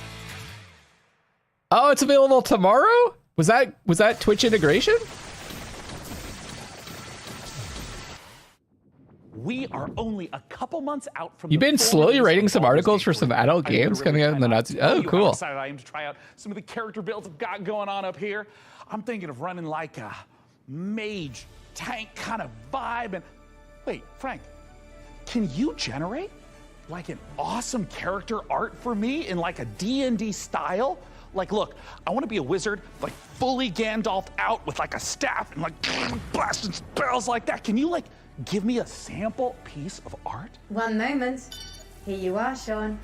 Oh, it's available tomorrow? Was that Twitch integration?
We are only a couple months out from.
You've been slowly writing some articles for some adult games coming out in the nuts. Oh,
How
cool.
excited I am to try out some of the character builds I've got going on up here. I'm thinking of running like a mage tank kind of vibe. And wait, Frank, can you generate like an awesome character art for me in like a D&D style? Like, look, I want to be a wizard, like fully Gandalf out with like a staff and like blasting spells like that. Can you like give me a sample piece of art?
One moment. Here you are, Sean.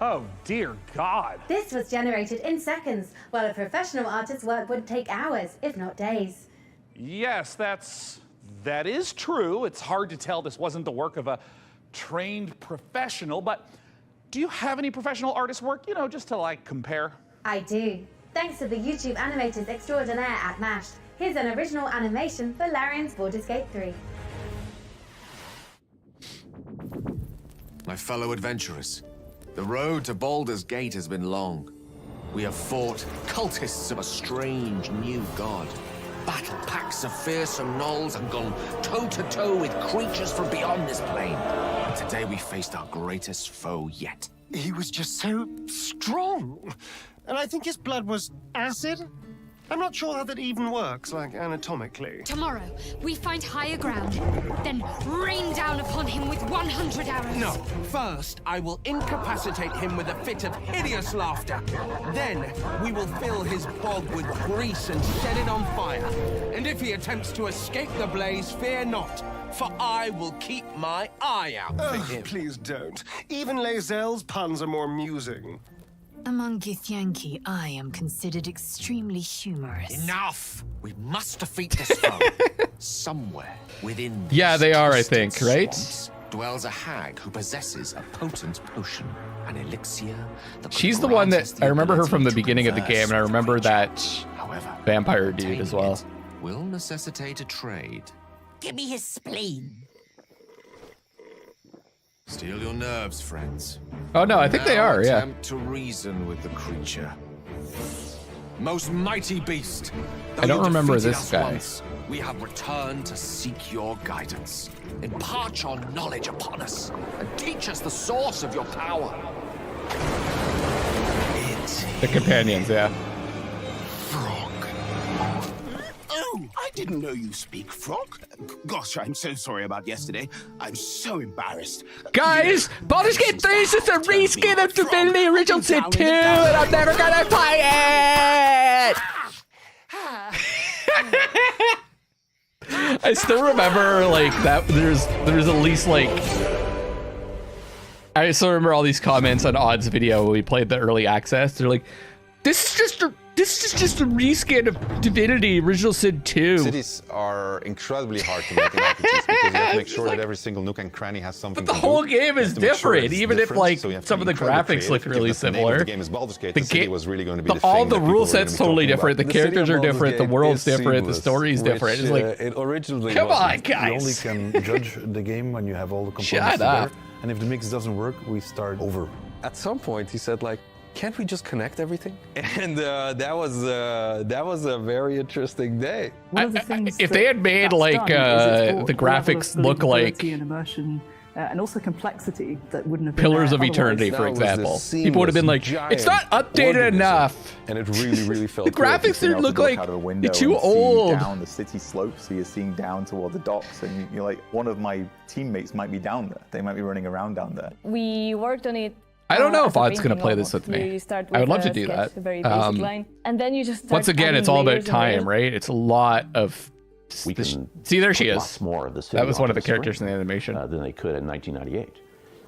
Oh, dear God.
This was generated in seconds, while a professional artist's work would take hours, if not days.
Yes, that is true. It's hard to tell this wasn't the work of a trained professional, but do you have any professional artist work, you know, just to like compare?
I do. Thanks to the YouTube animators extraordinaire at Mashed. Here's an original animation for Larian's Baldur's Gate 3.
My fellow adventurers, the road to Baldur's Gate has been long. We have fought cultists of a strange new god, battled packs of fearsome gnolls, and gone toe-to-toe with creatures from beyond this plane. And today we faced our greatest foe yet.
He was just so strong. And I think his blood was acid? I'm not sure how that even works, like anatomically.
Tomorrow, we find higher ground, then rain down upon him with 100 arrows.
No, first I will incapacitate him with a fit of hideous laughter. Then we will fill his bog with grease and set it on fire. And if he attempts to escape the blaze, fear not, for I will keep my eye out for him.
Please don't. Even Lae'zel's puns are more amusing.
Among Githyanki, I am considered extremely humorous.
Enough! We must defeat this foe. Somewhere within
Yeah, they are, I think, right?
swamps dwells a hag who possesses a potent potion, an elixir that
She's the one that I remember her from the beginning of the game, and I remember that vampire dude as well.
will necessitate a trade.
Give me his spleen.
Steel your nerves, friends.
Oh no, I think they
Now
are, yeah.
Attempt to reason with the creature. Most mighty beast.
I don't remember
defeated
this
us
guy.
once, we have returned to seek your guidance. Impart your knowledge upon us and teach us the source of your power.
The companions, yeah.
Frog
didn't know you speak Frog. Gosh, I'm so sorry about yesterday. I'm so embarrassed.
Guys, Baldur's Gate 3 is just a reskin of Divinity Original Sin 2, and I'm never gonna play it! I still remember like that. There's at least like. I still remember all these comments on Odd's video when we played the early access. They're like, "This is just a reskin of Divinity Original Sin 2."
Cities are incredibly hard to make in RPGs because you have to make sure that every single nook and cranny has something.
But the whole game is different, even if like some of the graphics look really similar.
The game is Baldur's Gate. The city was really going to be the
all
thing
the
that
rule
people were
set's
gonna be
totally
talking
different. The
about.
characters are different. The world's
is
different. The
seamless,
story's different. It's
which,
like
it originally
come on,
wasn't.
guys.
You only can judge the game when you have all the components
Shut up.
together. And if the mix doesn't work, we start over.
At some point, he said, like, can't we just connect everything? And that was a very interesting day.
If they had made like the graphics look like
and immersion and also complexity that wouldn't have been
Pillars of
there
Eternity, for
otherwise.
example, people would have been like, "It's not updated enough."
And it really felt
The graphics didn't look like they're too old.
Down the city slopes, so you're seeing down toward the docks, and you're like, one of my teammates might be down there. They might be running around down there.
We worked on it.
I don't know if
as a
Odd's gonna
painting
play this
almost.
with me.
You start
I would
with
love to
a
do
sketch,
that.
a very basic line, and then you just start
Once again,
adding
it's all about
layers and
time,
layers.
right? It's a lot of. See, there she
put
is.
Lots more of the city
That was one of
onto
the characters in the animation.
Than they could in 1998.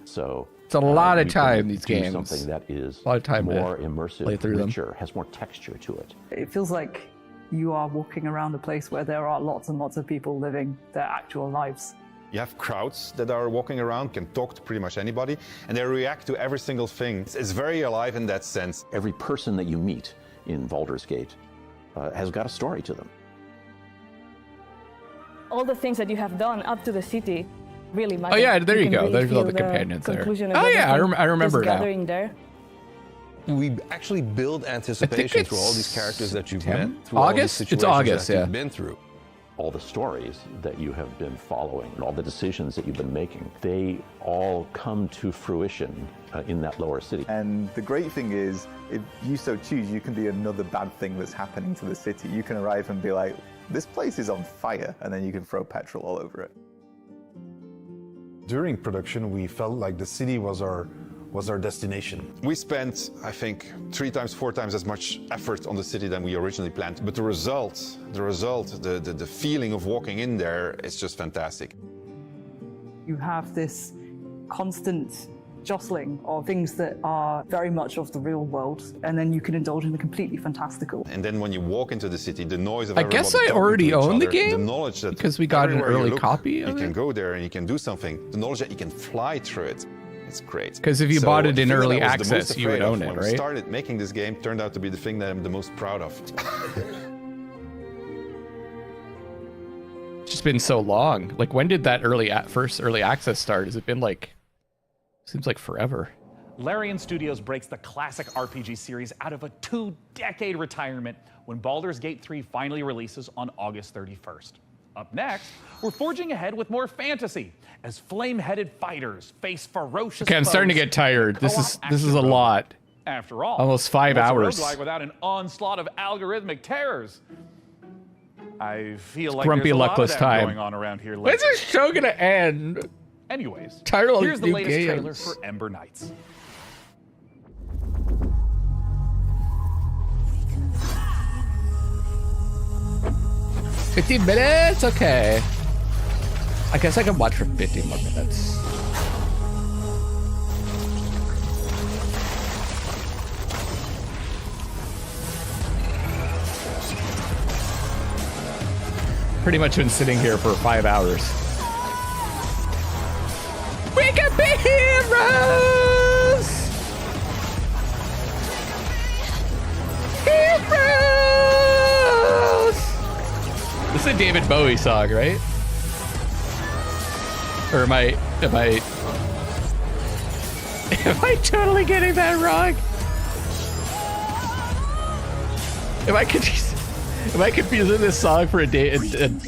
So
it's a lot of
we
time.
can
These
do
games.
Something that is
A lot of time to
more
play
immersive,
through them.
richer, has more texture to it.
It feels like you are walking around a place where there are lots and lots of people living their actual lives.
You have crowds that are walking around, can talk to pretty much anybody, and they react to every single thing. It's very alive in that sense.
Every person that you meet in Baldur's Gate has got a story to them.
All the things that you have done up to the city really matter.
Oh yeah, there you
can
go.
really
There's all
feel
the companions there.
conclusion of
Oh yeah,
everything
I remember
just
now.
gathering there.
We actually build anticipation through all these characters that you've met. Through
August?
All these
It's
situations
August,
that
yeah.
You've been through.
All the stories that you have been following, and all the decisions that you've been making, they all come to fruition in that lower city.
And the great thing is, if you so choose, you can be another bad thing that's happening to the city. You can arrive and be like, this place is on fire, and then you can throw petrol all over it.
During production, we felt like the city was our destination.
We spent, I think, 3 times, 4 times as much effort on the city than we originally planned. But the result, the feeling of walking in there is just fantastic.
You have this constant jostling of things that are very much of the real world, and then you can indulge in the completely fantastical.
And then when you walk into the city, the noise of
I guess
everybody
I
talking
already
to each
own the
other,
game
the knowledge that
because we got an
everywhere you
early
look,
copy of
you can
it.
go there and you can do something. The knowledge that you can fly through it. It's great.
'Cause if you
So
bought it
the
in
thing that
early
I was the most
access, you would
afraid of
own it,
when we
right?
started making this game turned out to be the thing that I'm the most proud of.
It's just been so long. Like, when did that first early access start? Has it been like? Seems like forever.
Larian Studios breaks the classic RPG series out of a 2-decade retirement when Baldur's Gate 3 finally releases on August 31st. Up next, we're forging ahead with more fantasy as flame-headed fighters face ferocious
Okay, I'm starting to
foes.
get tired. This is
Co-op
a lot.
After all,
Almost 5
what's a
hours.
roguelike without an onslaught of algorithmic terrors? I feel like
Grumpy
there's a lot
luckless
of that
time.
going on around here
When's
lately.
this show gonna end?
Anyways,
Tired of all
here's
these
the
new
latest trailer
games.
for Ember Knights.
$15 minutes? Okay. I guess I can watch for 15 more minutes. Pretty much been sitting here for 5 hours. We can be heroes! Heroes! This is a David Bowie song, right? Or am I totally getting that wrong? Am I confusing this song for a different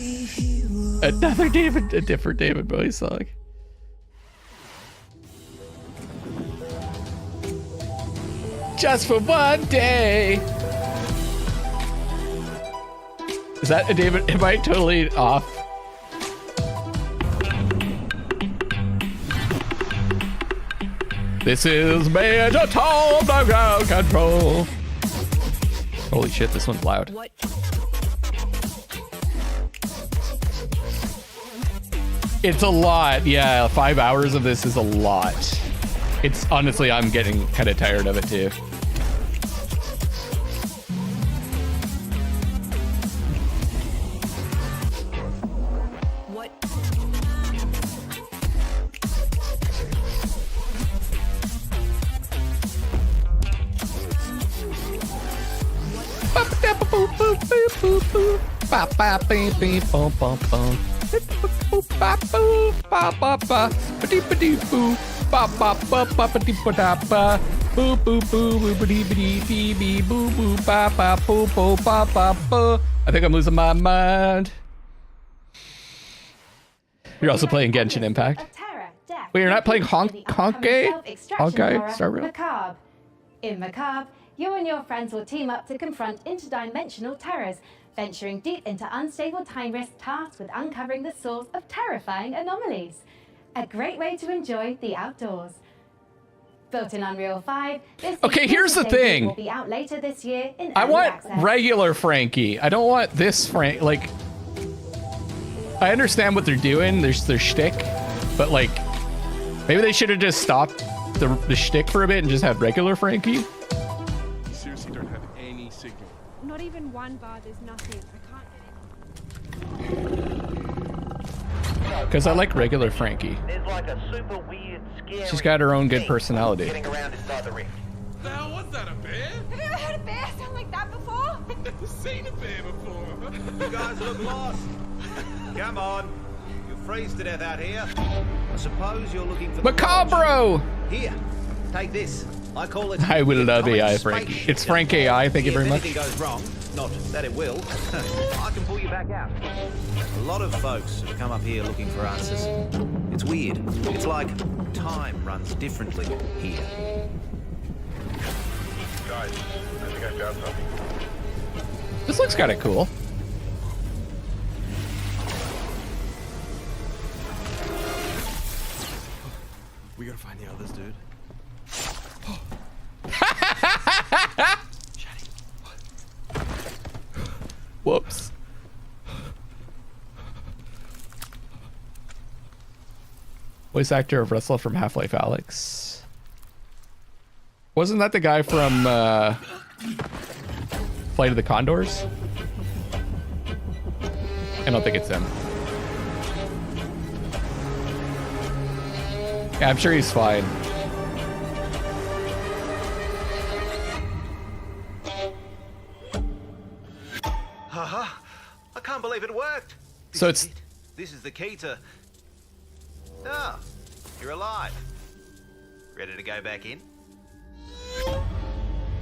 David Bowie song? Just for one day. Is that a David? Am I totally off? This is Major Tom the Ground Control. Holy shit, this one's loud. It's a lot. Yeah, 5 hours of this is a lot. It's honestly, I'm getting kind of tired of it too. I think I'm losing my mind. You're also playing Genshin Impact. Wait, you're not playing Honkai? Starfield?
Macabre. In Macabre, you and your friends will team up to confront interdimensional terrors, venturing deep into unstable time risk tasked with uncovering the source of terrifying anomalies. A great way to enjoy the outdoors. Built in Unreal 5, this
Okay, here's the thing.
will be out later this year in
I
early
want
access.
regular Frankie. I don't want this Frank. Like, I understand what they're doing. There's their shtick, but like, maybe they should have just stopped the shtick for a bit and just had regular Frankie.
You seriously don't have any signal.
Not even one bar, there's nothing. I can't
Because I like regular Frankie.
There's like a super weird, scary
She's got her own good personality.
getting around inside the rift.
The hell was that, a bear?
Have you ever heard a bear sound like that before?
I've never seen a bear before.
You guys look lost. Come on. You'll freeze to death out here. I suppose you're looking for the
Macabro!
Here, take this. I call it.
I will love
the
AI
atomic
Frankie.
spaceship.
It's Frank AI, thank you very
If
much.
anything goes wrong, not that it will, I can pull you back out. A lot of folks have come up here looking for answers. It's weird. It's like time runs differently here.
Guys, I think I found something.
This looks kind of cool.
We gotta find the others, dude.
Whoops. Voice actor of Russell from Half-Life Alyx. Wasn't that the guy from Flight of the Condors? I don't think it's him. Yeah, I'm sure he's fine.
Haha! I can't believe it worked.
So it's
This is the key to. Ah, you're alive. Ready to go back in?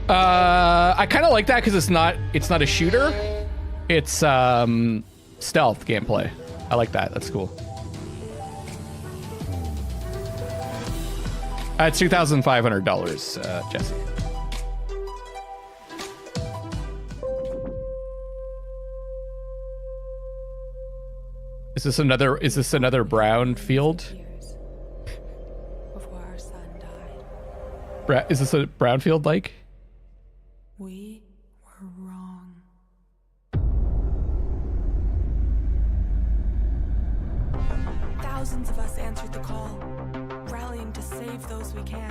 I kind of like that because it's not a shooter. It's stealth gameplay. I like that. That's cool. It's $2,500, Jesse. Is this another brown field?
Before our son died,
Is this a brownfield like?
we were wrong. Thousands of us answered the call, rallying to save those we can.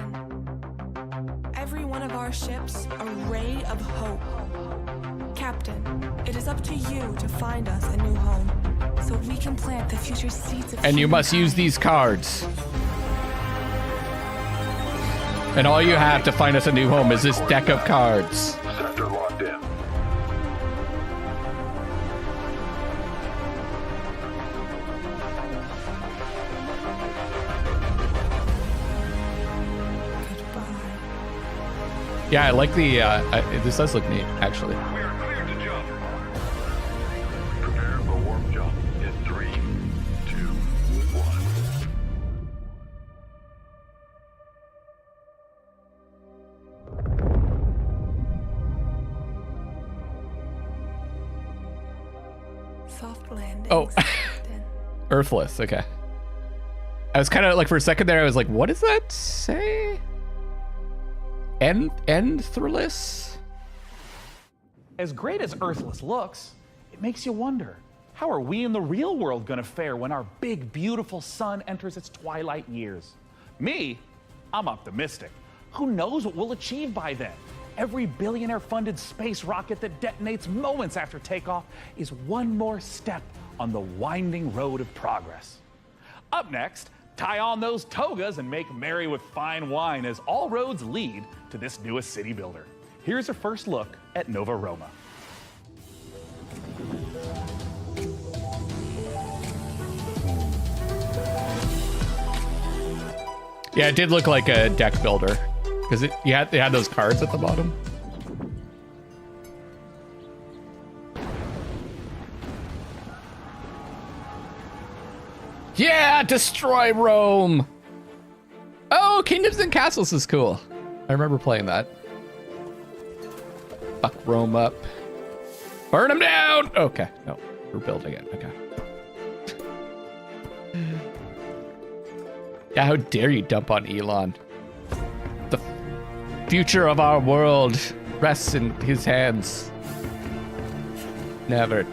Every one of our ships a ray of hope. Captain, it is up to you to find us a new home, so we can plant the future seeds of
And you must use these cards. And all you have to find us a new home is this deck of cards.
Sector locked in.
Yeah, I like the, this does look neat, actually.
We are cleared to jump. Prepare for warp jump in 3, 2, 1.
soft landings.
Oh, Earthless. Okay. I was kind of like, for a second there, I was like, what does that say? Endthrilless?
As great as Earthless looks, it makes you wonder, how are we in the real world gonna fare when our big, beautiful sun enters its twilight years? Me, I'm optimistic. Who knows what we'll achieve by then? Every billionaire-funded space rocket that detonates moments after takeoff is one more step on the winding road of progress. Up next, tie on those togas and make merry with fine wine as all roads lead to this newest city builder. Here's a first look at Nova Roma.
Yeah, it did look like a deck builder because it had those cards at the bottom. Yeah, destroy Rome. Oh, Kingdoms and Castles is cool. I remember playing that. Fuck Rome up. Burn them down. Okay, no, we're building it. Okay. Yeah, how dare you dump on Elon? The future of our world rests in his hands. Never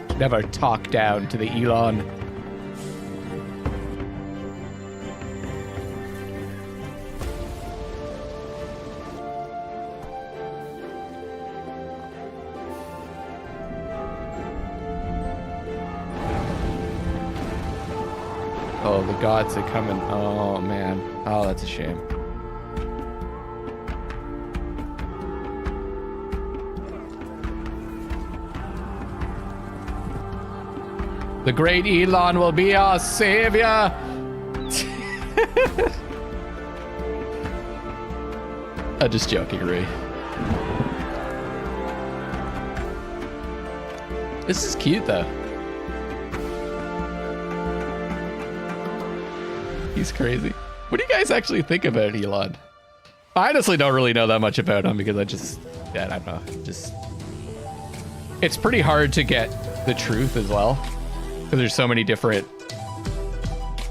talk down to the Elon. Oh, the gods are coming. Oh, man. Oh, that's a shame. The great Elon will be our savior. I'm just joking, Ray. This is cute, though. He's crazy. What do you guys actually think about Elon? I honestly don't really know that much about him because I don't know. It's pretty hard to get the truth as well because there's so many different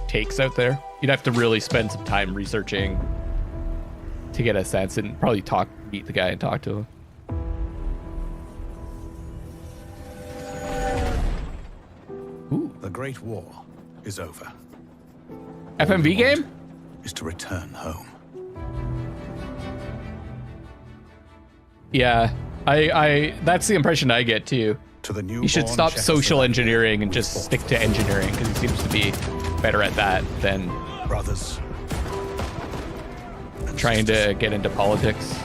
takes out there. You'd have to really spend some time researching to get a sense and probably meet the guy and talk to him.
The Great War is over.
FMV game?
Is to return home.
Yeah, I that's the impression I get too.
To the
You should stop social engineering and just stick to engineering because he seems to be better at that than
brothers
trying to get into politics.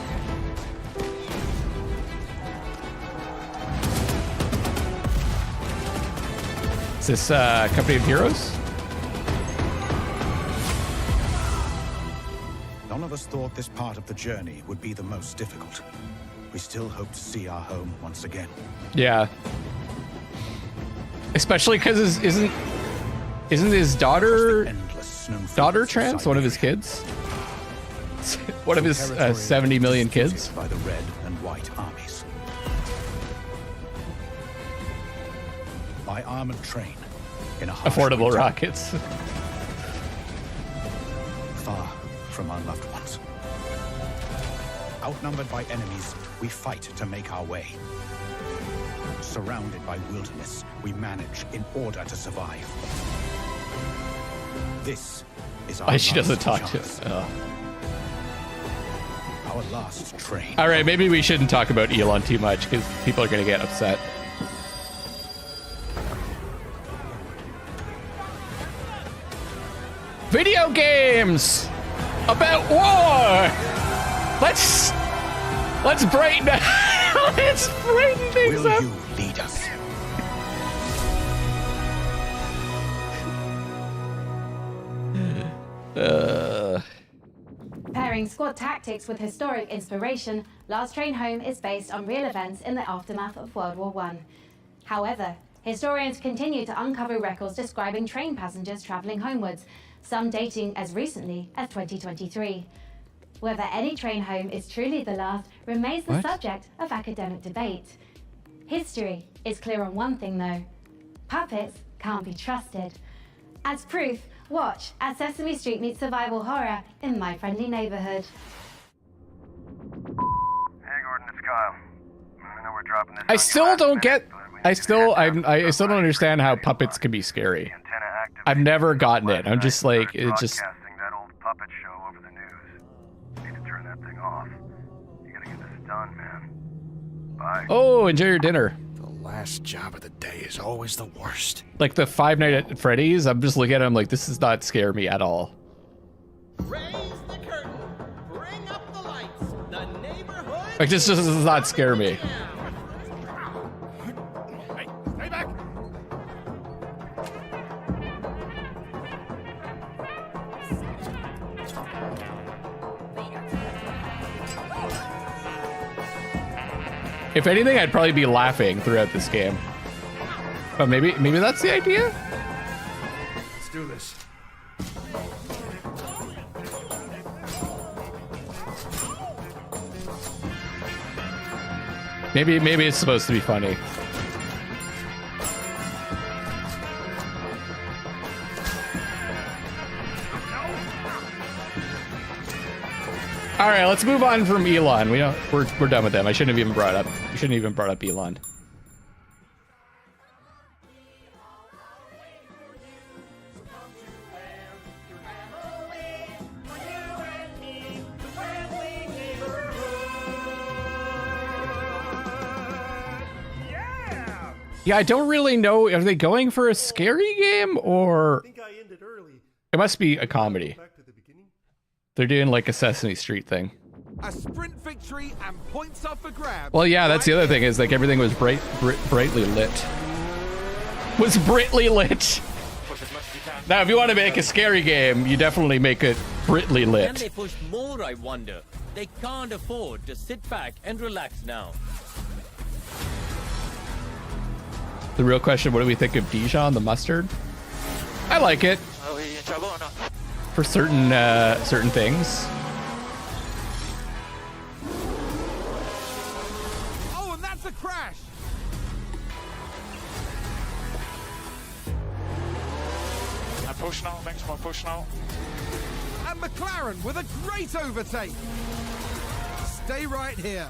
Is this Company of Heroes?
None of us thought this part of the journey would be the most difficult. We still hope to see our home once again.
Yeah. Especially because isn't his daughter trans? One of his kids? One of his 70 million kids?
By the red and white armies. By armored train in a
affordable
winter.
rockets.
Far from our loved ones. Outnumbered by enemies, we fight to make our way. Surrounded by wilderness, we manage in order to survive. This is our
She doesn't talk to
chance.
us.
Our last train.
All right, maybe we shouldn't talk about Elon too much because people are going to get upset. Video games about war. Let's brighten let's brighten things up.
Will you lead us?
Pairing squad tactics with historic inspiration, Last Train Home is based on real events in the aftermath of World War I. However, historians continue to uncover records describing train passengers travelling homewards, some dating as recently as 2023. Whether any train home is truly the last remains the subject of academic debate. History is clear on one thing though. puppets can't be trusted. As proof, watch as Sesame Street meets survival horror in My Friendly Neighborhood.
Hey, Gordon, it's Kyle. I know we're dropping this.
I still don't get. I still don't understand how puppets can be scary. I've never gotten it. I'm just like, it just.
Broadcasting that old puppet show over the news. Need to turn that thing off. You gotta get this done, man. Bye.
Oh, enjoy your dinner.
The last job of the day is always the worst.
Like the Five Nights at Freddy's, I'm just looking at him like, this does not scare me at all. Like, this just does not scare me.
Stay back.
If anything, I'd probably be laughing throughout this game. But maybe that's the idea?
Let's do this.
Maybe it's supposed to be funny. All right, let's move on from Elon. We're done with them. I shouldn't have even brought up. You shouldn't even brought up Elon. Yeah, I don't really know. Are they going for a scary game or? It must be a comedy. They're doing like a Sesame Street thing.
A sprint victory and points up for grabs.
Well, yeah, that's the other thing is like everything was brightly lit. Was brightly lit. Now, if you want to make a scary game, you definitely make it brightly
Can
lit.
they push more, I wonder? They can't afford to sit back and relax now.
The real question: what do we think of Dijon, the mustard? I like it.
Are we in trouble or not?
For certain things.
Oh, and that's a crash.
I push now, thanks for push now.
And McLaren with a great overtake. Stay right here,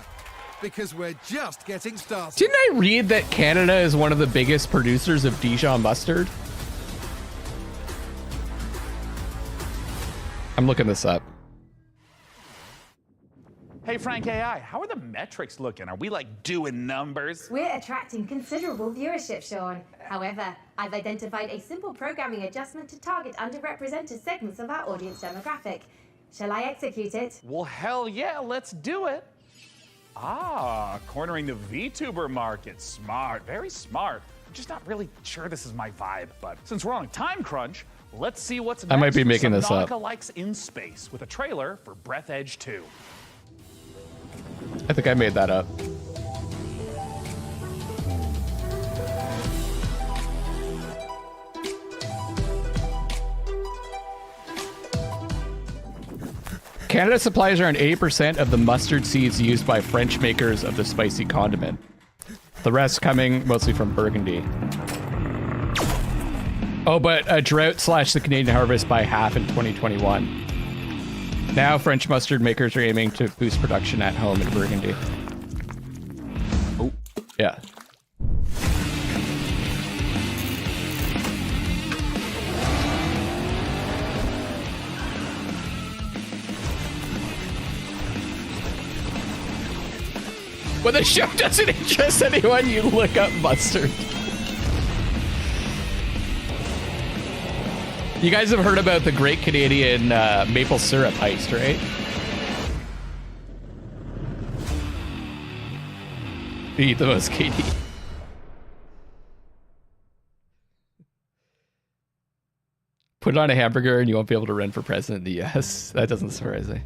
because we're just getting started.
Didn't I read that Canada is one of the biggest producers of Dijon mustard? I'm looking this up.
Hey, Frank AI, how are the metrics looking? Are we like doing numbers?
We're attracting considerable viewership, Sean. However, I've identified a simple programming adjustment to target underrepresented segments of our audience demographic. Shall I execute it?
Well, hell yeah, let's do it. Ah, cornering the VTuber market. Smart, very smart. I'm just not really sure this is my vibe, but since we're on a time crunch, let's see what's next.
I might be making
for
this up.
Subnautica Likes in Space with a trailer for Breath Edge 2.
I think I made that up. Canada supplies around 80% of the mustard seeds used by French makers of the spicy condiment. The rest coming mostly from Burgundy. Oh, but a drought slashed the Canadian harvest by half in 2021. Now French mustard makers are aiming to boost production at home in Burgundy. Oh, yeah. When the show doesn't interest anyone, you look up mustard. You guys have heard about the Great Canadian maple syrup heist, right? You eat the most, Katie. Put it on a hamburger and you won't be able to run for president in the US. That doesn't surprise me.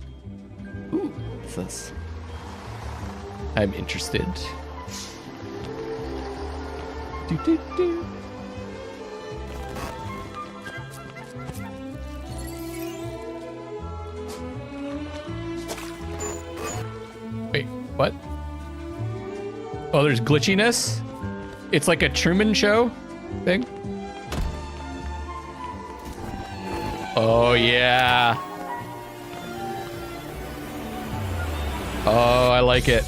Ooh, what's this? I'm interested. Do, do, do. Wait, what? Oh, there's glitchiness? It's like a Truman Show? thing. Oh, yeah. Oh, I like it.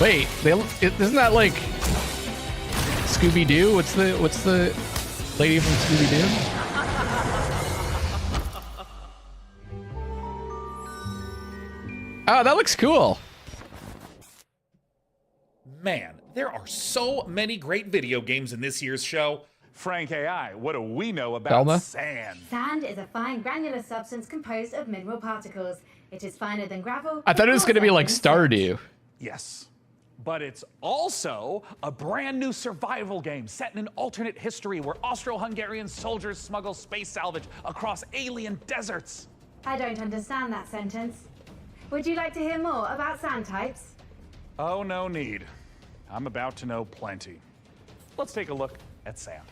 Wait, isn't that like Scooby-Doo? What's the lady from Scooby-Doo? Oh, that looks cool.
Man, there are so many great video games in this year's show. Frank AI, what do we know about
Thelma?
sand?
Sand is a fine granular substance composed of mineral particles. It is finer than gravel.
I thought it was going to be like Stardew.
Yes, but it's also a brand new survival game set in an alternate history where Austro-Hungarian soldiers smuggle space salvage across alien deserts.
I don't understand that sentence. Would you like to hear more about sand types?
Oh, no need. I'm about to know plenty. Let's take a look at sand.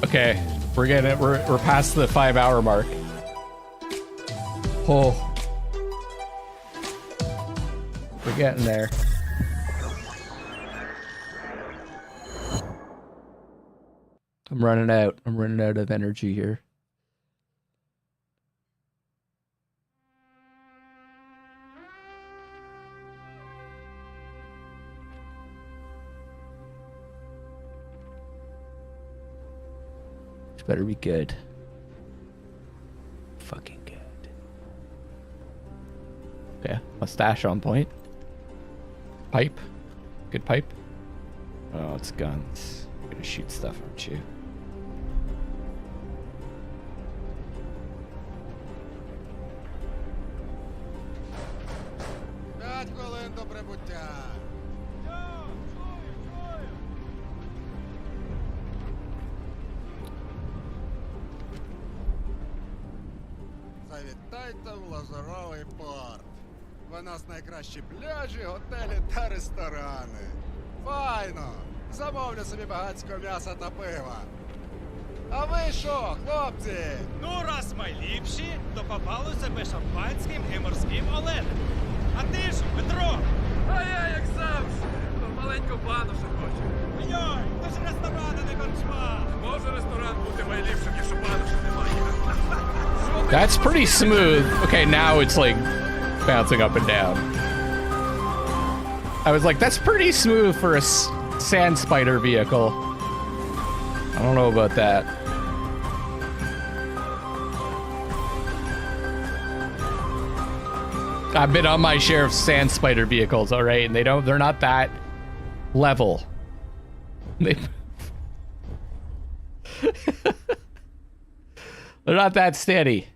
Okay, we're past the 5-hour mark. Oh, we're getting there. I'm running out. I'm running out of energy here. This better be good. Fucking good. Okay, mustache on point. Pipe. Good pipe. Oh, it's guns. You're gonna shoot stuff, aren't you?
Завітайте в Лазуровий порт. У нас найкращі пляжі, готелі та ресторани. Файно! Замовлю собі багатського м'яса та пива. А ви що, хлопці?
Ну, раз ми ліпші, то попали себе шампанським і морським оленем. А ти ж, Петро?
А я, як завжди, маленьку бану ще хочу.
Йой, то ж ресторан, а не корчма.
Може ресторан бути найліпшим, якщо бану ще немає.
That's pretty smooth. Okay, now it's like bouncing up and down. I was like, that's pretty smooth for a sand spider vehicle. I don't know about that. I've been on my share of sand spider vehicles, all right, and they're not that level. They're not that steady.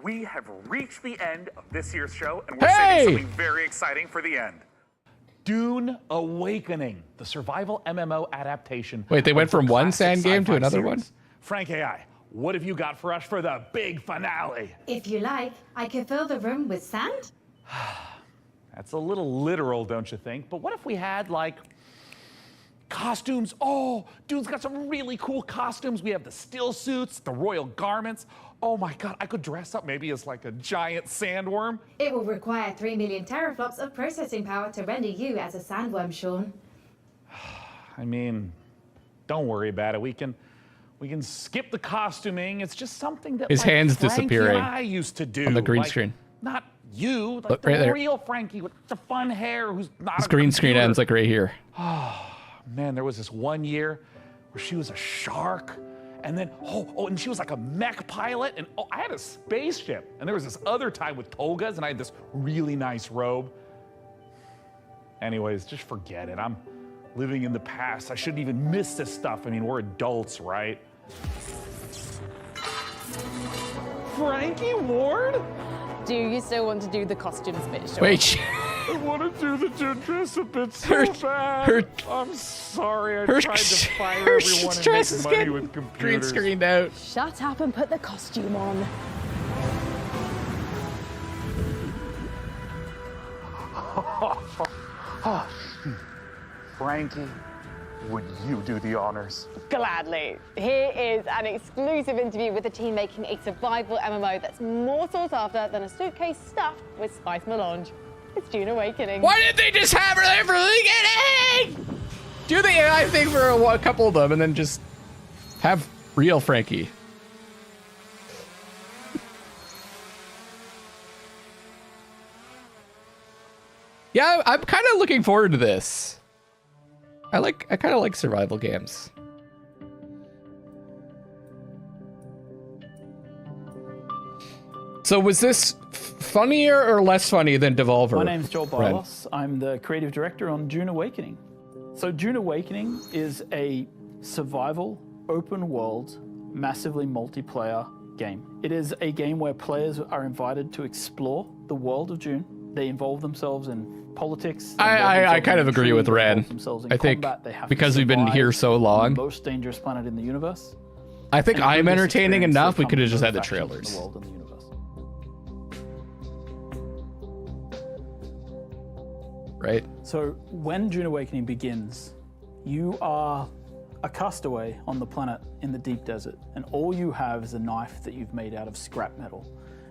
We have reached the end of this year's show, and we're saving something very exciting for the end. Dune Awakening, the survival MMO adaptation.
Wait, they went from one sand game to another one?
Frank AI, what have you got for us for the big finale?
If you like, I could fill the room with sand.
That's a little literal, don't you think? But what if we had, like, costumes? Oh, Dune's got some really cool costumes. We have the still suits, the royal garments. Oh my God, I could dress up maybe as like a giant sandworm.
It will require 3 million teraflops of processing power to render you as a sandworm, Sean.
I mean, don't worry about it. We can skip the costuming. It's just something that
his hands
Frankie
disappearing
and I used to do
on the green screen.
Not you, like
Look,
the
right there.
real Frankie with the fun hair who's not
His
a
green screen
computer.
ends like right here.
Oh man, there was this one year where she was a shark. And then, and she was like a mech pilot, and I had a spaceship. And there was this other time with togas, and I had this really nice robe. Anyways, just forget it. I'm living in the past. I shouldn't even miss this stuff. I mean, we're adults, right? Frankie Ward?
Do you still want to do the costumes bit, Sean?
Wait.
I want to do the dress up bit so bad. I'm sorry. I tried to fire everyone and make money with computers.
Green screened out.
Shut up and put the costume on.
Frankie, would you do the honors?
Gladly. Here is an exclusive interview with the team making a survival MMO that's more sought after than a suitcase stuffed with spice melange. It's Dune Awakening.
Why didn't they just have her there from the beginning? Do the AI thing for a couple of them and then just have real Frankie. Yeah, I'm kind of looking forward to this. I kind of like survival games. So was this funnier or less funny than Devolver?
My name's Joel Barlos. I'm the creative director on Dune Awakening. So Dune Awakening is a survival, open world, massively multiplayer game. It is a game where players are invited to explore the world of Dune. They involve themselves in politics.
I kind of agree with Ren. I think because we've been here so long.
The most dangerous planet in the universe.
I think I'm entertaining enough. We could have just had the trailers. Right.
So when Dune Awakening begins, you are a castaway on the planet in the deep desert, and all you have is a knife that you've made out of scrap metal.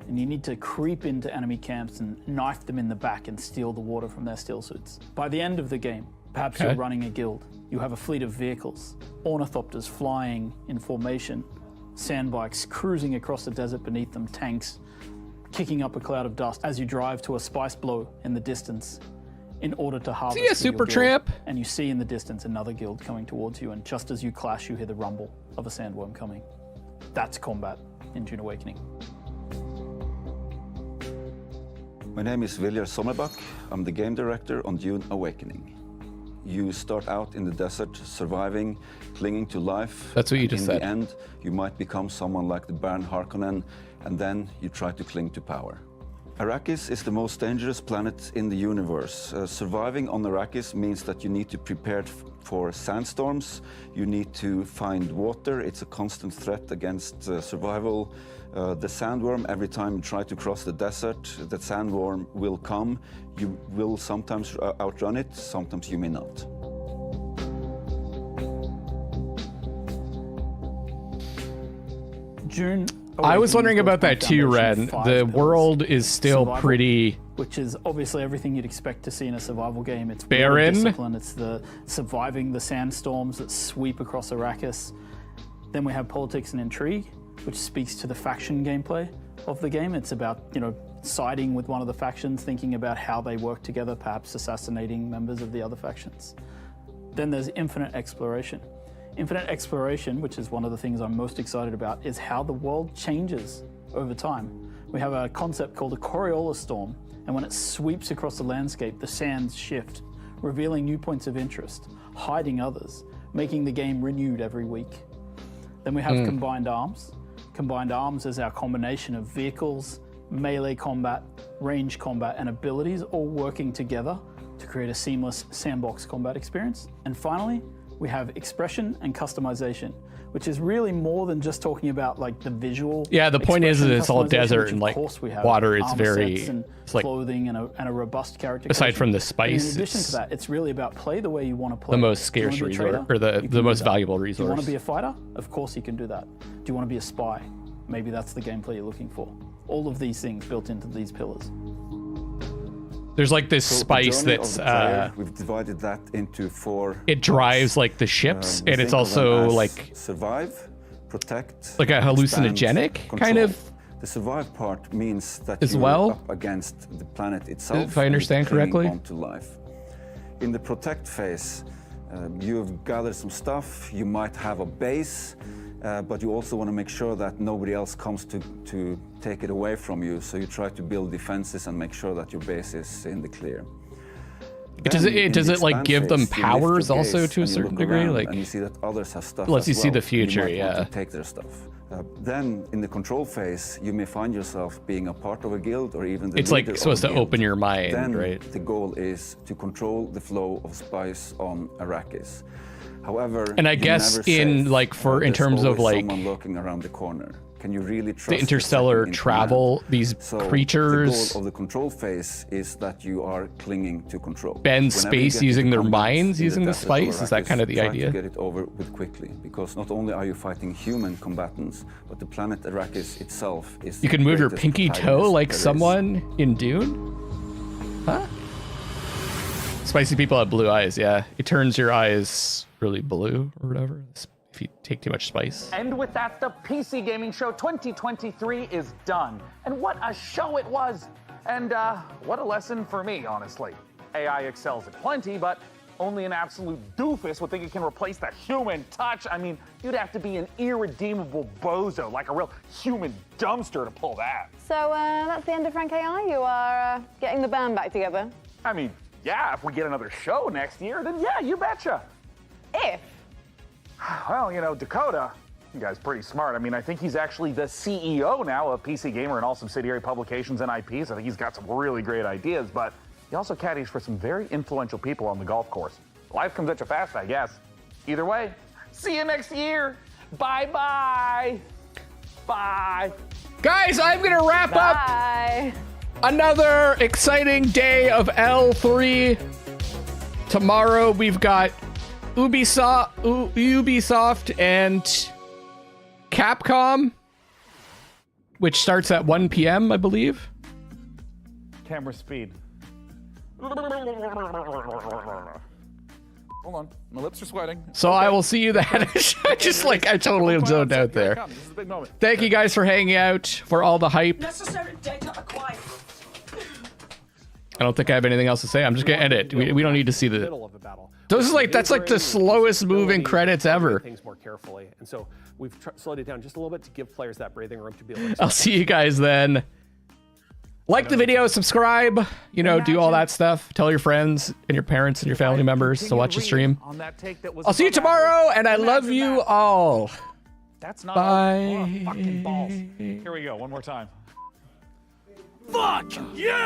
And you need to creep into enemy camps and knife them in the back and steal the water from their steel suits. By the end of the game, perhaps you're running a guild. You have a fleet of vehicles, ornithopters flying in formation, sandbikes cruising across the desert beneath them, tanks kicking up a cloud of dust as you drive to a spice blow in the distance in order to harvest.
See a super tramp?
And you see in the distance another guild coming towards you, and just as you clash, you hear the rumble of a sandworm coming. That's combat in Dune Awakening.
My name is Viljar Sommerbach. I'm the game director on Dune Awakening. You start out in the desert, surviving, clinging to life.
That's what you just said.
In the end, you might become someone like the Baron Harkonnen, and then you try to cling to power. Arrakis is the most dangerous planet in the universe. Surviving on Arrakis means that you need to prepare for sandstorms, you need to find water, it's a constant threat against survival. The sandworm, every time you try to cross the desert, the sandworm will come. You will sometimes outrun it, sometimes you may not.
Dune
I was wondering about that too, Ren. The world is still
survival,
pretty...
which is obviously everything you'd expect to see in a survival game. It's
barren.
Discipline. It's the surviving the sandstorms that sweep across Arrakis. Then we have politics and intrigue, which speaks to the faction gameplay of the game. It's about, siding with one of the factions, thinking about how they work together, perhaps assassinating members of the other factions. Then there's infinite exploration. Infinite exploration, which is one of the things I'm most excited about, is how the world changes over time. We have a concept called a Coriolis storm, and when it sweeps across the landscape, the sands shift, revealing new points of interest, hiding others, making the game renewed every week. Then we have combined arms. Combined arms is our combination of vehicles, melee combat, range combat, and abilities all working together to create a seamless sandbox combat experience. And finally, we have expression and customization, which is really more than just talking about the visual.
Yeah, the point is that it's all desert and water is
very
and
clothing and a robust character.
Aside from the spice,
in addition to that, it's really about play the way you want to play.
The most scarce resource, or the most valuable resource.
Do you want to be a fighter? Of course you can do that. Do you want to be a spy? Maybe that's the gameplay you're looking for. All of these things built into these pillars.
There's this spice that's
we've divided that into 4.
It drives the ships, and it's also
survive, protect,
a hallucinogenic
expand,
kind of.
The survive part means that
as
you're
well
up against the planet itself.
If I understand correctly.
Onto life. In the protect phase, you've gathered some stuff. You might have a base. But you also want to make sure that nobody else comes to take it away from you. So you try to build defenses and make sure that your base is in the clear.
Does it give them powers also to a certain degree?
And you see that others have stuff.
Lets you see the future,
you might want to take their stuff. Then in the control phase, you may find yourself being a part of a guild or even the
leader of a guild. It's supposed to open your mind,
then
right?
The goal is to control the flow of spice on Arrakis. However,
And I
you're
guess
never
in
safe.
like for in
There's
terms of
always
like
someone lurking around the corner. Can you really trust
the interstellar
second in
travel,
command?
these
So
creatures
the goal of the control phase is that you are clinging to control.
bend
Whenever you
space
get
using
into
their
combat
minds
in
using the
desert of
spice? Is that
Arrakis,
kind of the
try
idea?
to get it over with quickly, because not only are you fighting human combatants, but the planet Arrakis itself is.
You can
the
move your
greatest
pinky toe
antagonist
like
there is.
someone in Dune? Huh? Spicy people have blue eyes, yeah. It turns your eyes really blue or whatever if you take too much spice.
And with that, the PC Gaming Show 2023 is done. And what a show it was! And what a lesson for me, honestly. AI excels at plenty, but only an absolute doofus would think it can replace the human touch. I mean, you'd have to be an irredeemable bozo, like a real human dumpster to pull that.
So that's the end of Frank AI. You are getting the band back together.
I mean, yeah, if we get another show next year, then yeah, you betcha.
If?
Well, you know, Dakota, you guy's pretty smart. I mean, I think he's actually the CEO now of PC Gamer and all subsidiary publications and IPs. I think he's got some really great ideas, but he also caddies for some very influential people on the golf course. Life comes at you fast, I guess. Either way, see you next year. Bye-bye. Bye.
Guys, I'm gonna wrap
Bye.
up another exciting day of L3. Tomorrow we've got Ubisoft and Capcom, which starts at 1 p.m., I believe.
Camera speed. Hold on, my lips are sweating.
So I will see you then. Just like I totally am zoned out there.
This is a big moment.
Thank you guys for hanging out, for all the hype.
Necessary data acquired.
I don't think I have anything else to say. I'm just gonna end it. We don't need to see the
middle of a battle.
Those is like that's like the slowest moving credits ever.
Things more carefully, and so we've slowed it down just a little bit to give players that breathing room to be able to.
I'll see you guys then. Like the video, subscribe, you know, do all that stuff. Tell your friends and your parents and your family members to watch the stream. I'll see you tomorrow, and I love you all.
That's not
Bye.
fucking balls. Here we go, one more time.
Fuck yeah!